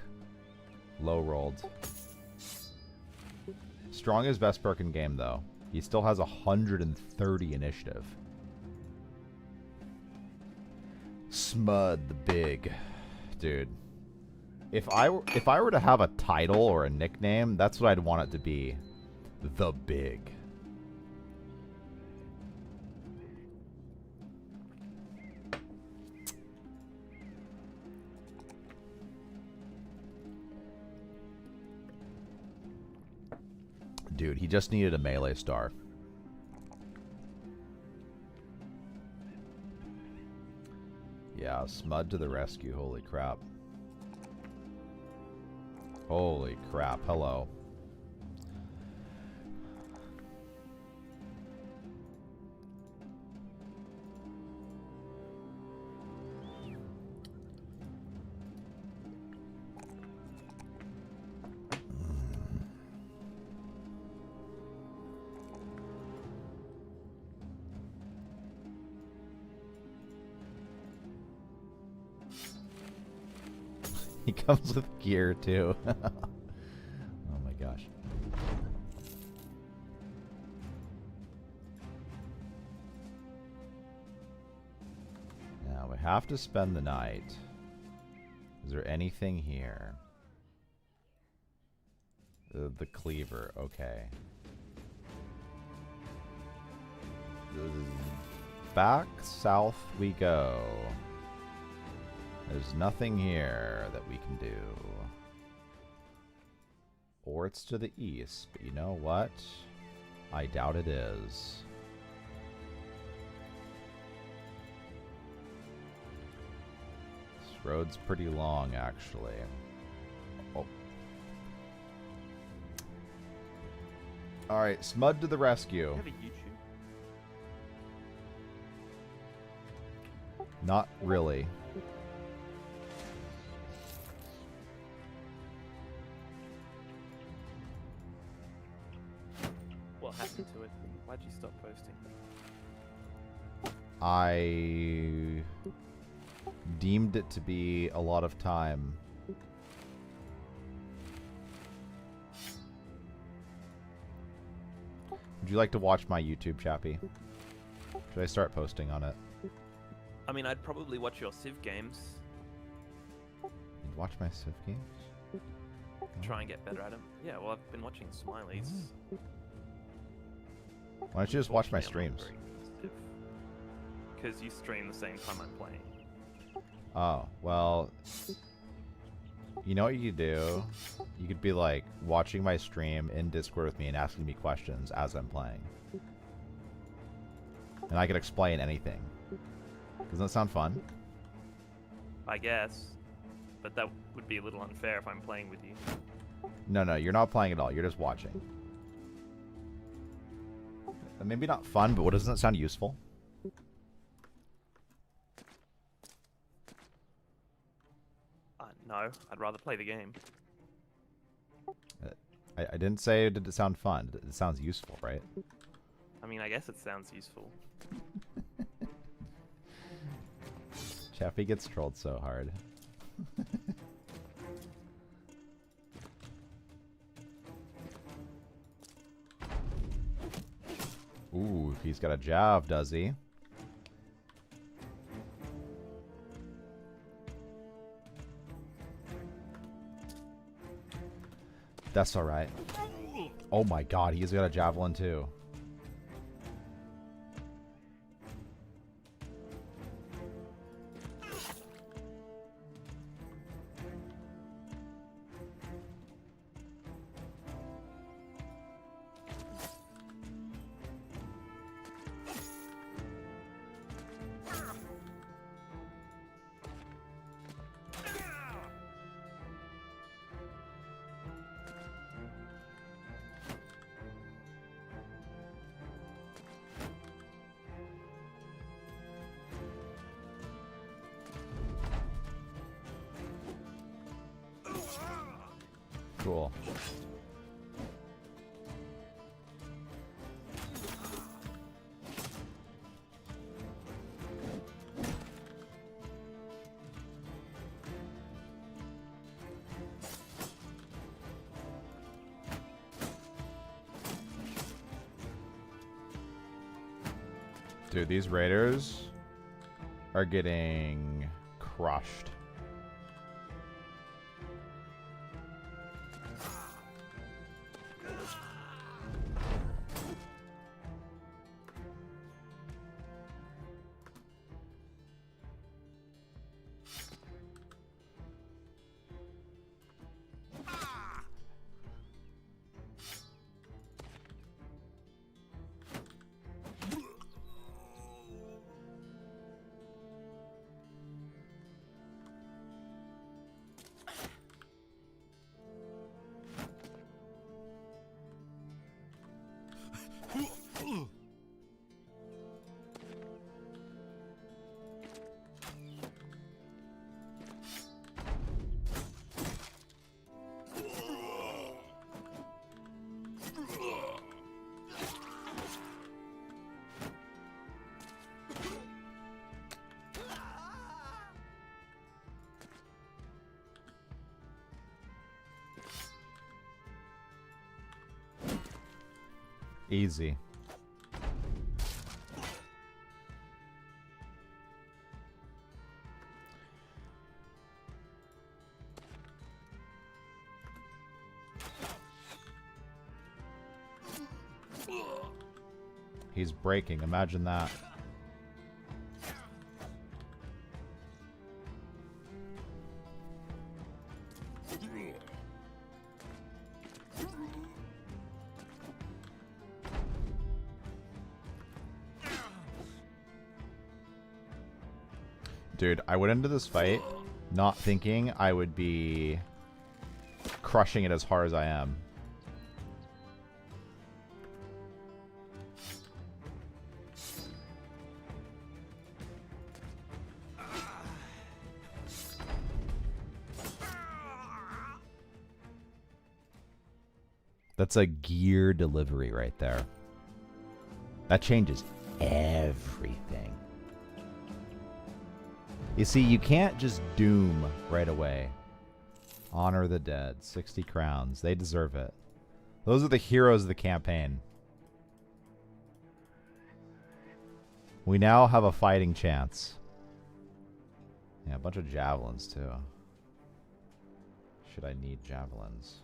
Low rolled. Strong is best perk in game, though. He still has 130 initiative. Smud the Big. Dude. If I were to have a title or a nickname, that's what I'd want it to be. The Big. Dude, he just needed a melee star. Yeah, Smud to the rescue. Holy crap. Holy crap. Hello. He comes with gear, too. Oh my gosh. Now, we have to spend the night. Is there anything here? The cleaver, okay. Back south we go. There's nothing here that we can do. Or it's to the east, but you know what? I doubt it is. This road's pretty long, actually. Oh. Alright, Smud to the rescue. Do you have a YouTube? Not really. What happened to it? Why'd you stop posting? I deemed it to be a lot of time. Would you like to watch my YouTube, Chappie? Should I start posting on it? I mean, I'd probably watch your Civ games. You'd watch my Civ games? Try and get better at them. Yeah, well, I've been watching Smiley's. Why don't you just watch my streams? Because you stream the same time I'm playing. Oh, well... You know what you could do? You could be like watching my stream in Discord with me and asking me questions as I'm playing. And I could explain anything. Doesn't that sound fun? I guess. But that would be a little unfair if I'm playing with you. No, you're not playing at all. You're just watching. Maybe not fun, but doesn't that sound useful? No, I'd rather play the game. I didn't say did it sound fun. It sounds useful, right? I mean, I guess it sounds useful. Chappie gets trolled so hard. Ooh, he's got a jav, does he? That's alright. Oh my god, he's got a javelin too. Cool. Dude, these raiders are getting crushed. Easy. He's breaking. Imagine that. Dude, I went into this fight not thinking I would be crushing it as hard as I am. That's a gear delivery right there. That changes everything. You see, you can't just doom right away. Honor the dead. 60 crowns. They deserve it. Those are the heroes of the campaign. We now have a fighting chance. Yeah, a bunch of javelins, too. Should I need javelins?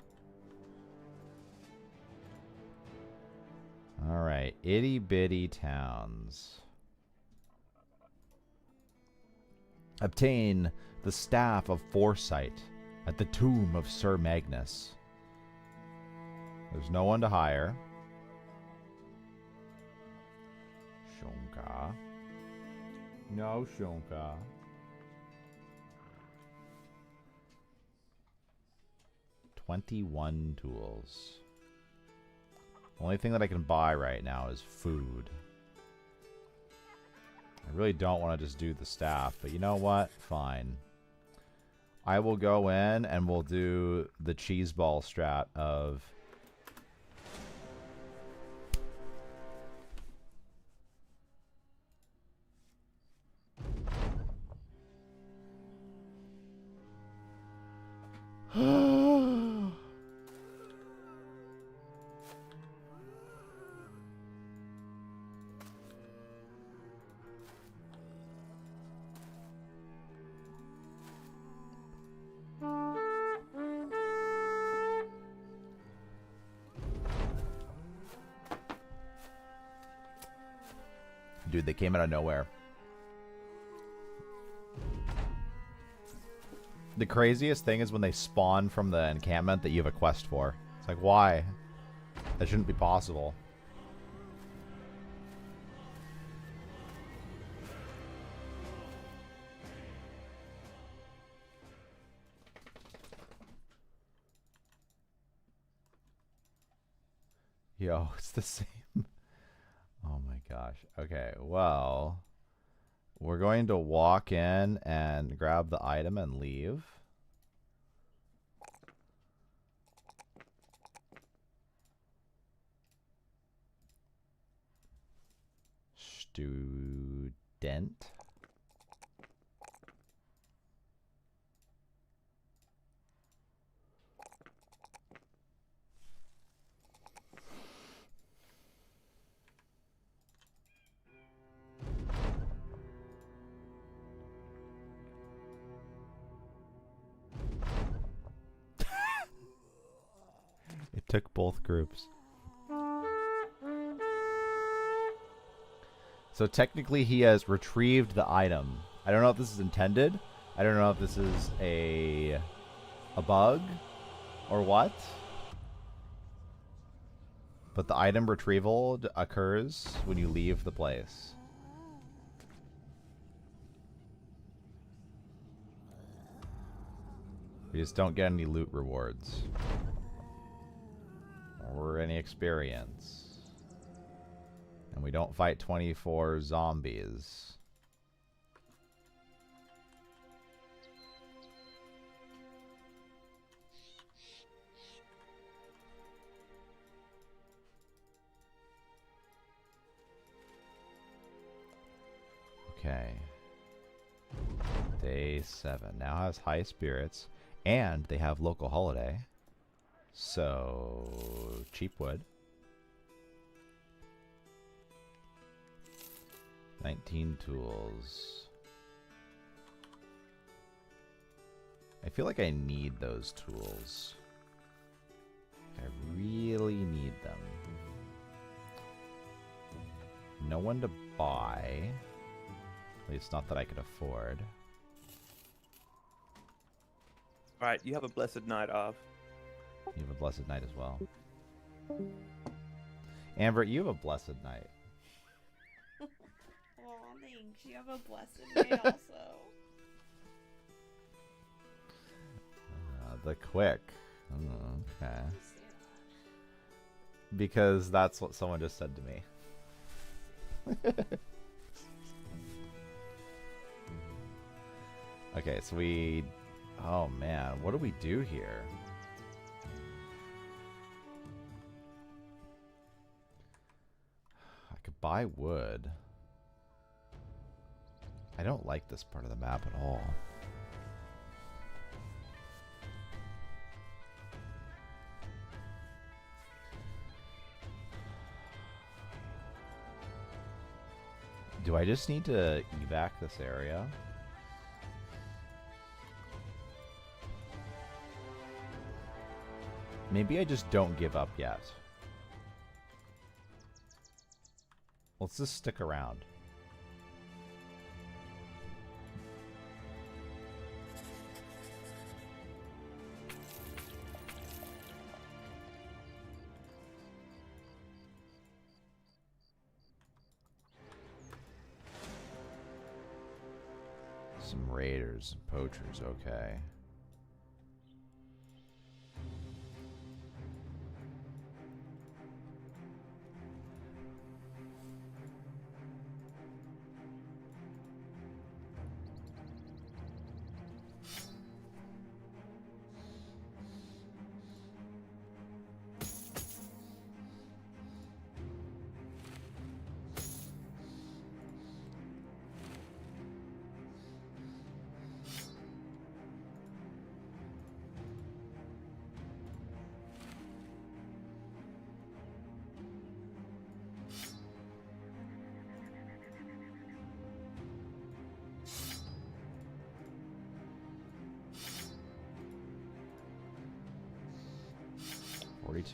Alright, itty-bitty towns. Obtain the Staff of Foresight at the tomb of Sir Magnus. There's no one to hire. Shonka. No Shonka. $21 tools. The only thing that I can buy right now is food. I really don't want to just do the staff, but you know what? Fine. I will go in and we'll do the cheese ball strat of... Dude, they came out of nowhere. The craziest thing is when they spawn from the encampment that you have a quest for. It's like, why? That shouldn't be possible. Yo, it's the same. Oh my gosh. Okay, well, we're going to walk in and grab the item and leave. Student. It took both groups. So technically he has retrieved the item. I don't know if this is intended. I don't know if this is a bug or what. But the item retrieval occurs when you leave the place. We just don't get any loot rewards. Or any experience. And we don't fight 24 zombies. Okay. Day 7. Now has high spirits. And they have local holiday. So, cheap wood. 19 tools. I feel like I need those tools. I really need them. No one to buy. At least not that I could afford. Alright, you have a blessed night, Arv. You have a blessed night as well. Amber, you have a blessed night. Oh, thanks. You have a blessed day also. The quick. Okay. Because that's what someone just said to me. Okay, so we... Oh man, what do we do here? I could buy wood. I don't like this part of the map at all. Do I just need to evac this area? Maybe I just don't give up yet. Let's just stick around. Some raiders and poachers, okay.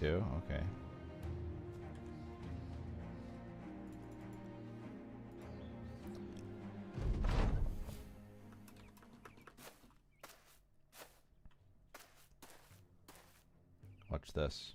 Okay. Watch this.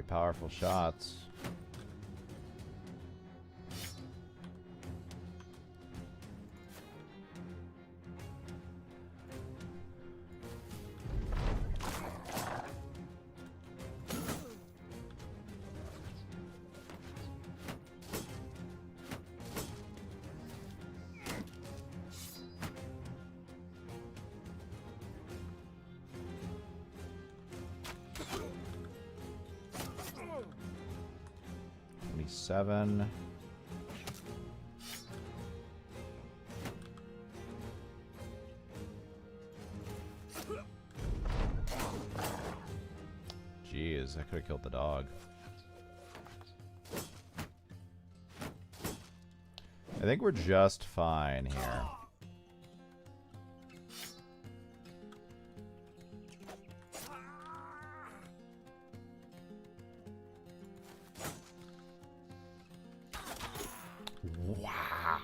powerful shots. Seven. Jeez, I could have killed the dog. I think we're just fine here. Wow.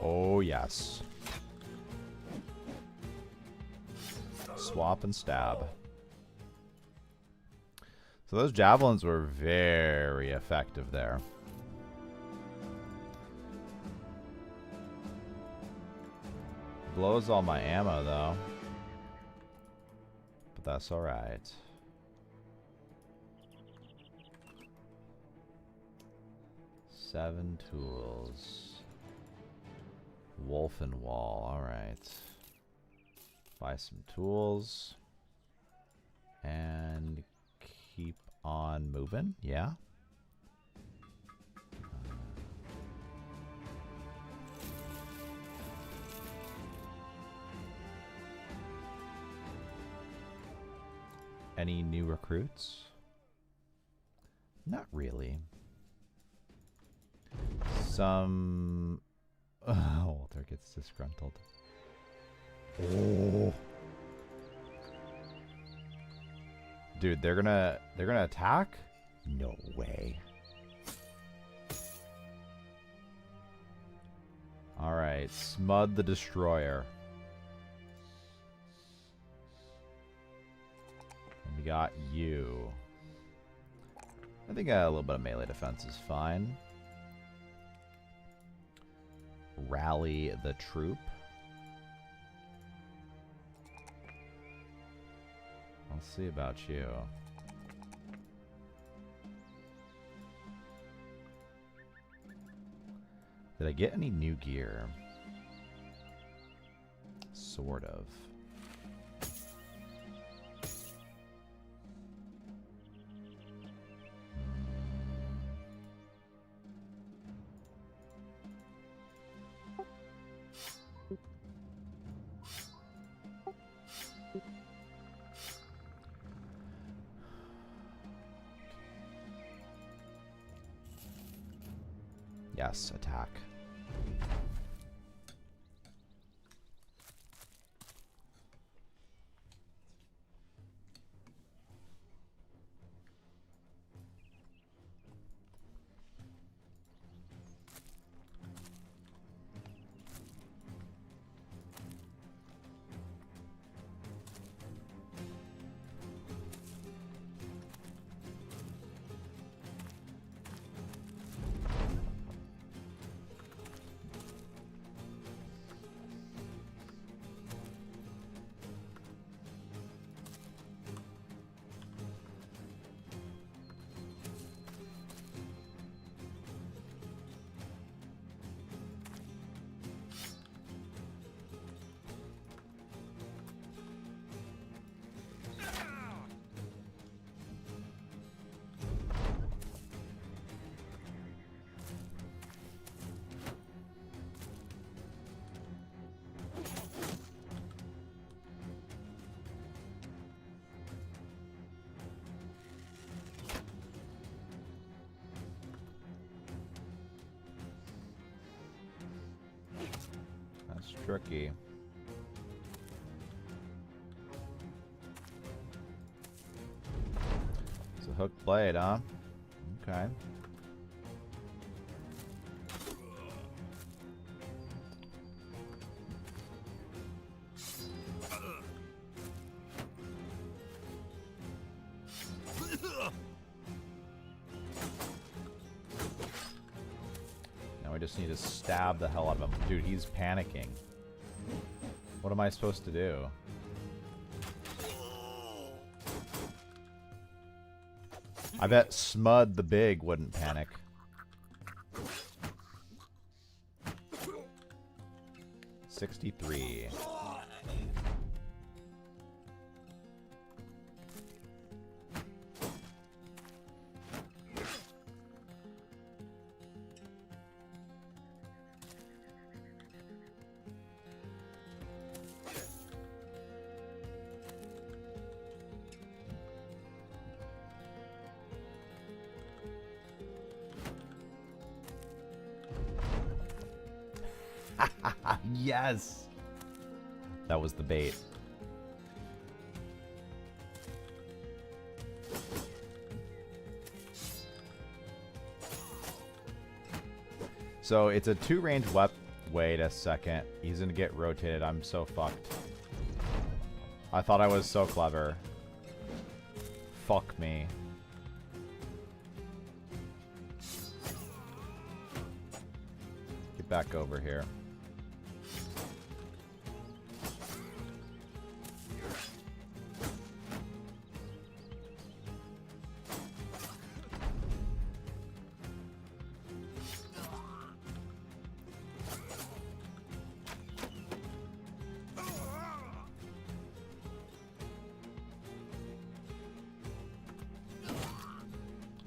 Oh, yes. Swap and stab. So those javelins were very effective there. Blows all my ammo, though. But that's alright. Seven tools. Wolf and wall, alright. Buy some tools. And keep on moving, yeah. Any new recruits? Not really. Some... Oh, Walter gets disgruntled. Oh. Dude, they're gonna attack? No way. Alright, Smud the Destroyer. And we got you. I think a little bit of melee defense is fine. Rally the troop. I'll see about you. Did I get any new gear? Sort of. Yes, attack. tricky. It's a hook blade, huh? Okay. Now we just need to stab the hell out of him. Dude, he's panicking. What am I supposed to do? I bet Smud the Big wouldn't panic. $63. Yes! That was the bait. So it's a two-range weapon. Wait a second. He's gonna get rotated. I'm so fucked. I thought I was so clever. Fuck me. Get back over here.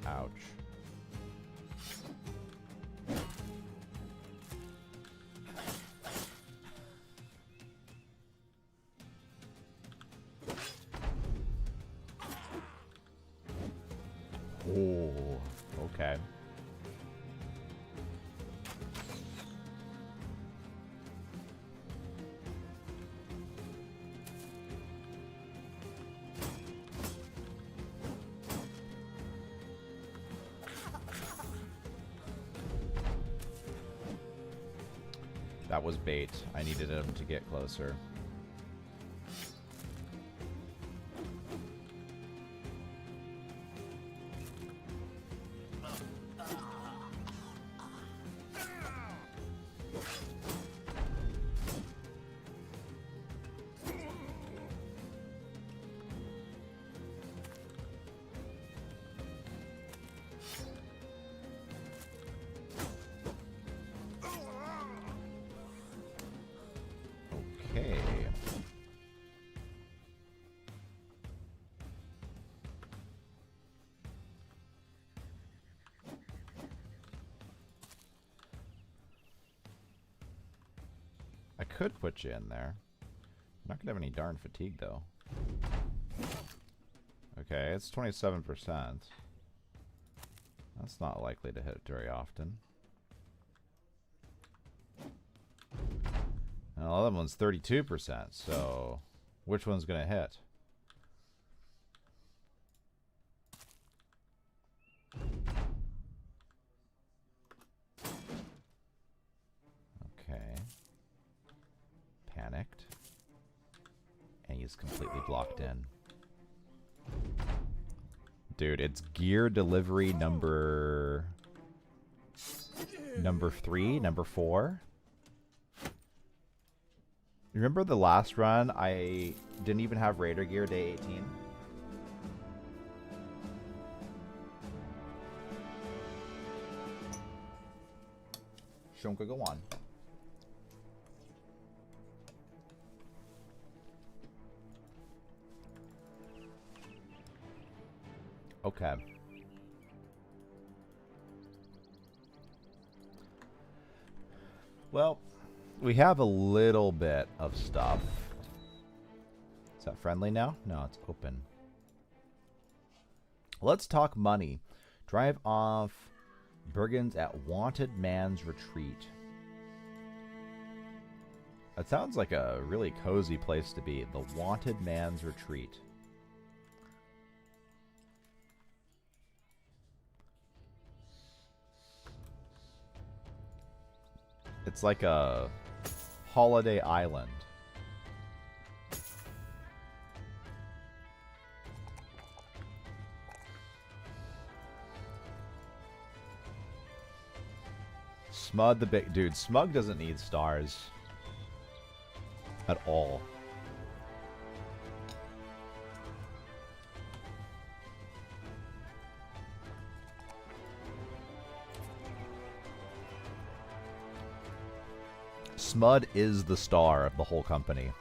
Ouch. Oh, okay. That was bait. I needed him to get closer. Okay. I could put you in there. I'm not gonna have any darn fatigue though. Okay, it's 27%. That's not likely to hit very often. And the other one's 32%, so which one's gonna hit? Okay. Panicked. And he's completely blocked in. Dude, it's gear delivery number 3, number 4. Remember the last run? I didn't even have Raider gear day 18. Shunka, go on. Okay. Well, we have a little bit of stuff. Is that friendly now? No, it's open. Let's talk money. Drive off Bergen's at Wanted Man's Retreat. That sounds like a really cozy place to be. The Wanted Man's Retreat. It's like a holiday island. Smug the big dude. Smug doesn't need stars at all. Smud is the star of the whole company.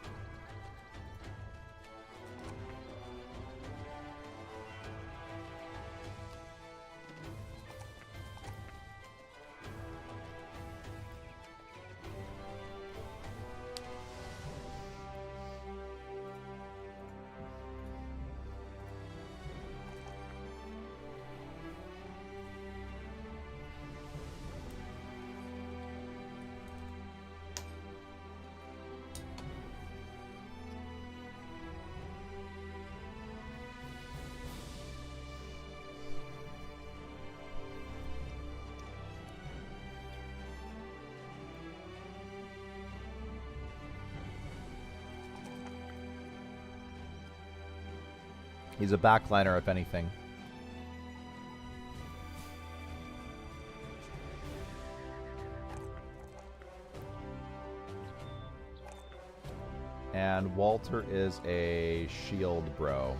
He's a backliner, if anything. And Walter is a shield bro.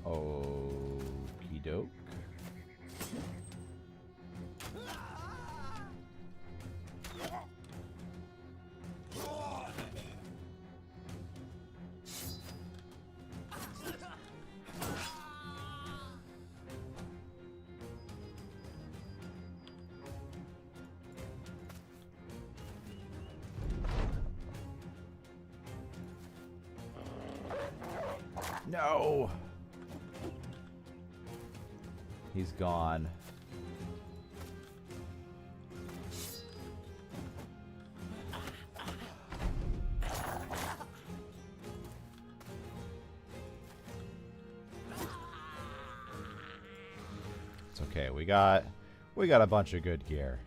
Okie doke. No. He's gone. It's okay. We got a bunch of good gear.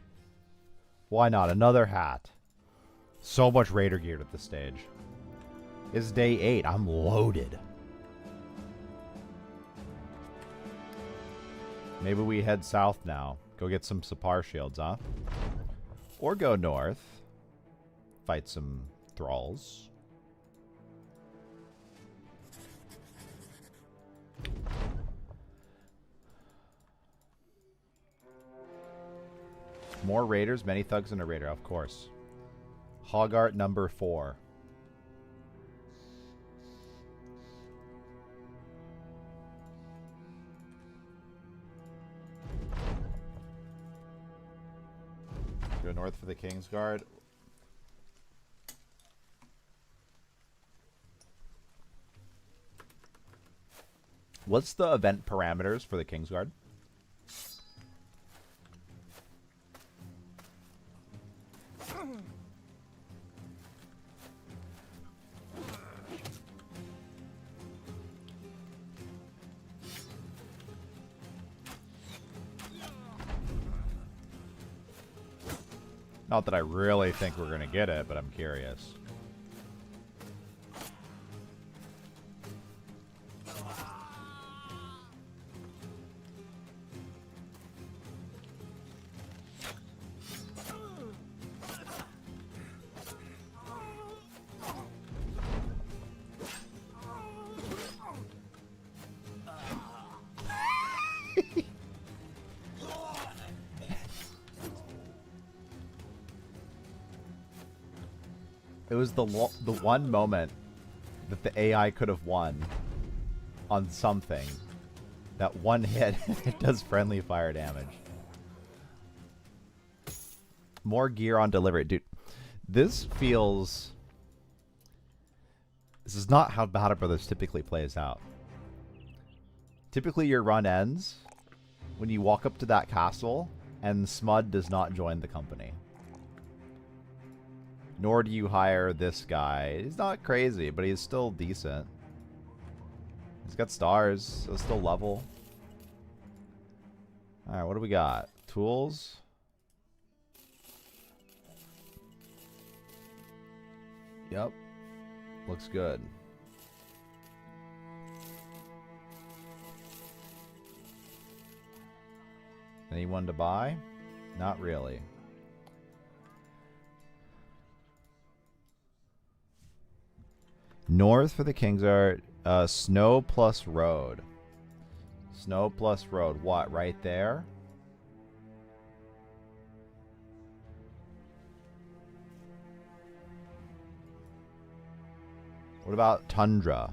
Why not another hat? So much Raider gear at this stage. It's day 8. I'm loaded. Maybe we head south now. Go get some Sapar shields, huh? Or go north. Fight some thralls. More raiders, many thugs and a raider, of course. Hoggart number 4. Go north for the Kingsguard. What's the event parameters for the Kingsguard? Not that I really think we're going to get it, but I'm curious. It was the one moment that the AI could have won on something. That one hit, it does friendly fire damage. More gear on delivery. Dude, this feels... This is not how Battle Brothers typically plays out. Typically your run ends when you walk up to that castle and Smud does not join the company. Nor do you hire this guy. He's not crazy, but he's still decent. He's got stars, so it's still level. Alright, what do we got? Tools? Yep. Looks good. Anyone to buy? Not really. North for the Kings Art. Snow plus road. Snow plus road. What? Right there? What about tundra?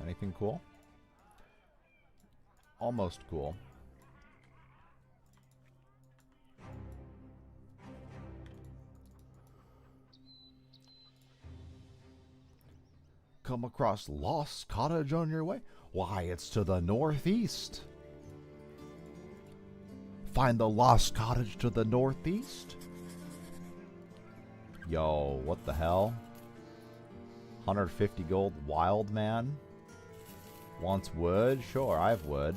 Anything cool? Almost cool. Come across Lost Cottage on your way? Why, it's to the northeast. Find the Lost Cottage to the northeast? Yo, what the hell? 150 gold, wild man? Wants wood? Sure, I have wood.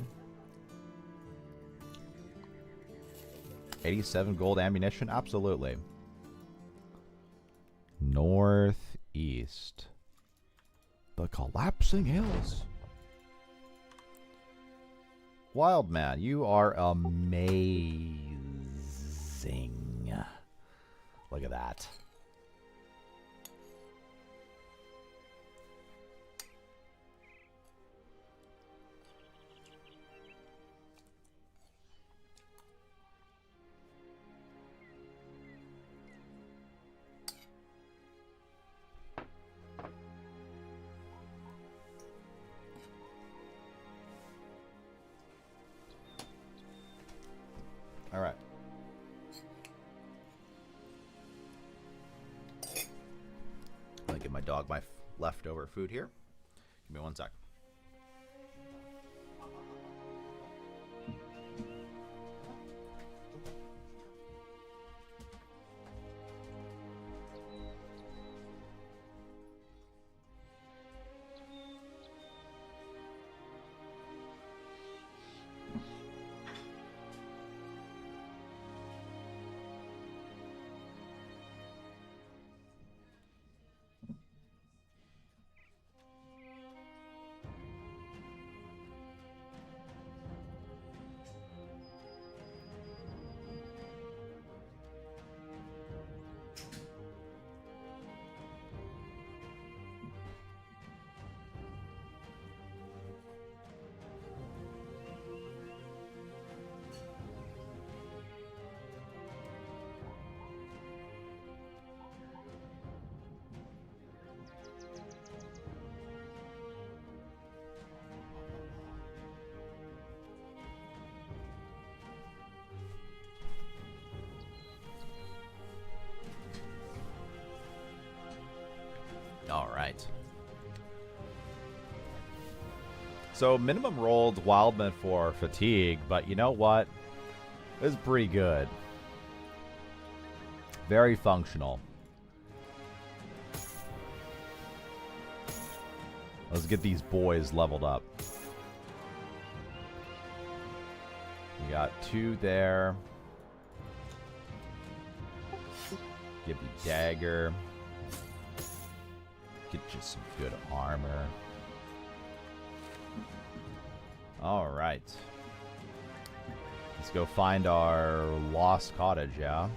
87 gold ammunition? Absolutely. Northeast. The collapsing hills. Wild man, you are amazing. Look at that. All right. I'm gonna give my dog my leftover food here. Give me one sec. right. So minimum rolled Wildman for fatigue, but you know what? It's pretty good. Very functional. Let's get these boys leveled up. We got 2 there. Give you dagger. Get you some good armor. Alright. Let's go find our lost cottage, yeah?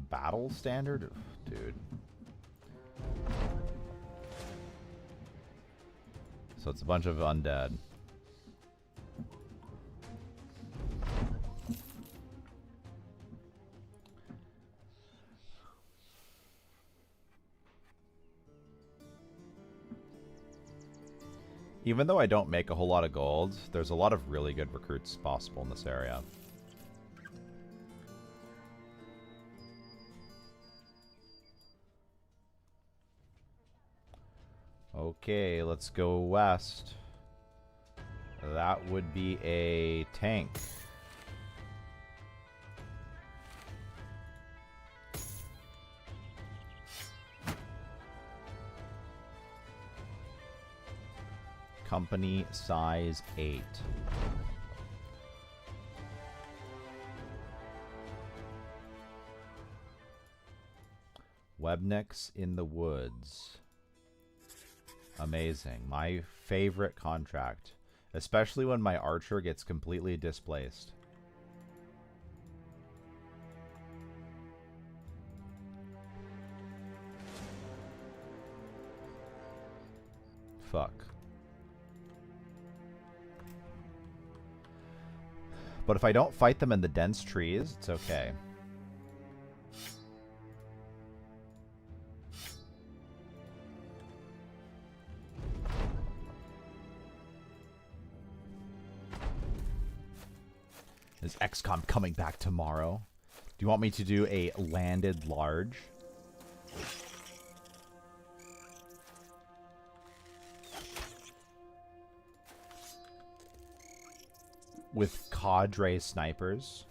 Battle standard? Dude. So it's a bunch of undead. Even though I don't make a whole lot of gold, there's a lot of really good recruits possible in this area. Okay, let's go west. That would be a tank. Company size 8. Webnicks in the woods. Amazing. My favorite contract. Especially when my archer gets completely displaced. Fuck. But if I don't fight them in the dense trees, it's okay. Is XCOM coming back tomorrow? Do you want me to do a landed large? With cadre snipers.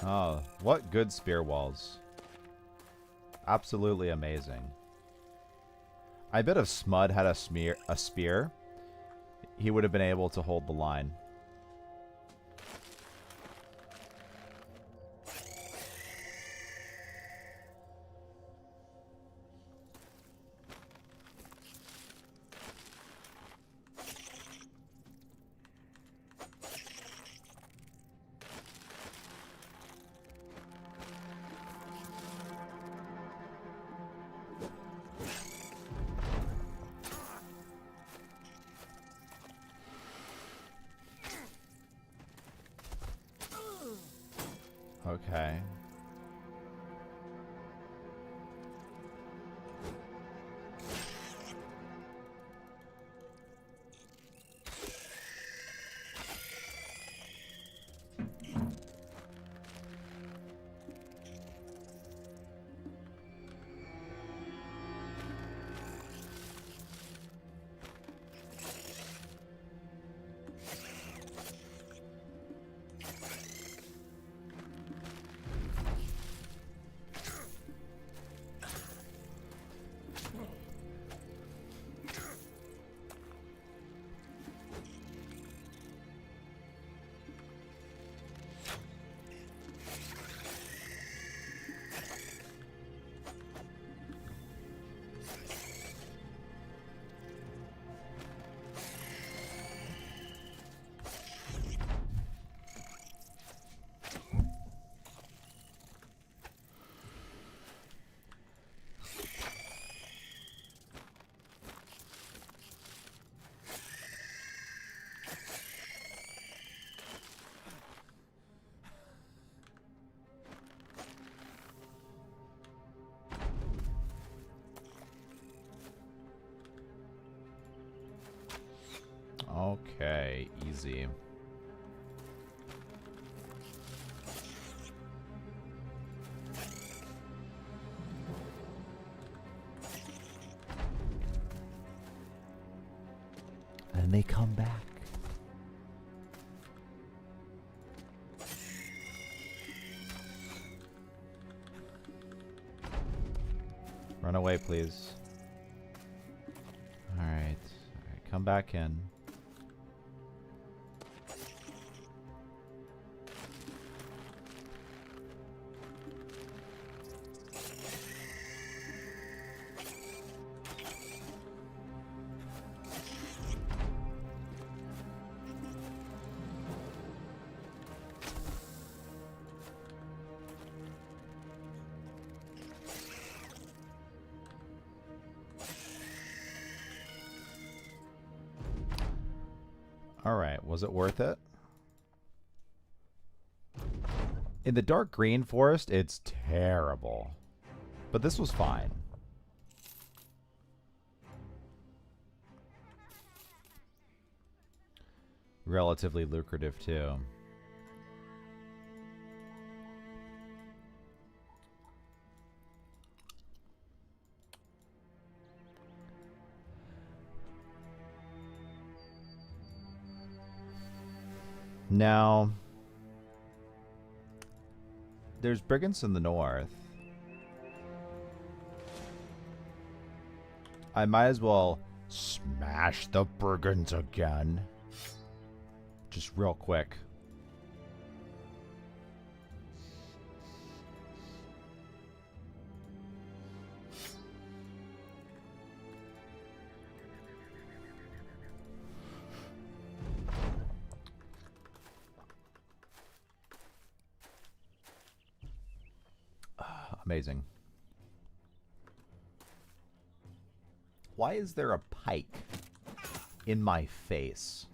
Oh, what good spear walls. Absolutely amazing. I bet if Smud had a spear, he would have been able to hold the line. Okay. Okay, easy. And they come back. Run away, please. All right, come back in. All right, was it worth it? In the dark green forest, it's terrible. But this was fine. Relatively lucrative, too. Now, there's brigands in the north. I might as well smash the brigands again. Just real quick. Amazing. Why is there a pike in my face?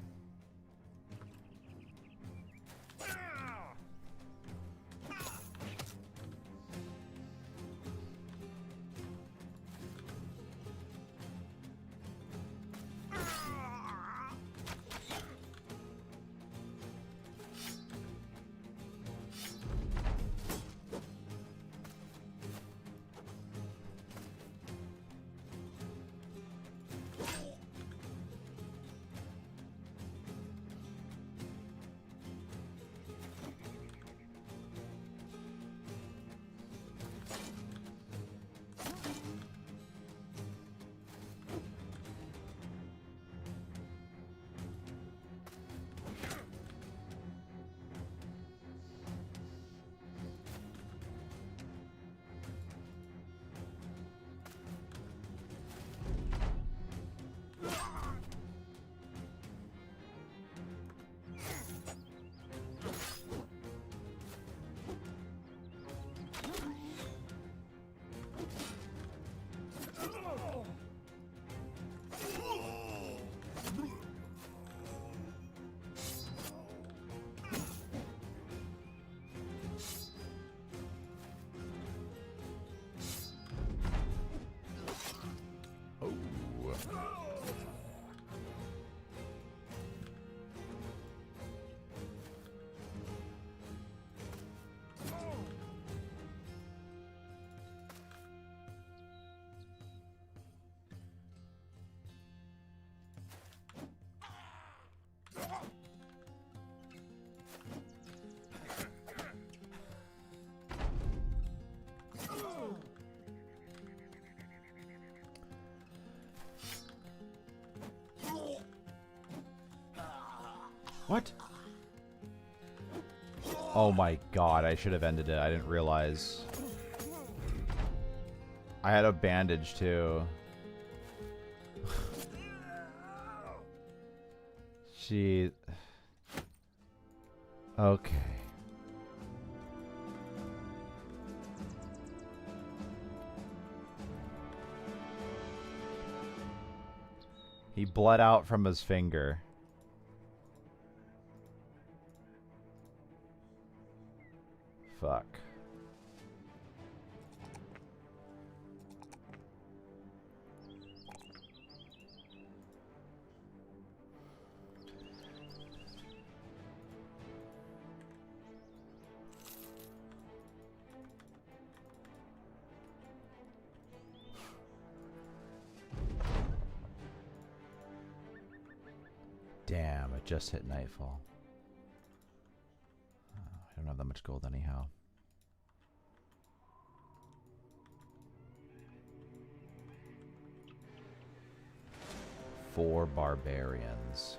What? Oh my god, I should have ended it. I didn't realize. I had a bandage too. She... Okay. He bled out from his finger. Fuck. Damn, it just hit nightfall. I don't have that much gold anyhow. Four barbarians.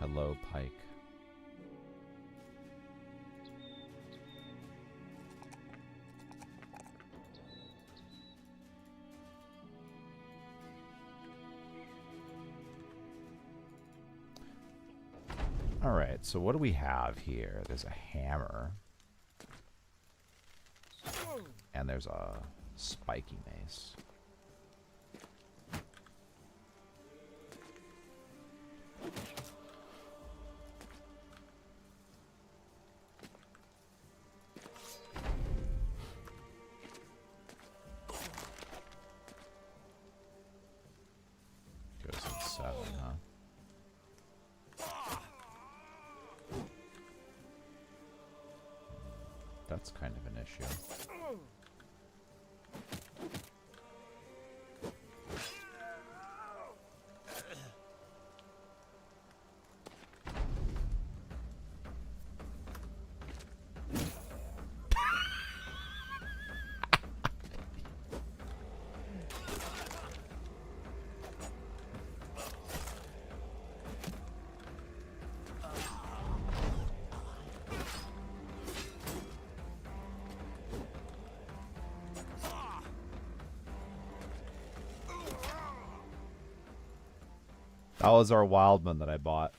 Hello, Pike. All right, so what do we have here? There's a hammer. And there's a spiky mace. Goes at 7, huh? That's kind of an issue. That was our Wildman that I bought.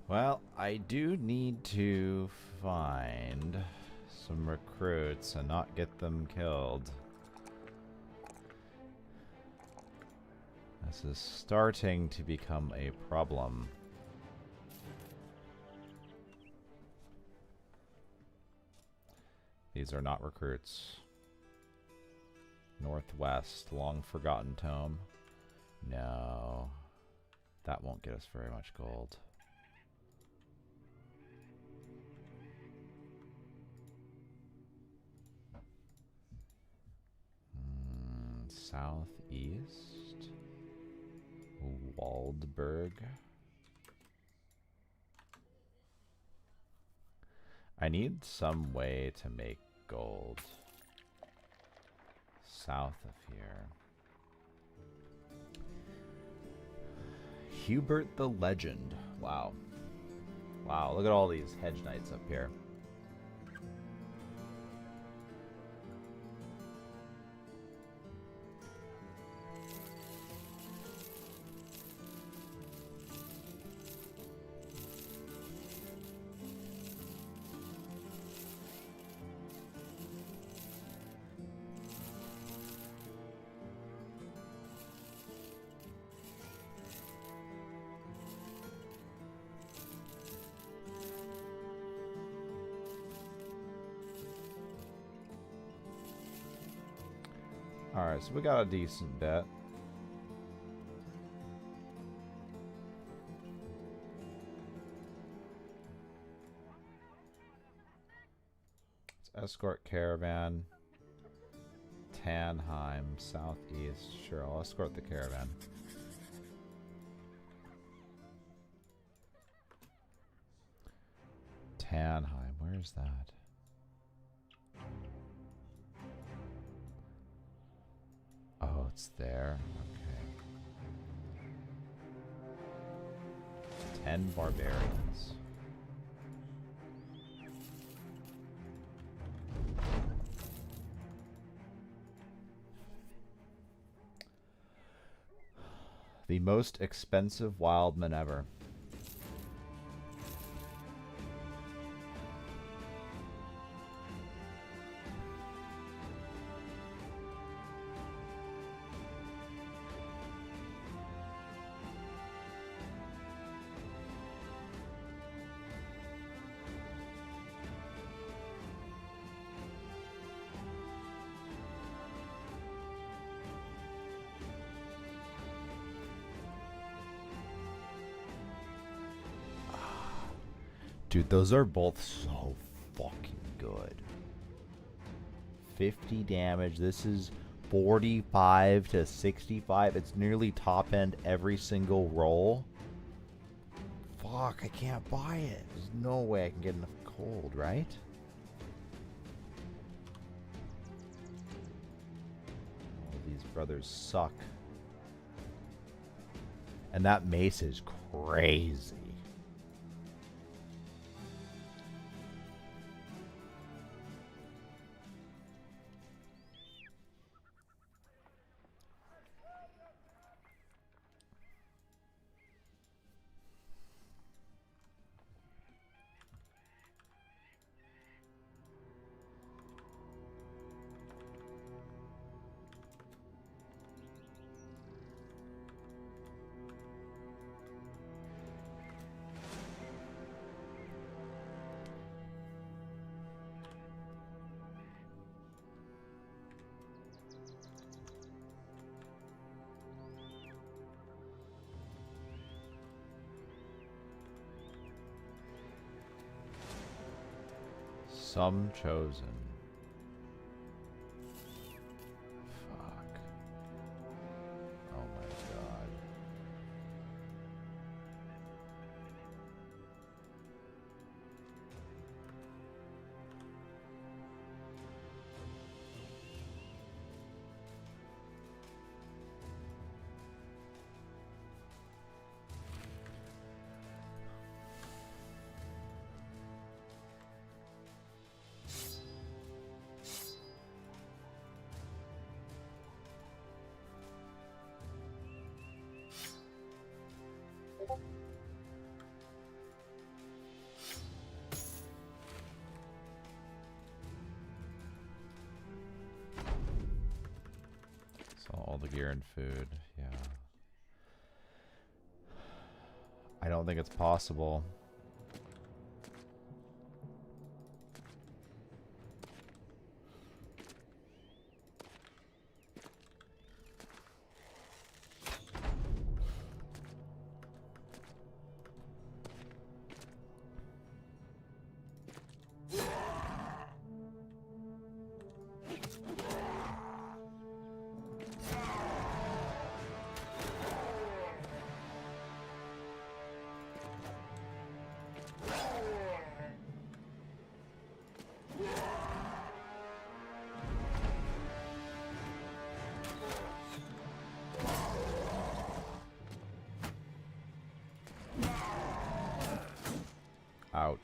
Well, I do need to find some recruits and not get them killed. This is starting to become a problem. These are not recruits. Northwest, long forgotten tome. No. That won't get us very much gold. Southeast. Waldberg. I need some way to make gold south of here. Hubert the Legend. Wow. Wow, look at all these hedge knights up here. Alright, so we got a decent bet. Let's escort caravan. Tannheim, southeast. Sure, I'll escort the caravan. Tannheim, where's that? Oh, it's there. Okay. 10 barbarians. The most expensive wildman ever. Dude, those are both so fucking good. 50 damage. This is 45 to 65. It's nearly top end every single roll. Fuck, I can't buy it. There's no way I can get enough gold, right? Oh, these brothers suck. And that mace is crazy. Some chosen. Fuck. Oh my god. So all the gear and food, yeah. I don't think it's possible. Ouch.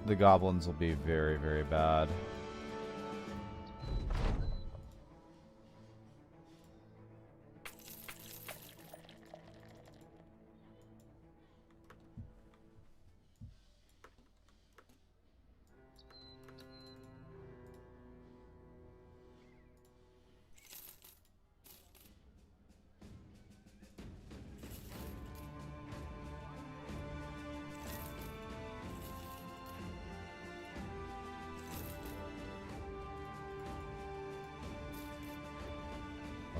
The goblins will be very, very bad.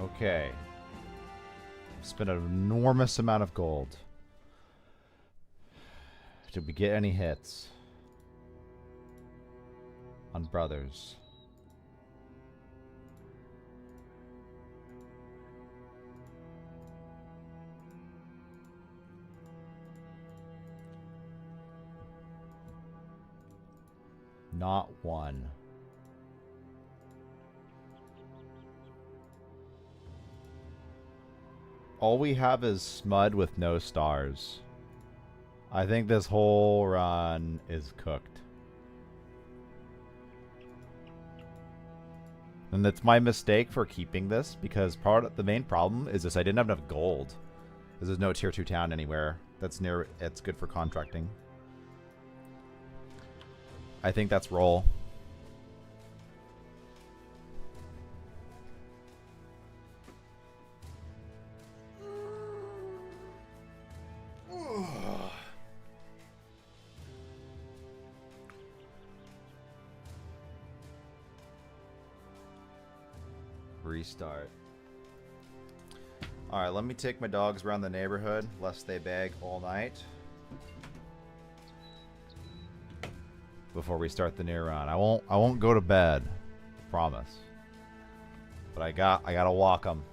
Okay. Spent an enormous amount of gold. Did we get any hits on brothers? Not one. All we have is Smud with no stars. I think this whole run is cooked. And it's my mistake for keeping this, because part of the main problem is this: I didn't have enough gold. Because there's no tier 2 town anywhere that's near. It's good for contracting. I think that's roll. Restart. Alright, let me take my dogs around the neighborhood, lest they beg all night. Before we start the new run. I won't go to bed. Promise. But I gotta walk them.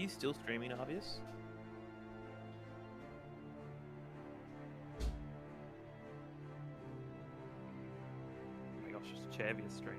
you still streaming, Arvius? Oh my gosh, just Chavius stream.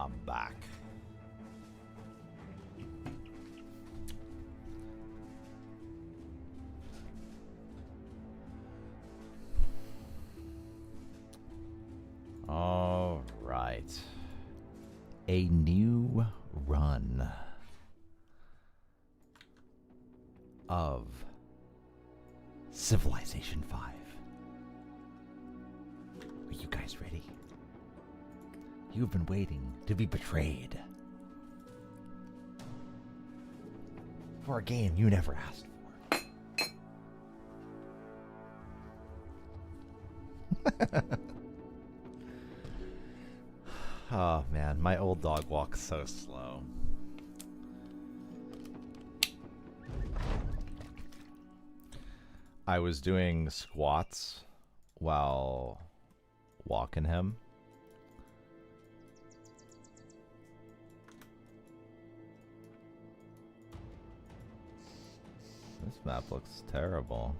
I'm back. All right. A new run of Civilization 5. Are you guys ready? You've been waiting to be betrayed for a game you never asked for. Oh man, my old dog walks so slow. I was doing squats while walking him. This map looks terrible.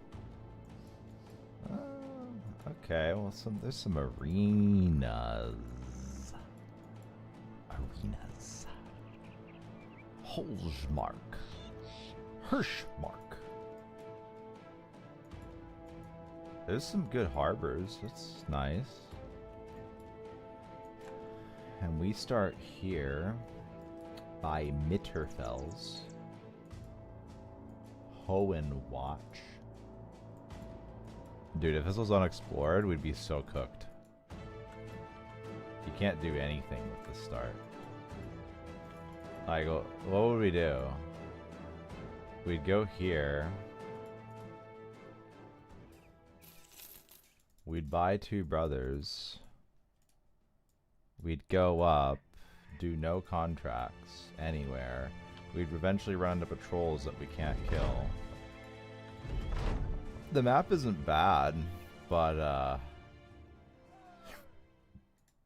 Okay, well, there's some arenas. Holzmark. Hirschmark. There's some good harbors. That's nice. And we start here by Mitterfels. Hohenwatch. Dude, if this was unexplored, we'd be so cooked. You can't do anything with the start. I go, what would we do? We'd go here. We'd buy 2 brothers. We'd go up, do no contracts anywhere. We'd eventually run into patrols that we can't kill. The map isn't bad, but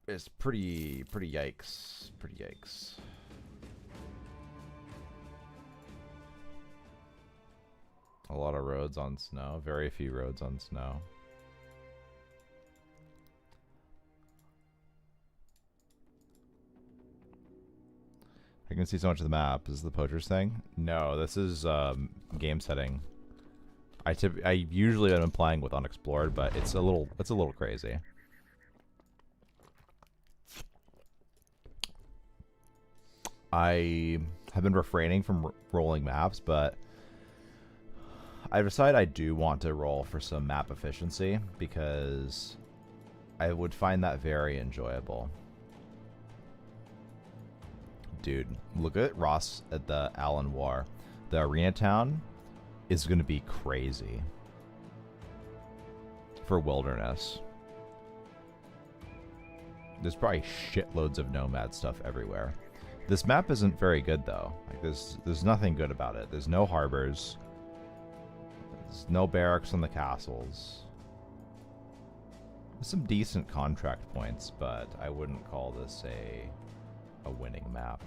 it's pretty yikes. Pretty yikes. A lot of roads on snow. Very few roads on snow. I can see so much of the map. Is this the Poachers thing? No, this is game setting. I usually am playing with unexplored, but it's a little crazy. I have been refraining from rolling maps, but I decided I do want to roll for some map efficiency because I would find that very enjoyable. Dude, look at Ross at the Allen War. The arena town is going to be crazy for wilderness. There's probably shitloads of nomad stuff everywhere. This map isn't very good though. Like there's nothing good about it. There's no harbors. There's no barracks on the castles. There's some decent contract points, but I wouldn't call this a winning map.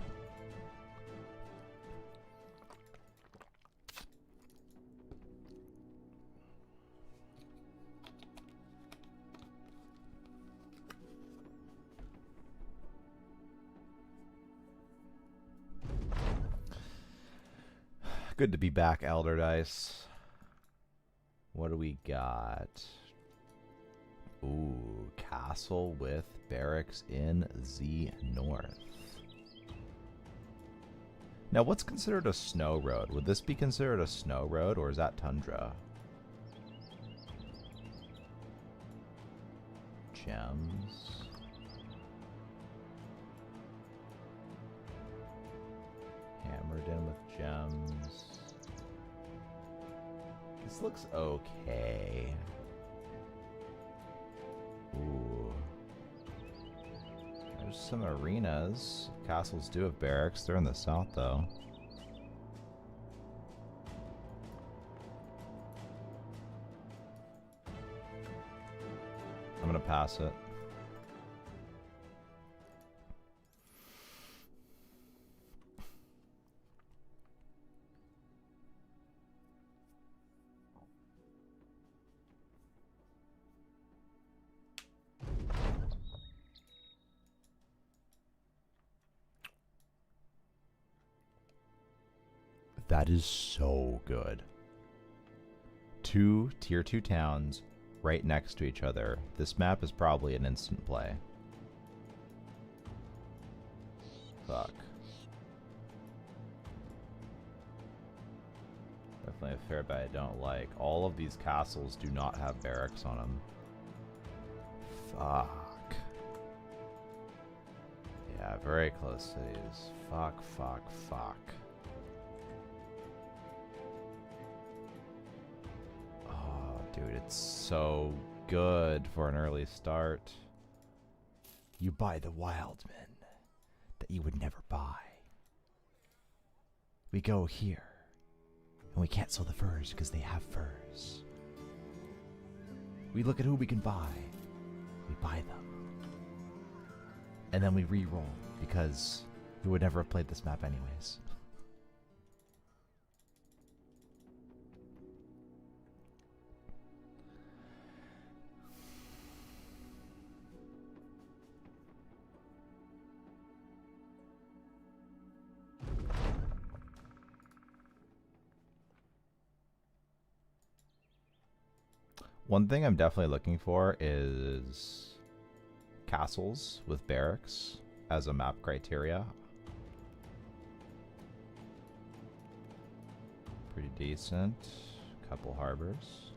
Good to be back, Elder Dice. What do we got? Ooh, castle with barracks in the north. Now, what's considered a snow road? Would this be considered a snow road, or is that tundra? Gems. Hammered in with gems. This looks okay. Ooh. There's some arenas. Castles do have barracks. They're in the south, though. I'm gonna pass it. That is so good. 2 tier 2 towns right next to each other. This map is probably an instant play. Fuck. Definitely a fair bet I don't like. All of these castles do not have barracks on them. Fuck. Yeah, very close cities. Fuck, fuck, fuck. Oh, dude, it's so good for an early start. You buy the wildmen that you would never buy. We go here, and we can't sell the furs because they have furs. We look at who we can buy. We buy them. And then we re-roll because we would never have played this map anyways. One thing I'm definitely looking for is castles with barracks as a map criteria. Pretty decent. Couple harbors.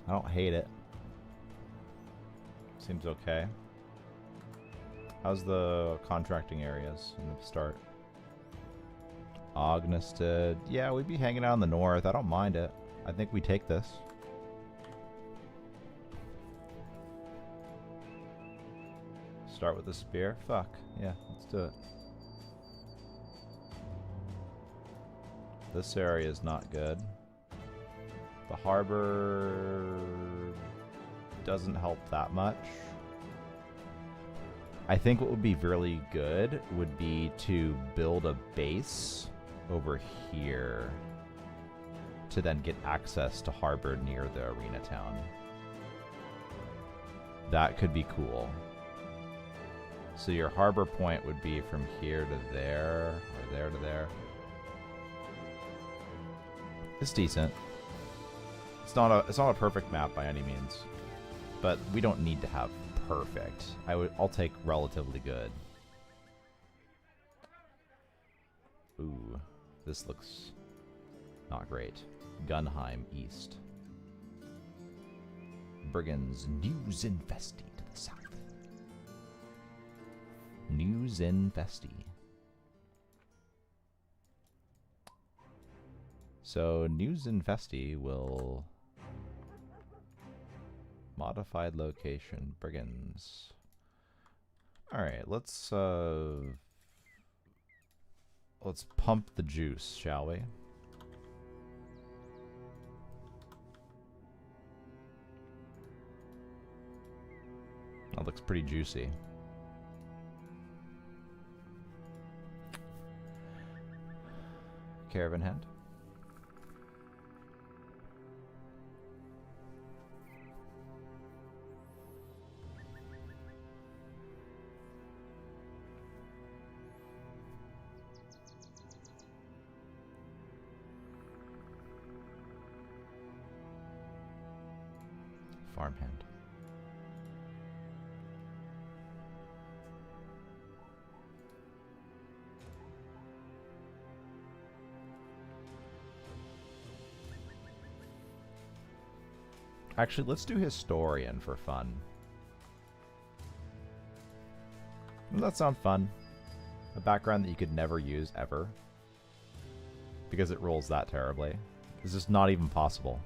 I don't hate it. Seems okay. How's the contracting areas in the start? Ognested. Yeah, we'd be hanging out in the north. I don't mind it. I think we take this. Start with the spear? Fuck. Yeah, let's do it. This area is not good. The harbor doesn't help that much. I think what would be really good would be to build a base over here to then get access to harbor near the arena town. That could be cool. So your harbor point would be from here to there, or there to there. It's decent. It's not a perfect map by any means, but we don't need to have perfect. I'll take relatively good. Ooh, this looks not great. Gunheim East. Brigands News Infesti to the south. News Infesti. So News Infesti will modified location brigands. All right, let's pump the juice, shall we? That looks pretty juicy. Caravan hand. Farmhand. Actually, let's do Historian for fun. Doesn't that sound fun? A background that you could never use ever. Because it rolls that terribly. It's just not even possible.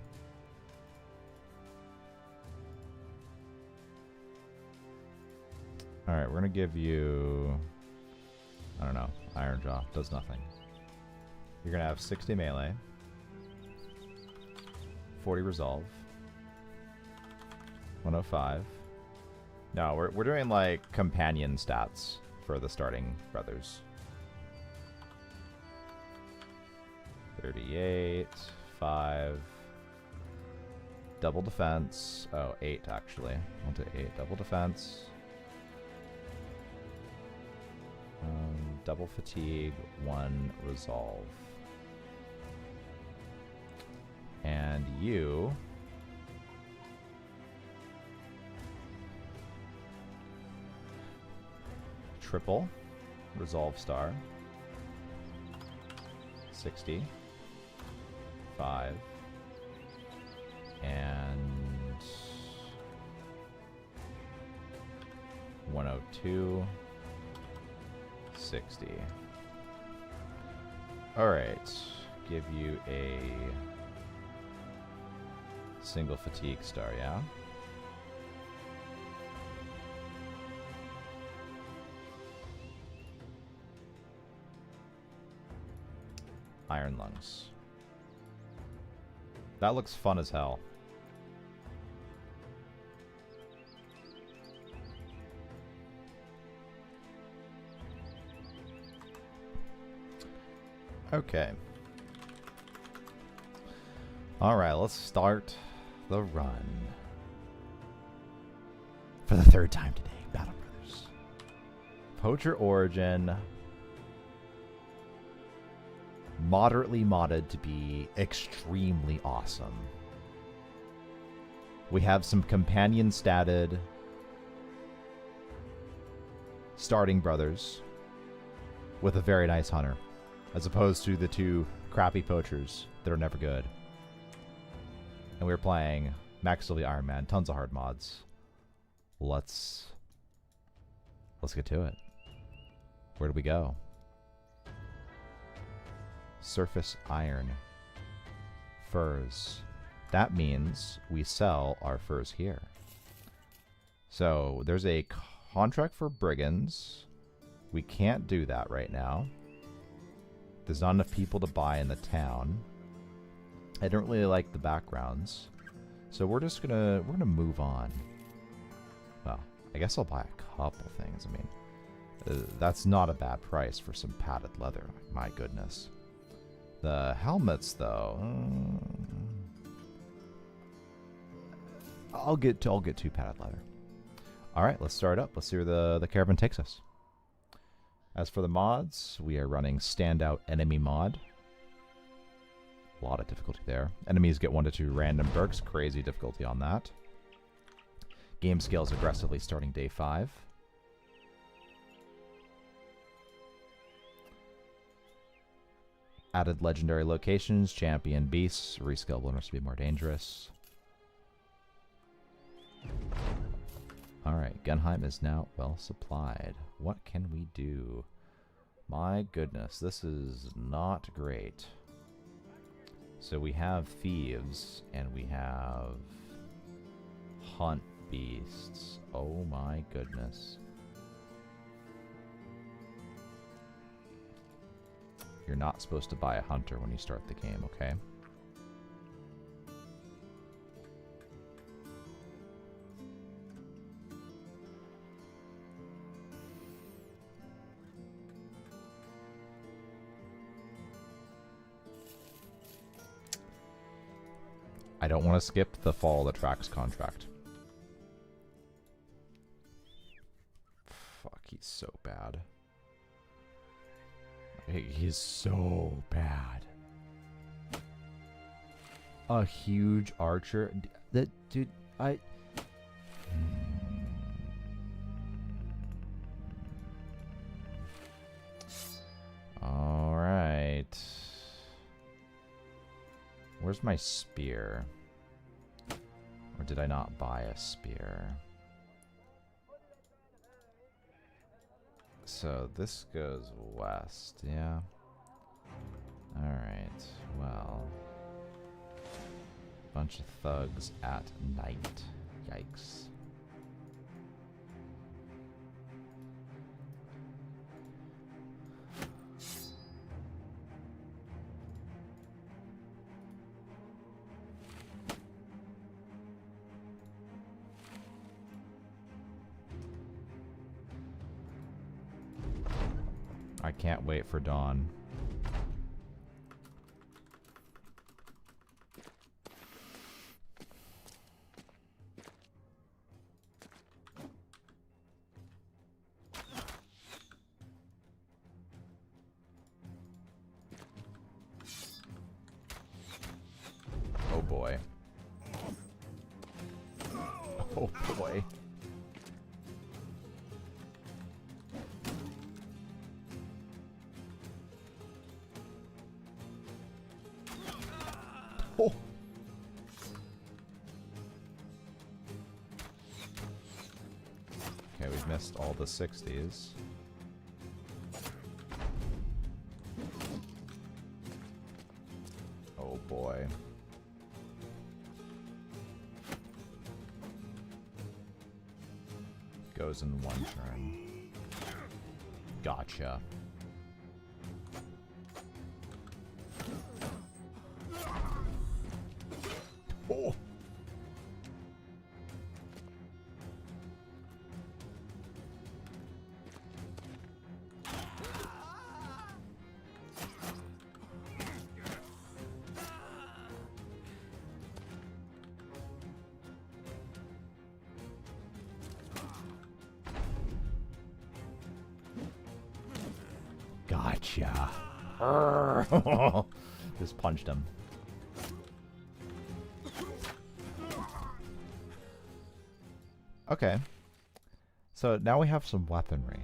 Alright, we're gonna give you... I don't know. Iron Jaw. Does nothing. You're gonna have 60 melee. 40 resolve. 105. No, we're doing like companion stats for the starting brothers. 38, 5. Double defense. Oh, 8 actually. 1 to 8. Double defense. double fatigue, 1 resolve. And you triple resolve star, 60, 5, and 102, 60. Alright, give you a single fatigue star, yeah? Iron lungs. That looks fun as hell. Okay. Alright, let's start the run. For the 3rd time today, Battle Brothers. Poacher Origin. Moderately modded to be extremely awesome. We have some companion statted starting brothers with a very nice hunter, as opposed to the 2 crappy poachers that are never good. And we're playing Max Silly Ironman, tons of hard mods. Let's get to it. Where do we go? Surface iron. Furs. That means we sell our furs here. So there's a contract for brigands. We can't do that right now. There's not enough people to buy in the town. I don't really like the backgrounds. So we're gonna move on. Well, I guess I'll buy a couple things. I mean, that's not a bad price for some padded leather. My goodness. The helmets, though, I'll get 2 padded leather. All right, let's start up. Let's see where the caravan takes us. As for the mods, we are running Standout Enemy mod. A lot of difficulty there. Enemies get 1 to 2 random perks. Crazy difficulty on that. Game scales aggressively starting day 5. Added legendary locations, champion beasts, rescale bonus to be more dangerous. Alright, Gunheim is now well supplied. What can we do? My goodness, this is not great. So we have thieves, and we have hunt beasts. Oh my goodness. You're not supposed to buy a hunter when you start the game, okay? I don't want to skip the Follow the Tracks contract. Fuck, he's so bad. He's so bad. A huge archer. That dude, All right. Where's my spear? Or did I not buy a spear? So this goes west, yeah? Alright, well. Bunch of thugs at night. Yikes. I can't wait for dawn. boy. Oh boy. Oh. Okay, we've missed all the 60s. Oh boy. Goes in one turn. Gotcha. Oh. Gotcha. Just punched him. Okay. So now we have some weaponry.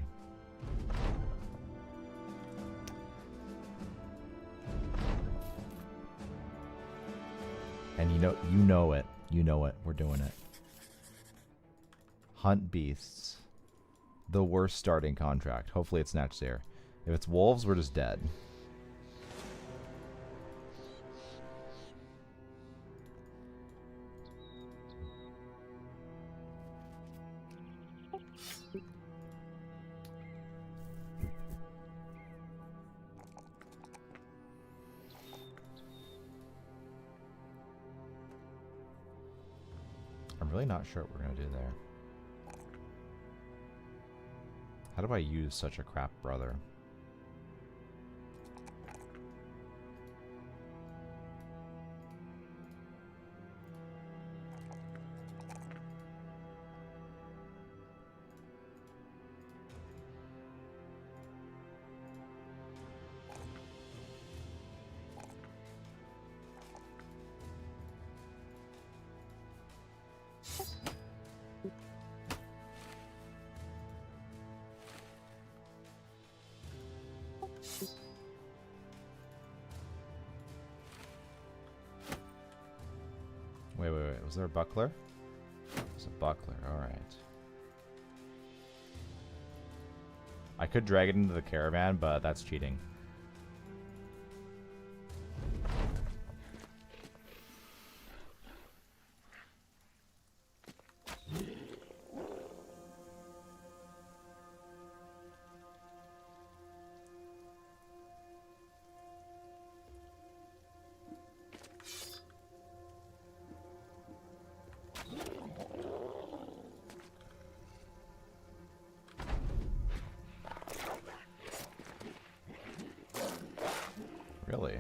And you know it. You know it. We're doing it. Hunt beasts. The worst starting contract. Hopefully it's Natch Zare. If it's wolves, we're just dead. I'm really not sure what we're going to do there. How do I use such a crap brother? Wait. Was there a buckler? There's a buckler. Alright. I could drag it into the caravan, but that's cheating. Really?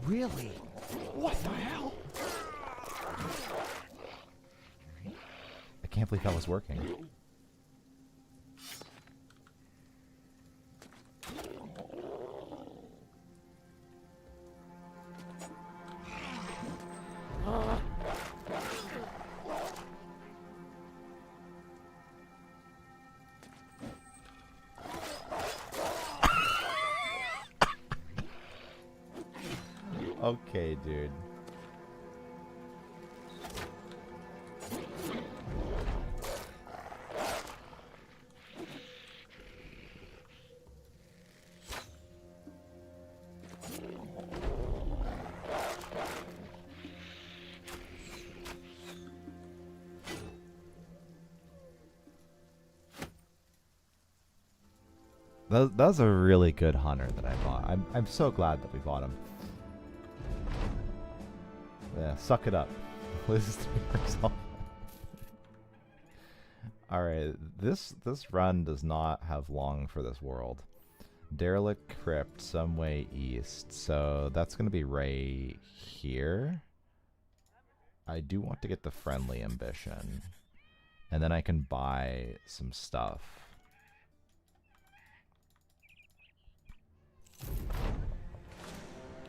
Really? What the hell? I can't believe that was working. Okay, dude. That's a really good hunter that I bought. I'm so glad that we bought him. Yeah, suck it up. Listen to yourself. Alright, this run does not have long for this world. Derelict Crypt, some way east. So that's gonna be right here. I do want to get the friendly ambition. And then I can buy some stuff.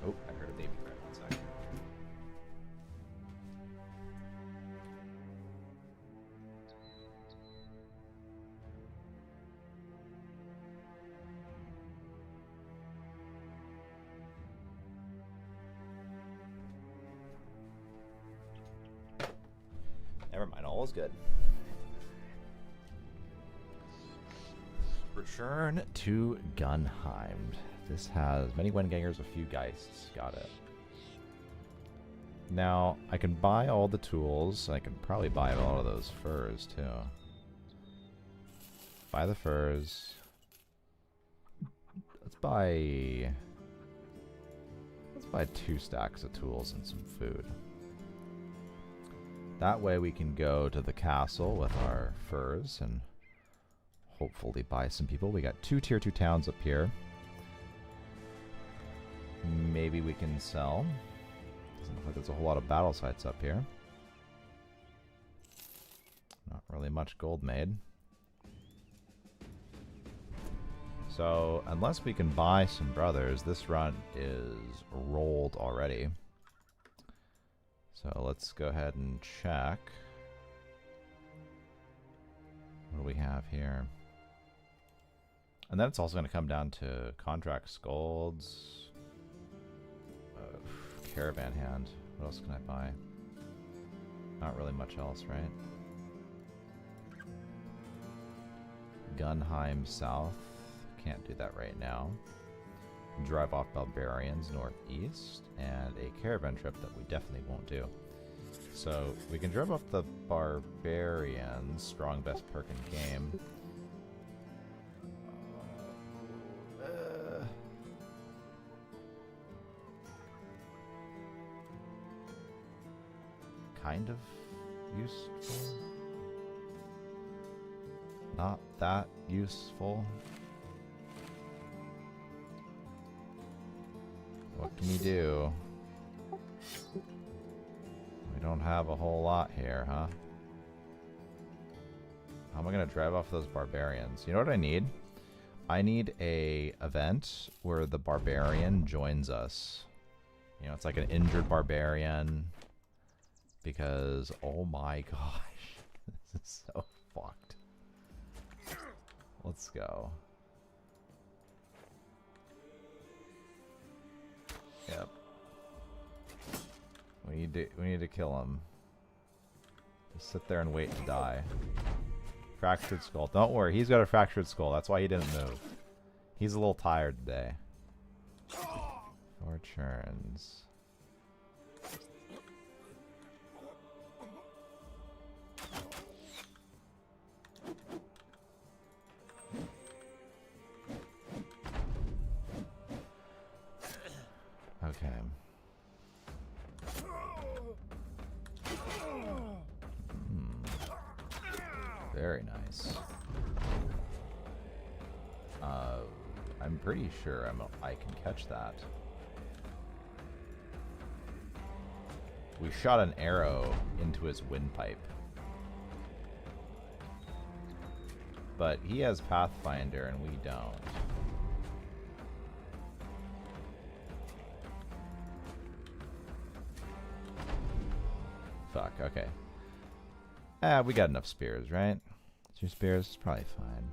Oh, I heard a baby cry. 1 second. Never mind, all is good. Return to Gunheim. This has many Wengangers, a few Geists. Got it. Now, I can buy all the tools. I can probably buy a lot of those furs, too. Buy the furs. Let's buy 2 stacks of tools and some food. That way we can go to the castle with our furs and hopefully buy some people. We got 2 tier 2 towns up here. Maybe we can sell. Doesn't look like there's a whole lot of battle sites up here. Not really much gold made. So, unless we can buy some brothers, this run is rolled already. So let's go ahead and check. What do we have here? And then it's also going to come down to contract scolds. Caravan hand. What else can I buy? Not really much else, right? Gunheim South. Can't do that right now. Drive off barbarians northeast, and a caravan trip that we definitely won't do. So we can drive off the barbarians, strong best perk in game. Kind of useful. Not that useful. What can you do? We don't have a whole lot here, huh? How am I gonna drive off those barbarians? You know what I need? I need a event where the barbarian joins us. You know, it's like an injured barbarian. Because, oh my gosh, this is so fucked. Let's go. Yep. We need to kill him. Just sit there and wait to die. Fractured skull. Don't worry, he's got a fractured skull. That's why he didn't move. He's a little tired today. 4 turns. Okay. Very nice. I'm pretty sure I can catch that. We shot an arrow into his windpipe. But he has Pathfinder and we don't. Fuck, okay. We got enough spears, right? 2 spears is probably fine.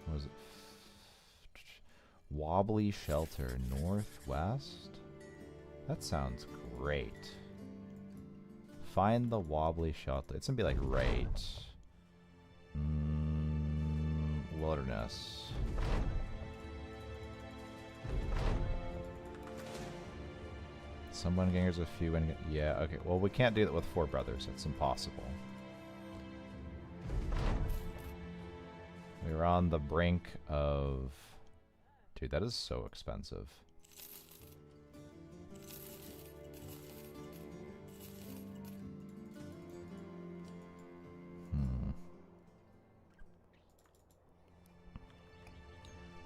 What was it? Wobbly shelter northwest? That sounds great. Find the wobbly shelter. It's gonna be like right. Wilderness. Some Wengangers, a few yeah, okay. Well, we can't do that with 4 brothers. It's impossible. We were on the brink of... Dude, that is so expensive.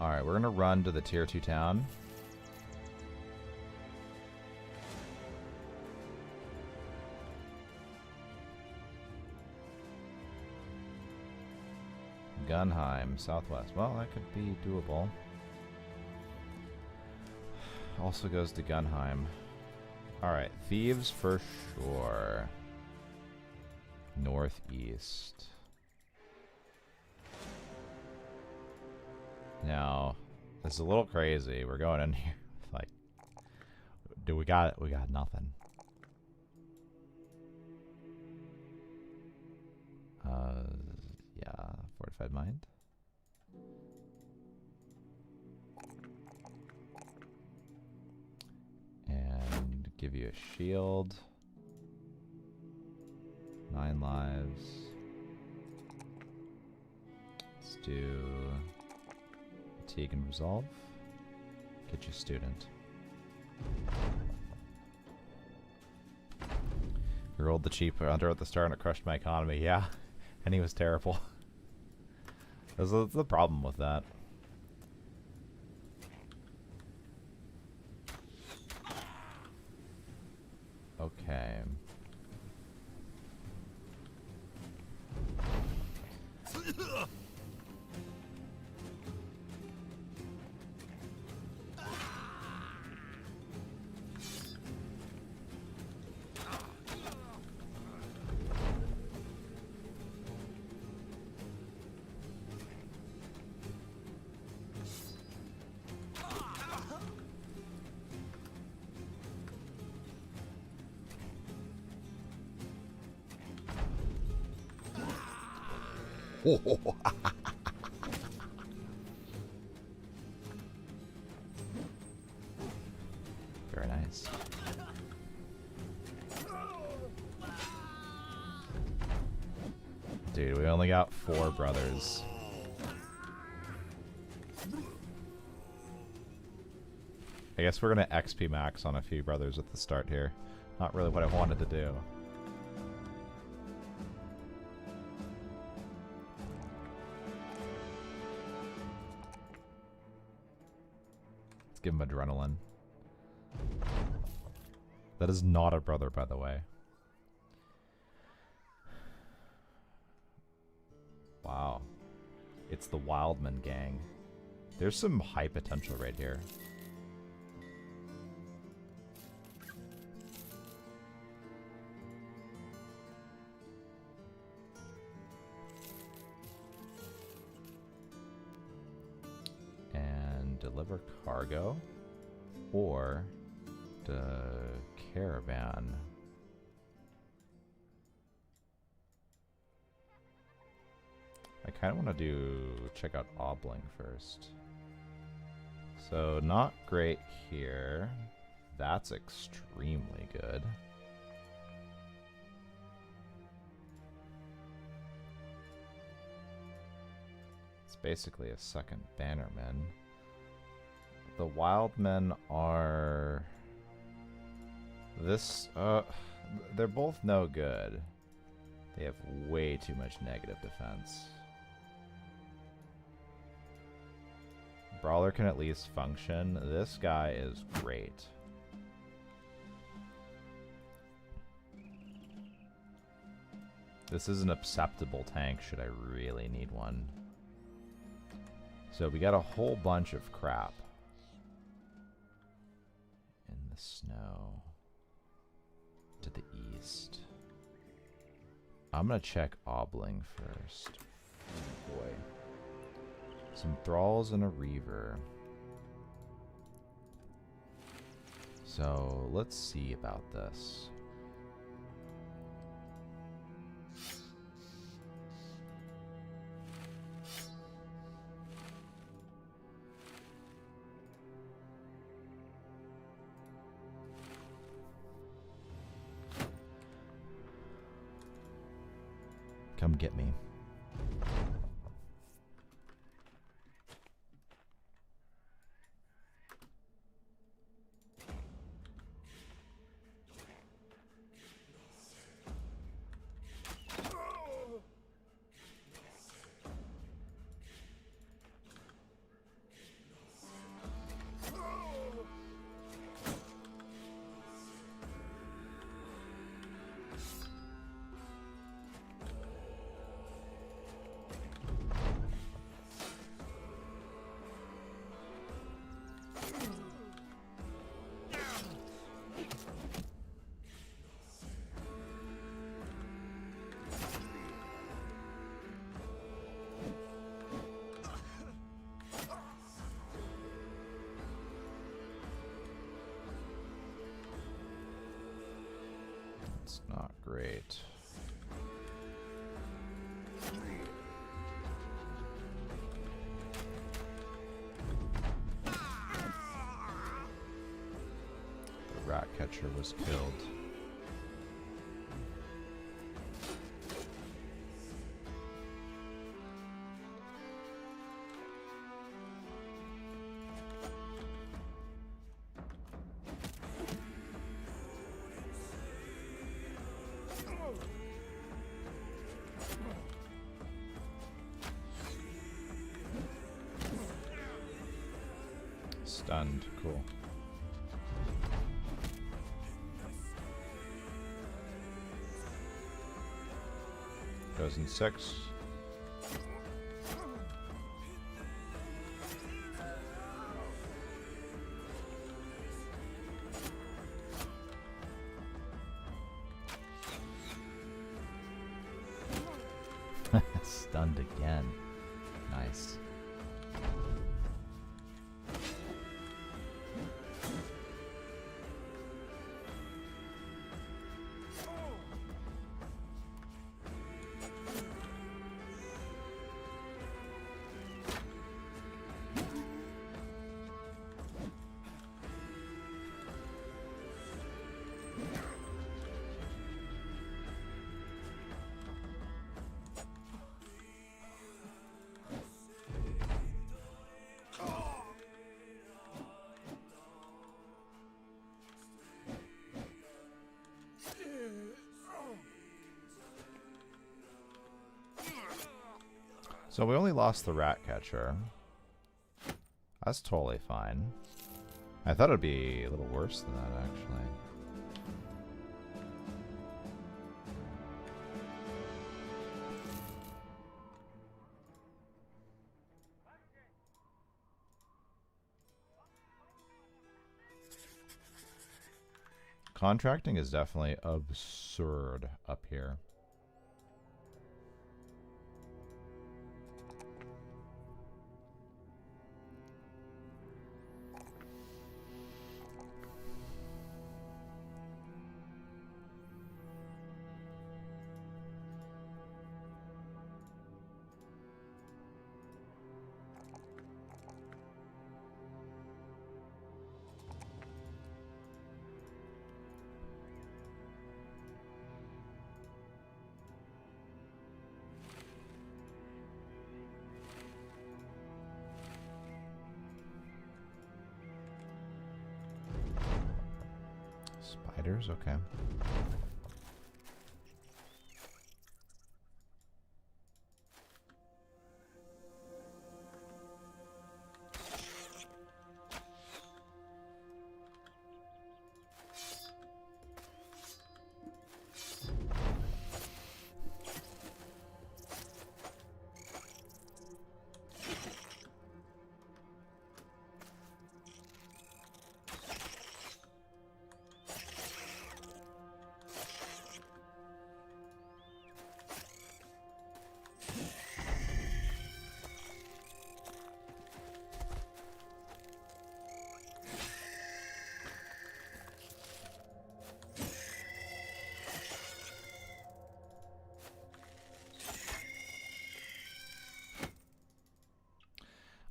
Alright, we're gonna run to the tier 2 town. Gunheim, southwest. Well, that could be doable. Also goes to Gunheim. Alright, thieves for sure. Northeast. Now, this is a little crazy. We're going in here with, like, we got nothing. Yeah, fortified mind. And give you a shield. 9 lives. Let's do fatigue and resolve. Get you student. We rolled the cheap under at the start and it crushed my economy. Yeah, and he was terrible. That's the problem with that. Okay. Very nice. Dude, we only got 4 brothers. I guess we're gonna XP max on a few brothers at the start here. Not really what I wanted to do. Let's give him adrenaline. That is not a brother, by the way. Wow. It's the Wildman gang. There's some high potential right here. And deliver cargo or the caravan. I kind of want to check out Obling first. So not great here. That's extremely good. It's basically a second Bannerman. The Wildmen are they're both no good. They have way too much negative defense. Brawler can at least function. This guy is great. This is an acceptable tank should I really need one. So we got a whole bunch of crap in the snow to the east. I'm gonna check Obling first. Oh boy. Some thralls and a reaver. So let's see about this. Come get me. catcher was killed. Stunned. Cool. Goes in 6. Stunned again. Nice. So we only lost the rat catcher. That's totally fine. I thought it'd be a little worse than that, actually. Contracting is definitely absurd up here. Spiders, okay.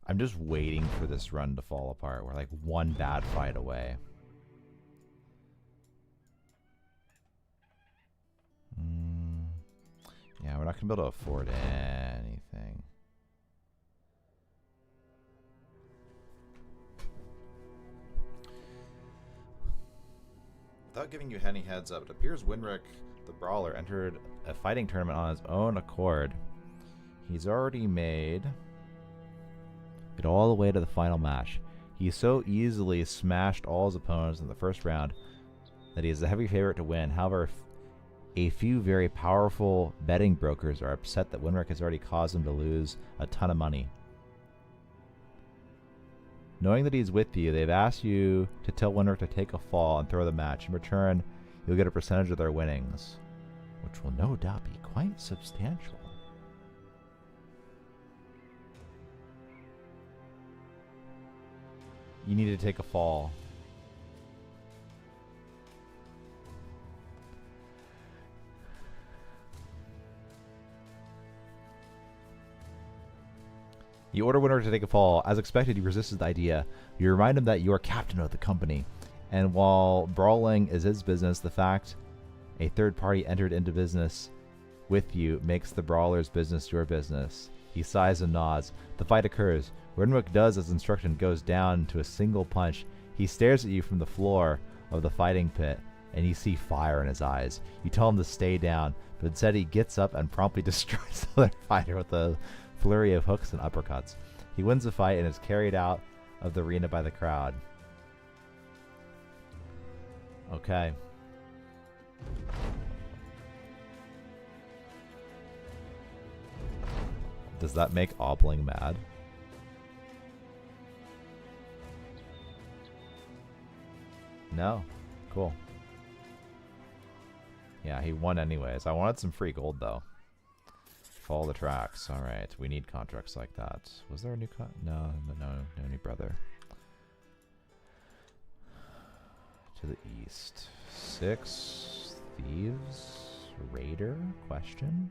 I'm just waiting for this run to fall apart. We're like one bad fight away. Yeah, we're not going to be able to afford anything. Without giving you any heads up, it appears Winrick, the Brawler, entered a fighting tournament on his own accord. He's already made it all the way to the final match. He so easily smashed all his opponents in the first round that he is the heavy favorite to win. However, a few very powerful betting brokers are upset that Winrick has already caused him to lose a ton of money. Knowing that he's with you, they've asked you to tell Winrick to take a fall and throw the match. In return, you'll get a percentage of their winnings, which will no doubt be quite substantial. You need to take a fall. You order Winrick to take a fall. As expected, he resisted the idea. You remind him that you are captain of the company And while brawling is his business, the fact a third party entered into business with you makes the brawler's business your business. He sighs and nods. The fight occurs. Renwick does as instructed and goes down to a single punch. He stares at you from the floor of the fighting pit, and you see fire in his eyes. You tell him to stay down, but instead he gets up and promptly destroys the other fighter with a flurry of hooks and uppercuts. He wins the fight and is carried out of the arena by the crowd. Okay. Does that make Obling mad? No? Cool. Yeah, he won anyways. I wanted some free gold, though. Follow the tracks. Alright, we need contracts like that. Was there a new No new brother. To the east. 6 thieves? Raider? Question?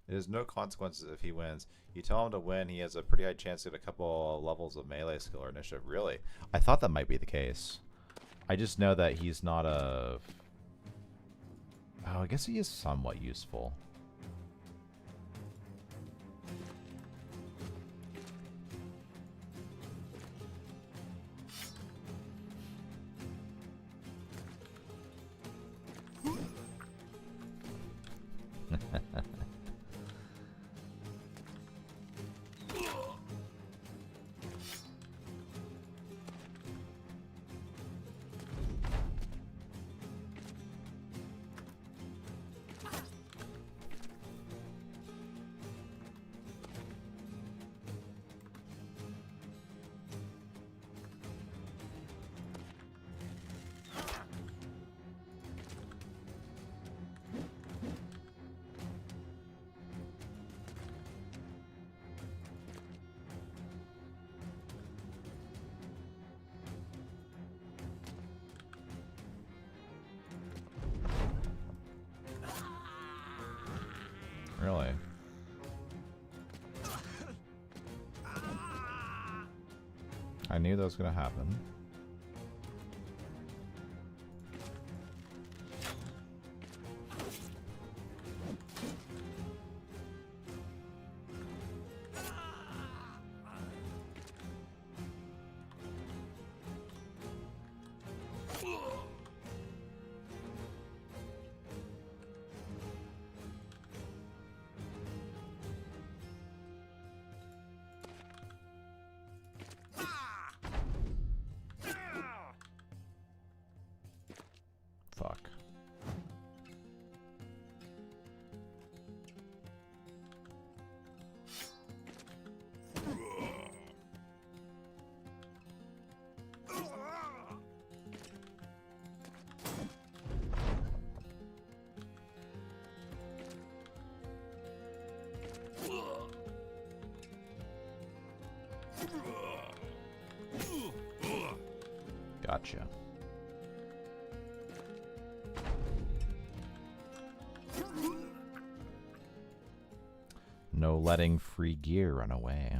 There's no consequences if he wins. You tell him to win, he has a pretty high chance to get a couple levels of melee skill or initiative. Really? I thought that might be the case. I just know that he's not a... Oh, I guess he is somewhat useful. Really? I knew that was going to happen. Fuck. Gotcha. No letting free gear run away.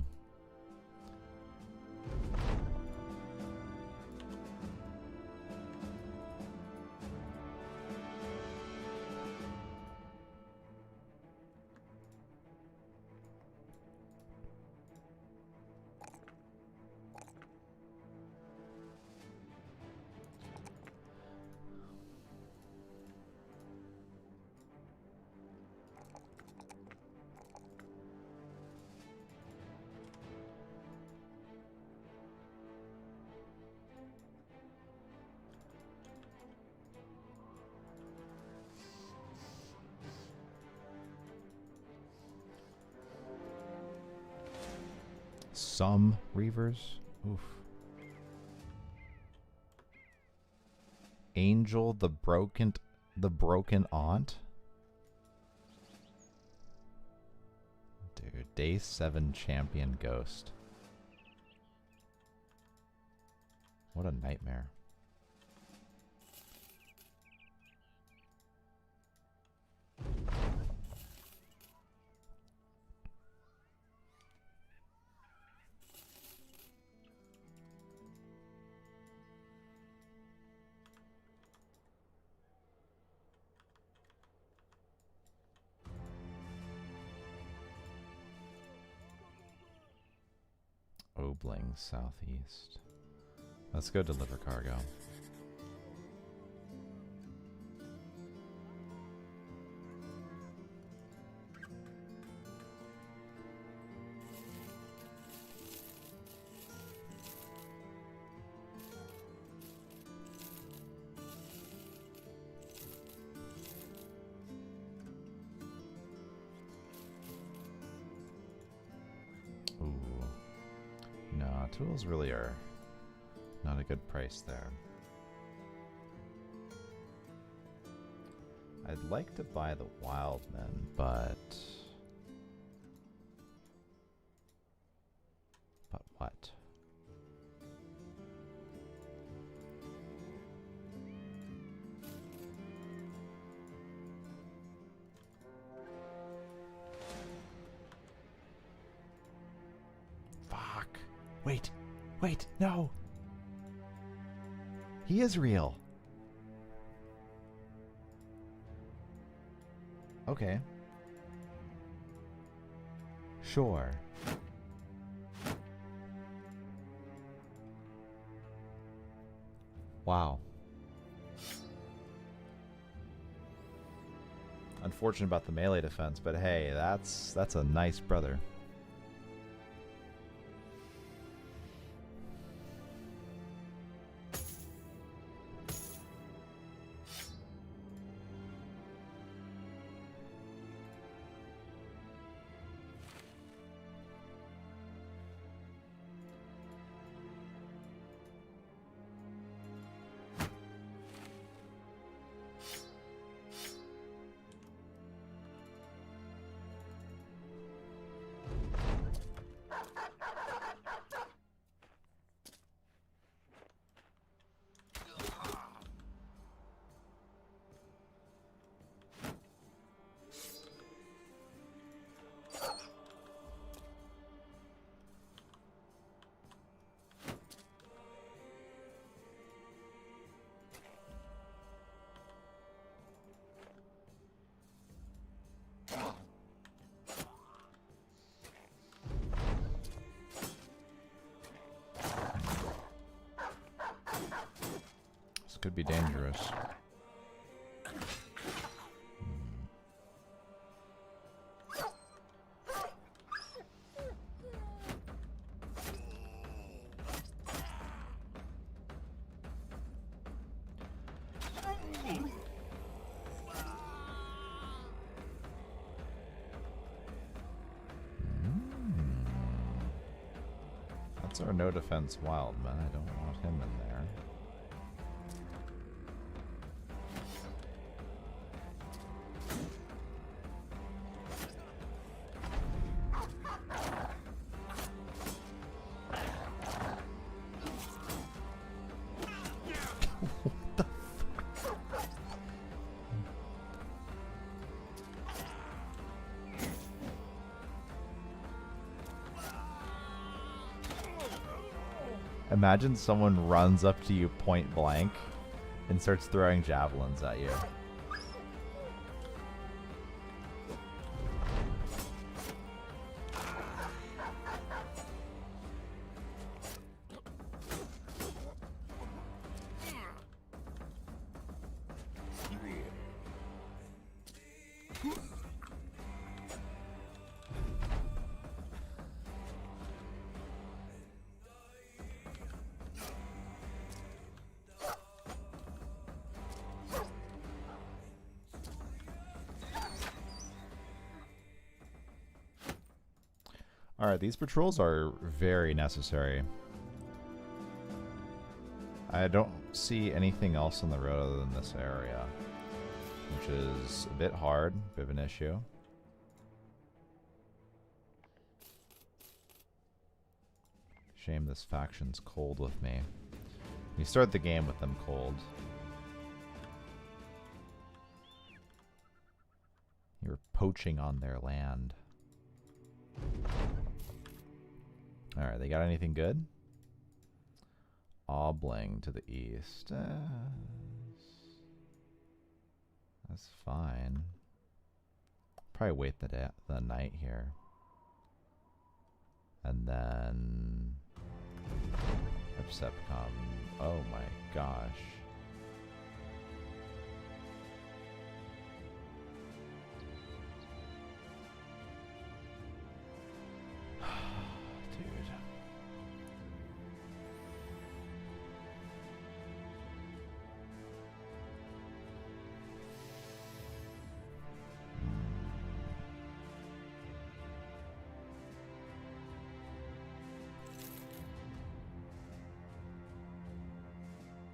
some Reavers. Oof. Angel the broken aunt. Dude, day 7 champion ghost. What a nightmare. Obling southeast. Let's go deliver cargo. Ooh. No, tools really are not a good price there. I'd like to buy the Wildman, but what? Fuck. Wait, no. He is real. Okay. Sure. Wow. Unfortunate about the melee defense, but hey, that's a nice brother. This could be dangerous. That's our no defense Wildman. I don't want him in there. Imagine someone runs up to you point blank and starts throwing javelins at you. Alright, these patrols are very necessary. I don't see anything else on the road other than this area, which is a bit hard, a bit of an issue. Shame this faction's cold with me. You start the game with them cold. You're poaching on their land. Alright, they got anything good? Obling to the east. That's fine. Probably wait the night here. And then... Percepcom. Oh my gosh. Dude.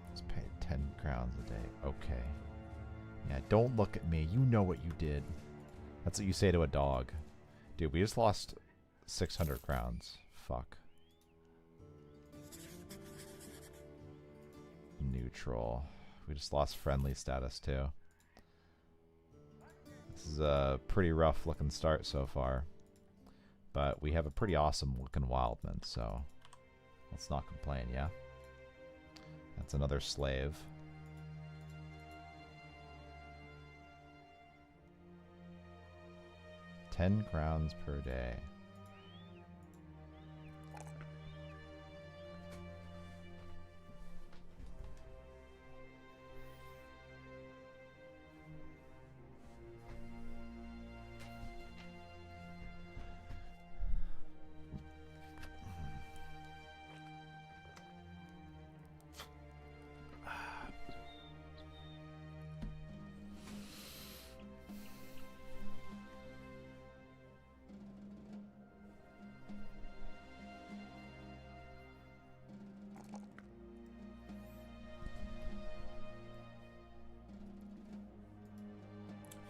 Let's pay 10 crowns a day. Okay. Yeah, don't look at me. You know what you did. That's what you say to a dog. Dude, we just lost 600 crowns. Fuck. Neutral. We just lost friendly status too. This is a pretty rough looking start so far. But we have a pretty awesome looking wildman, so let's not complain, yeah? That's another slave. $10 crowns per day.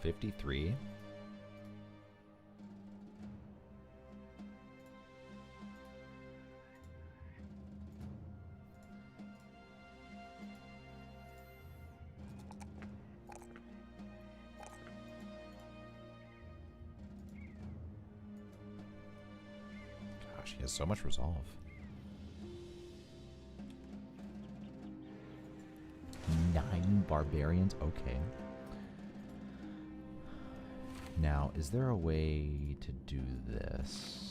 $53. Gosh, he has so much resolve. 9 barbarians? Okay. Now, is there a way to do this?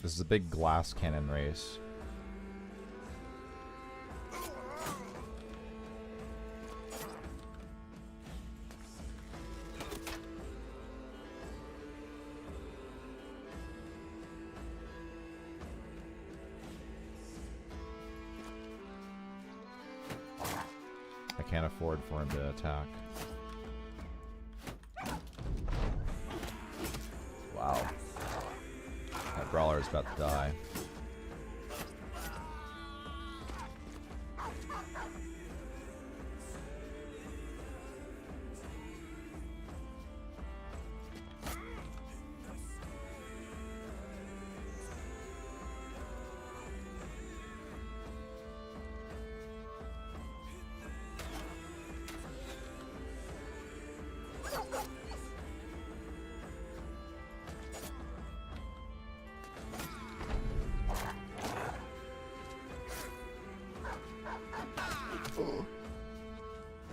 This is a big glass cannon race. I can't afford for him to attack. Wow. That Brawler is about to die.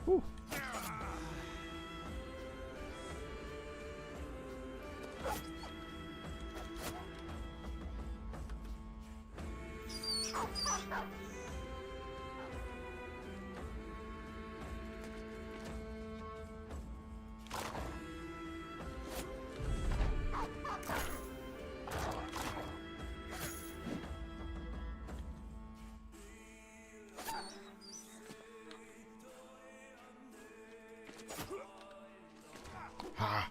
Whew. Ha!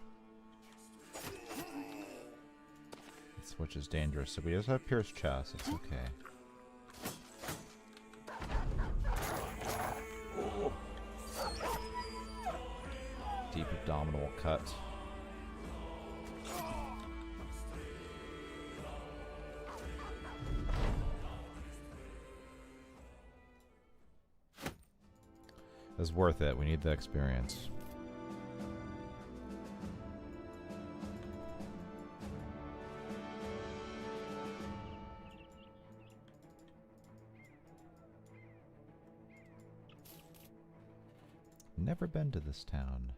Which is dangerous. So we just have pierced chest. It's okay. Deep abdominal cut. It's worth it. We need the experience. Never been to this town.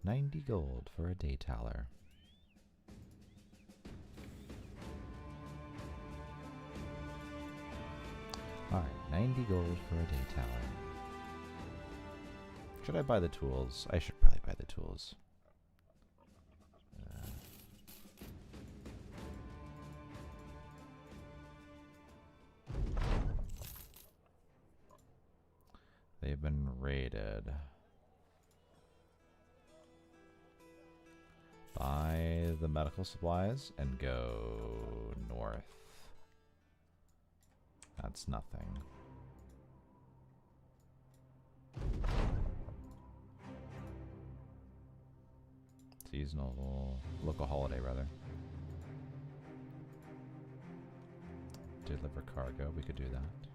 90 gold for a day taller. Alright, 90 gold for a day taller. Should I buy the tools? I should probably buy the tools. They've been raided. Buy the medical supplies and go north. That's nothing. Seasonal, local holiday rather. Deliver cargo, we could do that.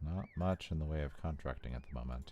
Not much in the way of contracting at the moment.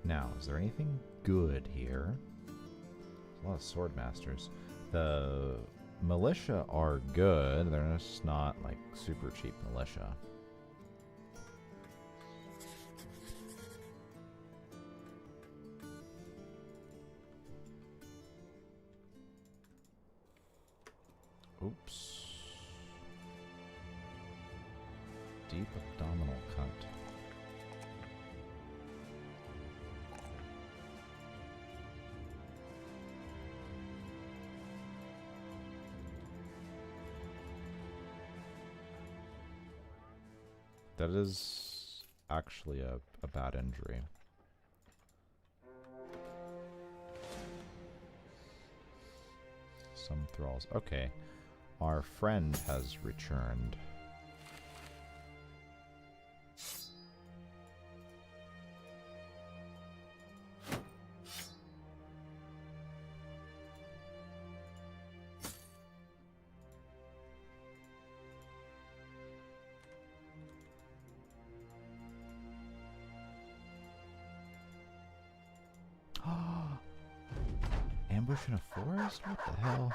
Now, is there anything good here? There's a lot of sword masters. The militia are good. They're just not like super cheap militia. Oops. Deep abdominal cut. That is actually a bad injury. Some thralls. Okay. Our friend has returned. Ambush in a forest? What the hell?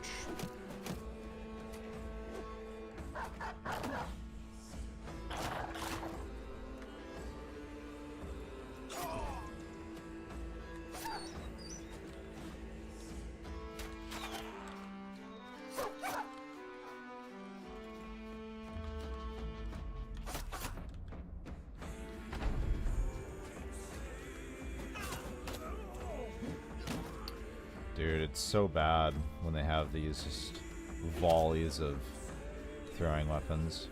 Ouch. Dude, it's so bad when they have these just volleys of throwing weapons.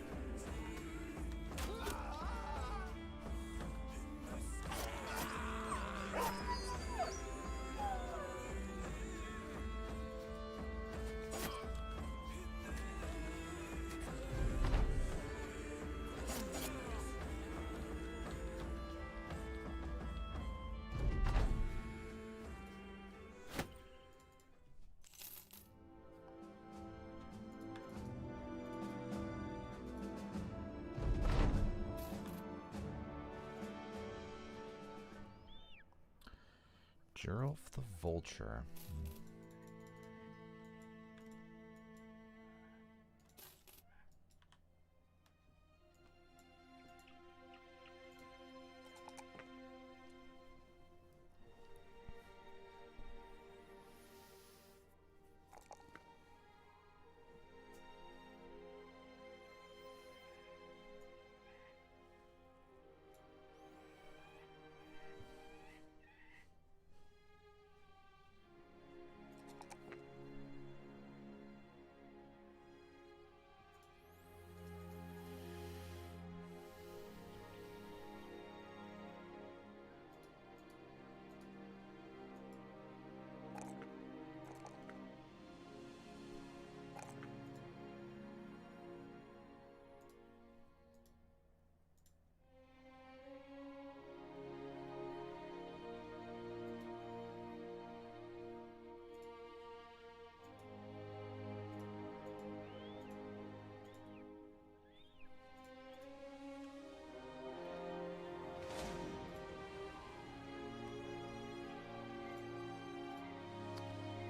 Geralf the Vulture.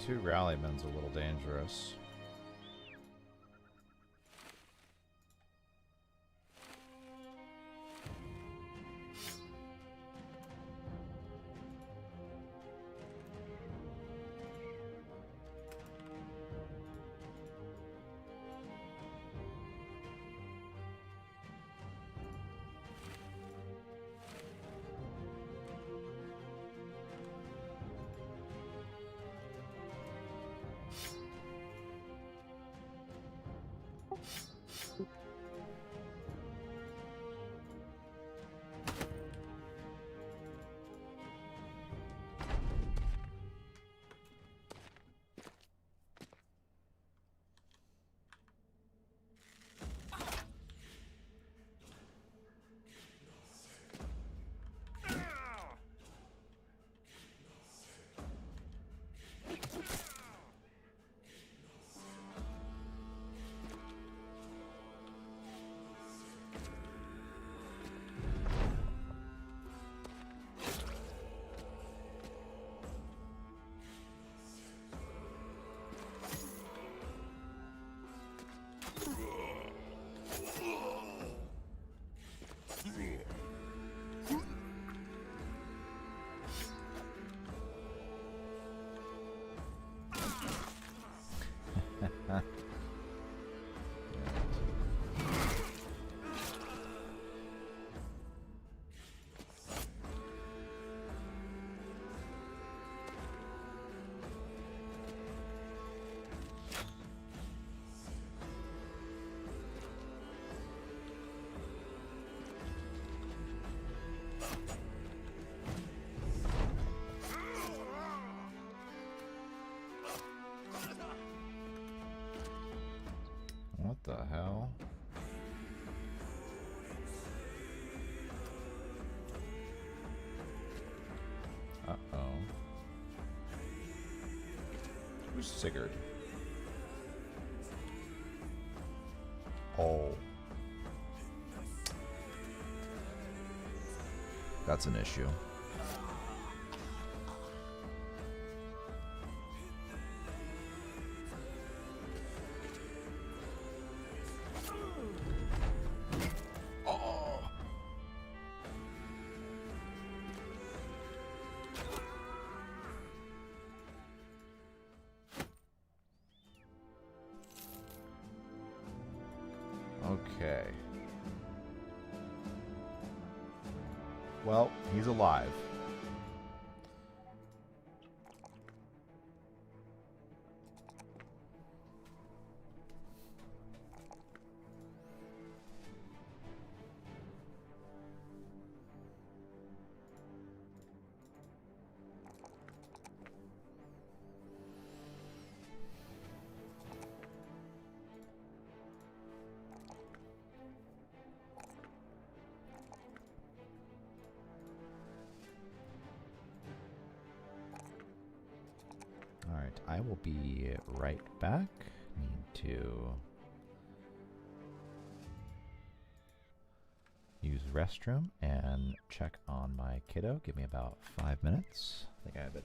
Two rallymen's a little dangerous. What the hell? Uh-oh. Who's Sigurd? Oh. That's an issue. Okay. Well, he's alive. Alright, I will be right back. Need to use the restroom and check on my kiddo. Give me about 5 minutes. I think I have it.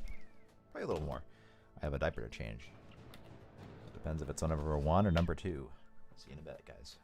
Probably a little more. I have a diaper to change. It depends if it's on number 1 or number 2. See you in a bit, guys.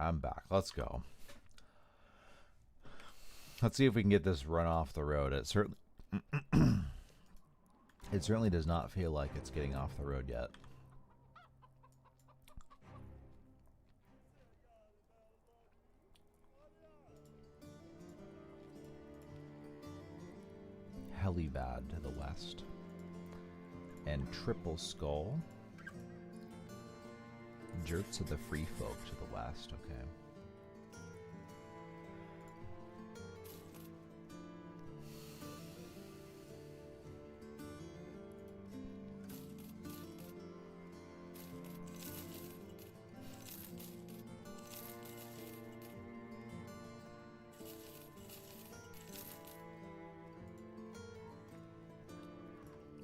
I'm back. Let's go. Let's see if we can get this run off the road. It certainly it certainly does not feel like it's getting off the road yet. Helibad to the west. And Triple Skull. Jerts of the Free Folk to the west, okay.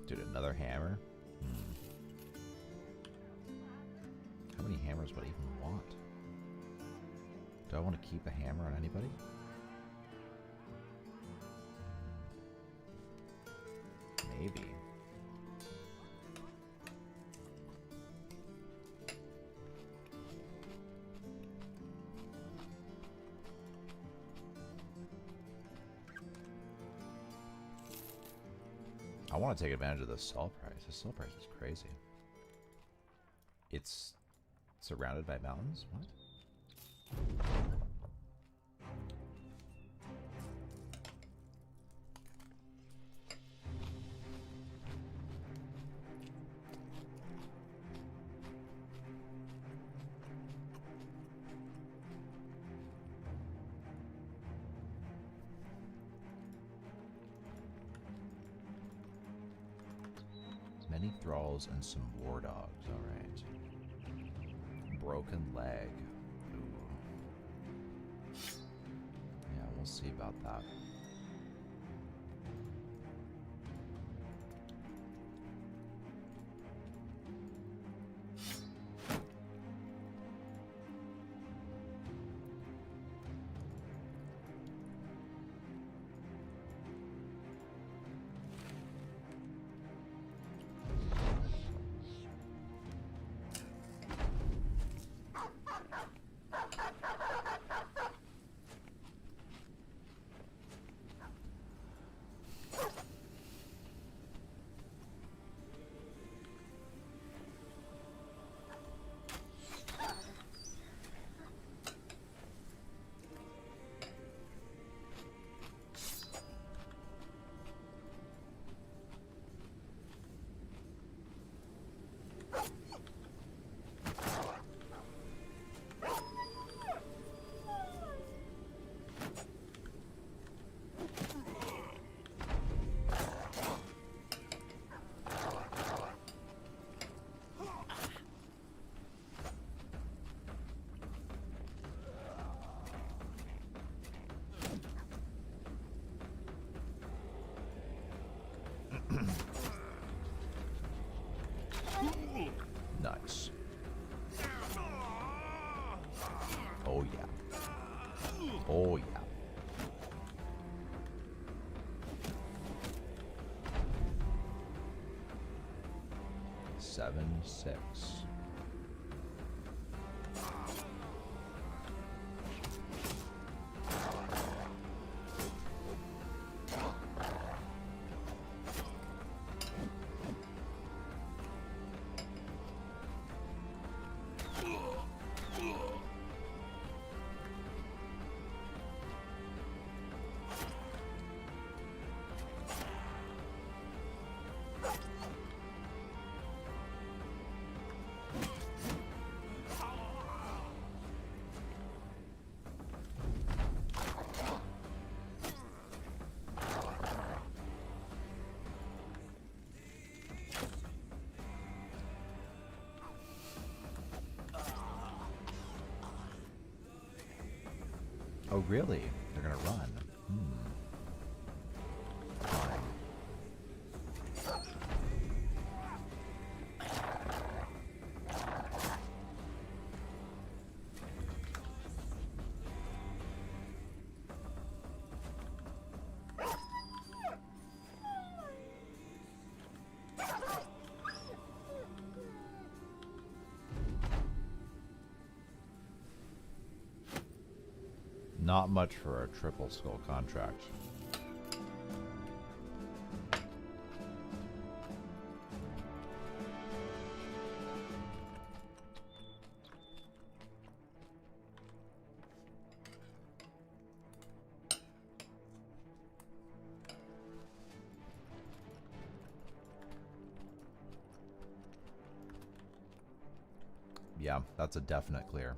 Dude, another hammer? How many hammers would I even want? Do I want to keep a hammer on anybody? Maybe. I want to take advantage of the sell price. The sell price is crazy. It's surrounded by mountains? What? Many thralls and some war dogs, alright. Broken leg. Ooh. Yeah, we'll see about that. Nice. Oh yeah. Oh yeah. Seven, six. Oh, really? They're gonna run. Fine. Not much for a triple skull contract. Yeah, that's a definite clear.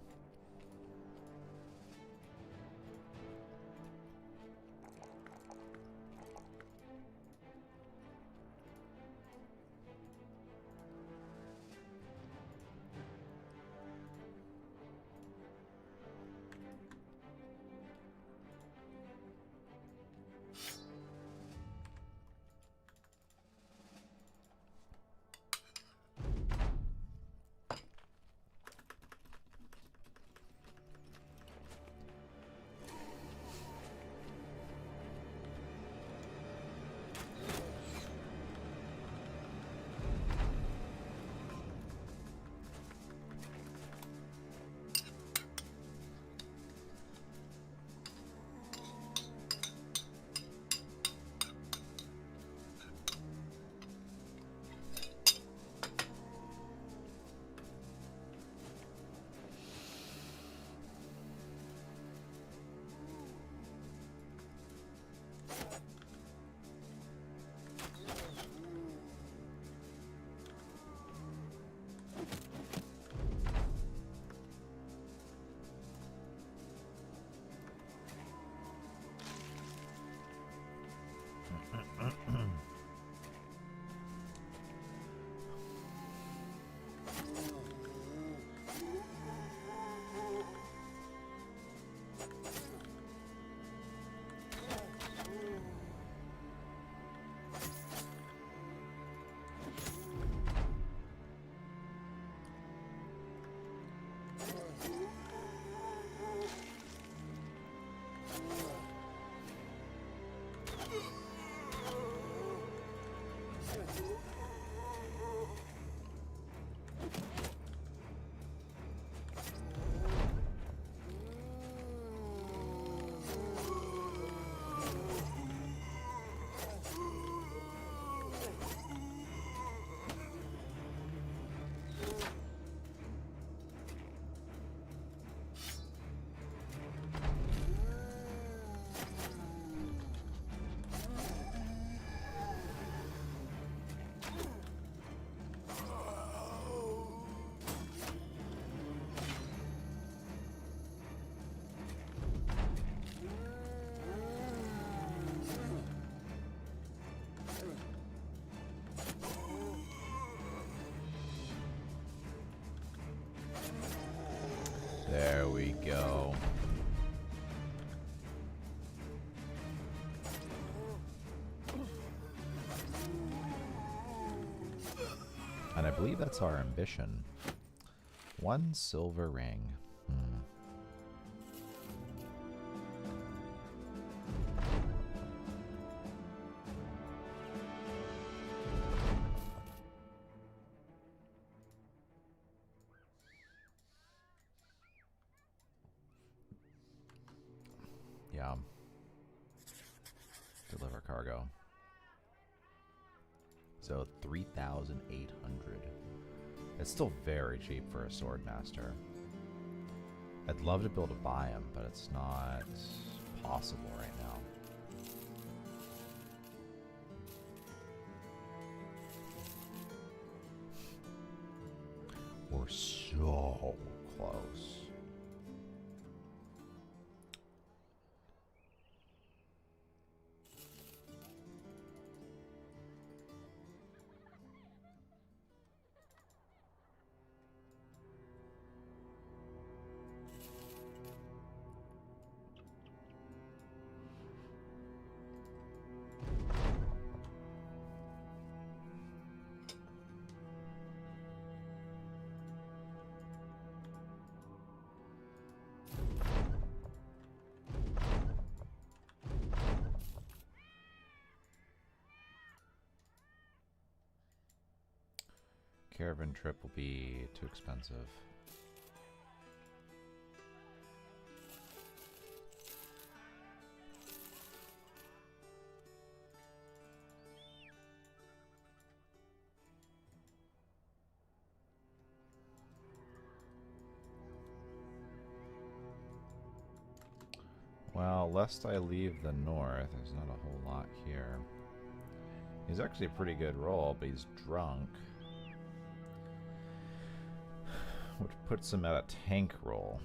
There we go. And I believe that's our ambition. 1 silver ring. Yeah. Deliver cargo. So 3,800. It's still very cheap for a swordmaster. I'd love to be able to buy him, but it's not possible right now. We're so close. Caravan trip will be too expensive. Well, lest I leave the north, there's not a whole lot here. He's actually a pretty good roll, but he's drunk. Which puts him at a tank roll.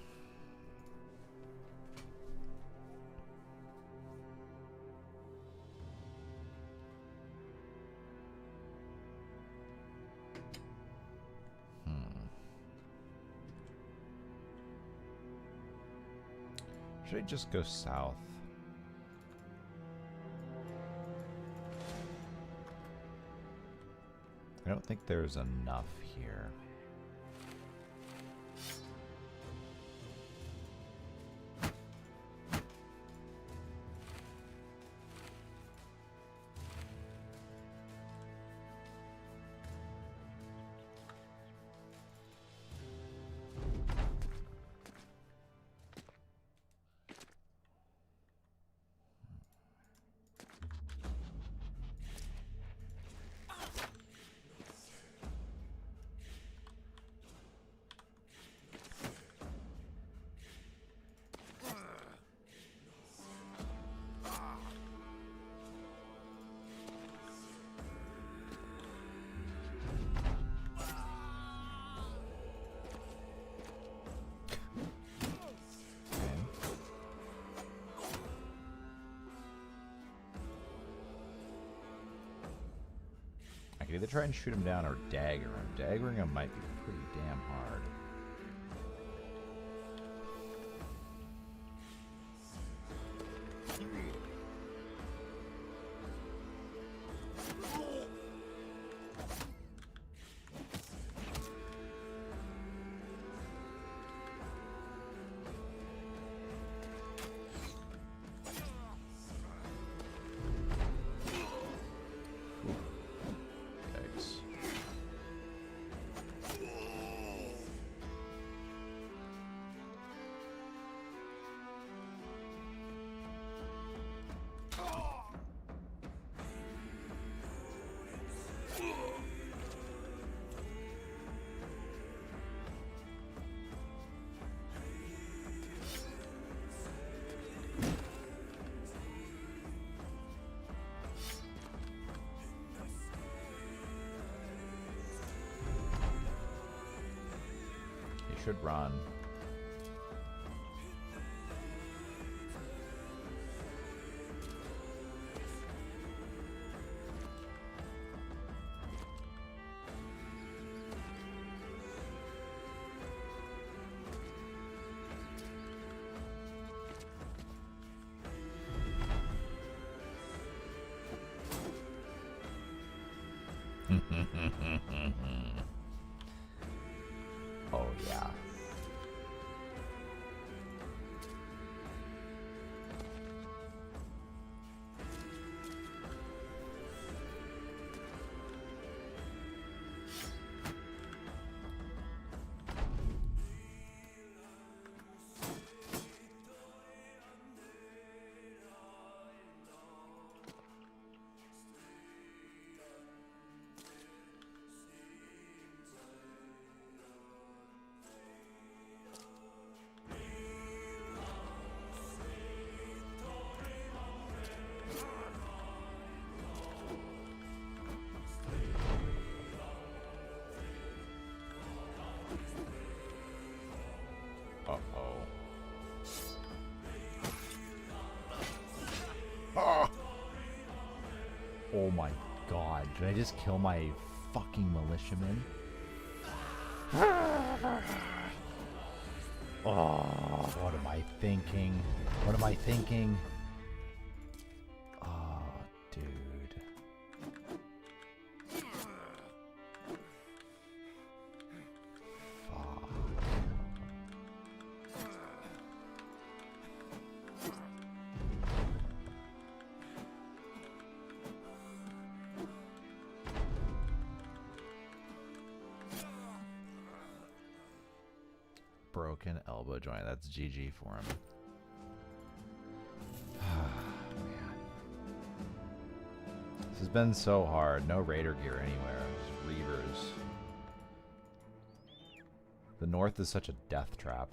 Should I just go south? I don't think there's enough here. I could either try and shoot him down or dagger him. Daggering him might be pretty damn hard. Should run. Oh yeah. Oh my god, did I just kill my fucking militiaman? Oh, what am I thinking? What am I thinking? Oh, dude. Fuck. Broken elbow joint. That's GG for him. Man. This has been so hard. No Raider gear anywhere. Just Reavers. The North is such a death trap.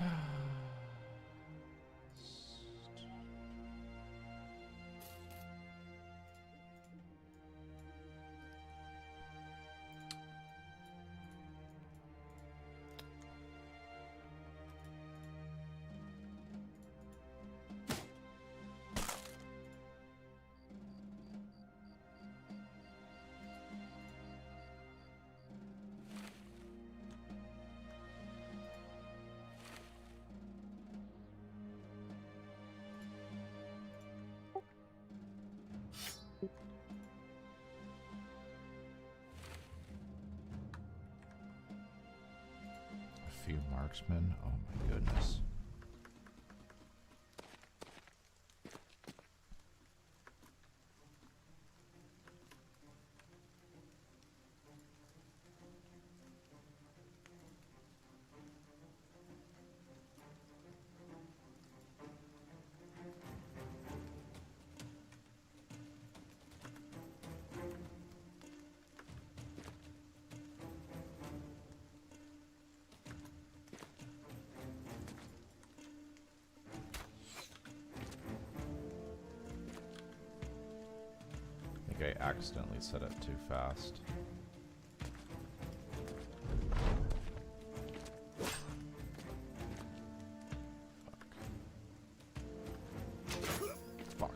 A few marksmen. Oh my goodness. I think I accidentally set it too fast. Fuck.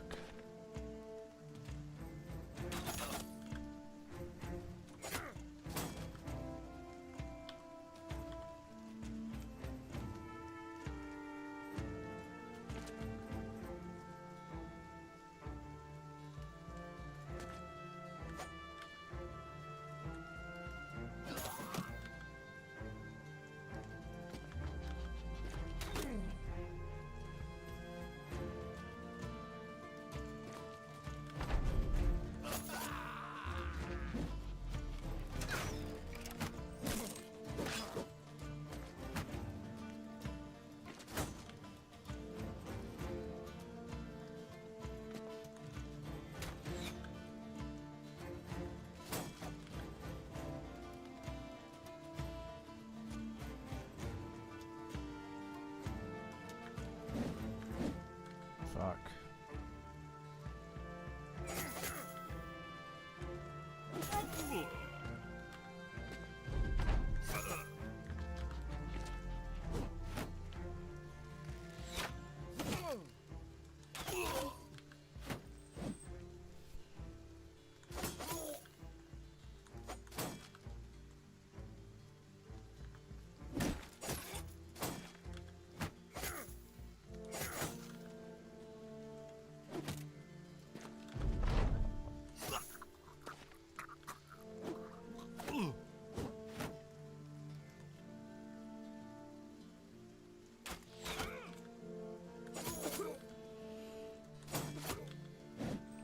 Fuck.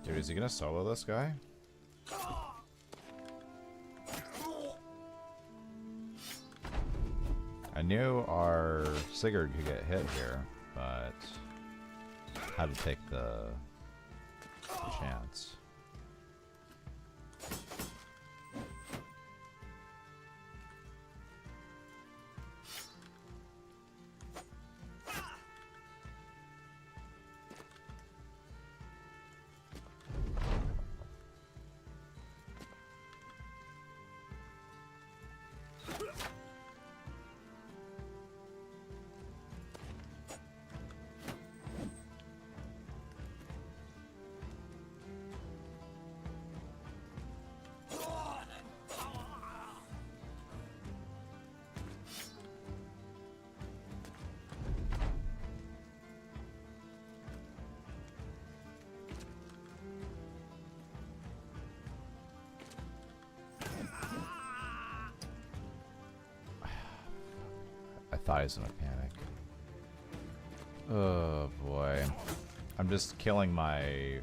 Dude, is he gonna solo this guy? I knew our Sigurd could get hit here, but had to take the chance. I thought he was in a panic. Oh boy. I'm just killing my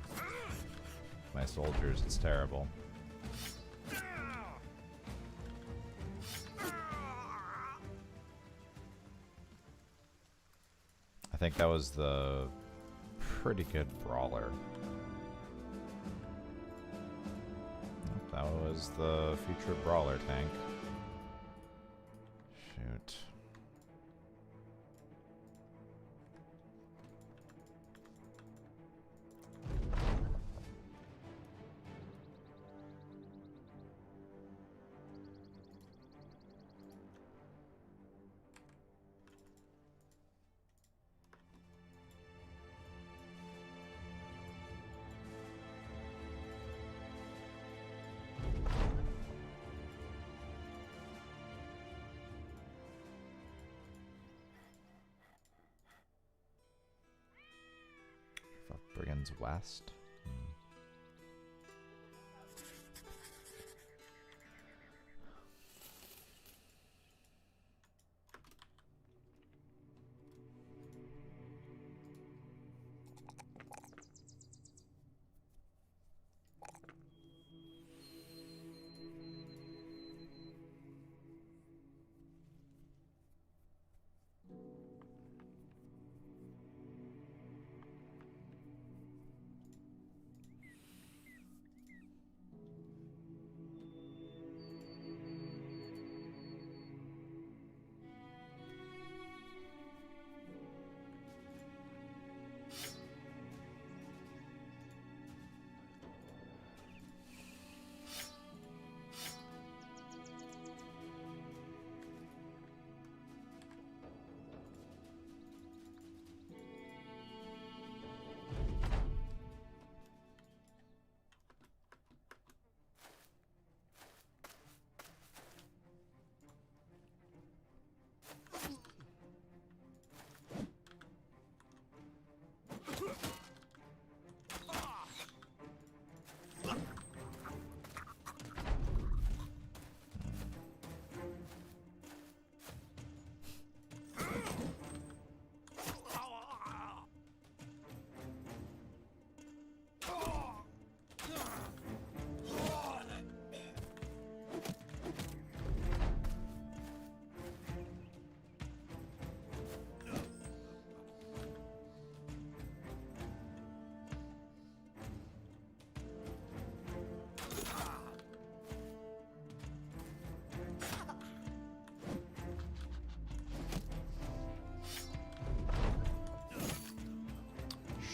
soldiers. It's terrible. I think that was the pretty good brawler. That was the future brawler tank. Shoot. Brigands West.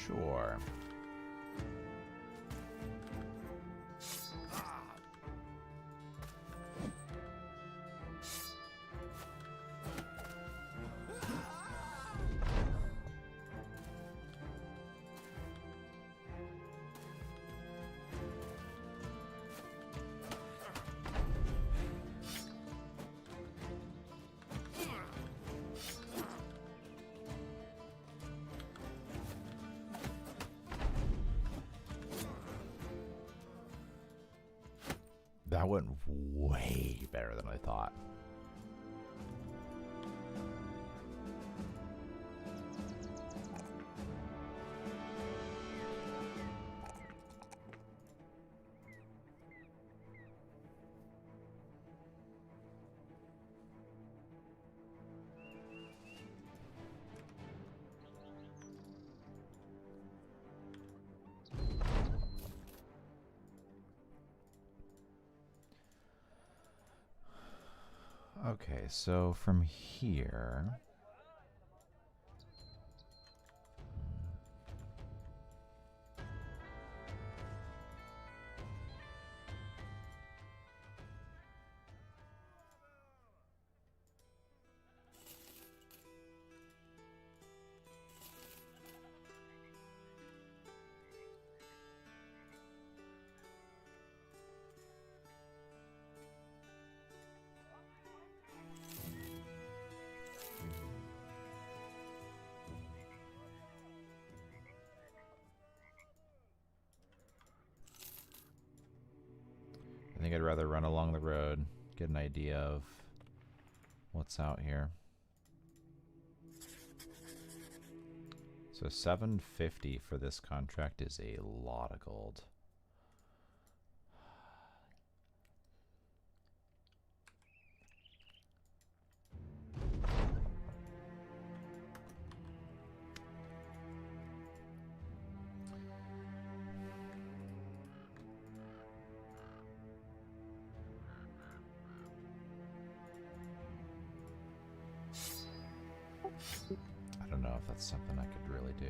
Sure. That went way better than I thought. Okay, so from here... I think I'd rather run along the road, get an idea of what's out here. So 750 for this contract is a lot of gold. I don't know if that's something I could really do.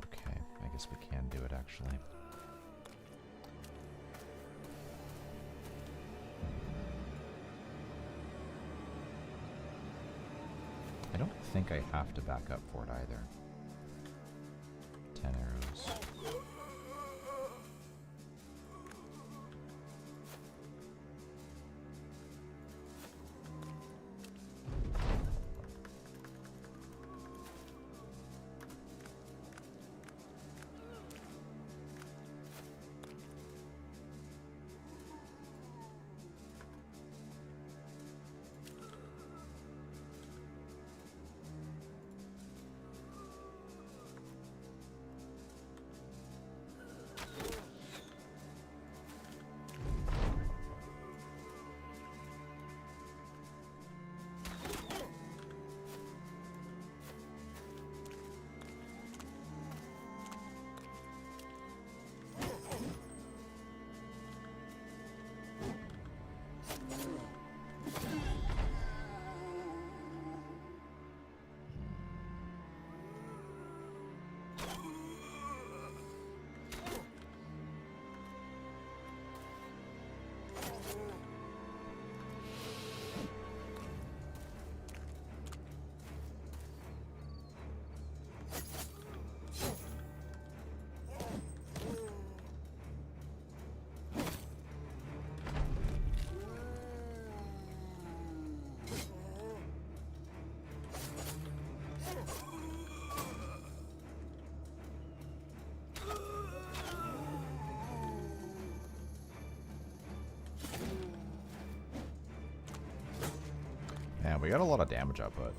Okay, I guess we can do it actually. I don't think I have to back up for it either. 10 arrows. We got a lot of damage output.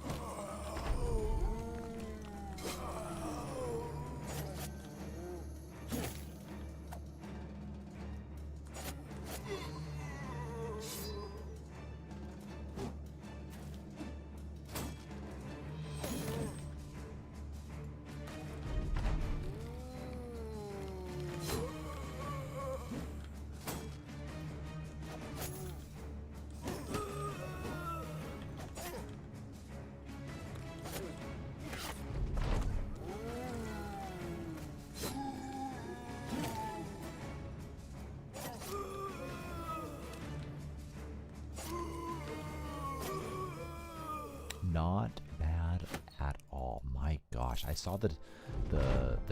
Not bad at all. My gosh, I saw the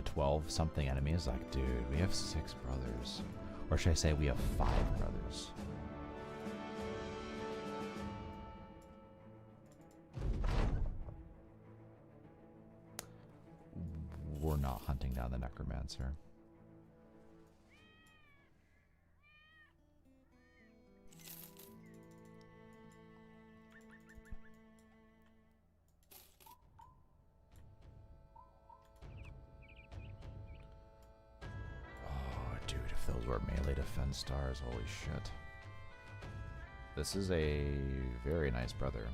12 something enemy. Is like, dude, we have 6 brothers, or should I say we have 5 brothers? We're not hunting down the necromancer. Dude, if those were melee defense stars, holy shit. This is a very nice brother.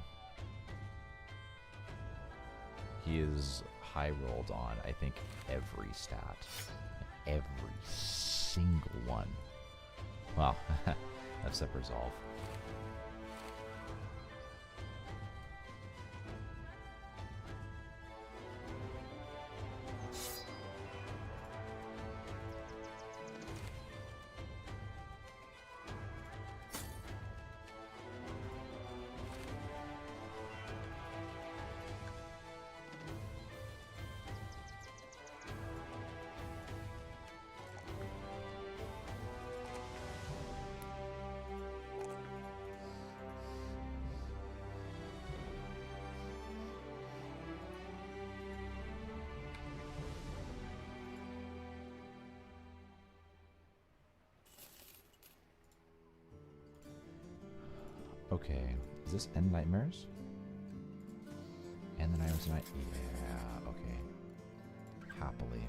He is high rolled on, I think, every stat. Every single one. Well, except resolve. Okay, is this End Nightmares? And the Nightmares Tonight? Yeah, okay. Happily.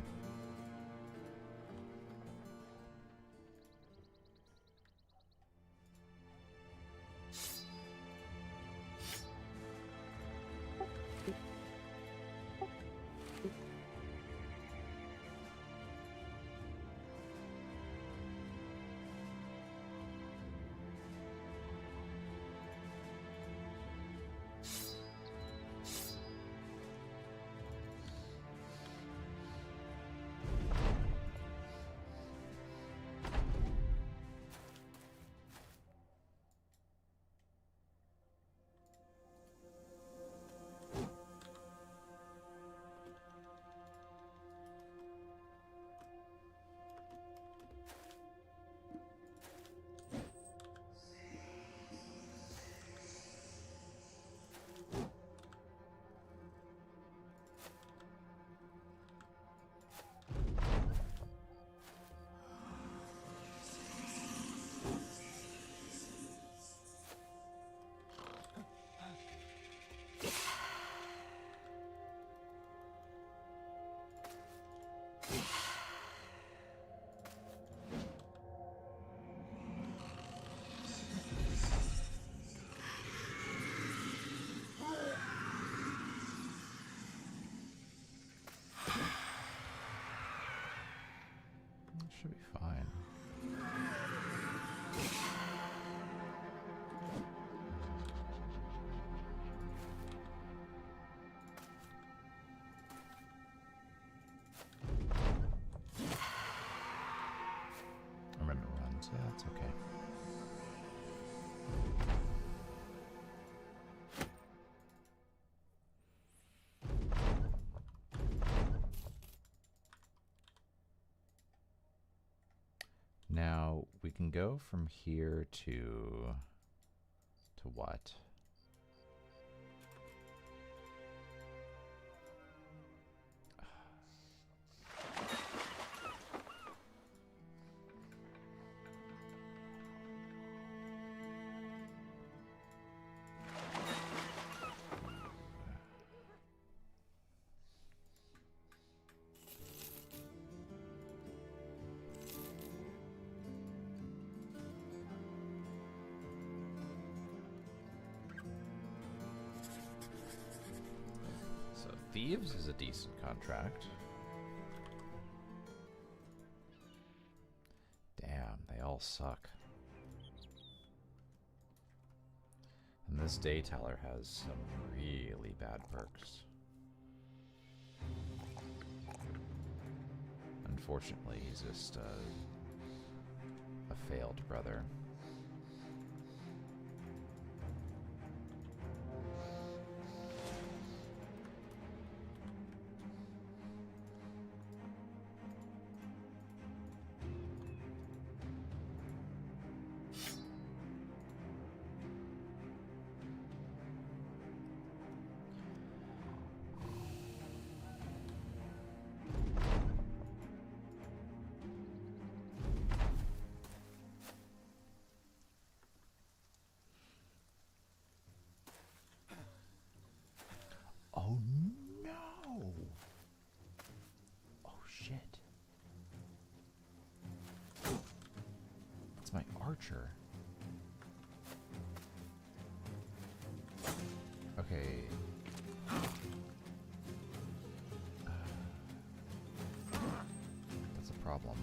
Should be fine. Remember runs. Yeah, it's okay. Now we can go from here to what? Thieves is a decent contract. Damn, they all suck. And this day teller has some really bad perks. Unfortunately, he's just a failed brother. Oh no! Oh shit. That's my archer. Okay. That's a problem.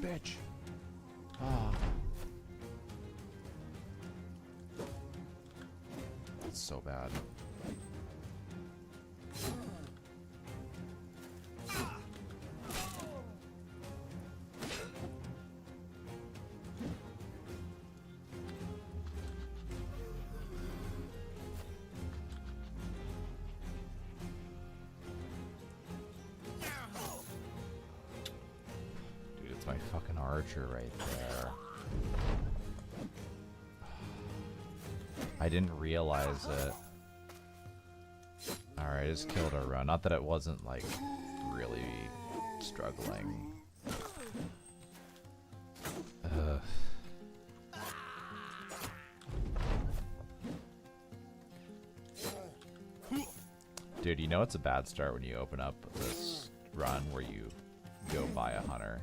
Bitch. Ah. That's so bad. It's my fucking archer right there. I didn't realize it. Alright, I just killed our run. Not that it wasn't, like, really struggling. Ugh. Dude, you know it's a bad start when you open up this run where you go buy a hunter.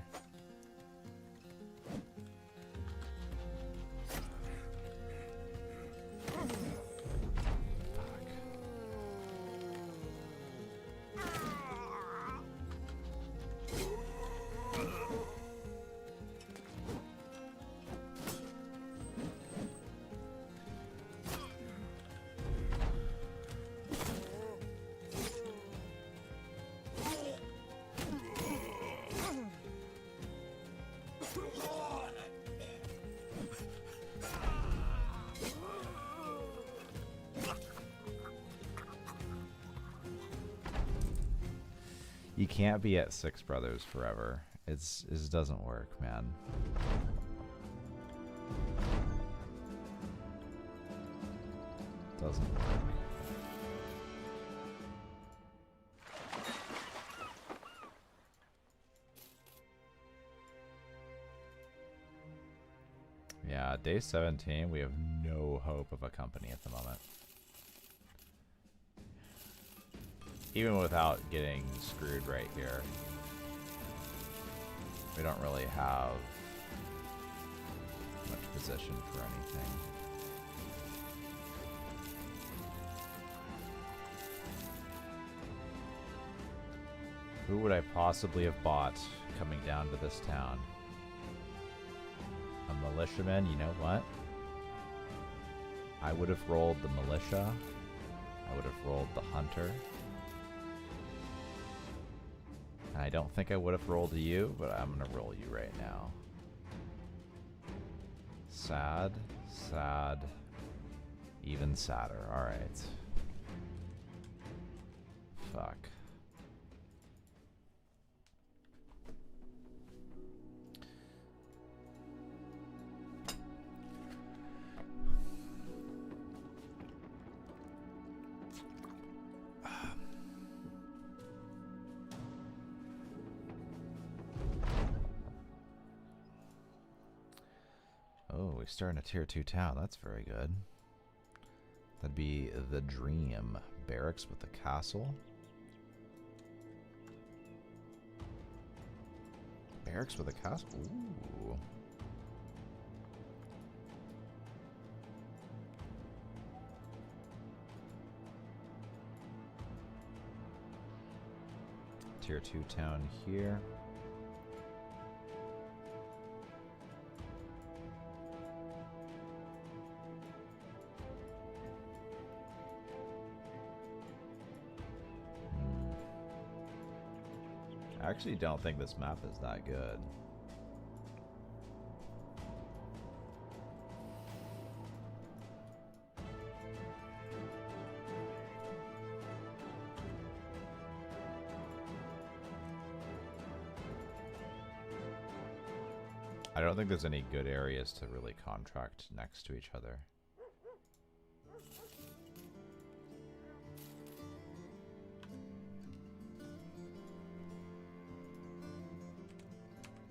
You can't be at Six Brothers forever. It doesn't work, man. Doesn't work. Yeah, day 17, we have no hope of a company at the moment. Even without getting screwed right here, we don't really have much position for anything. Who would I possibly have bought coming down to this town? A militiaman? You know what? I would have rolled the militia. I would have rolled the hunter. I don't think I would have rolled you, but I'm gonna roll you right now. Sad, sad, even sadder. Alright. Fuck. Oh, we start in a tier 2 town. That's very good. That'd be the Dream. Barracks with the castle. Barracks with a castle? Ooh. Tier 2 town here. I actually don't think this map is that good. I don't think there's any good areas to really contract next to each other.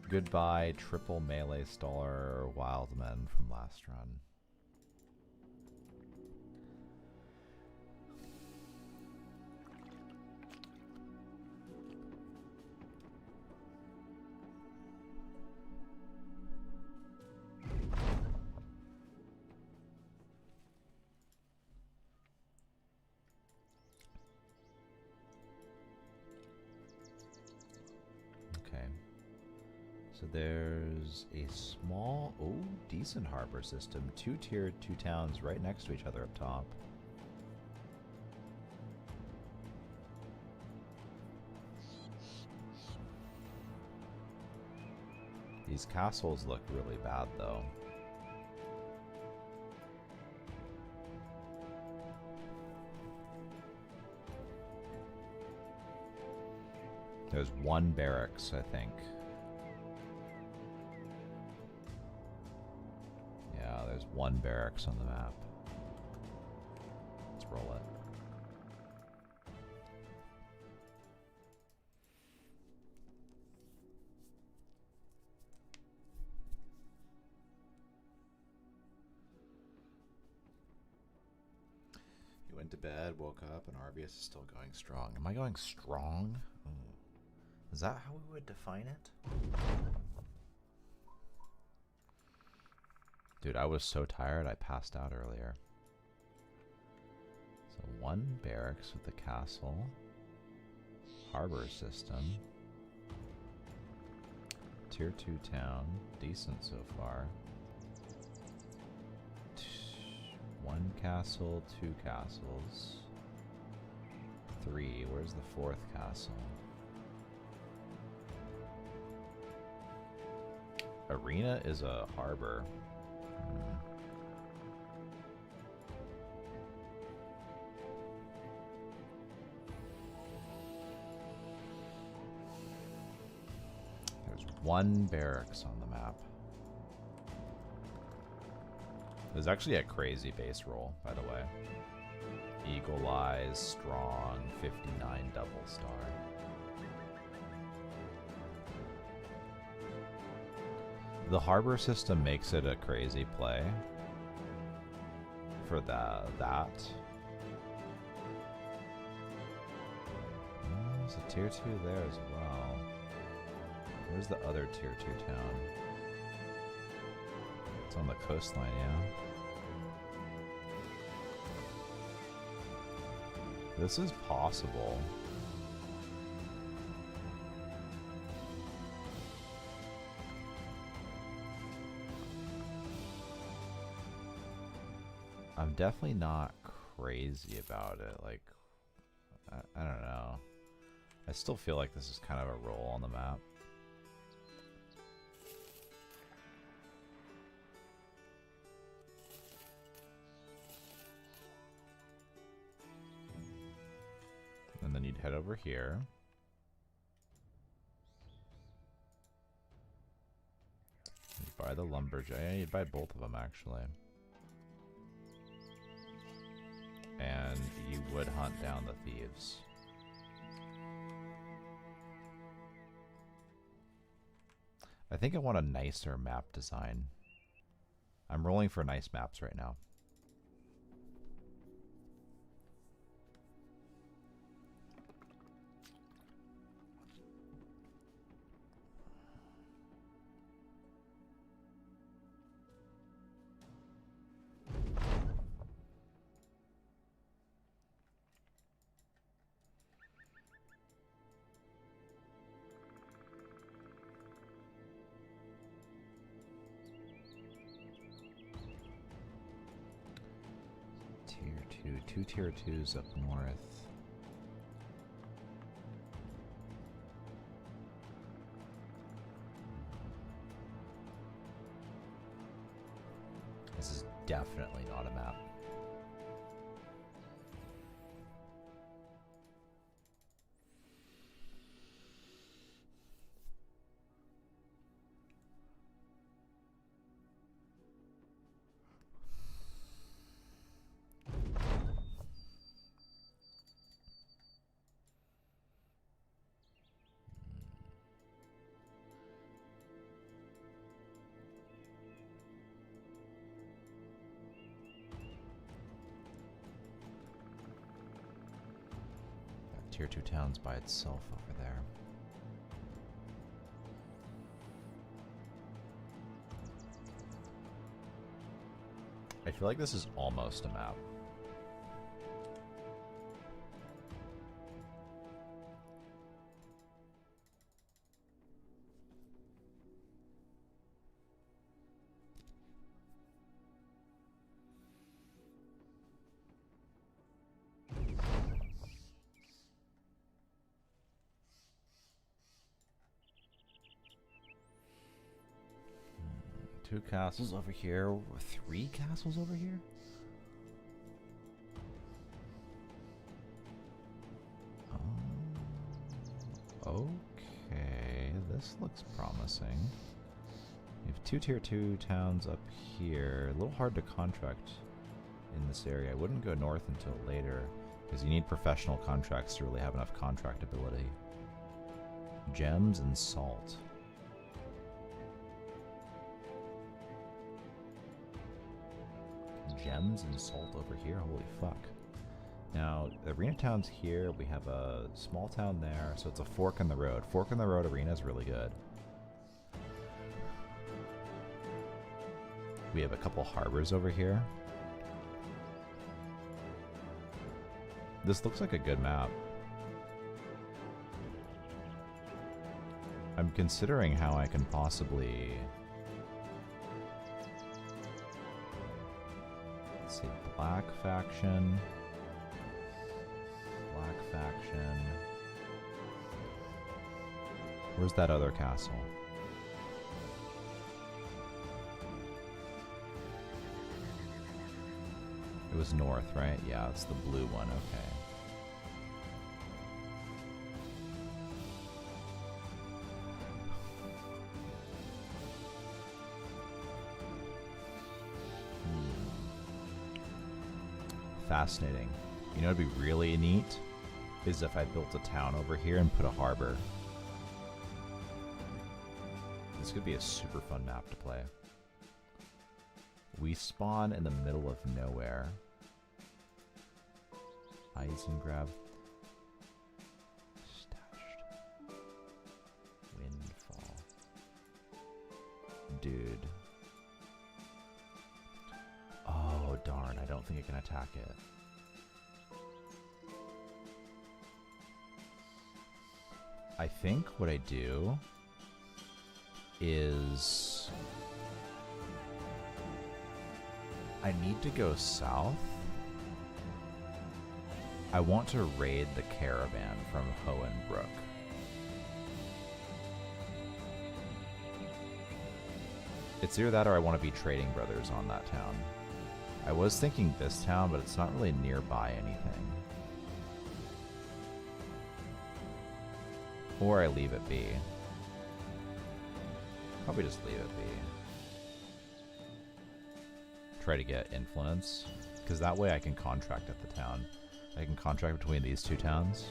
Goodbye, triple melee star wildmen from last run. So there's a small, decent harbor system. 2 tier 2 towns right next to each other up top. These castles look really bad though. There's one barracks, I think. There's one barracks on the map. Let's roll it. You went to bed, woke up, and RBS is still going strong. Am I going strong? Ooh. Is that how we would define it? Dude, I was so tired I passed out earlier. So 1 barracks with the castle. Harbor system. Tier 2 town. Decent so far. 1 castle, 2 castles. 3. Where's the 4th castle? Arena is a harbor. There's 1 barracks on the map. There's actually a crazy base roll, by the way. Eagle Eyes, strong, 59 double star. The harbor system makes it a crazy play for that. There's a tier 2 there as well. Where's the other tier 2 town? It's on the coastline, yeah. This is possible. I'm definitely not crazy about it. Like, I don't know. I still feel like this is kind of a roll on the map. And then you'd head over here. You buy the lumberjack. Yeah, you buy both of them actually. And you would hunt down the thieves. I think I want a nicer map design. I'm rolling for nice maps right now. Two tier 2s up north. This is definitely not a map. Tier 2 towns by itself over there. I feel like this is almost a map. Two castles over here. 3 castles over here? Okay, this looks promising. You have 2 tier 2 towns up here. A little hard to contract in this area. I wouldn't go north until later, because you need professional contracts to really have enough contractability. Gems and salt. Gems and salt over here? Holy fuck. Now, the arena town's here. We have a small town there, so it's a fork in the road. Fork in the road arena is really good. We have a couple harbors over here. This looks like a good map. I'm considering how I can possibly... Let's see, Black Faction. Black Faction. Where's that other castle? It was north, right? Yeah, it's the blue one, okay. Fascinating. You know what'd be really neat? Is if I built a town over here and put a harbor. This could be a super fun map to play. We spawn in the middle of nowhere. Eisengrab. Stashed. Windfall. Dude. Oh, darn. I don't think I can attack it. I think what I do is I need to go south. I want to raid the caravan from Hohenbrook. It's either that or I want to be trading brothers on that town. I was thinking this town, but it's not really nearby anything. Or I leave it be. Probably just leave it be. Try to get influence. Because that way I can contract at the town. I can contract between these two towns.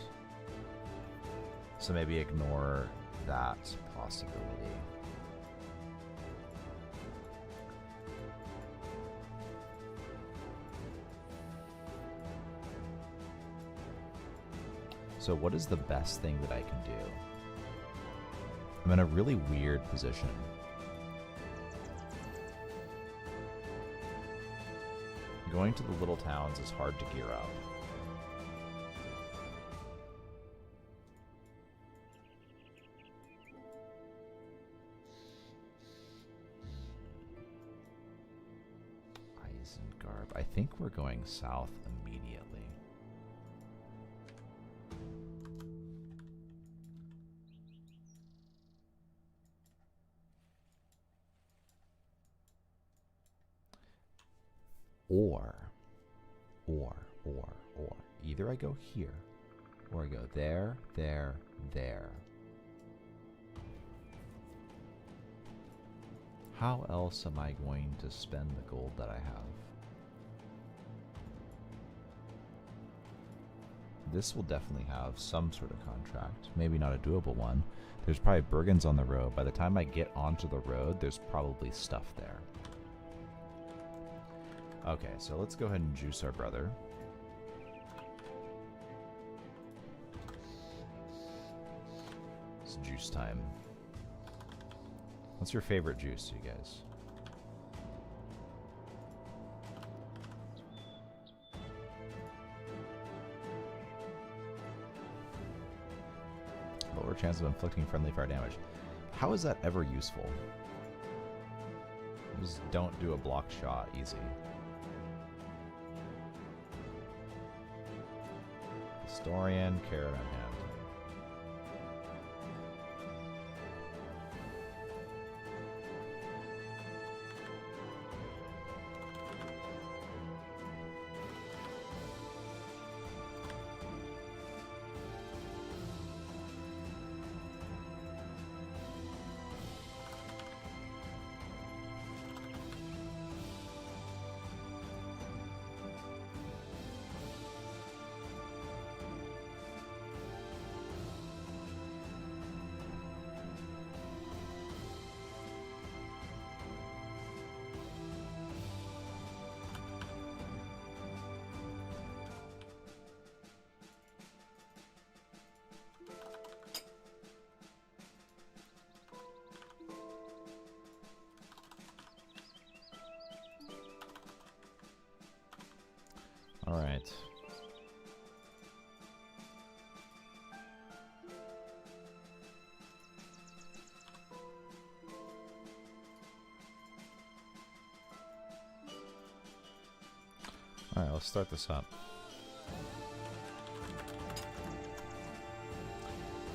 So maybe ignore that possibility. So what is the best thing that I can do? I'm in a really weird position. Going to the little towns is hard to gear up. Isengard. I think we're going south immediately. Or. Either I go here, or I go there. How else am I going to spend the gold that I have? This will definitely have some sort of contract. Maybe not a doable one. There's probably Bergens on the road. By the time I get onto the road, there's probably stuff there. Okay, so let's go ahead and juice our brother. It's juice time. What's your favorite juice, you guys? Lower chance of inflicting friendly fire damage. How is that ever useful? Just don't do a block shot easy. Historian, caravan hand. All right. All right, let's start this up.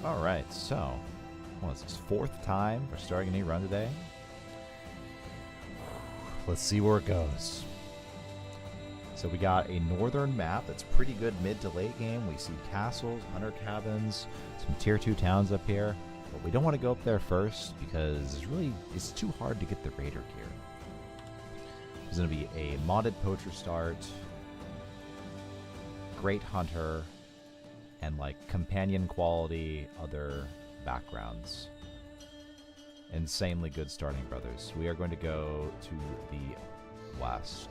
All right, so what is this, 4th time we're starting a new run today? Let's see where it goes. So we got a northern map that's pretty good mid to late game. We see castles, hunter cabins, some tier 2 towns up here. But we don't want to go up there first because it's too hard to get the raider gear. There's going to be a modded poacher start, great hunter, and like companion quality other backgrounds. Insanely good starting brothers. We are going to go to the west.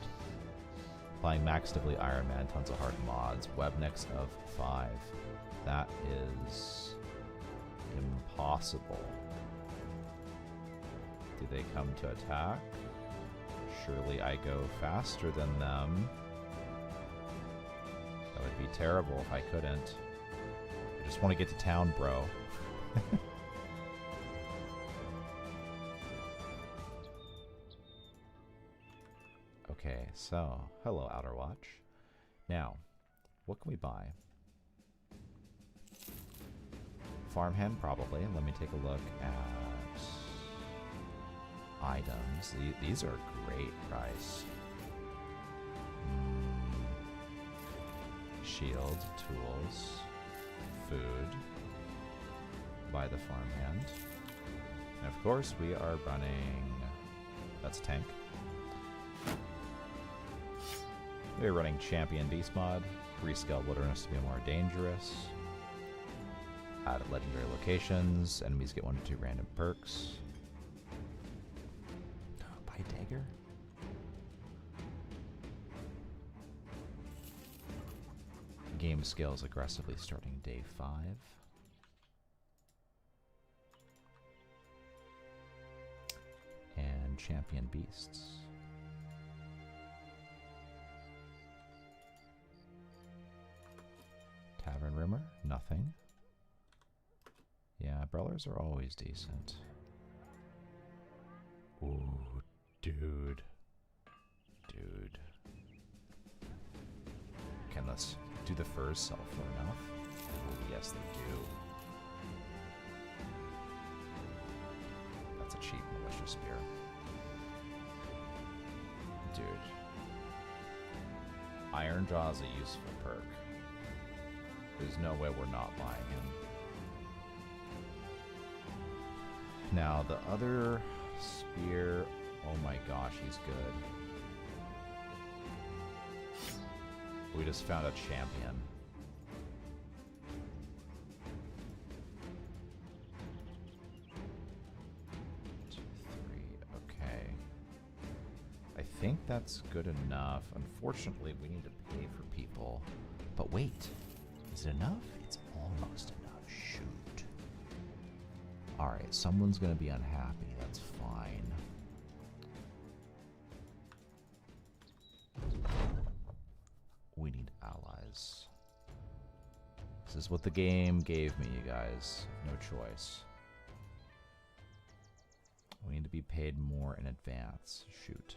Playing maxively Ironman, tons of hard mods, webnecks of 5. That is impossible. Do they come to attack? Surely I go faster than them. That would be terrible if I couldn't. I just want to get to town, bro. Okay, so, hello, Outer Watch. Now, what can we buy? Farmhand, probably. Let me take a look at items. These are great price. Shield, tools, food, by the farmhand. And of course, we are running... That's a tank. We are running Champion Beast mod. Rescale Wilderness to be more dangerous. Added legendary locations. Enemies get 1 to 2 random perks. Buy dagger? Game scales aggressively starting day 5. And Champion Beasts. Tavern Rumor? Nothing. Yeah, brawlers are always decent. Ooh, dude. Dude. Can this... Do the furs sell for enough? Oh, yes, they do. That's a cheap militia spear. Dude. Iron Jaw is a useful perk. There's no way we're not buying him. Now, the other spear... Oh my gosh, he's good. We just found a champion. Two, three, okay. I think that's good enough. Unfortunately, we need to pay for people. But wait, is it enough? It's almost enough. Shoot. Alright, someone's gonna be unhappy. That's fine. We need allies. This is what the game gave me, you guys. No choice. We need to be paid more in advance. Shoot.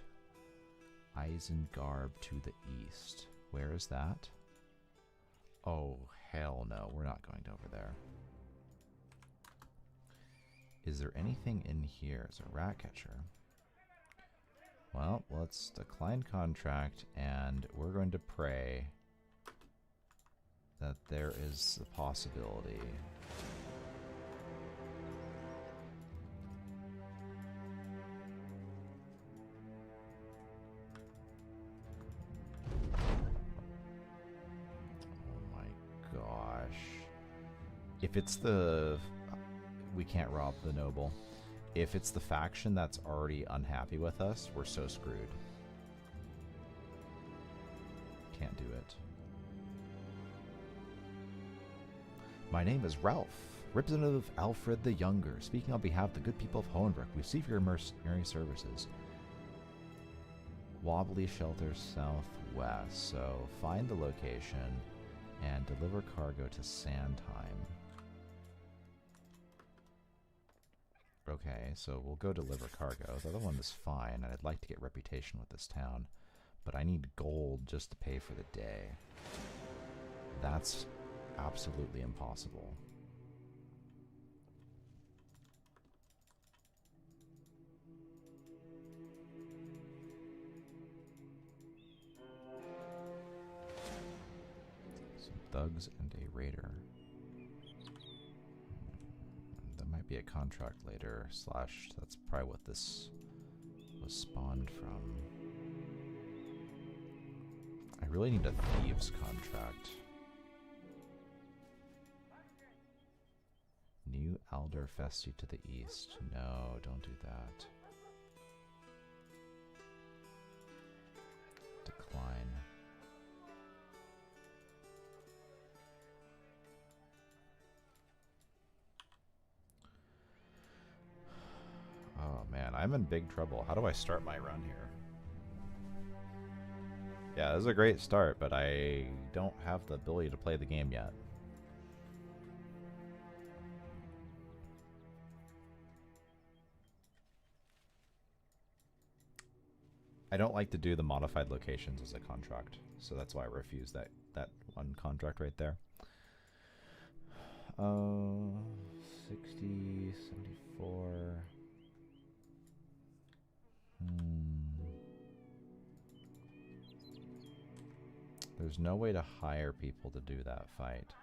Eisengarb to the east. Where is that? Oh, hell no. We're not going over there. Is there anything in here? Is there a rat catcher? Well, let's decline contract, and we're going to pray that there is a possibility. Oh my gosh. If it's the... We can't rob the noble. If it's the faction that's already unhappy with us, we're so screwed. Can't do it. My name is Ralph, representative Alfred the Younger, speaking on behalf of the good people of Hohenbrook. We receive your mercenary services. Wobbly Shelter southwest, so find the location and deliver cargo to Sandheim. Okay, so we'll go deliver cargo. The other one is fine, and I'd like to get reputation with this town, but I need gold just to pay for the day. That's absolutely impossible. Some thugs and a raider. That might be a contract later, slash, that's probably what this was spawned from. I really need a thieves contract. New Alder Festi to the east. No, don't do that. Decline. Oh man, I'm in big trouble. How do I start my run here? Yeah, this is a great start, but I don't have the ability to play the game yet. I don't like to do the modified locations as a contract, so that's why I refuse that one contract right there. 60, 74. There's no way to hire people to do that fight.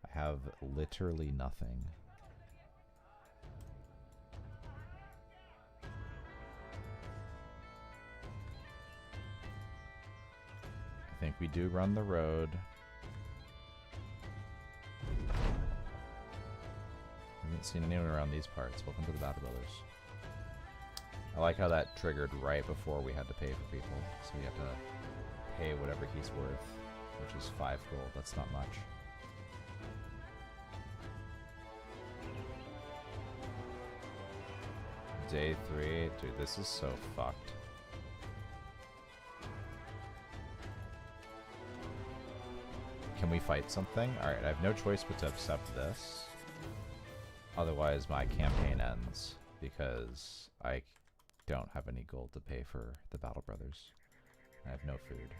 I have literally nothing. We do run the road. Haven't seen anyone around these parts. Welcome to the Battle Brothers. I like how that triggered right before we had to pay for people. So we have to pay whatever he's worth, which is 5 gold. That's not much. Day 3. Dude, this is so fucked. Can we fight something? Alright, I have no choice but to accept this. Otherwise, my campaign ends because I don't have any gold to pay for the Battle Brothers. I have no food.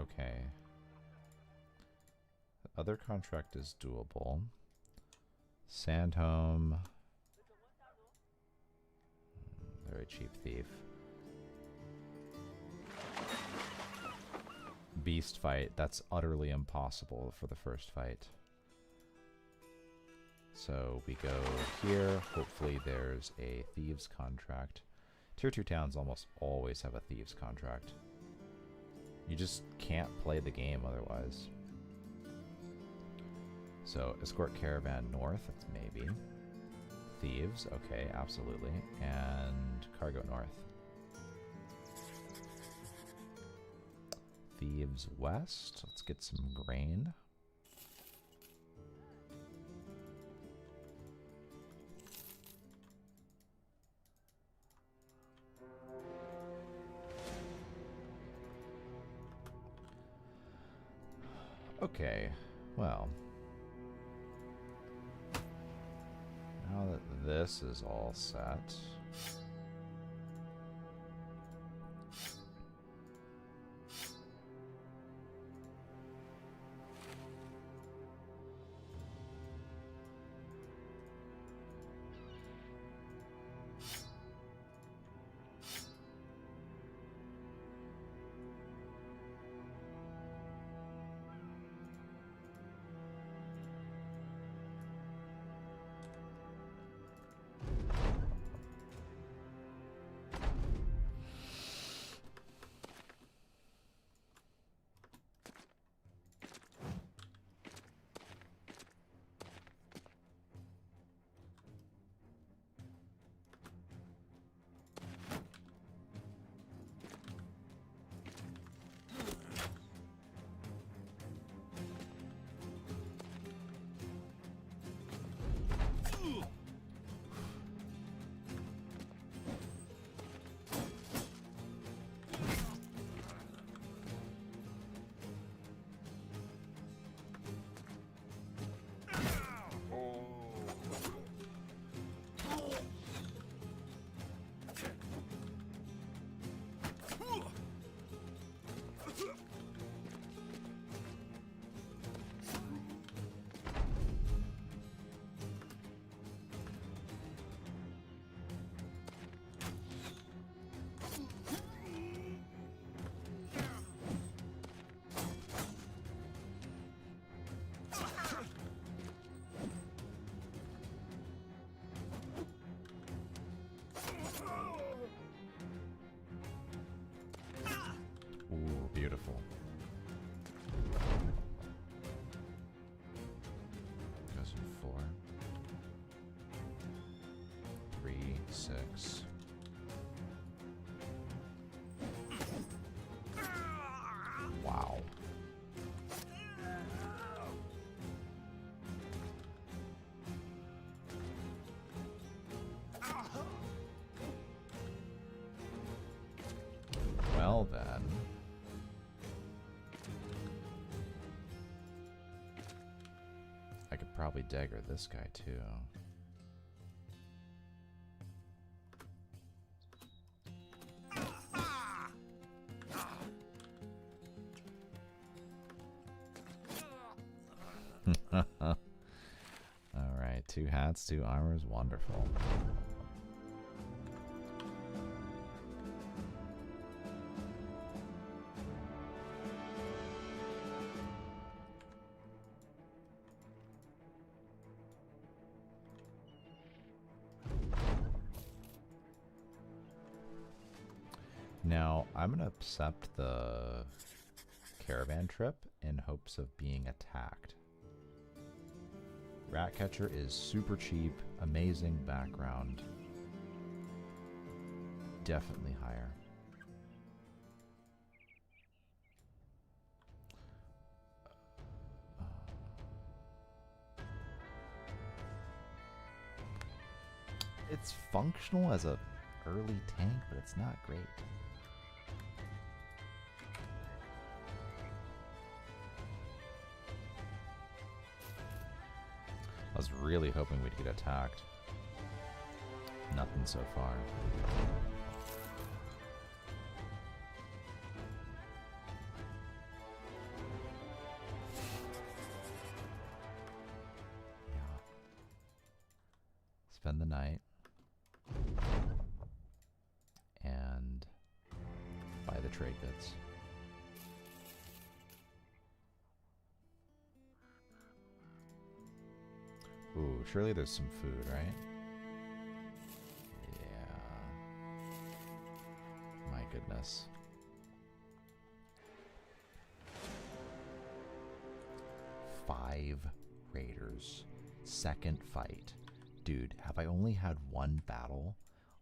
Okay. The other contract is doable. Sandhome. Very cheap thief. Beast fight. That's utterly impossible for the first fight. So we go here. Hopefully there's a thieves contract. Tier 2 towns almost always have a thieves contract. You just can't play the game otherwise. So escort caravan north. That's maybe. Thieves. Okay, absolutely. And cargo north. Thieves west. Let's get some grain. Okay, well. Now that this is all set. Ooh, beautiful. Goes in 4. 3, 6. Wow. Well then. I could probably dagger this guy too. Alright, 2 hats, 2 armors, wonderful. Now, I'm going to accept the caravan trip in hopes of being attacked. Ratcatcher is super cheap, amazing background. Definitely higher. It's functional as a early tank, but it's not great. I was really hoping we'd get attacked. Nothing so far. Yeah. Spend the night. And buy the trade goods. Ooh, surely there's some food, right? Yeah. My goodness. Five raiders. Second fight. Dude, have I only had one battle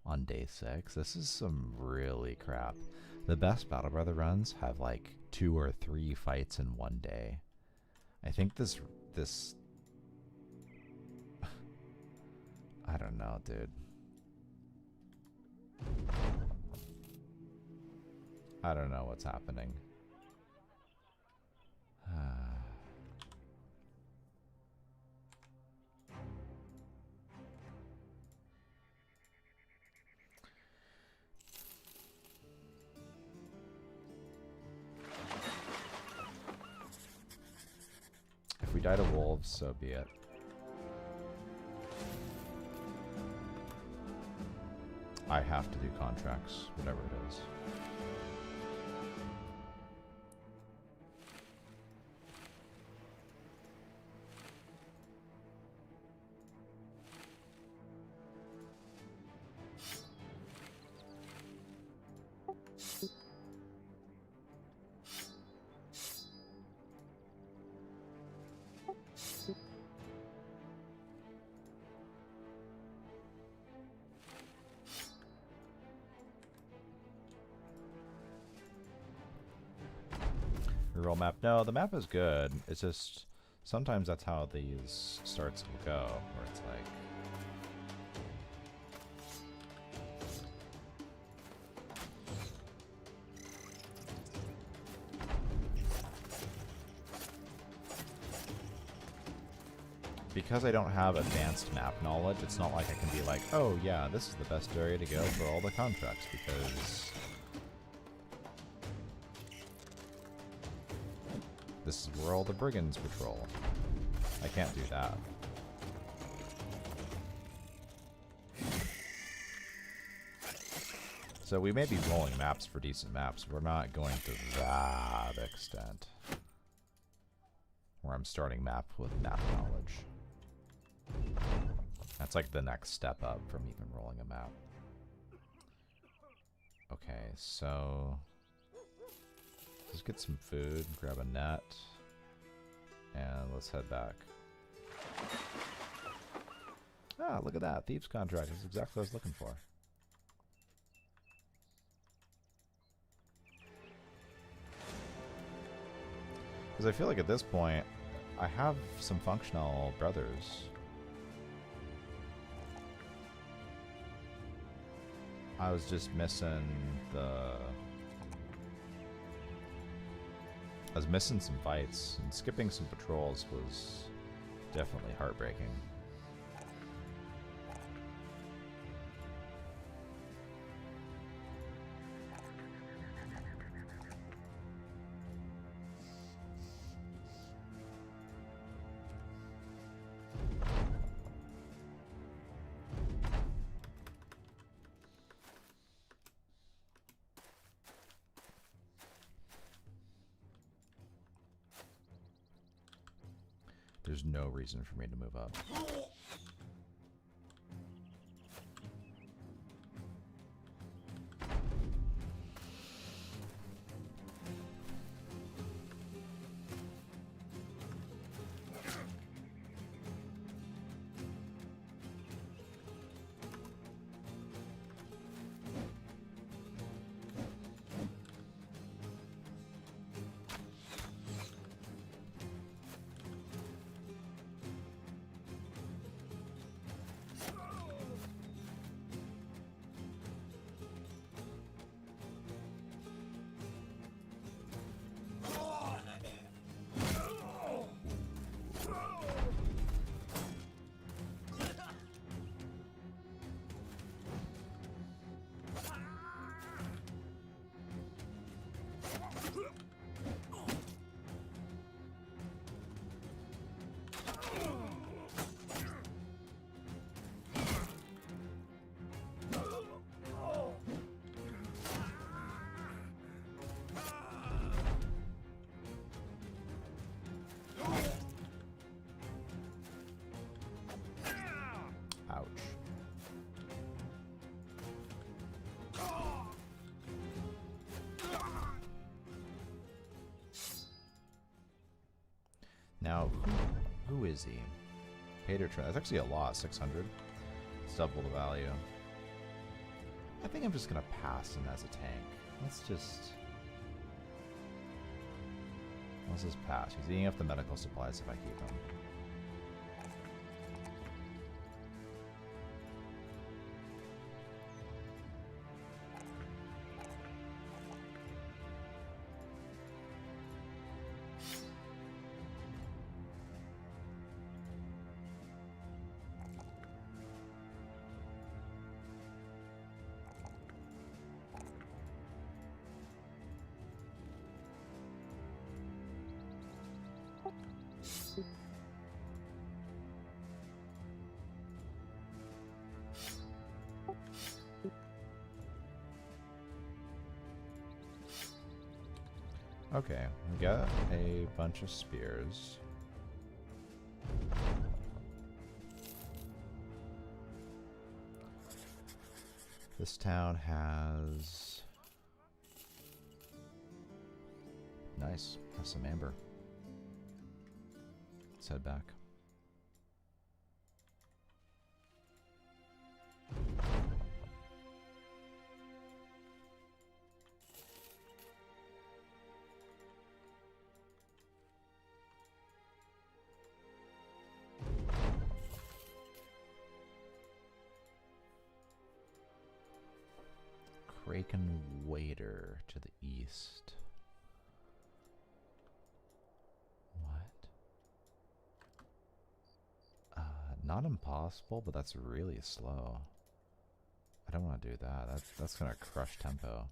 on day 6? This is some really crap. The best Battle Brother runs have like 2 or 3 fights in one day. I think this I don't know, dude. I don't know what's happening. If we die to wolves, so be it. I have to do contracts, whatever it is. Reroll map. No, the map is good. It's just sometimes that's how these starts will go, where it's like because I don't have advanced map knowledge, it's not like I can be like, oh yeah, this is the best area to go for all the contracts, because this is where all the brigands patrol. I can't do that. So we may be rolling maps for decent maps. We're not going to that extent. Where I'm starting map with map knowledge. That's like the next step up from even rolling a map. Okay, so let's get some food, grab a net, and let's head back. Ah, look at that. Thieves contract. That's exactly what I was looking for. Because I feel like at this point, I have some functional brothers. I was just missing the... I was missing some fights, and skipping some patrols was definitely heartbreaking. There's no reason for me to move up. Now, who is he? Paid or trade? That's actually a lot. 600. It's double the value. I think I'm just gonna pass him as a tank. Let's just pass. He's eating up the medical supplies if I keep him. Okay, we got a bunch of spears. This town has... Nice, has some amber. Let's head back. Kraken Wader to the east. What? Not impossible, but that's really slow. I don't want to do that. That's gonna crush tempo.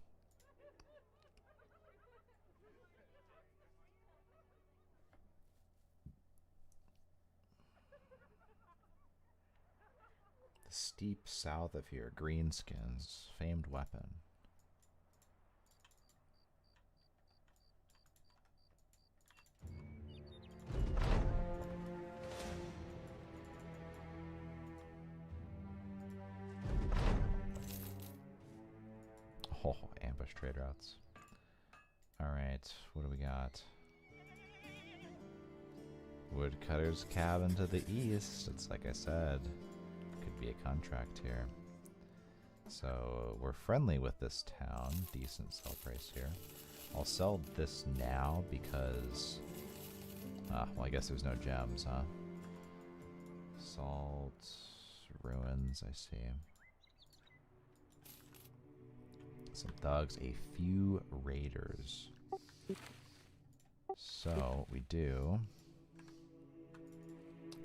The steep south of here, Greenskins, famed weapon. Oh, ambush trade routes. Alright, what do we got? Woodcutter's cabin to the east. It's like I said, could be a contract here. So we're friendly with this town. Decent sell price here. I'll sell this now because... well, I guess there's no gems, huh? Salt, ruins, I see. Some thugs, a few raiders. So what we do...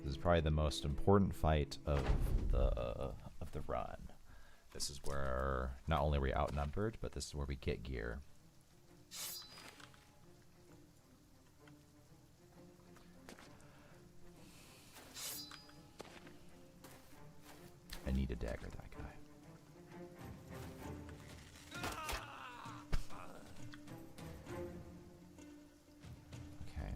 This is probably the most important fight of the run. This is where not only are we outnumbered, but this is where we get gear. I need to dagger that guy. Okay.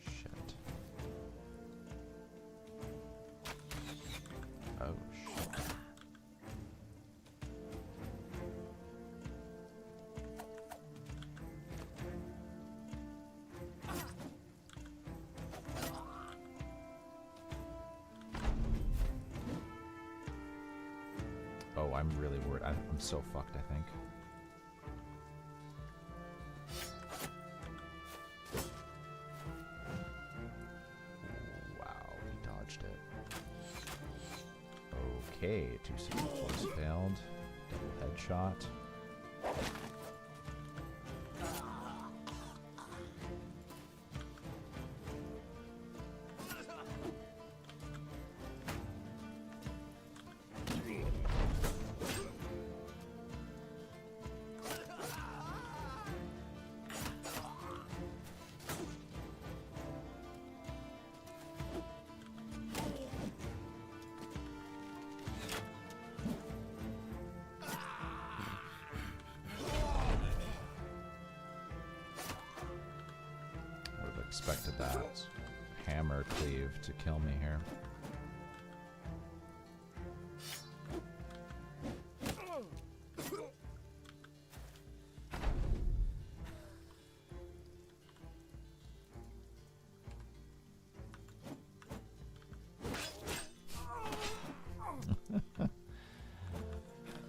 Shit. Oh, shit. Oh, I'm really worried. I'm so fucked, I think. Wow, he dodged it. Okay, 2 signatures failed. Double headshot. Expected that. Hammer armor cleave to kill me here.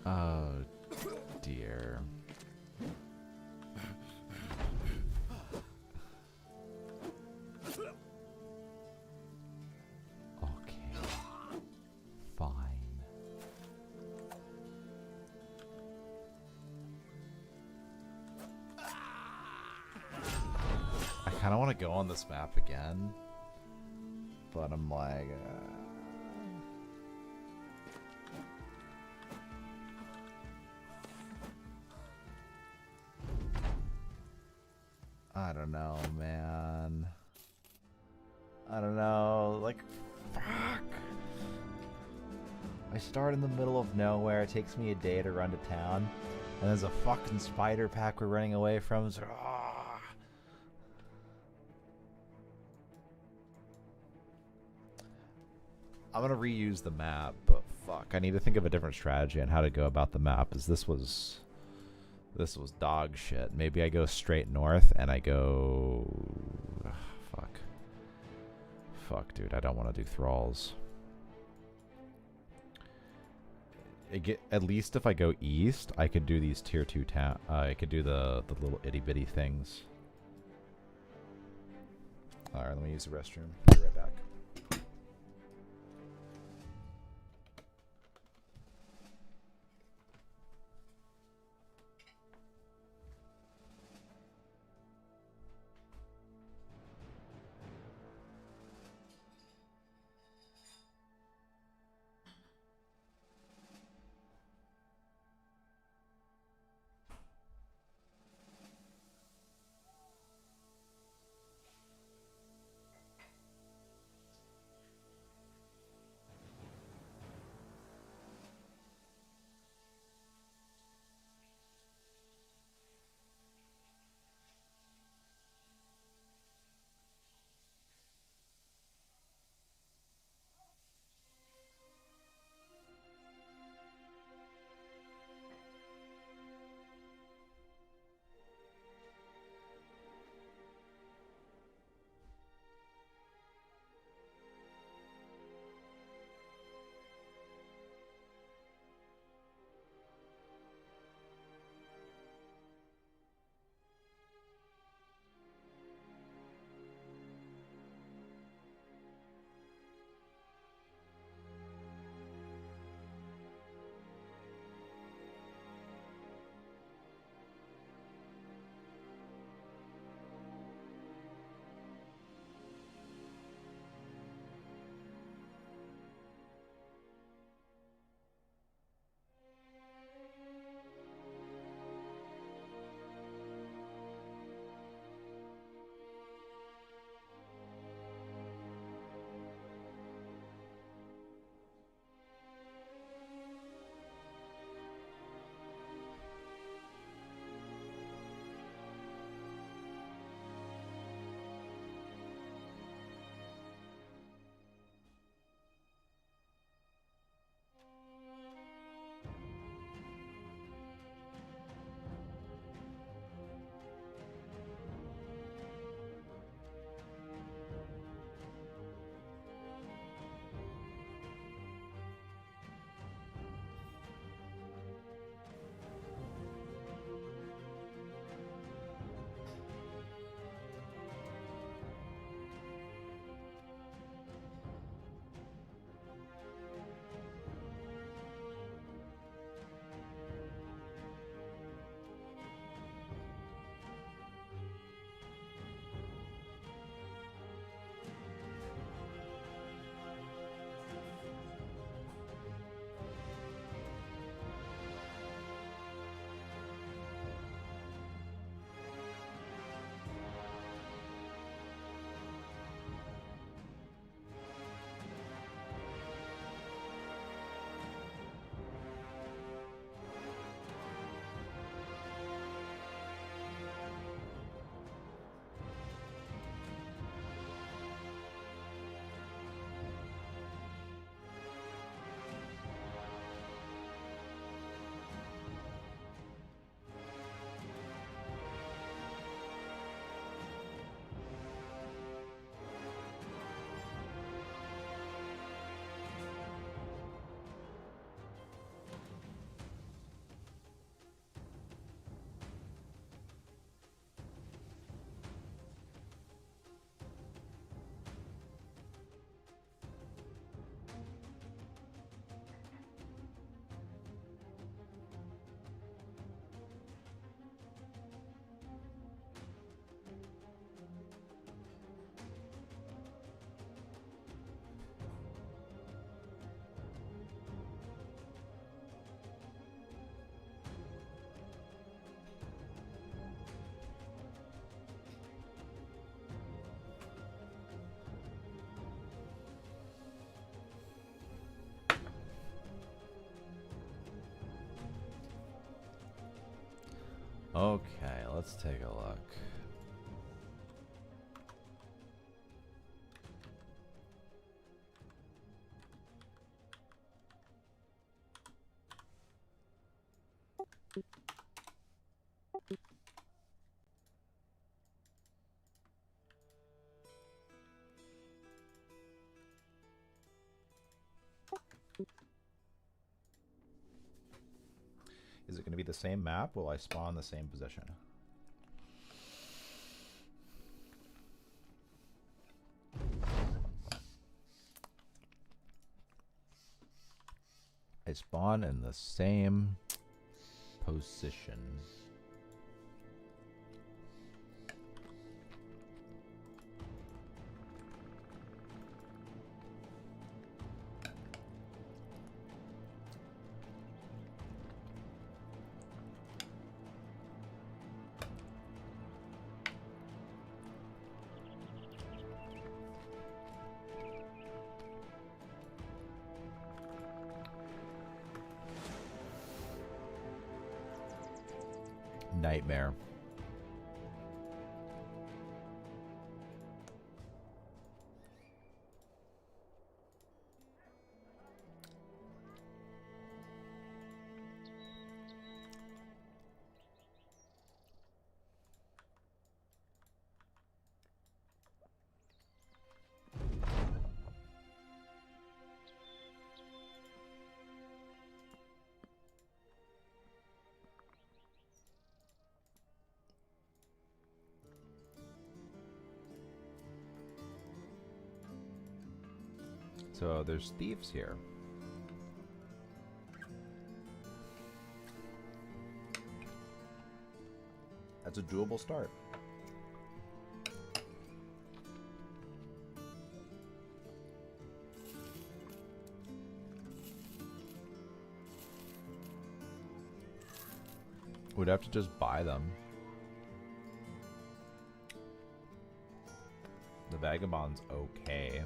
Oh dear. Okay. Fine. I kind of want to go on this map again, but I'm like, I don't know, man. I don't know. Like, fuck. I start in the middle of nowhere. It takes me a day to run to town. And there's a fucking spider pack we're running away from. So, I'm gonna reuse the map, but fuck. I need to think of a different strategy on how to go about the map, as this was dog shit. Maybe I go straight north and I go... fuck. Fuck, dude. I don't want to do thralls. At least if I go east, I could do these tier 2 town. I could do the little itty bitty things. Alright, let me use the restroom. Be right back. Okay, let's take a look. Is it going to be the same map? Will I spawn the same position? I spawn in the same position. Nightmare. So there's thieves here. That's a doable start. Would have to just buy them. The vagabond's okay.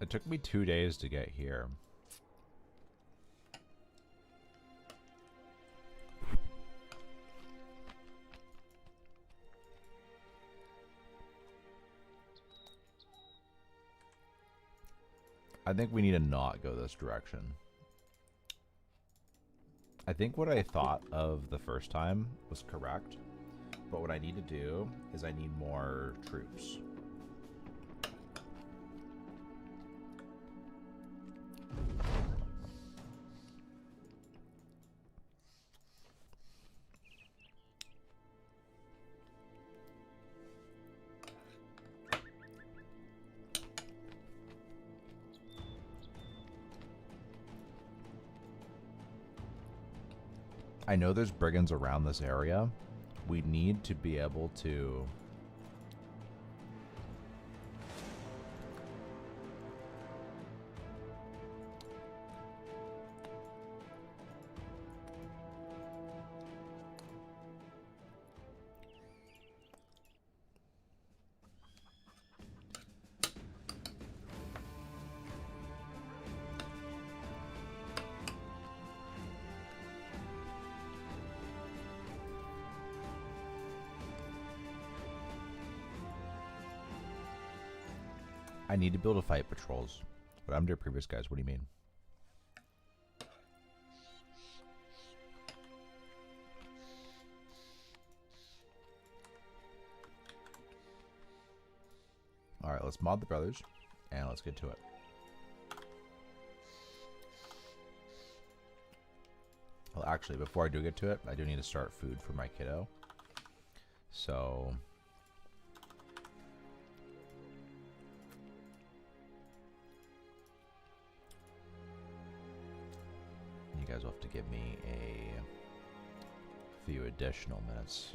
It took me 2 days to get here. I think we need to not go this direction. I think what I thought of the first time was correct, but what I need to do is I need more troops. I know there's brigands around this area. We need to be able to I need to be able to fight patrols. But I'm their previous guys. What do you mean? Alright, let's mod the brothers. And let's get to it. Well, actually, before I do get to it, I do need to start food for my kiddo. So... you guys will have to give me a few additional minutes.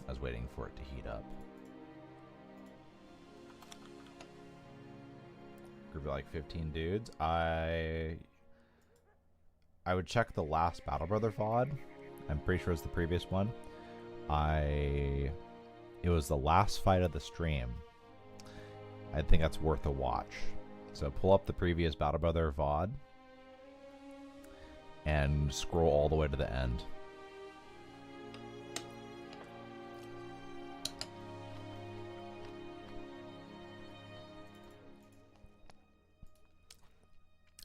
I was waiting for it to heat up. Group of like 15 dudes. I would check the last Battle Brother VOD I'm pretty sure it's the previous one. It was the last fight of the stream. I think that's worth a watch. So pull up the previous Battle Brother VOD and scroll all the way to the end.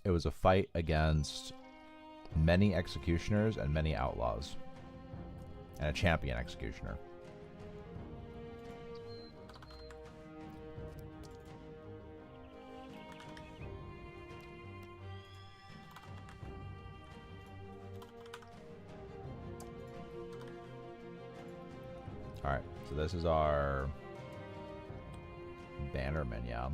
It was a fight against many executioners and many outlaws. And a champion executioner. Alright, so this is our Bannerman, yeah.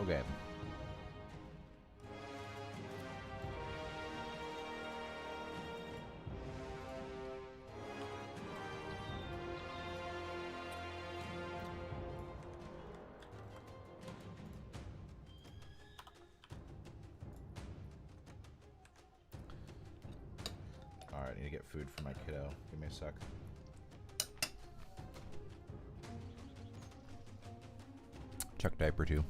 Okay. Alright, I need to get food for my kiddo. Give me a sec. Check diaper too.